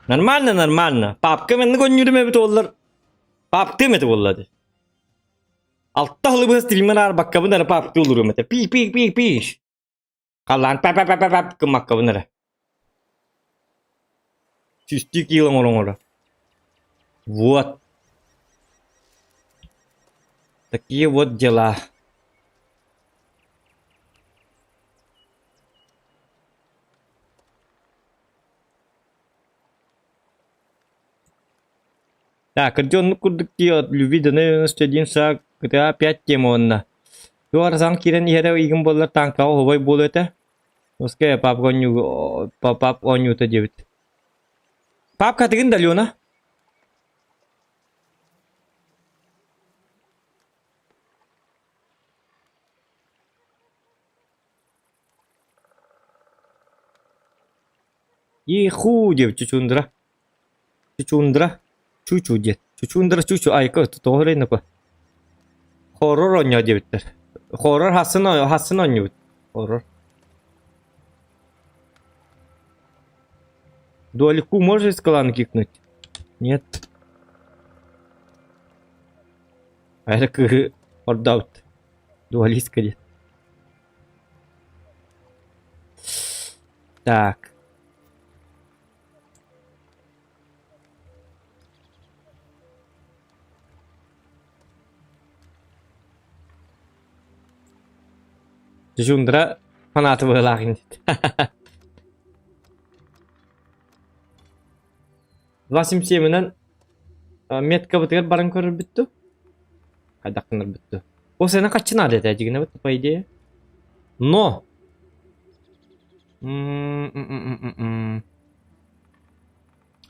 Нормально. Папка мен гонюрме бит оллар. Папты мете боллады. Алтта хылы бу стример ар бакка бунара папты улуру мете. Пи. Калан пап кымакка бунара. Чистик илон оңора. Вот. Такие вот дела. Так, отдённу курдыки от любви 91 шаг GTA 5 темонна. Туарсан кирен ере игин боллар танкау хобой болуэте. Оске пап онюта дебит. Пап катыгын далёна. Иху дебит чучундра. Чучу дед. Чучу. Ай, как это тоже на ко. Хоррор он не дебит. Хоррор хасын он не. Хоррор. Дуалику можешь из клана кикнуть? Нет. А это как ордаут. Дуалист скорее. Так. Жундра фанаты вылагин. 27'den metka bitiyor barın körür bitti. Kadakınır bitti. O sene kaçın adet acıgına bitti по идее. Но.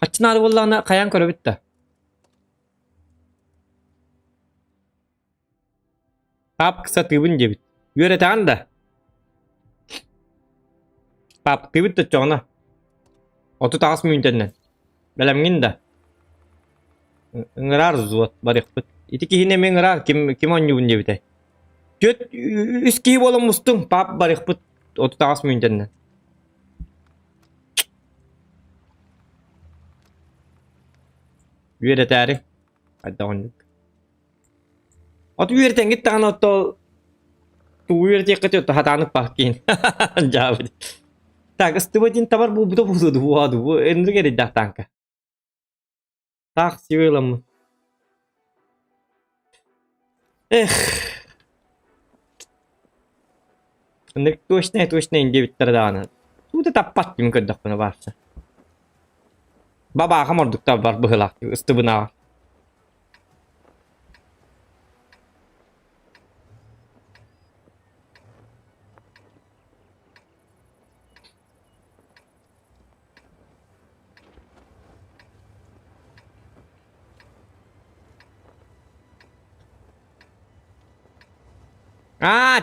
Kaçın adet vallahi kayan körür bitti. Pap kısa tübün cebit. Yöreten de. Pap tübüt de çoğuna. 30 tağız müntenden. Belamgin da. Ngerar zuat barık bit. İti ki hine ngerar kim on cebit ay. Göt üski bolum mustung pap barık bit 30 tağız müntenden. Yöreteri. Hadi onluk. Atı yöreten git tane oto. Tu yöretek kaçıyor ta hatanık bakkin. Jawab. Tak istibadin tabar bu budu. Bu endir geri dah tangka. Tak siwelam. Nek точно ince bitter dağını. Bu da tapat kim kadar bana varsa. Baba hamurduk tabar bıhlak istibına.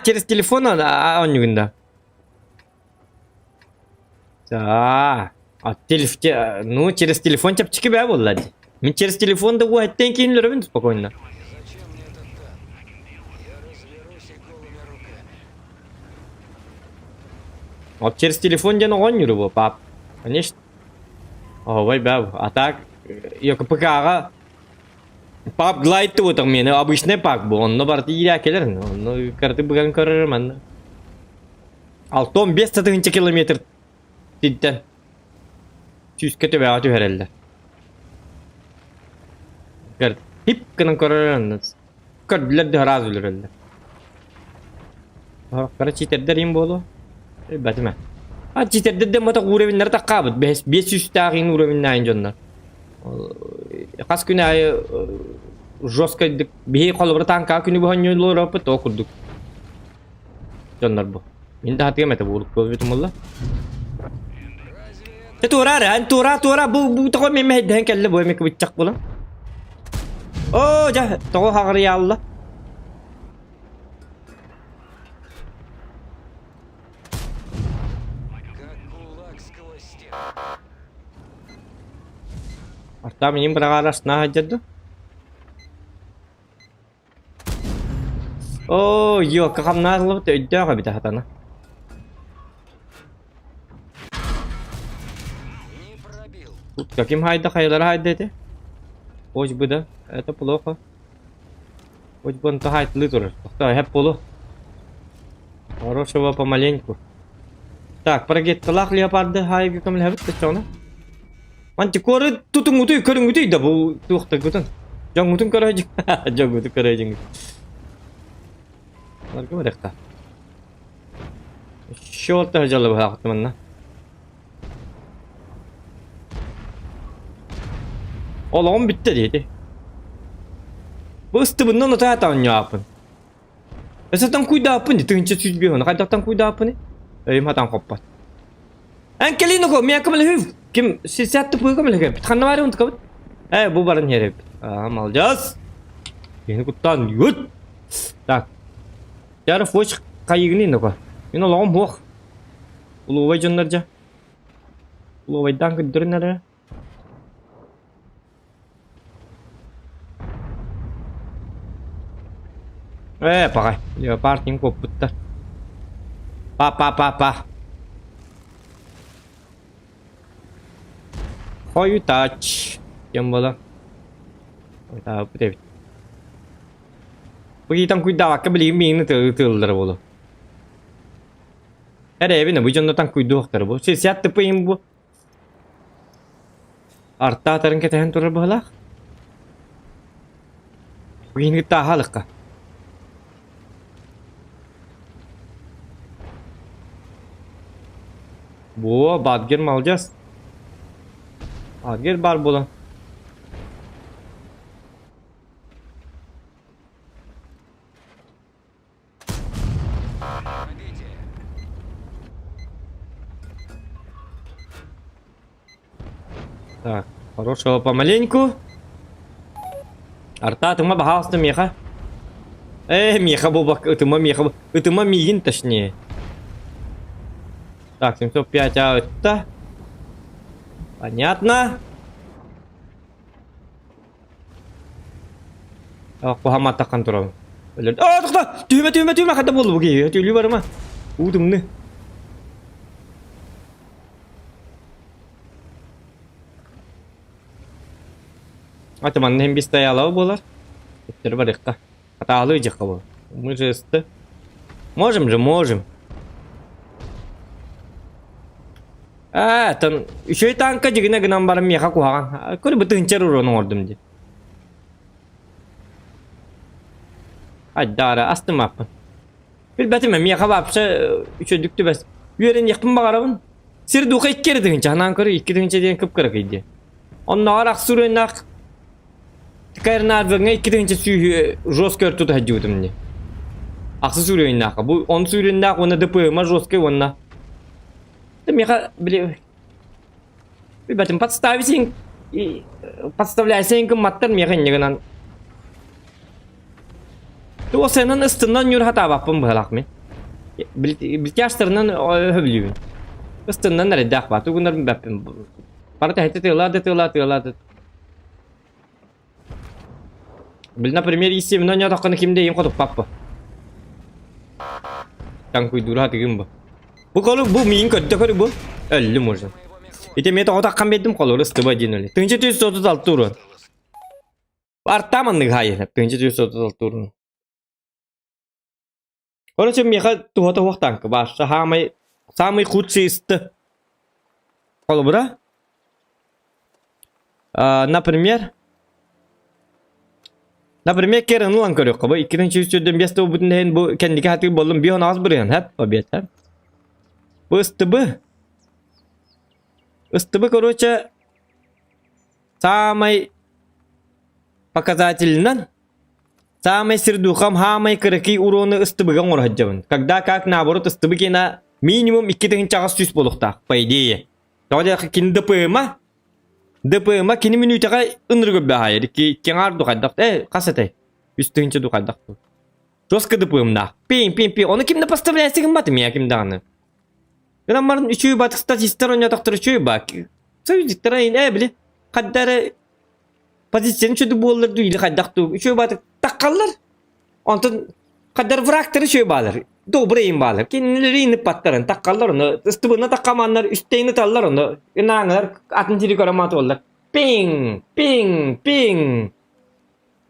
Через телефон он не Да. Ну, через телефон тяпчики бя боллади. Мен через телефон да вот тенкин лервин спокойно. Вот через телефон ден он не рубо, пап. Конечно. Ой, бя. А так, я КПК-га Pap glide tuh tang mene abisne pak bu onno berarti ya keler onno kartu bukan karir mana. 6-15 kilometre tidden. Tüskete ve atı herhalde. Kart hip kanan karir kart bilad haraz olur herhalde. Kara çiterderim bolu. Batma. Ha çiterde mata uğrevin nerede kabut. 500 tağın uğrevin nayın jonlar. Kas günü ay жестко бей колбар танка күнү бохоньо лорап то курдук. Jonlar bu. Min da hatiyam eta buluk bu bitumullah. Tura bu to me me den kelle bu me kibicak bulan. Oh jah to hagar ya Allah. Artam ini beragaras nah jaddu. Oh, yok kakam narlı da ödüyor bir daha tane. Каким хайда хайдар хайдети? Ой буда. Это плохо. Ой бун то хайд литр. Кто хеп полу. Хорошего помаленьку. Так, прогетталах леопарды хайги кем лебит течона. Манти коры тутунгутуй көрүнгүтүй да бу тухта гутун. Жоңгутун көрөжү. Жоңгутун көрөжү. Марга баракта. Şorta hacılı baktım lan. Oğlum bitti dedi. Bu ıstımından o tahtan yapın. Esatan kuyda yapın diye tınçı süzgü onu. Kadaktan kuyda yapın. Eyim hatan koppat. Enkelini ko miya kamel hüv. Kim siyaset bu kamel hüv. Tıkanı var ya onu kabut. Bu barın yeri. Tamam alacağız. Yeni kuttan yut. Tak. Yarı foş kayıgını ne ko. Yine oğlum hoş. Ulu vay canlarca. Ulu vaydan kıdırın nere? Pakay. Leopard yung koputtar. Pa. Koyu touch. Yan bola. Tahu betul. Begitu aku dah ke beli mie tu bola. Ada evine bu canlı tan kuydu aktar bu. Siyaset tepeyim bu. Arta tarın ketahan turun bahala. Begini kita halak ka. Bu badger mi alacağız? Badger bar bulan. Так, хорошего помаленьку. Арта, ты ма бахался меха? Меха бубак, это ма меха. Это ма мигин точнее. Так, 705 это. Понятно. Пахамат такан турам. Тахта! Түйме, када болду буги. Түйлү бар ма? Удумны. Атаман hem biz стояло болар. Теперь барыкка. Аталы жакабы. Мы же можем. Тан үшөй танка жигине гынан барым меха куаган. Көрү бүтүнчөр урону ордум ди. Айдара астымаппын. Бил бетиме меха бапса үшөдүктү бес. Үйөрүн якын багарабын. Сир дука иккердин жанан көрү 2-ден ден кыпкырак иди. Оннар аксурынак Кайрнар веңе 2-ден сүй жестко тут хадюдым мне. Аксурынак. Бу он сурынак оны ДПМ жестко онна. Да меха, бля. Ребятам подставить и подставляйся инком маттар меха неганан. То сенен ыстынан юр хата баппын бгалак мен. Билкяштарнан хөблүн. Ыстынан редах ба. Тугунар баппын. Парта хайтылады. Бил, например, если в ноне атаканы кимде им кодуп паппа. Танкуй дура тигим ба. Bu kolu bu miyin kötü körü bu. Öldüm orada. İşte meta otakkan bedim kolu rıstı badin öyle. Tınca 136 turun. Artamanlık hayır. Tınca 136 turun. Короче, меха tuhata hoqtank. Başta самый худший исты. Kolu bura. Например, керен ulan körük. Bu 2-den beste bu bütün bu kendiki hatı bollum bir ona az buraya hep babet hep. Bu ыстыбы, короче, самый показательный, самый сердухам, самый крепкий урон ыстыбыга орхаджабын. Когда как наоборот ыстыбы кена минимум 2-ден чагас сүз болуктак, по идее. Тогда кин ДПМа кини минутага ыныргы бахайыр. Кеңар духаддак, касатай. 3-ден духаддак. Жестко ДПМна. Пин. Оны кимде поставляйся кимбаты меня кимданы. Граммарын üçüyü batık statistler oynadıktır üçüyü bak. Söylediktler ayın bile. Kaddarı pozisyonu çödü bollar değil kaddaktı. Üçüyü batık takkallar. Ondan kaddar bıraktır üçüyü bağlar. Dobrayım bağlar. Kendileri inip patların. Takkallar onu. Istıbına takkamanlar. Üsteyini tallar onu. Nağılar. Atın tiri koramatı ollar. Ping. Ping. Ping.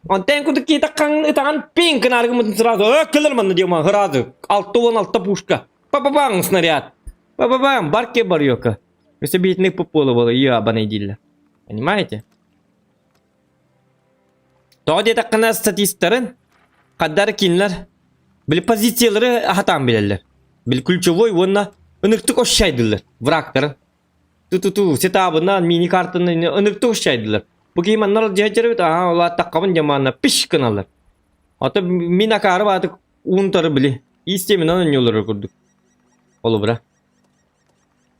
Onten kudu ki takkan itakan ping kenargı mıtın sırası. Kılır manı diyor man. Hırazı. Altta puşka. Bang snaryat. Bang. Barke barıyor ka. Mesela bir itnek popolu bolu. Ya bana idiller. Понимаете? Тоді таккана статисттарын каддар кинлер бил позициялары хатан билерлер. Бил ключевой онна ыныкты ошшайдылар. Врактарын. Ту сетабынан мини картаны ыныкты ошшайдылар. Бу кийманнар жечербит ала таккабын жаманна пиш кыналар. Ата мина кары баты унтары били. Истеминен өнөлөр курдук. Олу бра.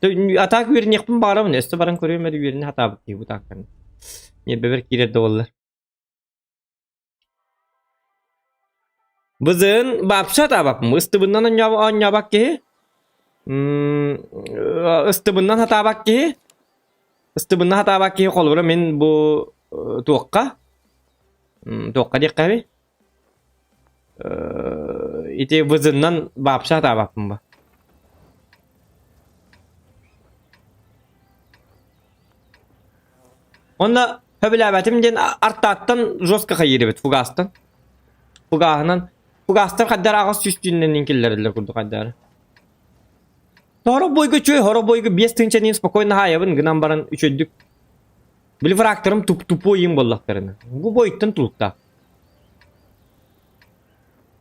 Атак верин якпын барамын. Эсте баран көрөмөр верин хатабыт ди бу таккан. Не бебер кирерде боллар. Bızın babşa tabak mı? Istıbından anya bak ki. Istıbından hata bak ki. Istıbından hata bak ki kolbura men bu tuğqa. Tuğqa diye kabi. İti bızından babşa tabak mı? Onda höbülabetimden artattan joska kayırı bit fugastan. Fugastan kaddar ağız süstünden inkillerle kurdu kaddar. Horo boyga çöy, horo boyga 5 tınçanin spokojna hayabın gınan baran üçöddük. Bili fraktarım tupu oyun bollaklarını. Bu boyuttan tulukta.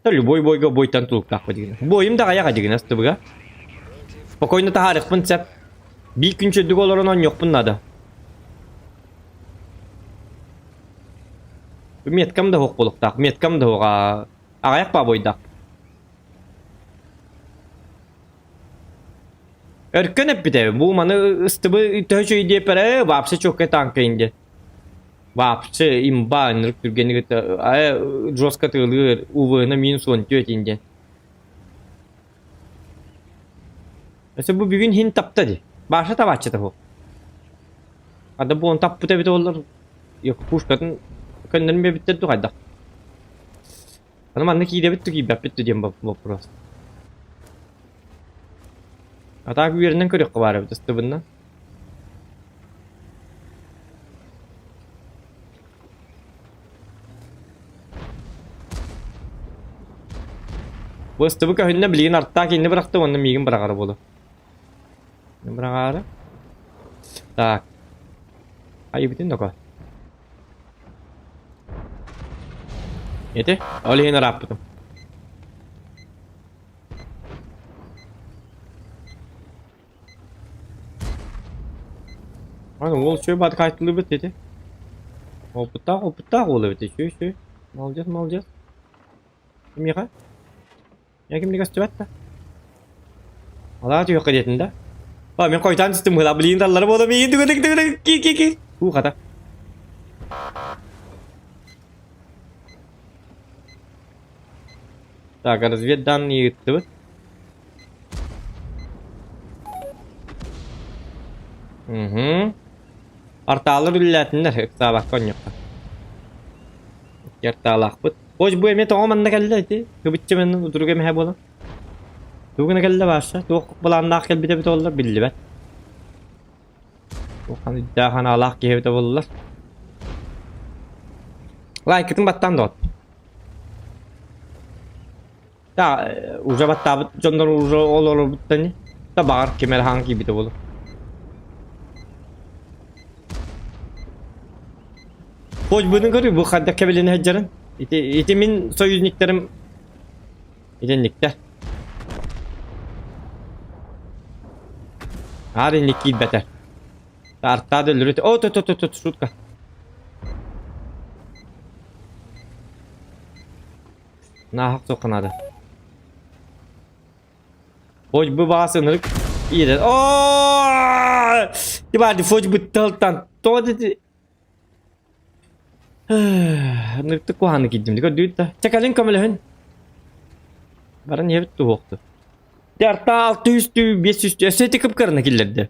Tabi boyga boyuttan tulukta. Bu oyun da ayak acıgın astı buga. Spokojna taharık pın sep. Bir gün çöddük olaran yok bunlarda. Metkam da hok bolukta. Metkam da hoka. Ayak pa boyda. Erken hep bir de bu manı ıstıbı töşü diye pere vapse çok tanka indi. Vapse imba nırk türgeni gıta ay joska tığılır uvığına minus 10 tüyet indi. Mesela bu bir gün hin tapta di. Başa da başa da ho. Ada bu on tappu tabi de olur. Yok puşkatın kendini bir bitti kadar. Ana manne ki de bitti ki bitti diyem bu prost. Ata bir yerinden körük var bu tıbından. Bu tıbı kahünne bilgin artta ki ne bıraktı onu migin bırakar bolu. Ne bırakar? Tak. Ayo bitin de ko. Yeti? Oleh yine rahatladım. Hani ol şöyle bak kayıtlı bit dedi. Hoputta oluyor bit şu. Ne alacağız? Kim yaka? Ya kim dikas cepat da. Allah diyor kadetinde. Bak ben koytan sistem hıla bilin dalları bola mi ki. Bu kata. Так, разведданные YouTube. Artalar ülletinler hepsa bak kon yok. Yertalak bit. Hoş bu eme tamamında geldi. Kıbıtçı men duruge me bolan. Duguna geldi başa. Dok bulandan gel bite ollar billi bet. Okan iddahan Allah ki hevde bollar. Like'ın battan dot. Ya uca batta jondan uca olur bitani. Da bağır kemer hangi bite olur. Hoş bunu görüyor bu kadar kebelini heccarın. İtimin soyuzniklerim idenlikler. Hadi nikid beter. Artta da lürüt. O tut şutka. Nahak sokanadı. Hoş bu bağısınırık. İyi de. Ooo! Dibadi hoş bu tıltan. Toğdu. Nırtık bu hanı gittim. Dikkat düğüt da. Çekalın kamelahın. Baran yevit tu hoqtu. Derta 600 tü 500 tü. Eseti kıpkarına killerdi.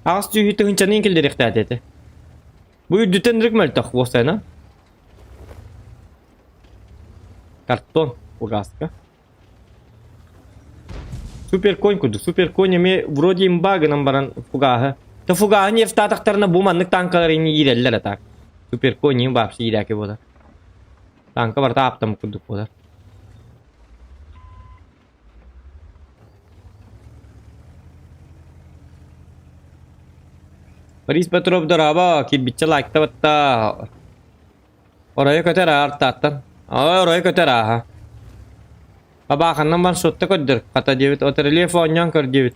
Ağız tü hütü hınçanın killeri ihtiyat eti. Bu düten rıkmel tak vostayna. Karton. Bu gaska. Супер конь курдук. Супер конь эме вроде имбагынан баран фугахы. Та фугахы нефть атактарына бу маннык танкаларын иреллер атак. Супер конь им бапсы иреке болар. Танка бар таптам курдук болар. Борис Петров дораба кирбитче лайкта батта. Oraya köter artattan. Oraya köter ha. Babakannан ban sotта көддір. Ката дебит отрелеф оньян көр дебит.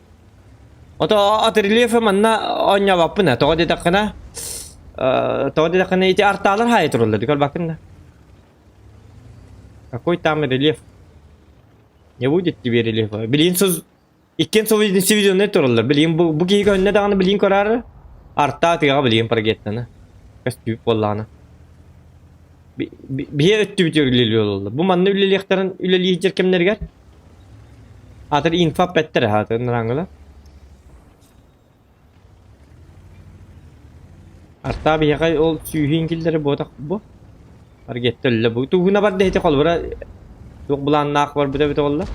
Ото отрелеф манна онья баппына. Тоға дедақына. Тоға дедақына ити арталар хай турулды. Дикал бакында. Какой там рельеф? Не будет тебе рельефа. Билин сөз. Иккен совет дивизионный турулды. Билин bu кейгі önüne дағаны билин көрары. Арта тыға билин парагеттаны. Көстүп болланы. Biye öttü bitiyor üleli oldu. Bu manna üleliyeklerin üleliyi cerkemler gel. Atır infap ettir hatır narangıla. Arta bir yakay ol süyüğün killeri boğdak bu. Hareketli öyle bu. Tuğuna var dehti kol bura. Yok bulan nak var bu da bit oldu.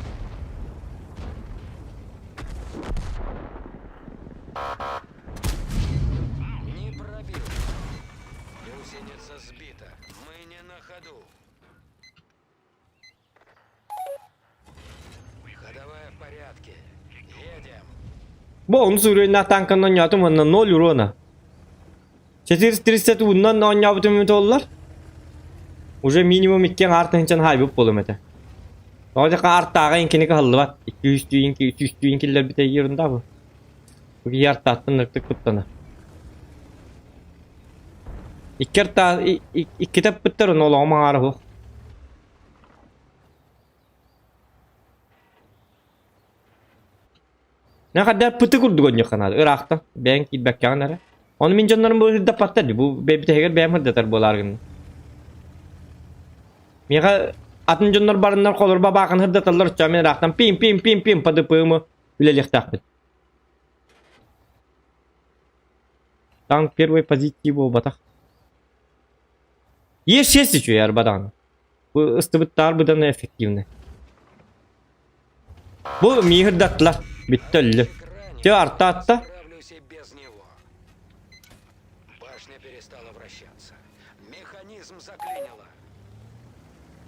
Bu onu sürüyor tankanın oynatım ondan ne oluyor ona? 430 bundan oynatım mı oldular? Уже minimum 2 artıncan haybup bolum ete. Orada arttağa inkini kaldı bak. 200 düğünki 300 düğünkiler bir de yerinde bu. Bu yer tahtın nırtık kutlanı. İki kitap bitter onu olama ağrı bu. Ne kadar pıtı kurdu gonya kanadı. Irak'ta. Ben gitmek yanlara. Onu min canlarım bu hırda patladı. Bu bebi teher benim hırdatar bu largın. Mega atın canlar barınlar kolur babakın hırdatarlar uçağı men Irak'tan pim padı pığımı ülelik takbit. Tank первой позиции bu batak. Есть шесть еще яр бадан. Bu ıstıbıtlar bu da ne efektivne. Bu mi hırdatlar. Bitti öldü. Te artta atta.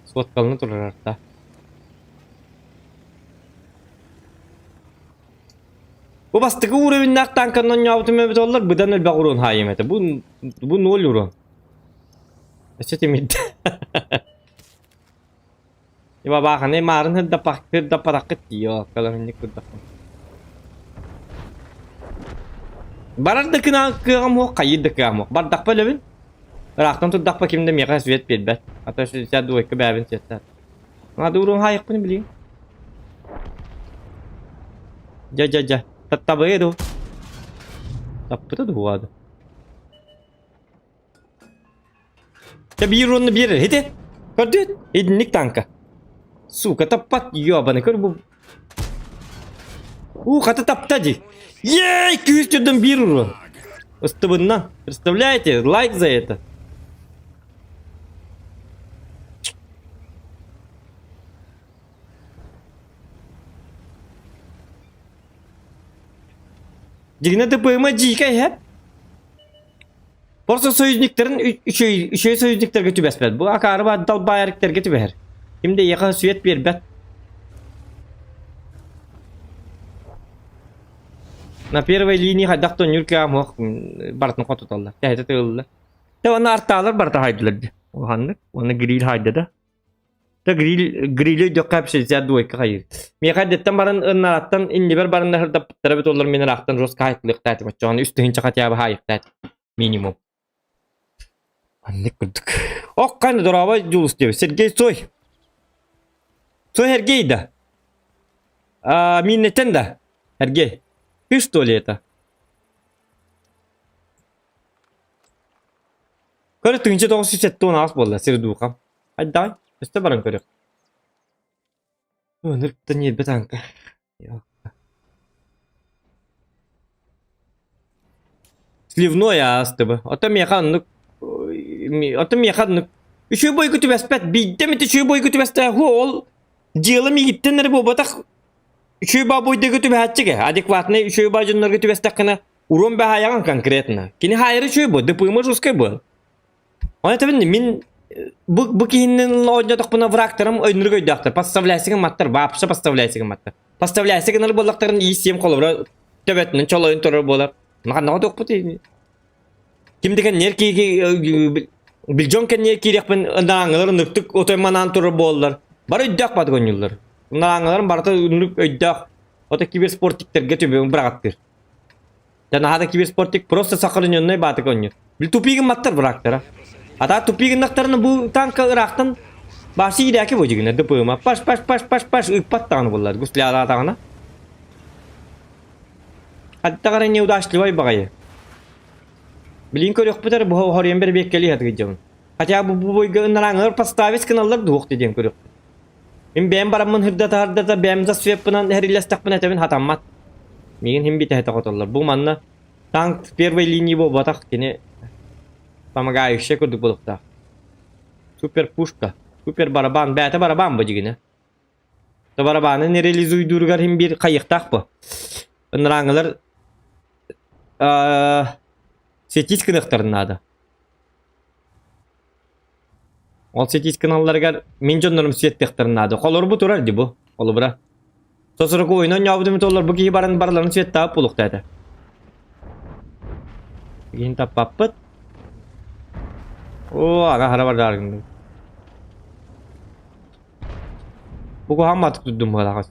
Sotkalını durur artta. Bu bastıkı uğravinnak tankanın yavutun mebet olurlar. Bıdan ölbe kurun hayemete. Bu ne oluyor? Eşetim iddi. Ya bakın ne marın hırda parakıt diyor. Kalanınlık hırda. Barar dıkına kıyam o kayı dıkıyam o. Bar dakpa levin. Irak'tan tut dakpa kimde miyaka süvet bedbet. Hatta şu siya duay ka bevin siyatlar. Nga durun hayak bunu bileyim. Ja. Tattaba ya do. Tappı da bu adı. Ya bir ronunu bir hedi. Gördün? Edinlik tanka. Сука, таппат ёбаный, көр bu. Ката таптади. Ей, 200 тюрден bir урон. Остабынна. Представляете? Лайк за это. Дигне ТПМ дикай hep. Borsa soyuzniklerin üçü soyuzniklerge tübesbel. Bu akarı var dal bayariklerge tüber. Şimdi yaka süet bir bet. На первой линии хадак то нюрка мох бартын коту талла. Тәһәтә тылла. Та аны арталар барта хайдылар. Оганны, аны грил хайдыда. Та гриле дөкәп шәҗә дуй кайыр. Мен хәдәттән барын ыннаттан инде бер барын хәрдә тарабы толлар менә рахтан рос кайтлык тәтә бачаны үстен чакат ябы хайык тәт. Минимум. Анны күрдүк. Оккан дораба жулус дип. Сергей Сой. Сой Сергейда. Миннетен да. Сергей. И что ли это? Көрі түнше 907 оны ас болды, сері дуқам. Айдай, өсті баран көрек. Өніріпті не бі танка. Сливной асты бы. Отам яқанлық. Үші бой күтіп әспәт. Бейді мәті үші бой күтіп әспәт. Ол, делы мегіттен әрі бұл батақ. Üçüba boyda götübe hatçıge. Adekvatne üçüba jünler götübe stakına urun be hayagan konkretna. Kini hayırı üçüba. Dıpıyma ruskay bu. Ona tabi min bu kihinin oynadık buna bıraktırım önürü göydüktür. Поставляйсыгын маттар. Бапша поставляйсыгын маттар. Поставляйсыгын боллактарын исем колобра төбетнен чолойын турар болар. Нага док бути. Kim degen nerki biljon ken nerki rekpen nanglar nıktık otomanan turur bollar. Bara öddak bad gönüller. Nanglar barata ünlük öddak. Ota kibersportikter götübe bıraktır. Dan hada kibersportik prosta sakalın yönüne batı gönüller. Bil tupigin mattar bıraktır. Ata tupigin naktarını bu tanka ıraktın. Başı idaki bojigine dıpığıma. Paş ıkpat tağını bollar. Gusli ara tağına. Hatta garan yevdaşlı vay bagayı. Bilin körük biter bu horyan bir bekkeli hat gideceğim. Hatta bu naranglar pastavis kanallar duhuk dediğim körük. Ben baramın hırdata bemza süyepinen heriles takpına tevin hatammat. Migin him bite hata kotallar. Bu manna tank первой линии bu batak kini помогающий kurduk bulukta. Super puşka. Super baraban. Bete baraban bu jigine. Ta barabanı nereliz uydurgar him bir kayık tak bu. Naranglar Setiz kınıktarın adı. Ol setiz kanallarga men jonlarım süyettektarın adı. Kolor bu turardı bu. Olu bura. Sosuru oyunun yavudum tollar bu ki barlarını süyet tağıp buluktaydı. Gin tapapıt. Oo aga hara var dargındı. Bu ko hamma atık tuddum bu.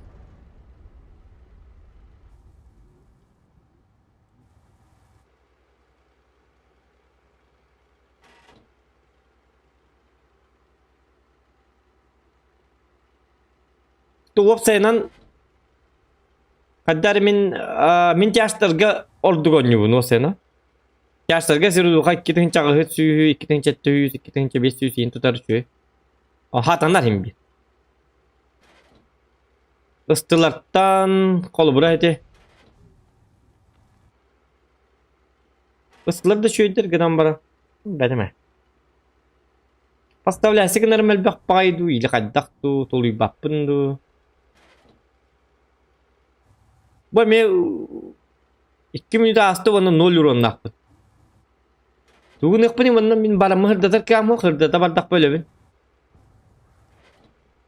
Tuğup sayınan kadar min yaşlarga oldu gönlü bunu o sayına. Yaşlarga sırıdığa iki tane çağır suyu, iki tane çette yüz, iki tane beş yüz yin tutar suyu. Hatanlar hem bir. Istılardan kolu buraydı. Istılar da şöydir gıdan bara. Bedeme. Поставляйся нормально бахпайду или каддакту, толуй баппынду. Bu me 2 minut astı bana 0 euro nakpı. Tuğun ekpini bana min balamı hırdatar ki ama hırdata bardak böyle bin.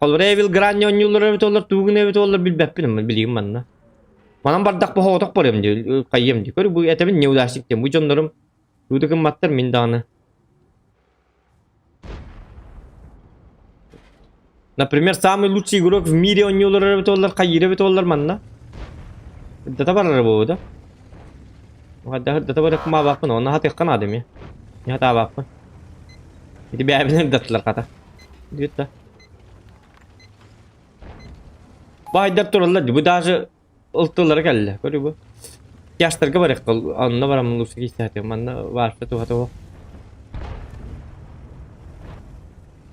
Kolları evil granyo nyulur evet olur tuğun evet olur bilbeppinim bileyim bana. Bana bardak bu hotak parayım diyor kayyım diyor. Bu etemin ne ulaştık diyor. Bu canlarım tuğdakın mattar min dağını. Например, самый лучший игрок в мире, он не уловит доллар, кайры доллар манна. Да табар работа. Да табар кма бапын, он хат яккан адам я. Не хата бапын. Эти бәбинен датлар ката. Дитта. Байдар тураллар, bu даже ылтылар келди. Көрү бу. Яштарга бар эккал, анна барам лучший истетем, манна вашта тухата.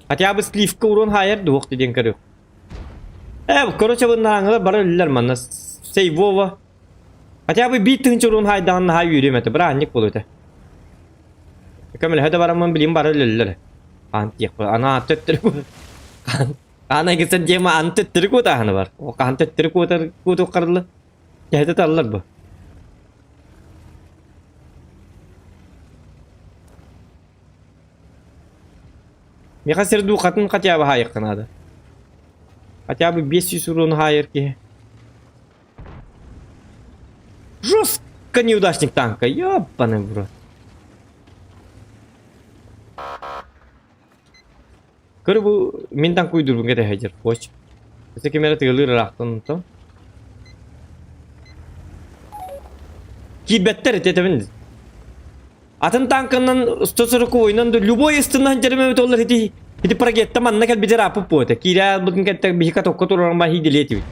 Хотя бы сливка урон хайер дух dediğin karıyor. Короче bunlar barılar manna сейвова. Хотя бы bir tınç urun haydan hay yürümete bıraknik buluyor. Kamil hadi baramın bileyim barılar. Antik ana tettir bu. Ana gitsen cema antettir ku tahanı var. O antettir ku to karlı. Yahta tarlar bu. Мне кажется, духатын хотя бы хайер надо. Хотя бы 500 урон хайер ки. Жестко неудачник танка, ёбаный в рот. Көрі бұл мен танк уйдырбын кәді хайдер, хош. Осы кемері тығылыр рақтын ұнтым. Кибеттер ететімін. Атын танкынан стосырық ойынан любой ыстынан жеріме өте олар хити парагетта манна кәл бізер апып бұйты. Киря бұдың кәтті бейка тоққа тұрарың ба хиделеті бейт.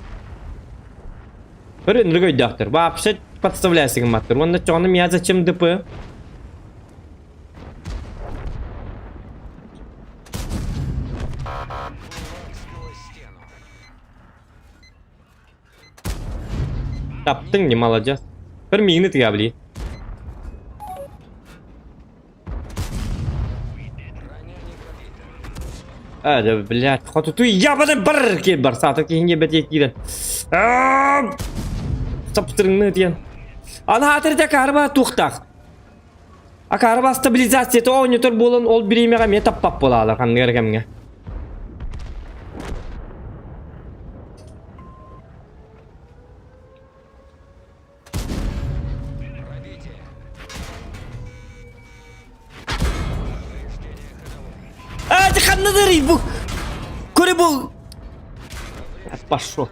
Көрі үніргі өйдіқтір. Вообще подставляйсың маттыр. Онда çoğunu я зачем ДП? Таптың не молодец. Bir mini tıkabli. Hadi блядь, хоту ябаный бір кел бар саты кейінге бәтек кейден. Сапсырыңны дейін. Ана атырда карба туқтақ. А карба стабилизацияты ойнытыр болын ол біремеға мен таппап болалы қанғыр кәмге. Надо бу. Коребу. Пошел.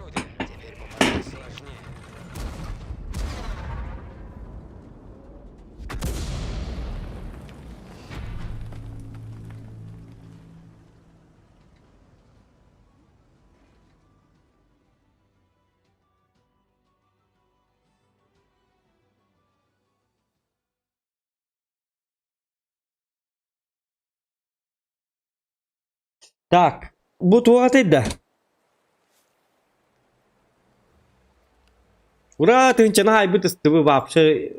Так, bu tuvalet edda. Ура, ты начинай быть ты вообще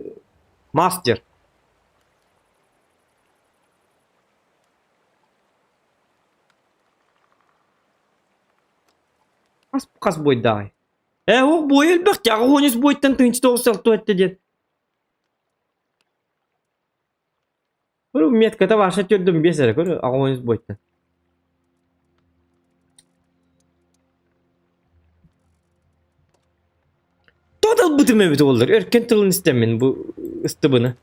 мастер. Kas boy дай. O boy elbet ya oyunuz boyuttan tınç doğsal tuvalette diye. Bu metkada başa tördüm besere görü oyunuz boyuttan. Total bıtım evet olur. Erken tılın istemin bu ıstıbını.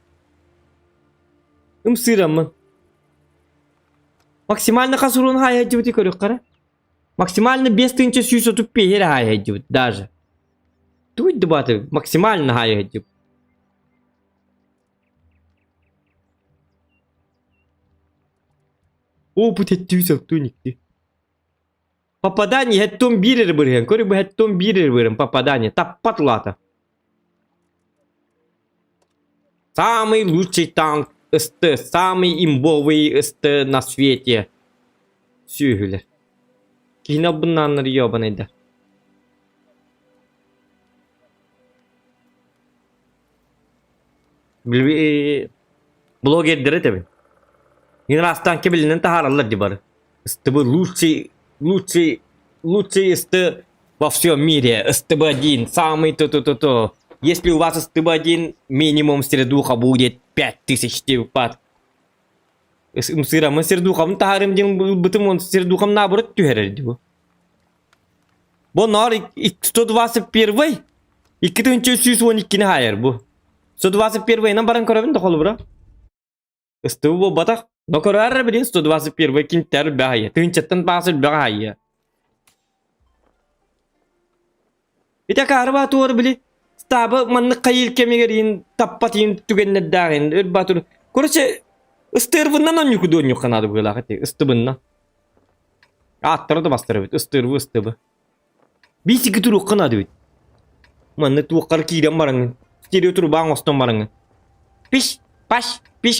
Imsıramın. Максимально касурун хай хадивти көрөк кара. Максимально 5 тынча сүйсө туп бейер хай хадивти даже. Туйт дебаты максимально хай хадив. Опыт еттүүсө туникти. Попадание хеттон бирер бирген. Көрө бу хеттон бирер бирен попадание. Таппат лата. Самый лучший танк СТ, самый имбовый СТ на свете. Сүйгүлер. Кино bundanları yobanaydı. Блогерлері tabi. Yine rastanki bilinen taharallar dibarı. СТ bu лучший СТ во всем мире. СТБ-1, самый то-то-то-то. Если у вас СТБ-1, минимум сердуха будет 5000 типа. Мы сердухам тахарим ден бытым он сердухам наоборот тюхерер дибу. Бу нар 121 2312 хайер бу. 121 нам баран көрөбүн да холу бра. СТБ бу батак. Но көрөр билин 121 кинтер бахая. Тынчаттан басыл бахая. Ите карба тур били. Стабы манны кайыл кемегерин таппатин түгеннеддагин өр батур. Короче ыстырвыннан он юкудон юканады булагати ыстыбынна. Аттырды бастырып ыстырвы ыстыбы. Бисики туру канады бит. Манны туаккар кийден бараңын. Стерео туру баң остон бараңын. Пиш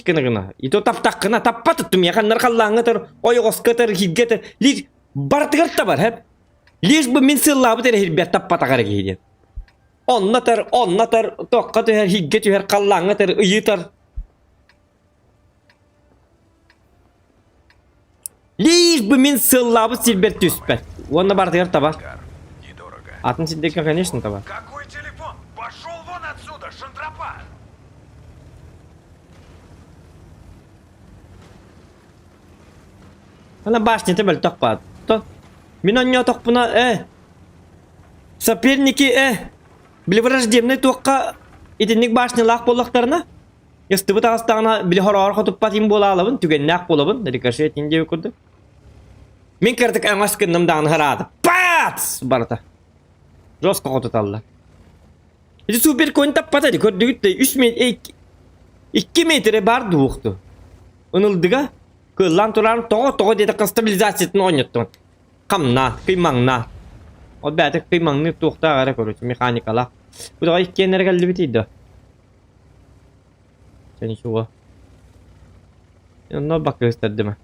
кыныгына. Ито таптак кына таппатыттым яканнар каллаңы тар, ойгос кытыр, хиггетер. Лиш бартыгар табар хеп. Лиш бу мен сыллабы тер хирбет таппатагар кейден. Оннатар, тоққа төхер, хигге төхер, қаллаңы төр, ұйытар. Лиш бы мен сыллабы силбер түспәт. Онна бардығыр таба. Атын силдекен, конечно, таба. Какой телефон? Пошел вон отсюда, шантропа! Ана башни тебел тоқпа. Мен оння тоқпына, соперники, Били враждебный тоққа итинник башны лақ боллақтарына. Естібі тағыстағына били хорор хотып патин бола алабын, түгенне ақ болабын, рикошетин деп көрді. Мен кірдік аңас кіндімдағын ғырады. Пац! Барыта. Жосқа қотыт алды. Ити супер койын таппатады, көрдігітті 2 метре бар дуықты. Үнілдіға, кыллан тұрарын тоғы деді стабилизациятын ойнеттің. Қамна, қимаңна. O bätek kıymağını tuğta ara koruç mekanikala. Bu da iki kenara geldi bitiydi. Seni şu var. Yanına bak gösterdi mi?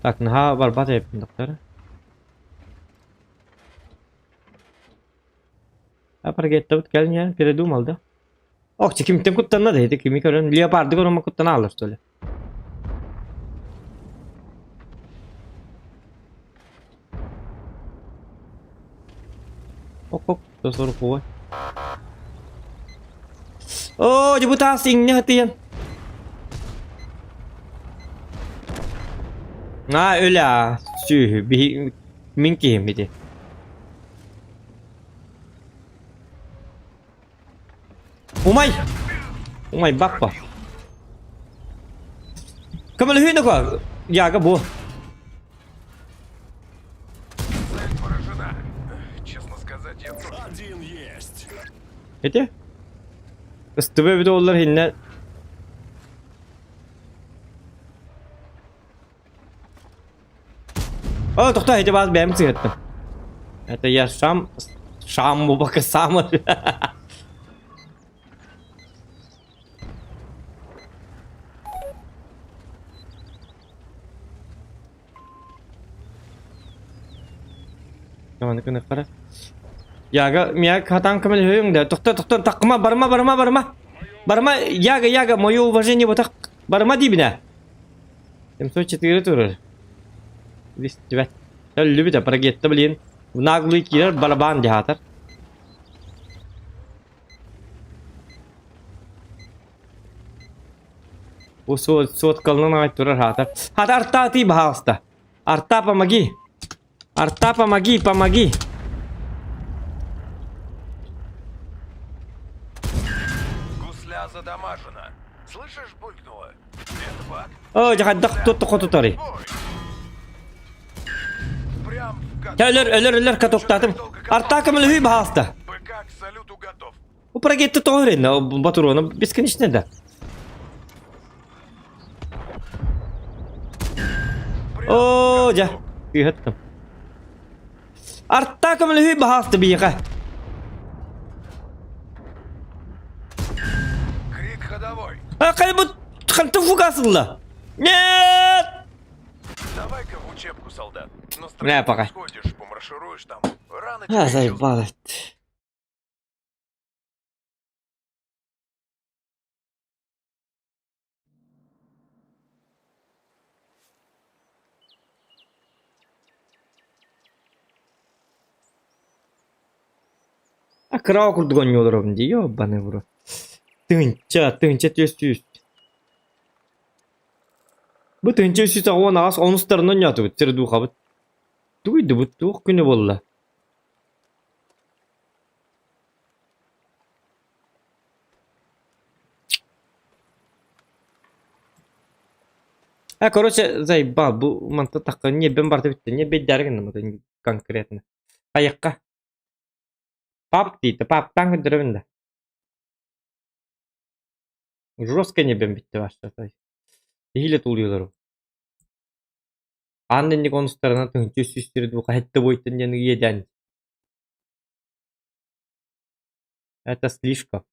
Tak, naha var batı yapın doktor. Апаргетта вот келин я передумал, да? Ох, кимтен куттанна дейди, кими көрөн леопарды көрөм куттана алыр что ли. Ок, то сорок ой. О, депутат сиңне хатыян. Öyle. Bir minki miydi? Umay bak bak. Kamal hüyne ko. Ya ga bu. Ete? Istıbe bir de onlar hinne. О, to'xta, hech ba'zi bəyəm sigatdim. Это я Шам bu bakı samır. Tamam, ne kadar? Yaga, miya katan kamel höyüng de. To'xta, taqma, barma. Yaga, мое уважение вот так. Barma dibine. 704 turur. Вестивать. Любит апаргетта, блин. В наглый киллер барабан дихатар. Bu soğut kalına ait durar hatar. Hadi arta ti bahasta. Arta помоги. Арта, помоги. Гусля задамажена. Слышишь, булькнуло? Это баг? О, жахаддак tuttu. Ölür katoktadım. Арта камыл хүй bahasta. БК к салюту готов. Bu проекты тоже на Батурона бесконечно да. О, ja. Ühettim. Арта камыл хүй bahasta бияка. Крик ходовой. Кайбут ханту фугасылла. Нет! Давай-ка в учебку, солдат. Не, пока. Сходишь, помаршируешь там. Рано Заебал. Крау курдугон yollarım diyor. Ёбаный в рот. Тынча төс. Bu tınca üstü ağın ağız onun starından yatı tır du xabıt. Duydu bu tuğ günü bolla. Короче, заебал, bu mantığı takı niye ben barda bitti, niye ben dergin ama конкретно. Ayakka. Пап дейді, паптан күндірімді. Жестко не ben bitti başta. Hile tuluyorlar. Анненник онустарына тыңчы сүстерді қайтты бойтын дені еден. Это слишком.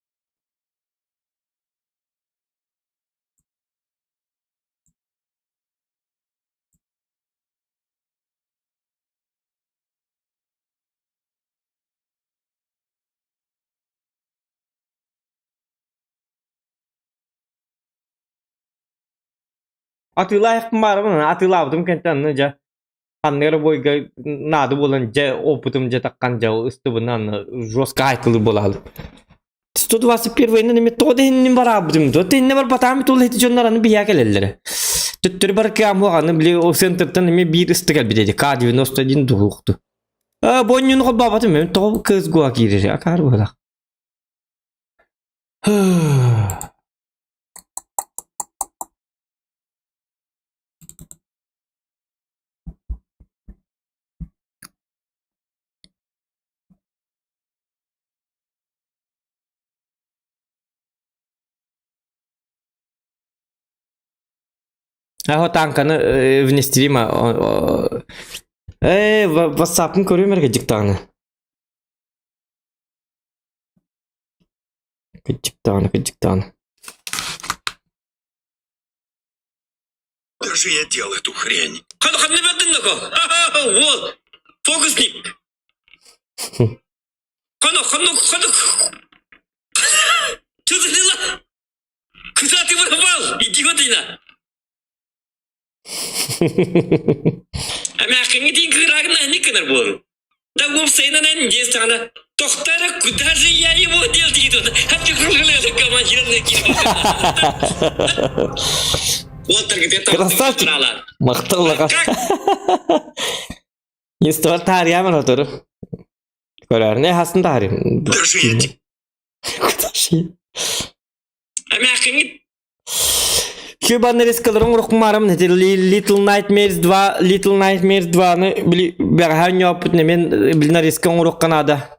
Atılay var mı? Atılabdım kentten ja. Anları boyga nadı bolanca опытымca takkanca ыстыбынан жестко айтылыр болалы. 121-ні методы хиннин бар абдым. Тенне бар батамы тол хети жоннараны бия келеллери. Төттөр бар кам оғаны биле о центртан эме бир ыстыгал бидеди. К91 дурукту. Боннун холбабатым мен тоо кыз гуа кирери. Акар бола. Tankanı внесtireyim ha. WhatsApp'ını koruyorum gıcık tane. Gıcık tane. Как же я делал эту хрень? Вот, фокусник. Konuk. Çözülüyor. Kısati bırakmal. İdiotina. Ama hakkını din kırağına ne kadar bol. Da bu senin en cesana. Tohtara kudası yayı bu değil diyordu. Hep kırılıyor kamacırlı ki. Красавчик. Мақтаулы Естор тария мен отыр. Көрөр не хасын тари. Küba nereskalerin urukmarım ne Little Nightmares 2'ны бәгәһән япыт мен билнәр искән урuk Канада.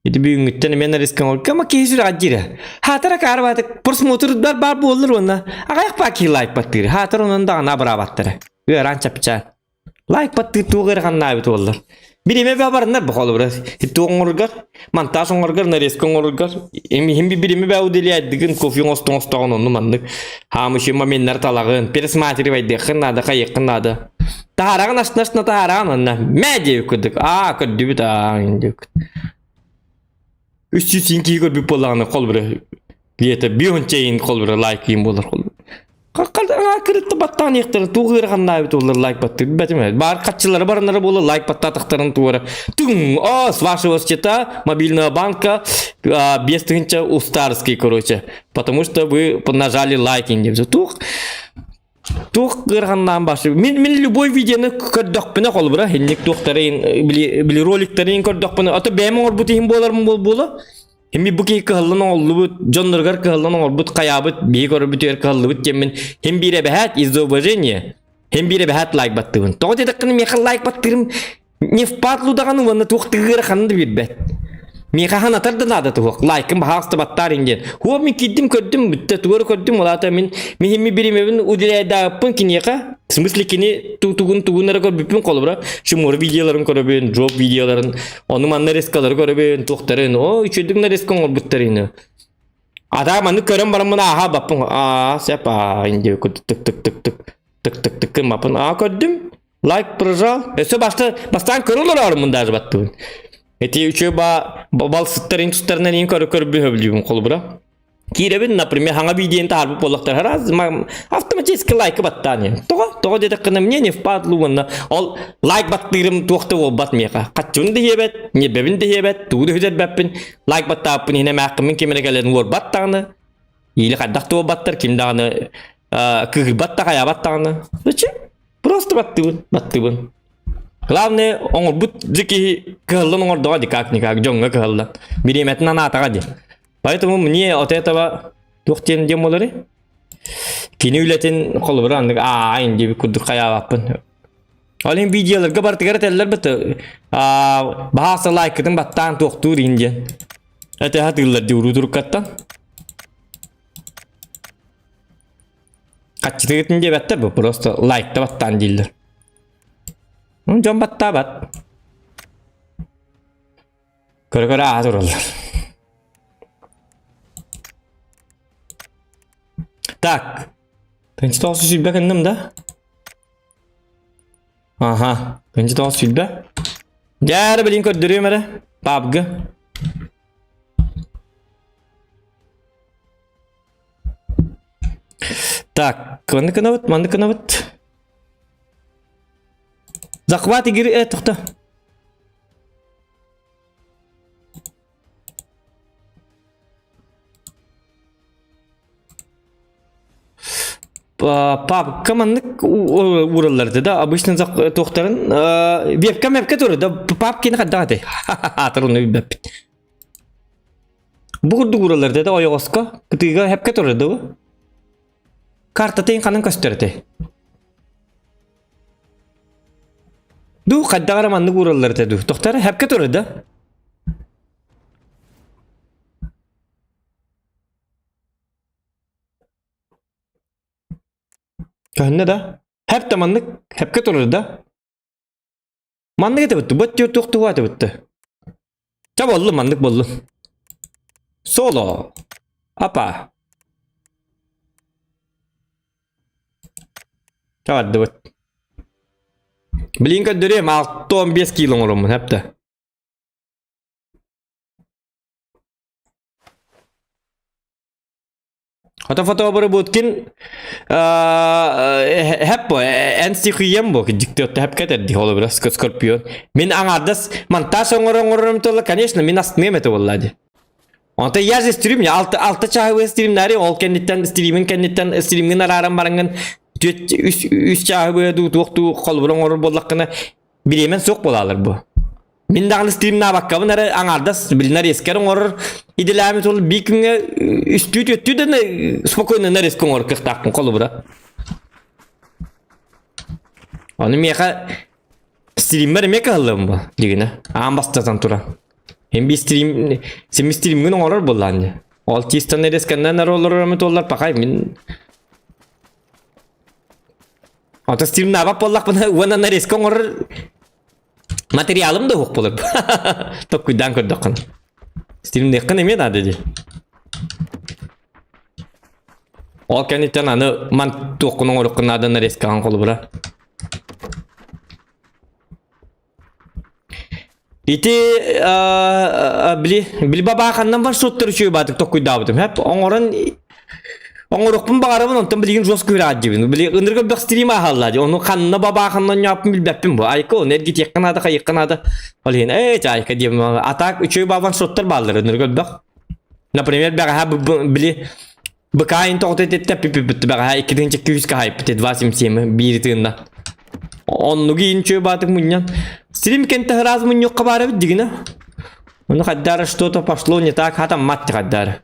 Иде бүгүнгүттен мен нарискан урuk ама кейсир аҗира. Хатара карбаты просмотрдар бар булыр онда. Агаяк паки лайк баттыр. Хатар онун да ана барабаттыр. Гөрән чапча. Лайк баттыр тугыр ганна бит булыр. Бириме бабарнар бу холы бирәс. Тугыргар, монтаж оңгыргар нарискан урукгар. Эми бириме баудилия диген кофе остон онун мандык. Хамышы моменттер талагын, пересматривать байды хыннада кайыкнада. Тараган ашнашна тараган онна. Мәде күдүк. Күдүбүт индик. 300 көрбүп болгону кол бир. Где-то биончейин кол бир лайк ем болор кол. Какалда киритти баттан яктыр тугырганна бит болор лайк баттыр. Бетиме. Бар катчылары барнары болор лайк баттатыктарын тугары. Тун, с вашего счета мобильного банка без тынча устарский, короче. Потому что вы нажали лайк индеп. Тух кырганнан башы. Мен любой видеоны көрдөкпүнө кол бир. Хенник тухтарын били роликтерин көрдөкпүнө. Ата бем орбутин болор. Хеми буки кыллын оллубут, жонноргар кыллын олбут, каябыт, бии көрбүтөр кыллыбыт кемин. Хем бире бахат изображение, хем бире бахат лайк баттыбын. Тоғы дедіккіні меха лайк баттырым, не впатлу дағаны ванна туқтығыр қанды бирбет. Меха хан атардан ада туқ, лайкым бахасты баттар инген. Хуа мен киддим көрдім, бүтті туғыр көрдім, олата мен хеми биремебін удилайда аппын кинеқа. В смысле кини тугунары көрбүппүн колу бра. Шумор видеоларын көрөбүн, дроп видеоларын, onu manna reskalары көрөбүн, туктарын. Үчөдүң рескон олбуттарын. Ада маны көрөм барамын аха баппын. Сепа инде тык мапын. Көрдүм. Лайк прожал. Эсө бастан көрөлөр армын даже баттыбын. Эти үчө балсыттарын тустарынан эң көрбүбүн колу бра. Киребин, например, ханга видеоны тарбып болоктор раз автоматически лайк баттан. Того дедиккине мне не впадлу ванна. Ол лайк баттырым туакта бол батмыйка. Качун дебет, не бебин дебет, туду хүзет баппин. Лайк баттаппын эне маккымын кемене келен вор баттаганы. Или каддакты баттар кимдаганы кыгы батта кая баттаганы. Зачем? Просто баттыбын. Главное, оңор бут жики кыллын оңор дога никак жонга кыллын. Биреметин анатага ди. Поэтому мне от этого тухтен демолары кинүлетин колбуран инде кудук каябаппын. Алын видеоларга бартыгар теллер бит. Баасы лайктын баттан токтур инде. Это хатылар дуру каттан. Качтыгын де баттар бу просто лайкта баттан дилдер. Жон батта бат. Көргөрө азырлар. Так. Тенчи тосы сүлбе кендим да? Ага. Тенчи тосы сүлбе. Жары билин көрдүрүм эре. Бабгы. Так. Манды кынабыт. Захват игры тохта. Пап, командык уралларды да обычно тоқтарын вебкам туры да пап кені қаддағады. Атырыны бәп. Бұғырды уралларды да ойғысқа күтігі хепке туры да бұл. Карта тейін қанын көстерді. Ду қаддағары мандық уралларды да тоқтары хепке туры да. Kahne da hep de mandık hep kötülür da mandık ete bitti bot diyor tuhtu var bitti çabollu mandık bollu solo apa çabaldı bot bilin kadar 6-15 kilo olur mu hep de Foto bari butkin hep bu en sıkıyım bu diktatör hep kadar di olur biraz Scorpion. Min anardas montaj ongorum tola конечно min astmem eto vallahi. Anta yaz stream ya altı çağ streamleri ol kenditten streamingin araran barangan üst çağ bu doktu kolburun orur bollakına bilemen sok bolalar bu. Min dağlı streamna bakkabın ara anardas bilinler eskerin orur İdilamet ol bir güne üstü de ne spokojno ne riskon or kırtakın kolu bura. Onu meka streamer meka halim bu digine. Ambassador tura. Hem bir stream gün orur bollandı. Altistan ne riskandan ne olur rahmet ollar pakay min. Ata stream na bak bollak bana wana ne riskon orur materyalım da hok bolur. Tok kuydan kurdakın. Stream dekkan emi da dedi. O kenditen anı man tokunun orukun adını reskan kolu bura. İti bili baba kandan var sottur şu batık tokuy davdım. Hep onurukun bağırımın ondan bilgin jos kuyrağı gibi. Bili ındırga bir stream ahalladı. Onu kanına baba kandan yapım bilbepim bu. Ayko nergit yakın adı kayıkın adı. Olin ayka diyeyim. Atak üçü baban sottur bağlar ındırga bak. Например, бага били бакаин тохтет теппи бага ikidinci 200 kayıp tet vasim semi bir tığında. Onu giyin çöy batık munyan. Stream kente hıraz mun yok kabara bidigine. Onu kaddara что-то пошло не так, хата мать kaddara.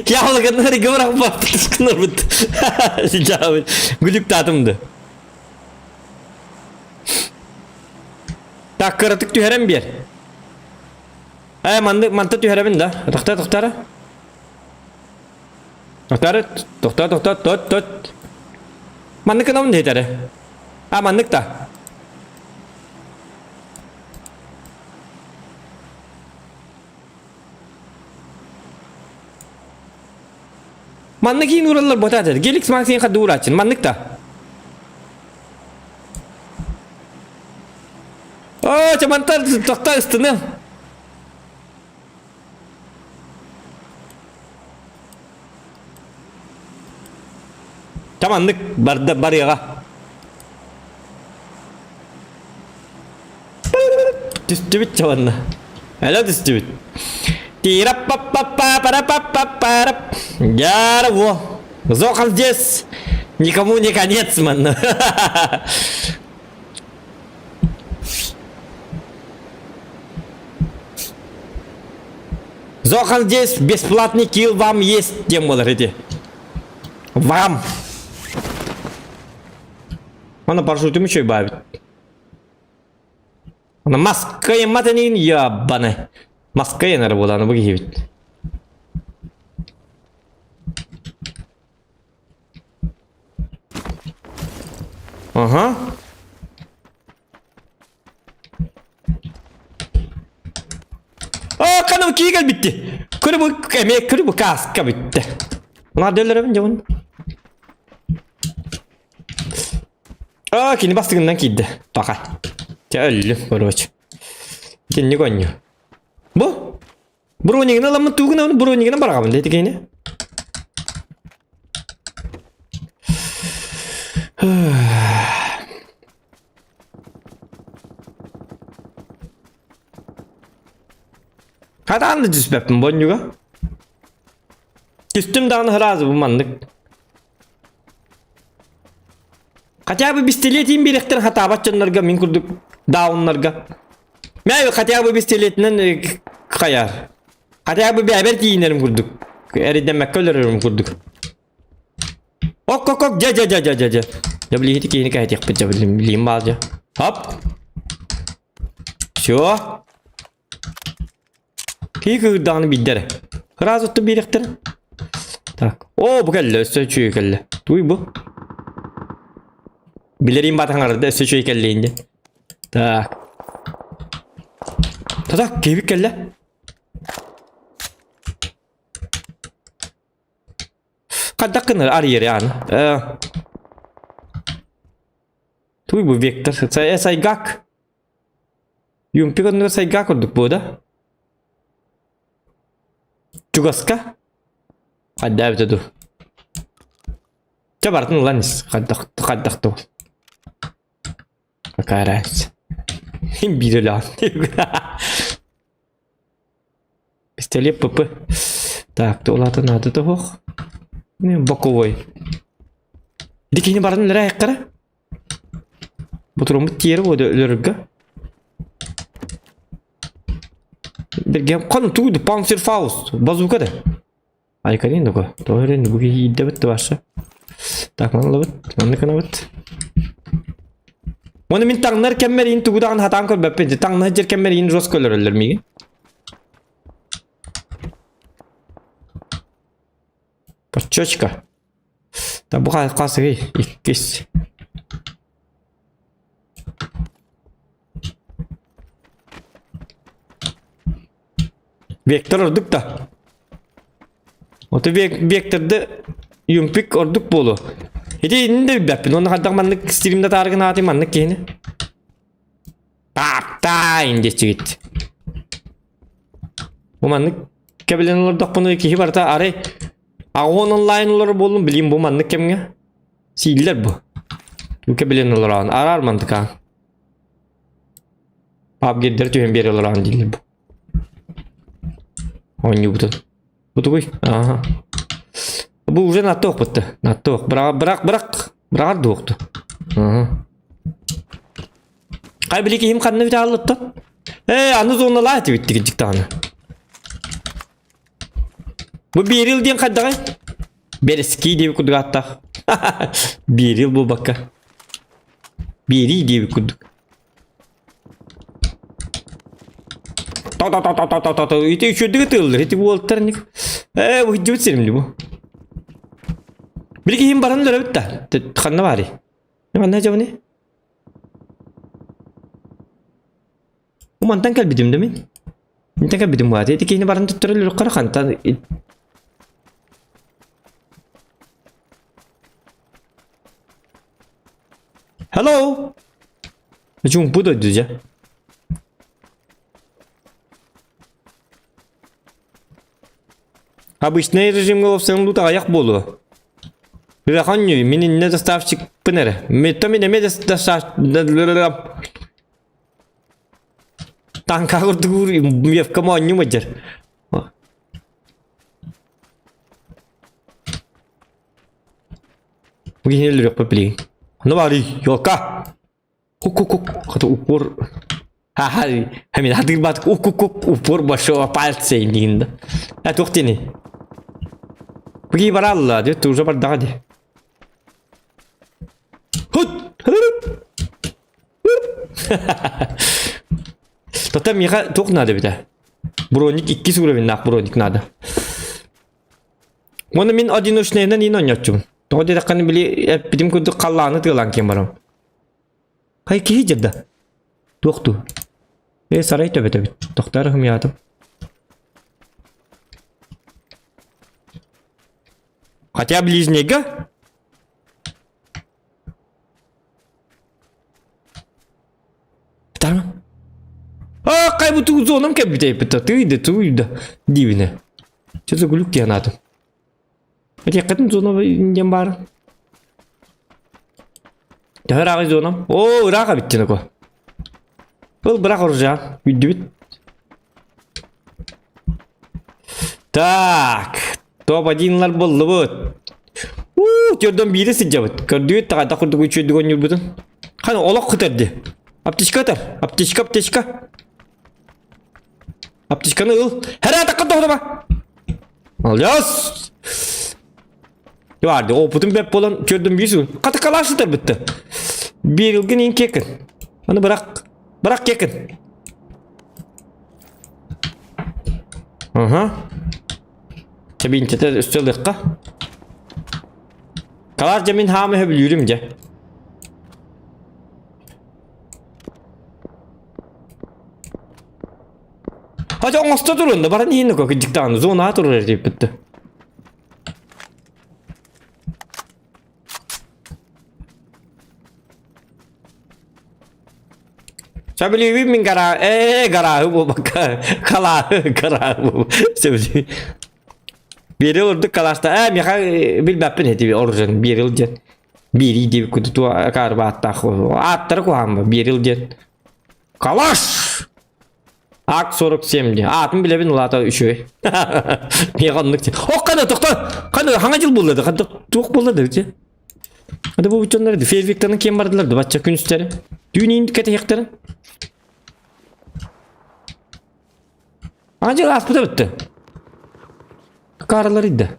Yavrularını gömrak baktı sıkınır bitti. Cavit. Gülük tatımdı. Tak karatık tüherem bir yer. Mantı tüheremin de. Doktor. Doktor. Mandık kanamın da yeter. Ha mandık da. Mandık iyi nurallar botat eder. Gelix maksiyen kadar uğraşın. Mandık da. Oo, çamantar doktor üstüne. Çamandık bar yağa. Distribüt çamanlı. Hello distribüt. Я во. Зохан здесь. Никому не конец, ман. Зохан здесь. Бесплатный килл вам есть. Тем более. Вам. Она паршутым еще и бавит. Она маска и матанин ябаная. Maskaya nere bulanı bu gibi. Aha. Aa kanım kigal bitti. Kırı bu kaska bitti. Ona dölerim canım. Aa kini bastığından gitti. Bakay. Çöllü boruç. Kini konyu. Bu? Broning'in alamın tuğuna broning'in bırakamın dedi kayını. Hadi anlı cüspepim bon juga. Küstüm dağını hırazı bu mandık. Хотя бы пистолетин беректен хата баччанларга мен курдук даунларга. Мен хотя бы пистолетинен каяр. Хотя бы бәбер кийинерим курдук. Эриден мәккөлөрүм курдук. Ок, жа. Я блин, кийини кайтек пича билим балжа. Хоп. Всё. Кий кырдааны биддер. Раз отту беректен. Так. О, бу келле, сөчү келле. Туй бу. Bilireyim batağınlarda söçöy kelleyince. Tak. Tak kevik kelle. Kadak kınır ar yeri yani. Tuy bu vektor say gak. Yumpik onları say gak olduk bu da. Cugaska. Hadi evet dur. Cabartın lan is. Kadak da. Bakaras. Biri lan. İsteli pıpı. Так, то лата надо того. Не боковой. Дикини барын лера яккара. Бутуруму тиер ода лөргө. Бирге кан туйду Panzerfaust. Базука да. Айканин дого. Тоорен буги идде бит башы. Так, мана лабыт. Мана канабыт. Оны мен таңнар кеммерин тугудан хатан көрбөппен. Таңнар жер кеммерин жос көлөрөлөр миги. Почечка. Да bu kasığı ikisi. Vektör orduk da. Oto vektörde yumpik orduk bolu. Hedi indi bir onu hatta manlık streamde targın atayım manlık yeni. Ta indi çıktı. Bu manlık kabelen orduk bunu iki hibarta arı. Ağın online olur bolun bileyim bu manlık kemge. Siller bu. Bu kabelen olur an arar mantık ha. Ab gider tüyüm bir olur an değil bu. Oyunu butun. Butu koy. Aha. Bu уже наток bitti. Наток. Bırak doktu. Aha. Kay bileki him kanını bir alıttı. Anı zonla lahtı bitti gıcık tane. Bu bir yıl diyen kadar. Bereski diye bir kuduk hatta. Bir yıl bu bakka. Bir yıl diye bir kuduk. Ta. İti üçürdü gıtılır. İti bu oltar ne? Bu hiç bitserim bu. Bileki him baran lira bitti. Kanına bari. Ne var ne acaba ne? Bu mantan kalbidim değil mi? Mantan kalbidim var. İti kini baran tutturulur. Kara kantan. Hello. Почему буду дядя? Обычный режим голосовым лута аяк болу. Раханью, менин не доставщик пенере. Метамине не доставщик. Танка урдур, я в команде маджер. Begin yok papili. Ne var yolka? Kuk. Kata upur. Hemen hadir bat kuk upur başı palce indinde. Tuhtini. Bagi baralla dia tu jabar dadi. Hut. Tata mira tuknadı bir de. Bronik 2 surevi nak bronik nada. Onu min adinoşneyden inanıyordum. Тоді таканы били бидим күндү калланы тыгылан кем барам. Кай ки жерде? Токту. Сарай төбө. Токтарым ятым. Хотя ближнего? Там. Кай бу ту зонам ке бите пита. Ты дивне. Че за глюк я надо? Hadi kadın zona indem var. Daha zona. Oo, raga bitti ne ko. Ol bırak orca. Bitti. Tak. Top adinlar bollu bu. Gördüm birisi cevap. Gördü ta da kurdu uçuyordu gönül budun. Hani olak kutardı. Aptişka atar. Aptişka. Aptişkanı ıl. Her atak da orada. Alıyoruz. Vardı o bütün bep olan gördüm bir sürü. Katı kalaştır bitti. Bir yılgın in kekin. Onu bırak kekin. Aha. Tabi intete üstelik ka. Kalar cemin hamı hebil yürümce. Hadi oңosta durunda bara niye ko gıcıktan zona durur deyip bitti. Sabili min gara gara bu bak kala gara bu. Sabili. Bir yıl oldu kalasta mi bilmem ne diye orijin bir yıl jet. Bir idi kutu tu karba atta attar ko ham bir yıl jet. Kalaş. Ak soruk semdi. Atım bile bin ulata üşü. Meğanlık. O kana tokta. Kana hangi yıl buladı? Kana tok buladı ki. Hadi bu uçanlar da Fairvictor'ın kim vardılar da batça günüstleri. Düğünün kete yaktarın. Ancak aspıda bitti. Karlarıydı.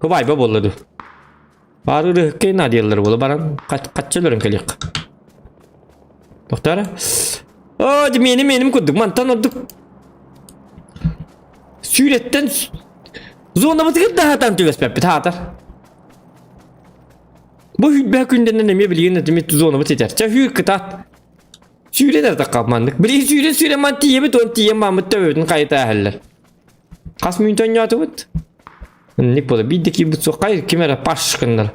Vay be bolladı. Barı rıhkayı nadiyalar bola baran kaççalarım kelek. Doktora. Hadi benim kurduk mantan olduk. Süretten zona batık daha tam tüves pepit hatar. Bu hüdbe günden ne bileyim ne demek zona batık yeter. Ça hür kıtat. Süreler de kapmandık. Bir süre man tiye bir ton tiye mamut tövdün kayıt aheller. Kas münten yatı bit. Ne pola biddeki bu sokay kimera paşkınlar.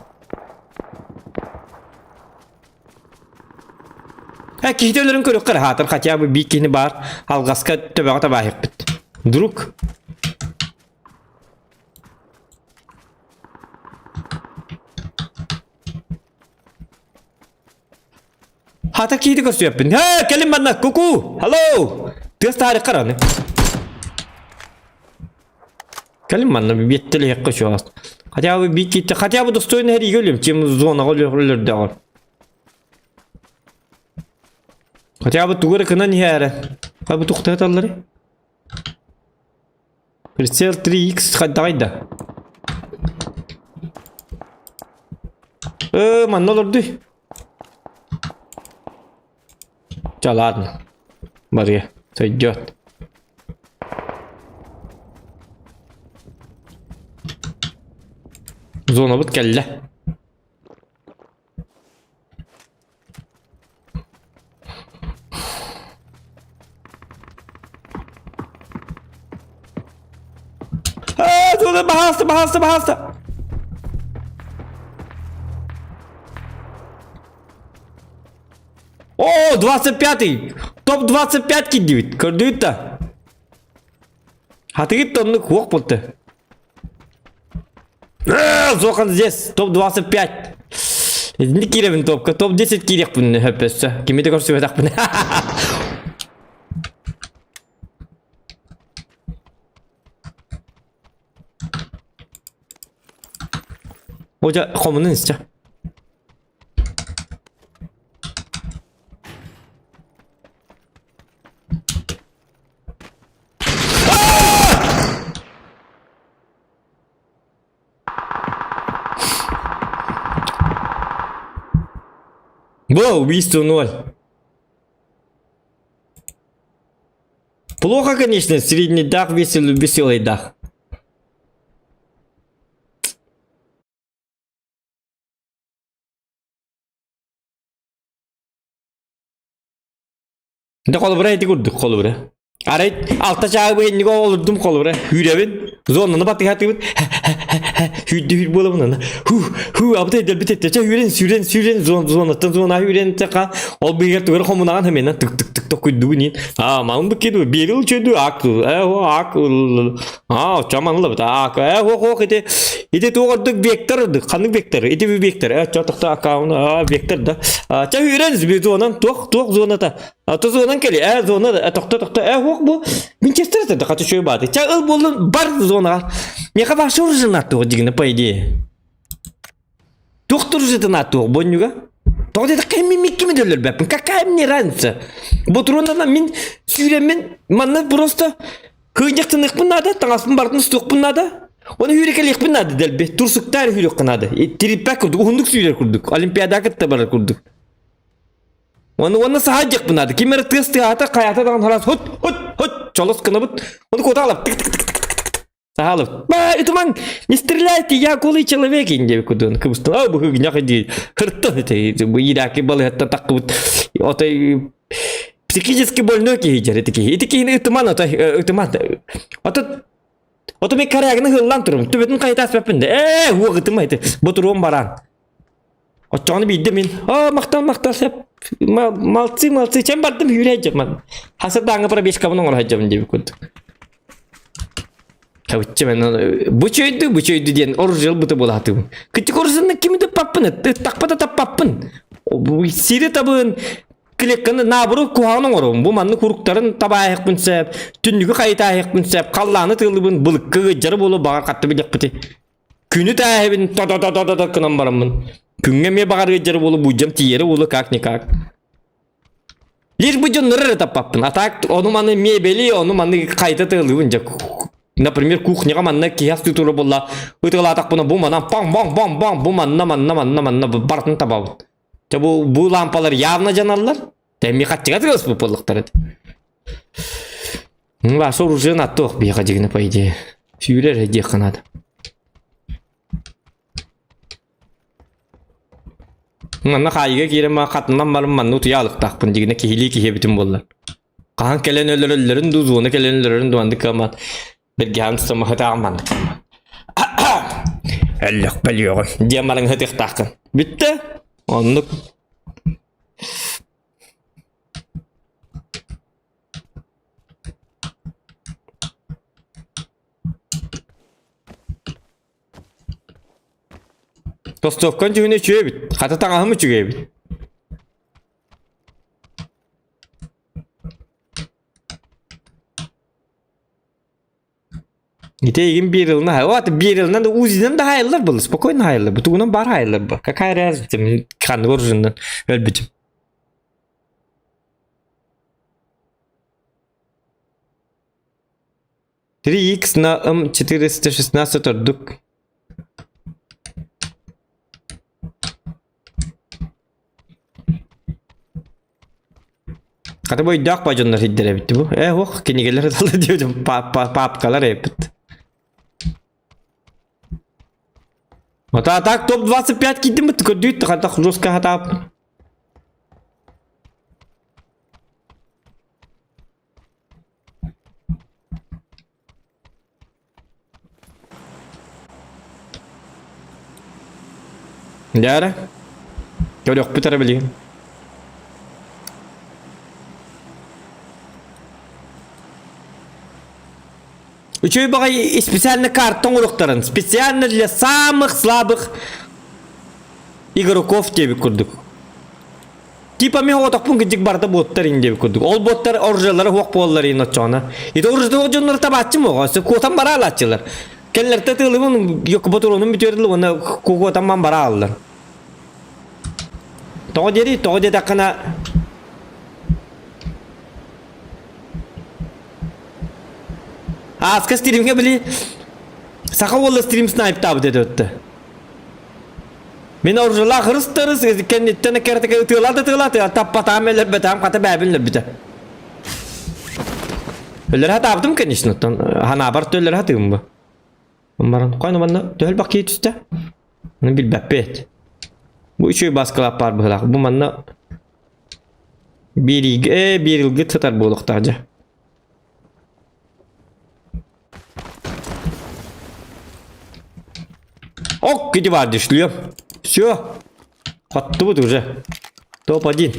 Ha kişilerin körü kır hatar kaça bu bikini bar halgaska töbe tabah bit. Druk. Hatta kiydi kosu yapın. Ha kelim bana kuku. Hello. Test tarih karanı. Kelim bana bir bitteli yakka şu an. Hatta bu bir kitle. Hatta bu dostoyun her iyi görüyorum. Kim zona oluyor da var. Hatta bu tuğra kına niye ara? Ha bu tuğra talları. Prisel 3x kadayda. Man ne olurdu? Jalan. Bari sejot. Zona bit kelle. Zona bahasta. О, 25-й! Топ-25 кидивит. Көрдүйтта. Хатыгит тонны хуок болты. Зохан здесь. Топ-25. Не киревин топка. Топ-10 кирек бұнны хөпесі. Кемеде көрсі өтақ бұнны. Hoca komunun istiyor. Wow, убийство 0. Плохо, конечно, средний дах, веселый дах. De kolu buraya kurduk kolu buraya. Arayt altta çağı bu enlik olurdum kolu buraya. Hürevin. Zonlanı battık hatırlık. Hür bulamın. Abda edel bit etti. Süren zonattan zona hüren taka. Ol bir yer komunan hemen tık koydu nin. Maun bekidu bir yıl çödü aklı. Çamanlı bit ak. İte tuğadık vektördü. Kanık vektör. İte bir vektör. Çatıkta akağın vektör da. Ça hüren bir zonan tuğ zonata. Atı zonan keli. Zona tokta. Bu. Winchester'da katı şöyle batı. Ça ıl bolun bar zona. Ne kadar şurjun atı o digine paydi. Doktor jeti atı bonюга. Тогда кемми дөлөр бәпин. Какая мне разница? Ботронда мен сүремен, мана просто кыйдыктынык надо, таңасын бартын сток надо. Оны хүрекелек надо делбе. Турсуктар хүрек надо. Трипак курдук, ундук сүйлер курдук. Олимпиада кытта бар курдук. Оны сахаджак надо. Кемер тесты ата каята даган халас. Хот. Чолос кына бут. Оны коталап тик. Сахалов. Итуман, не стреляйте, я голый человек, инде кудун. Кыбыстан. Бу гыгняк иди. Хырттан это. Бу ираки балы хатта так вот. Отой психически больной кейдер такие. И такие итуман итуман. Ото мен карагыны хыллан турум. Төбөтүн кайта аспаппын. Угытым айты. Ботурум баран. Отчаны бидди мен. Мактал сеп. Молодцы. Чем бардым юрейджем мен. Хасыр даңы пара 5 кабының орайджем деп куд. Кавыччы мен бу чөйдү ден оружел буты болатым. Кытык оружелны кимди паппын? Такпата таппаппын. Сири табын Клекканы набыру куағының орым. Бұл манны құруқтарын табайық бүнсәп, түннігі қайтайық бүнсәп, қалланы тылыбын бұлыққы жары болу бағар қатты білек біті. Күні тәйбін та-та-та-та-та кынан барамын. Күнге ме бағар жары болу бұжам тиері болу как-никак. Леш бұжам нұрыры таппаппын. Атак, оны манны мебели, оны манны қайта тылыбын жақ. Например, кухняға манна кияс тұтыры болла. Үтіғыл атақ бұна бұл маннан бам-бам-бам-бам, бұл манна бартын табауын. Bu lampalar явно жанарлар. Тәми қаттыға тығыз бұл пылықтар еді. Басы оружен атты оқ бейға дегені по идее. Сүйілер әде қанады. Манна қайыға керем қатыннан барым манны ұтыя алықтақпын дегені кейлі кейбітім болар. Қаған кәлен өлерін дұзуыны кәлен өлерін дуанды қамат. Бірге хамсымы хытағыманды қамат. Әліқ біліғын. Демарың хытықтақын. Бітті? Anlık. Dostovkan cüğüne çüğe bit. Kata tağahı mı çüğe bit? Егин bir yılına hayır. Bir yılından da uziden de hayırlar bulur. Spokojno hayırlar. Bu tuğundan bar hayırlar bu. Какая разница? Kanı orijinal. Ölbücüm. X на M416 ördük. Kata boy dağ bacanlar hiddere bitti bu. Oh, kenigeler dalı diyordum. Papkalar hep bitti. Вот а так топ-25 кидим, только дюйт, так жестко хатап. Дяра? Кёрёк питер билген. Учой багай специальный картон уроктарын. Специально для самых слабых игроков тебе курдук. Типа мен отак пун гыжык барда боттар инде курдук. Ол боттар оружелары хок боллары иночона. Ите оружелары жонлар табачы могасы. Котан бара алачылар. Келлер тетылыбын yok botoronun bitirdi ona kokotan bара аллар. Тоде такана Аска стримге били сака болла стрим снайп табы dedi öttü. Men orjula hırstırız kendittene kerteke tığladı tappa tameler betam kata bäbinler bite. Öller hat abdım конечно hana bar töller hatım bu. Onların koynu bana töl bakıyı tüste. Onu bil bäpet. Bu üçü baskılap var bıhlak. Bu manna bir yılgı tutar boluqtaca. Ок, где вардиш, шлё? Все. Хаттыбыт уже. Топ-1.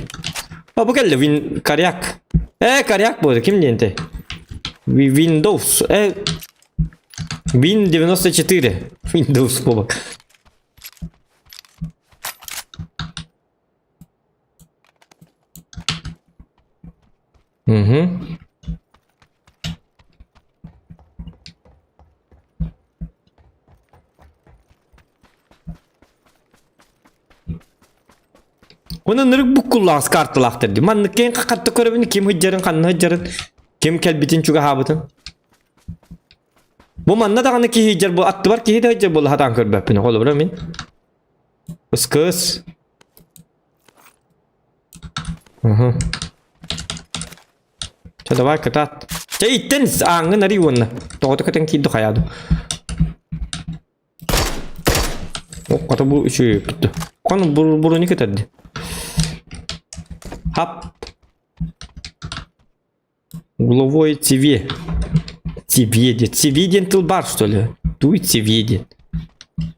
Bu geldi Win Karyak. Karyak bu. Kim diyente? Windows. Win 94. Windows bu bak. Onu nırık bu kulağız kartılaktırdı. Manlık keyin kakatты körübünü kim hıccarın kanını hıccarın. Kim kelbitin çuga habıtın. Bu manna da kanı ki hıccar bu attı var ki de hıccar bolu hatan körböpünü. Kolu bura min. Kıs. Что, давай, катат. itten angın ari wonna. Toqta katen kiddi hayadu. O kata bu şey bitti. Kan burunu ketedi. Hap. Угловое TV. TV-ден тыл бар, что ли? Дуй TV-ден.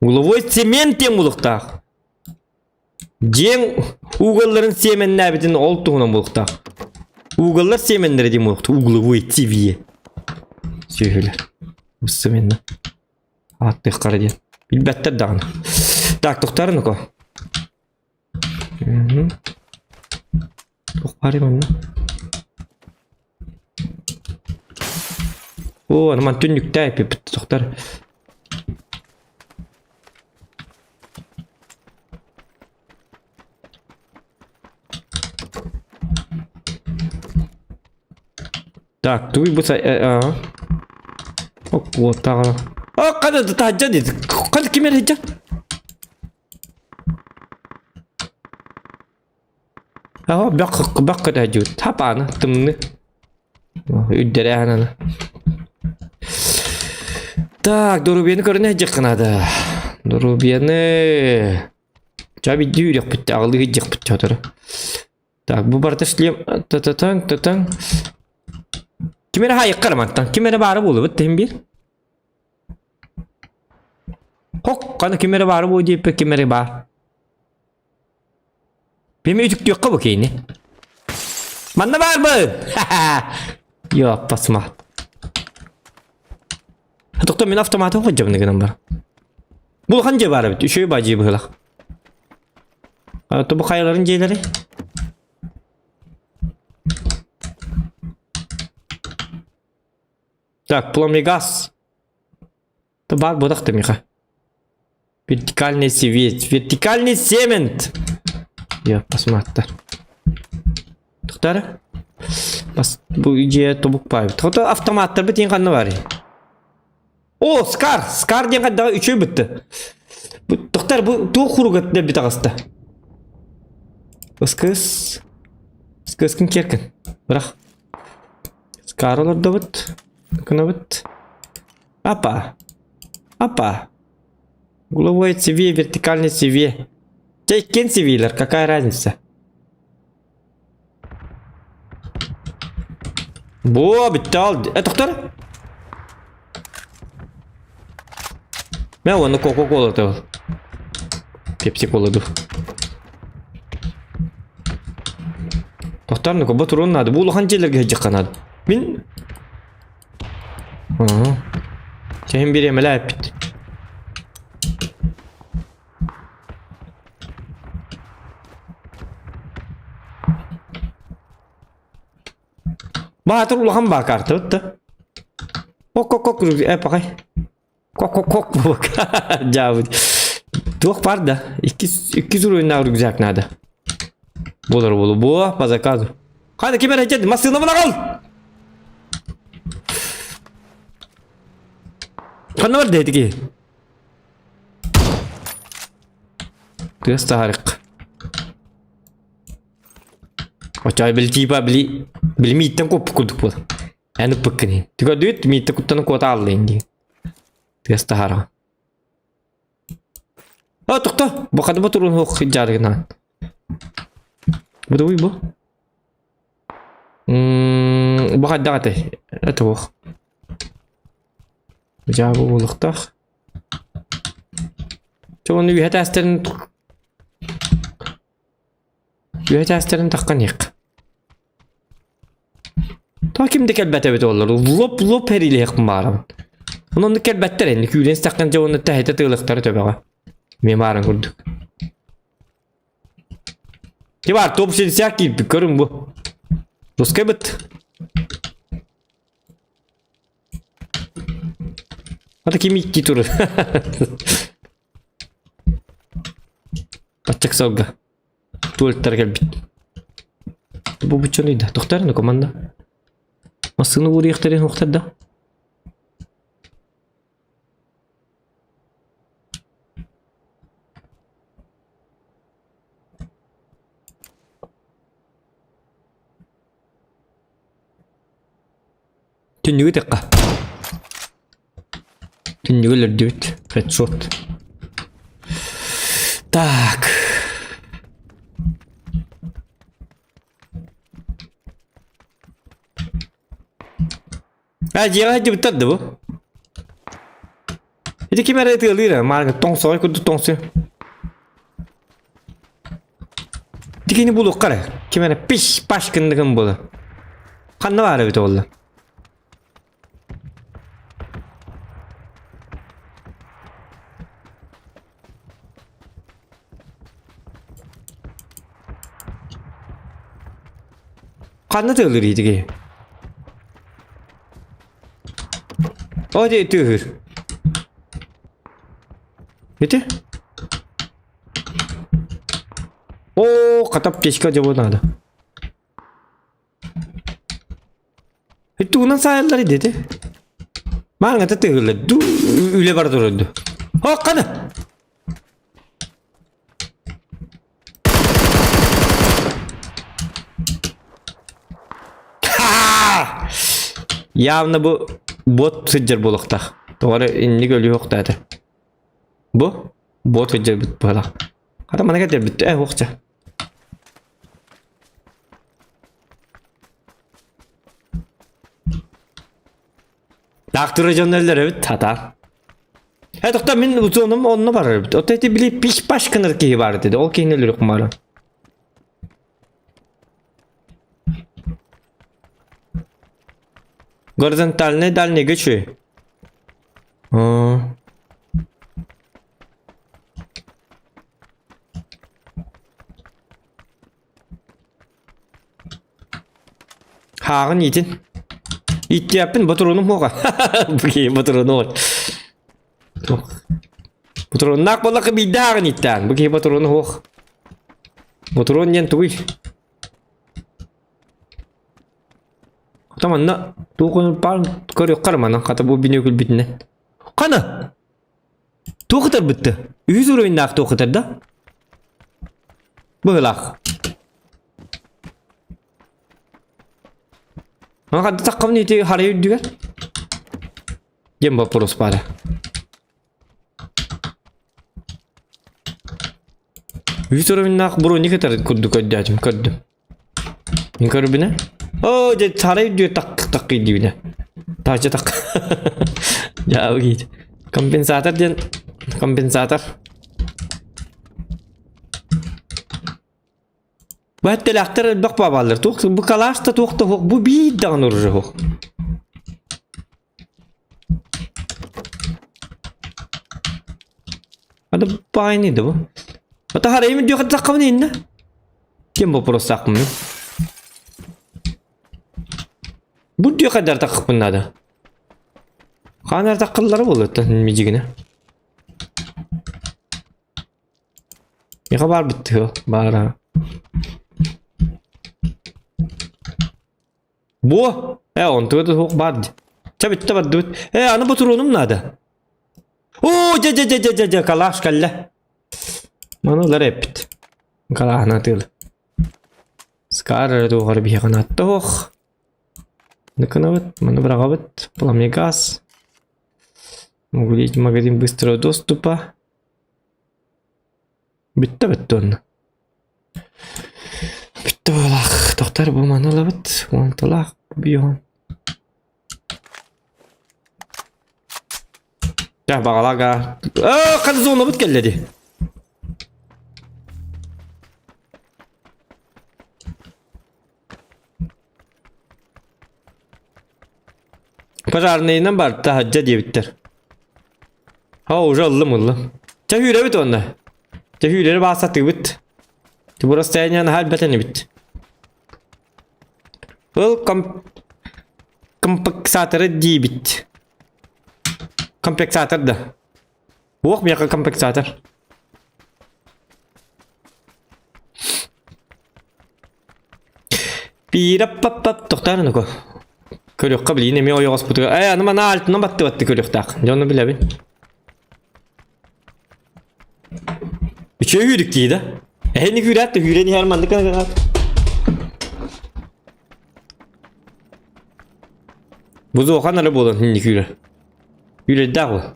Угловой цемент тем улықтақ. Ден уғылларын семенін әбідін ол тұғынан бұлықтақ. Уғыллар семенлері дем улықты. Угловой TV. Сөйлер. Бұсы менді. Аттық қары ден. Білбәттер дағына. Так, тұқтары нүкі. Тұқпары менді. О, анаман түннікті әпе бітті тұқтар. Так, туй бұса... Вот тағы. Қады тағжа деді. Қады кемер әйджа? Бақ қады әйджу. Тапаны, тымны. Үддері әнаны. Так, дұрубені көріне әйджек қынады. Дұрубені... Жаби дүйрек бітті, ағылығы жек бітті отыры. Так, бұл барда шлем... Та-та-таң. Kimere hayık karamantan. Kimere bağırı bulu bittim bir. Hok kanı kimere bağırı bulu deyip kimere bağır. Benim ütük yok ka bakayım ne. Bana bağır mı? Yok basma. Hatta ben avtomatı okuyacağım ne kadar var. Bul hangi bağırı bit. Üşüyü bacıyı bıhılak. Hatta bu kayaların ceyleri. Так, пломигаз. Это баг бодах ты, Миха. Вертикальный свет. Вертикальный семент. Я посмотрю. Туктары? Bu iyice tobuk payı. Hatta avtomatlar bitin kanı var ya. O, Scar. Scar diye kadar üçü bitti. Bu doktor bu tuğ kurugat ne bir tağısta. Iskız. Iskızkın kerkin. Bırak. Scar olur da bit. Кнопка. Опа. Угловой CV, вертикальный CV. Тейкен CV-лер, какая разница? Во, битал. Это кто? Мен оны Кока-Кола да. Пепси-кола да. Тоқтар, бұл тұрын надо. Бұл қанчелерге жаққан надо. Мен... Sen bir emel yapıt. Bahatır ulağın bakartı bitti. Kok bakay. Kok bak. Cavit. Tuğ var da. İki oyunlar güzel nada. Bulur. Bu pazakadı. Hadi kime hareket? Masını bana kal. Kan var dedi ki. Gösterek. Acayip belki beli mitten kopuk kulduk bu. Yani pekini. Tiga duit mitten kutanın kota alın diye. Gösterek. Ha tukta. Bakın bu turun hok jargınan. Bu da bu. Bakın dağıtı. Evet bu. Cevabı buluktak. Çoğunu üye testlerini takkan yak. Ta kimde kelbette beti olur. Lop heriyle yakın bağıram. Onun da kelbetler elini. Küylensi takkan çoğunu tehete tığlıkları töbeğe. Mimarın kurduk. Ki var top şeysi yak gibi görün bu. Ruskay bit. Hadi kim iki turu. Açık savga. Tuvaletler gel bit. Bu bıçanıydı. Doktor ne komanda? Masını vuruyor ihtiyarın noktada. Tünnüğü tekka. Tünnüğü lördüt. Headshot. Так. Hadi bitirdi bu. Hadi kim araya tığılıyor? Marga ton soy kudu ton soy. Dikini bulu kara. Kim araya piş başkındıkın bulu. Kanlı var bir oğlu. Kanlı tığılıyor ki. Hadi tühür. Bitti. Oo, katap keşke acaba nada. Itu unan sayalları dedi. Bana da tığırlı. Du üle var durdu. Ha kana. Явно bu bot sıcır bulukta. Doğru inni gölü yok dedi. Bu bot sıcır bit bulak. Hatta bana kadar bitti okça. Doktor canlılar evet tata. He doktor min uzunum onunla var evet. O dedi bile piş başkanır ki var dedi. O kendini yok mara. Горизонтальный дальний geçiyor. Hağın yitin. İtti yapın batıronu mu oğa? Bu ki batıronu ol. Batıronu nak bolak bir dağın itten. Bu ki batıronu oğa. Batıronu yen tuğuy. Tamam na tuğun par körü karmana kata bu binökül bitne. Kana. Tuğ kadar bitti. 100 euro indak tuğ kadar da. Bıhlak. Ama kadar takım niti harayı diyor. Jemba poros para. €100 indak bro ne kadar kudu kadacım kaddım. İnkar bine. Oh, jadi cara dia tak dia bina. Tak tak. Ya begitu. Kompensator dia kompensator. Buat telakter bak babalar tuh bu kalasta tuh bu bir danur jo. Ada paini dah bu. Atau hari ini dia kata kamu ni na. Kim bu prosak mu? Bu diyor kadar takıp bunlarda. Kanar takılları oluyor da micigine. Ne kadar bitti o bari. Bu? On tuğdu hok vardı. Çabit tabi dut. Anı bu turunum nada. Oo ca kalaş kalle. Manolar hep bit. Kalah anatıl. Skar doğru bir kanat toch. Наконец, маневровать, пламегаз. Могу видеть магазин быстрого доступа. Bitti onu. Bitti olaq. Doktor bu manolavat. Vantolaq bir yon. Ya bağlaga. Kadız onu bit geldi. Пожарный бар тахаджа дебиттер. Ha уже ыллы. Чахүйре бит онда. Чахүйре басаты бит. Burası yani hal beteni bit. Бұл компенсаторы дебит. Компенсатор да. Ох, мега компенсатор. Пирап-пап-пап, тоқтар ну-ко. Körük kabul yine mi oyağız putu. Anıma na altına battı körük tak. Canını bile bin. Bir şey yürüdük diye de. Henni hüret de hüreni hermandık. Buzu okan ara bolan hindi küre. Küre dağı.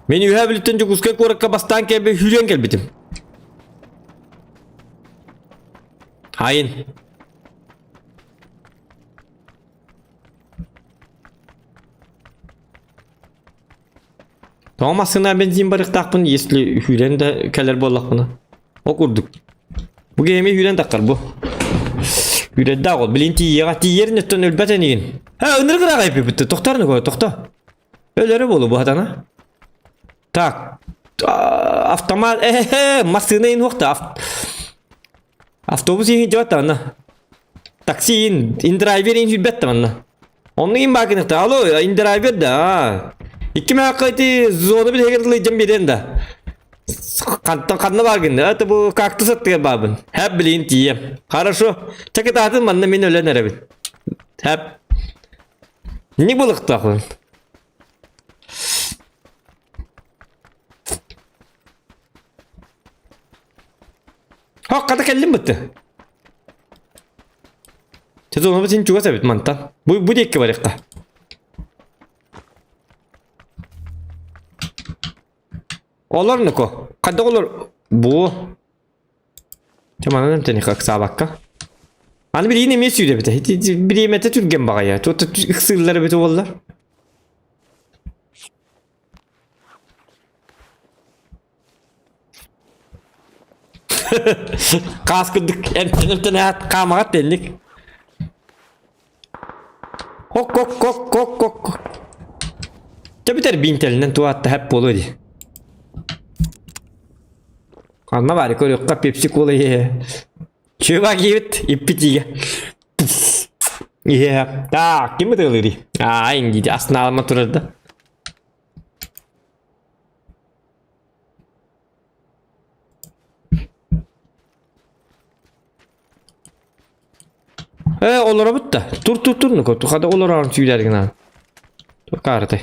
Men ühe bilitten çok uskak orakka bastan kebe hüren gelbitim. Hain. Tamam aslında benzin barık takpın yesli hüren de keler bollak buna. Okurduk. Bu gemi hüren takar bu. Hüren dağı bilinti yağati yerin üstün ölbeten yiyin. Ha ınır kıra kayıp bitti. Toktarını koy tokta. Öyle bolu bu hadana. Tak. Avtomat masını in vakta. Avtobus in jawat ana. Taksi in driver in hübbet ana. Onu in bakın ta alo in driver da. İki mekati zonu bir hegerleyeceğim birden de. Kanna bakın da bu kaktüs attı babın. Hep bilin diyem. Хорошо. Çeket atın bana men öyle nerebe. Hep. Ne balık takın. Hakikaten kellim bitti. Siz onu bizim juga sabit mantan. Bu dekke var yakka. Olur ne ko? Kadda olur. Bu. Tamam ne tane kak sabakka. Hani bir yine mesut de bite. Bir yemete Türk'en baka ya. Tot iksirleri bite ollar. Kaskıdık enten hat kamagat dendik. Kok. Tabi ter bintelinden tuatta hep boluydu. Kanma bari koruyor ka Pepsi Cola ye. Çöva git ipitiye. Ya, ta kim mi dağılır? Aa, indi aslında alma turada. Olara bitti. Tur ne koydu? Hadi olara arın tüylergin ha. Dur kartay.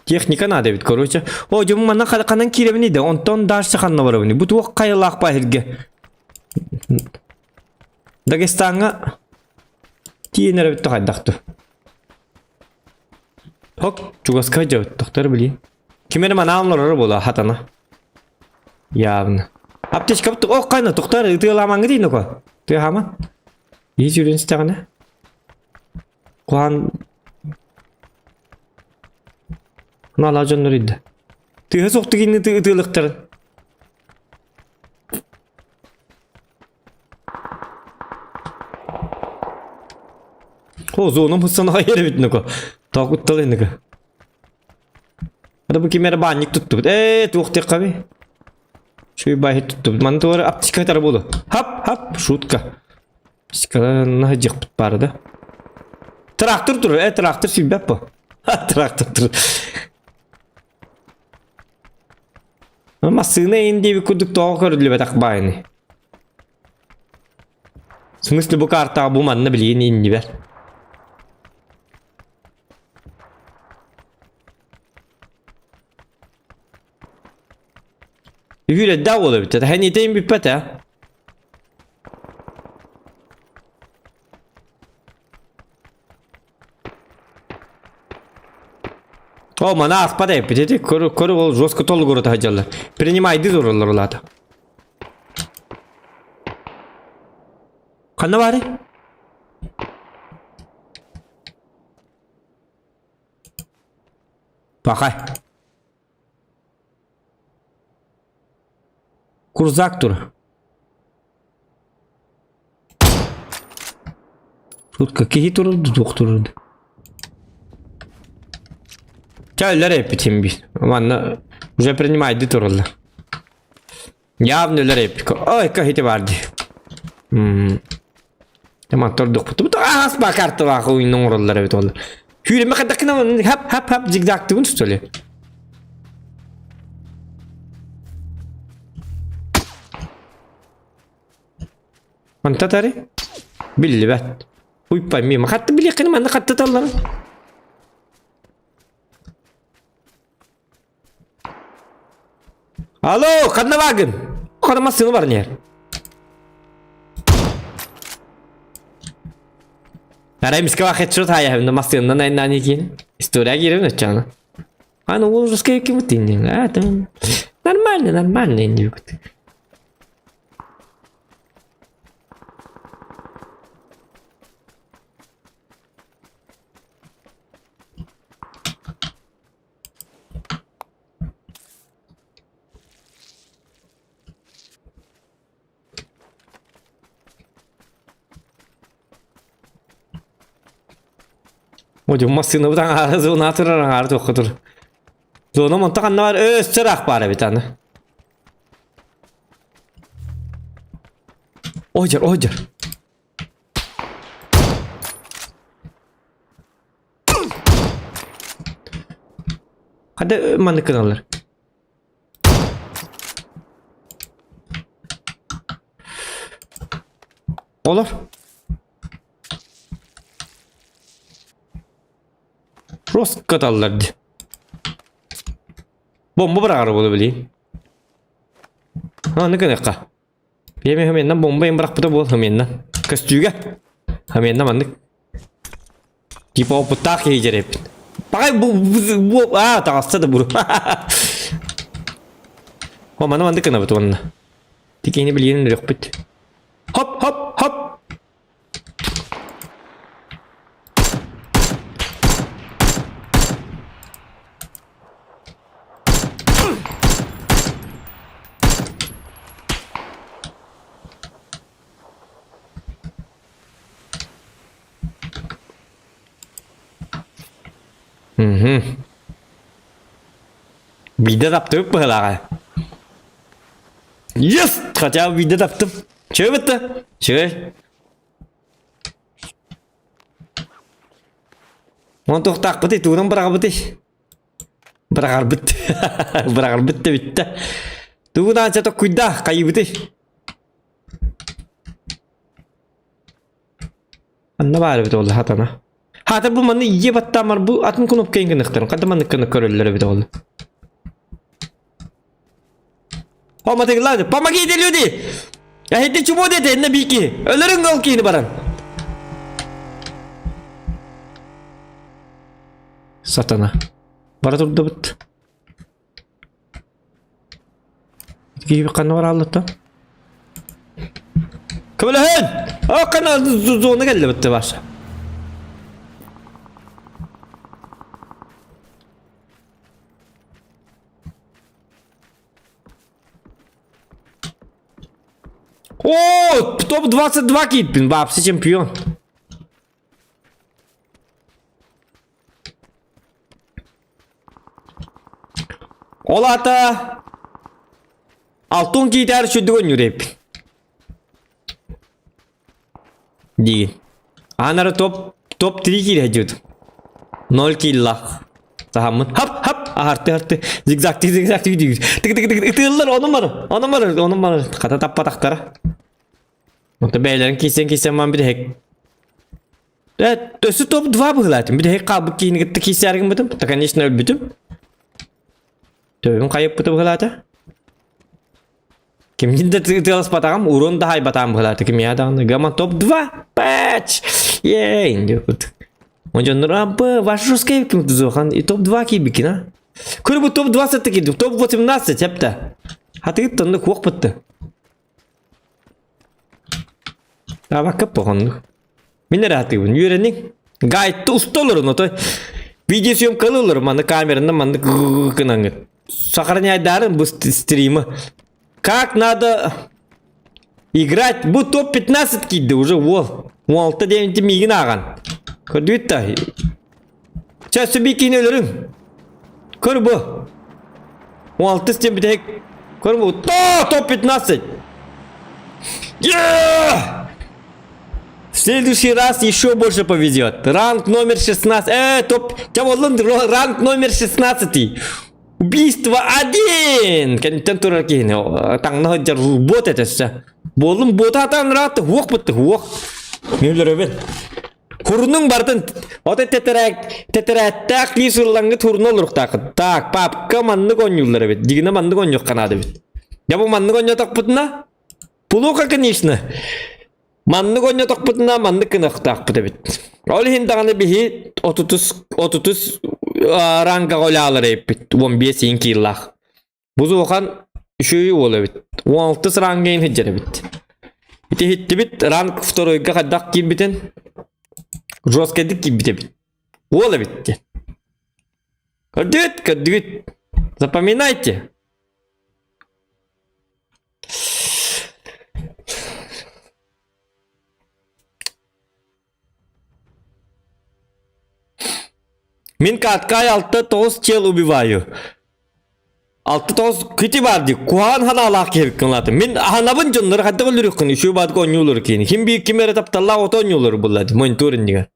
Техника надо ведь, короче. О, жуму мана канан киребини де, онтон дашча ханна барабини. Буту кайылак бахирге. Дагестанга тиенер бит тахайдакту. Хок, чугаска жабыт, доктор били. Кимер манамлары бола хатана. Явно. Аптечка бит, о, кайна, доктор, ытыламаңы дейін ко. Ты хама? Ей жүрен стағана. Куан... Nala canlar idi. Tühe soktu yine ıtılıktırın. O zonum hıssana hayır bitne ko. Takut talı ne ko. Ada bu kimere banyak tuttu. Tuğte kabi. Şu bayi tuttu. Man doğru aptika tarafı bolu. Hap şutka. Psikala nahacık bit barada. Traktör dur. Traktör sübep bu. Traktör dur. Ama sığına indi bir kurduk doğu körülü betak bayını. Смысле bu karta bu manna bileyini indi ver. Hüle davulu bitti. Hani deyim bir pete. О, мана аспадай, петете, көрі ол жостко толы көрі тахаджалар. Принимайды зорлар олады. Қанна бары? Бақай. Курзак тұр. Шутка, кеги тұрылды, доқ тұрылды. Çaylar hep bitim bir. Aman уже принимает дитурла. Явно лепко. Ой, kahiti vardı. Tamam torduk. Bu da asma kartı var oyunun oraları evet oldu. Hüreme kadakına hap zigzagtı bunu söyle. Anta tari? Billi bat. Uypay miyim? Hatta bile kını manda katta tallar. Alo, kanna bagın. Kana masını var yer. Narayım iska vakit şut haya hem de masınından ayından ikin. İstoriya girelim ne çana. Hani o ruskaya kim tindin? Ha tamam. Нормально indi. Hocam masını bu tane arası onu hatırlar artık okudur. Zona montak ne var? Sırak var bir tane. Ocar. Hadi mandık kanallar. Olur. Rost katallardı. Bomba bırakır olabilir. Ha ne kadar ka? Hemen bombayı bırak bu da hemen. Kastüge. Hemen mandık. Tipe o putak yiyecek. Bakay bu takasta da buru. O mana mandık kana betul mana. Tikini beliin yok bit. Hop. Video yaptım mı hala? Yes! Kaça video yaptım. Çöy bitti. Çöy. Untuk tak bitti. Tuğdan bırakır bitti. Bırakır bitti. Tuğdan çato kuyda kayı bitti. Anna bari bitti oldu hatana. Hatta bu manı iyi batta ama bu atın konup keyin kınıktarım. Kadın manı kınıklarları bitti oldu. Ama tekrar pamaki geliyor di. Ya hedi çubuğu dedi ne biki. Ölürün gol kini baran. Satana. Bara durdu bit. Gibi kanı var Allah'tan. Kabulhen. O kanı zona geldi bitti başa. О, топ 22 киппин, вообще чемпион. Олата. Алтын китер шүдгөн юреп. Ди. Анары топ 3 киле жуд. 0 килла. Tamam. Hop. Arttı. Zigzag diyor. Tık. Tığırlar onun var. Kata tappa taktara. Nokta beylerin kiysen man bir de hack. Evet, ösü top 2 bıhılatım. Bir de hack kabuk kiyini gitti kiysergin bıdım. Takan işini ölbüdüm. Tövüm kayıp bıdı bıhılatı. Kim de tığılas batağım, urun daha iyi batağım bıhılatı. Kim ya dağında. Gaman top 2. Patch. Yeee, indi bıdı. Onca nurabı, vaş ruskaya kim tuzuhan. Top 2 ki bikin ha. Kuru bu top 2 sattı ki. Top 18 hepte. Hatı gitti onda kuak bıttı. Daha bakıp bakındık. Beni rahat edin. Yürenin gayet de usta olur onu. Videosuyum kalır manı kameranın manı kınangı. Сохраняй даром bu стримы. Как надо играть? Bu топ 15 kiddi уже wall. 16-9 migin ağan. Kördüyt da. Çası bir kini ölürüm. Kör bu. 16 stem bir tek. Kör bu. Топ 15. Yeah! В следующий раз еще больше повезет. Ранг номер 16. Топ. Ранг номер 16. Убийство 1! Кенттен турар кейіне. Таңна хаджар бот етесі. Болым бота атан ратты. Хуақ бұтты, хуақ. Мейлер өбен. Хурнуң бартын. Ота тетерәттәк лисырлаңы турны олырық тақы. Так, папка манны конюлар өбет. Дигіне манны конюқ қанады бет. Я бұл манны коню тақ бұтына? Плохо, конечно. Манны коню тақ бұтына, манны кынық тақ бұты бет. Ол хиндағаны бихи 30 ранга голалар еппит 15 yılлах. Бузу оқан үшөйі олы бит. 16 рангайын хеджері бит. Ити хитті бит ранг второйға қаддақ ким бітен. Жорсткедік ким біте бит. Олы битті. Каддүт. Запоминайте. Мен каткай 6-9 чел убиваю. 6-9 кити барды. Куан хана алақ керіккен латы. Мен ханабын жонлары қадды қылырықын. Үші бадық ойнулыр кейін. Ким бейік кемері тапталла оты ойнулыр бұлады. Мониторын деген.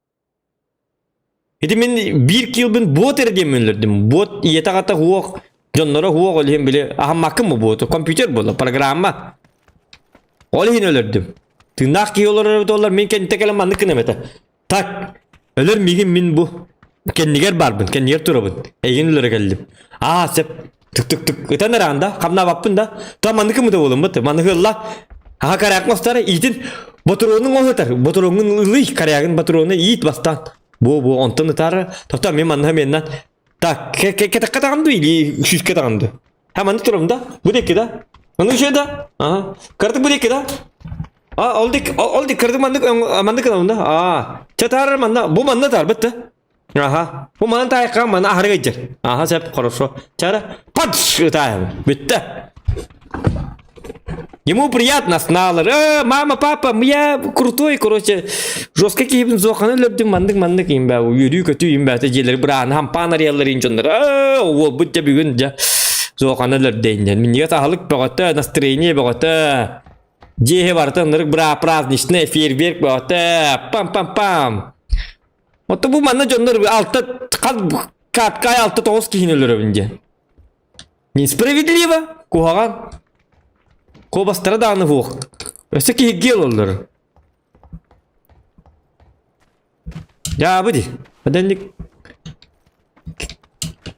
Еті мен бір килбін бот ердем өлірдім. Бот ете қата хуақ. Жонлары хуақ олығын біле. Ахаммақын мı боты? Компьютер болды. Программа. Олығын өлірдім. Тыңнақ кей олар мен кенті келем анды кінеметі. Так. Өлір меген мен бұ. Kendiger barbın, kendiger turabın. Egin ülere geldim. Sep. Tık. Öten aranda, kamna bappın da. Tam mandıkı mı da oğlum batı. Mandıkı Allah. Karayak mastara itin. Baturonun o hıtar. Baturonun ılıy karayakın baturonu yiğit bastan. Bu ontan hıtarı. Topta men mandığı menden. Tak. Katakandı ili. Şüş katakandı. Mandı turabın da. Bu deki da. Mandık şey da. Kardık bu deki da. Oldik. Kardık mandık da. Çatar manda. Bu manda tar bitti. Ага. Bu manın tayakka mana ahırı geçer. Sep хорошо. Çara. Патш! Bitti. Ему приятно сналар. Мама, папа, я крутой, короче. Жестко кейбін зоқаны лөбдің мандық ембә. Үйрі көтü ембә. Тәжелер бірағын хампанар елер енчондар. Ол бұтта бүгін зоқаны лөбдейінден. Менге сағылық бағыты, настроение бағыты. Жеhe барды, нырық бұра праздничный фейерверк бағыты. Пам. Oto bu manna jonlar katkay 6-9 kihin ölür önce. Несправедливо, kuhagan. Kobastara dağını vuq. Öse ki gel olur. Ya bu di.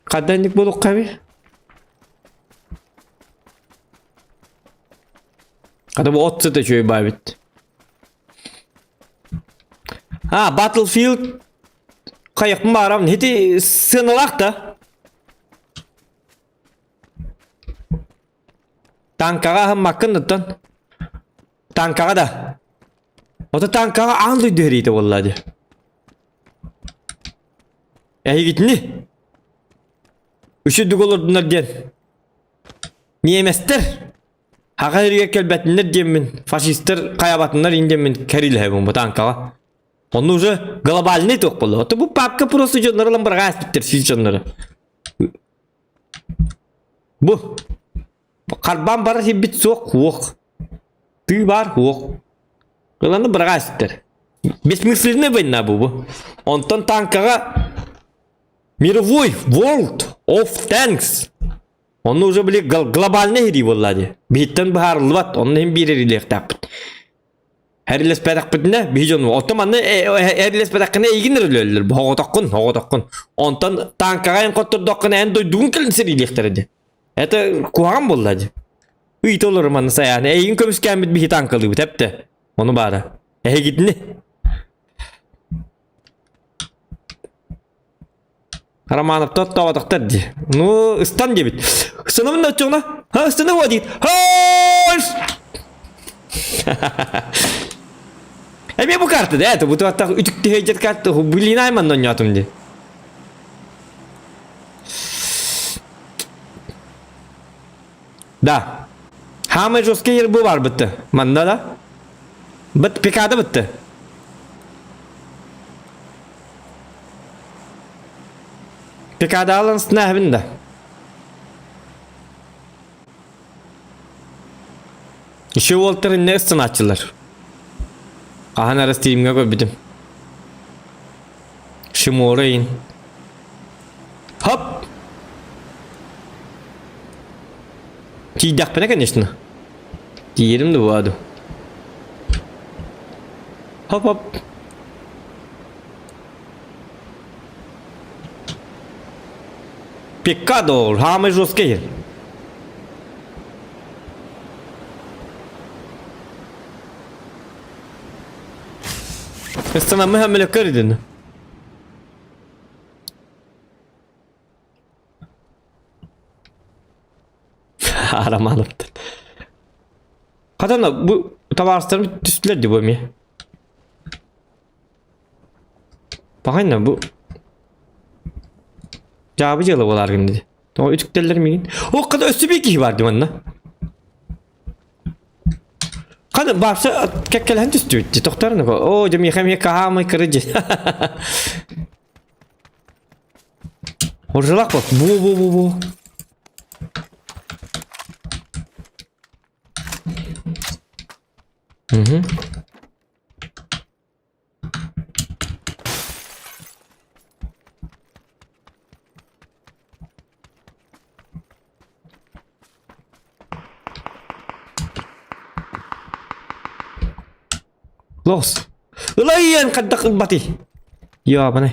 Kadenlik boluq kabi. Kada bu otsa da şöyle babit. Battlefield Kayak mı hedi sınırlak da. Tankaga hem makındıdan. Tankaga da. O da tankaga anlı deriydi vallahi. Gitni. Üşüdük olurdular diyen. Niyemester. Haka yürüye kelbetinler diyemin. Faşistler kayabatınlar indemin. Kerilhe bu tankaga. Onun уже глобальный тоқ болды. Оты бұл папка просто жонлары ламбарға аспиттер сіз жонлары. Бұл. Қарбан бары себет соқ, оқ. Ты бар, оқ. Ғыланы барға аспиттер. Бесмысленная война бұл. Онтан танкаға мировой World of Tanks. Оны уже біле глобальный хери болады. Бейттен бұхарылы бат, оны hem bir ерелек таппыт. Herles pedak bitne bijon otomanı herles pedakne iginir ölür. Hoğotakkın. Ondan tankagayın kotturdukını en doyduğun kelin iliktirdi. Eta kuham bolladı. Uyit olur manı sayani. Egin kömüsken bit bir tankalı bit hepte. Onu bari. Gitni. Karamanıp tot tavataktar di. Nu ıstan gibi. Sınavın da çoğuna. Sınav o değil. Ben bu kartı da это bu hatta ütükte hecet kartı bilin ayman oynatım di. Da. Hamı joske yer bu var bitti. Manda da. Bit pikada bitti. Pikada alın sınavında. Şu Walter'ın ne sanatçılar? Ahan arası team'e koydum. Şu morayın. Hop. Тиydek bana, конечно. Diyelim de bu adı. Hop hop. Pecador, самый жесткий. Sana mühemmele kırdın. Aramadım. Kadınlar bu tavarslarımı düştülerdi bu mi? Bakın da bu cevabı cevaplar şimdi. O ütüklerler mi? O kadar üstü bir kişi vardı bana. Kadın varsa kekkelen düştü. Doktorun o cemi hem kahamı kırıcı. Orjalak bak. Bu. Hı. Los. Ulayan kadak bati. Ya apa nih?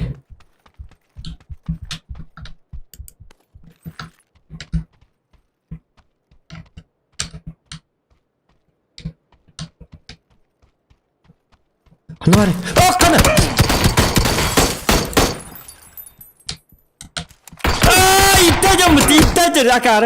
Ano var? Oh kana! Ita aja akar.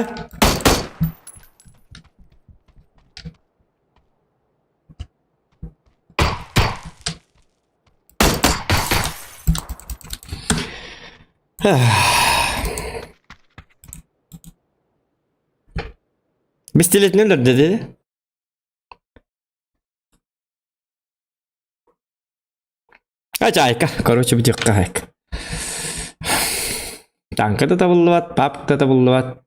Pistolet neler dedi? Acayip. Короче, бдик хайк. Танка да табыллыват, папка да табыллыват.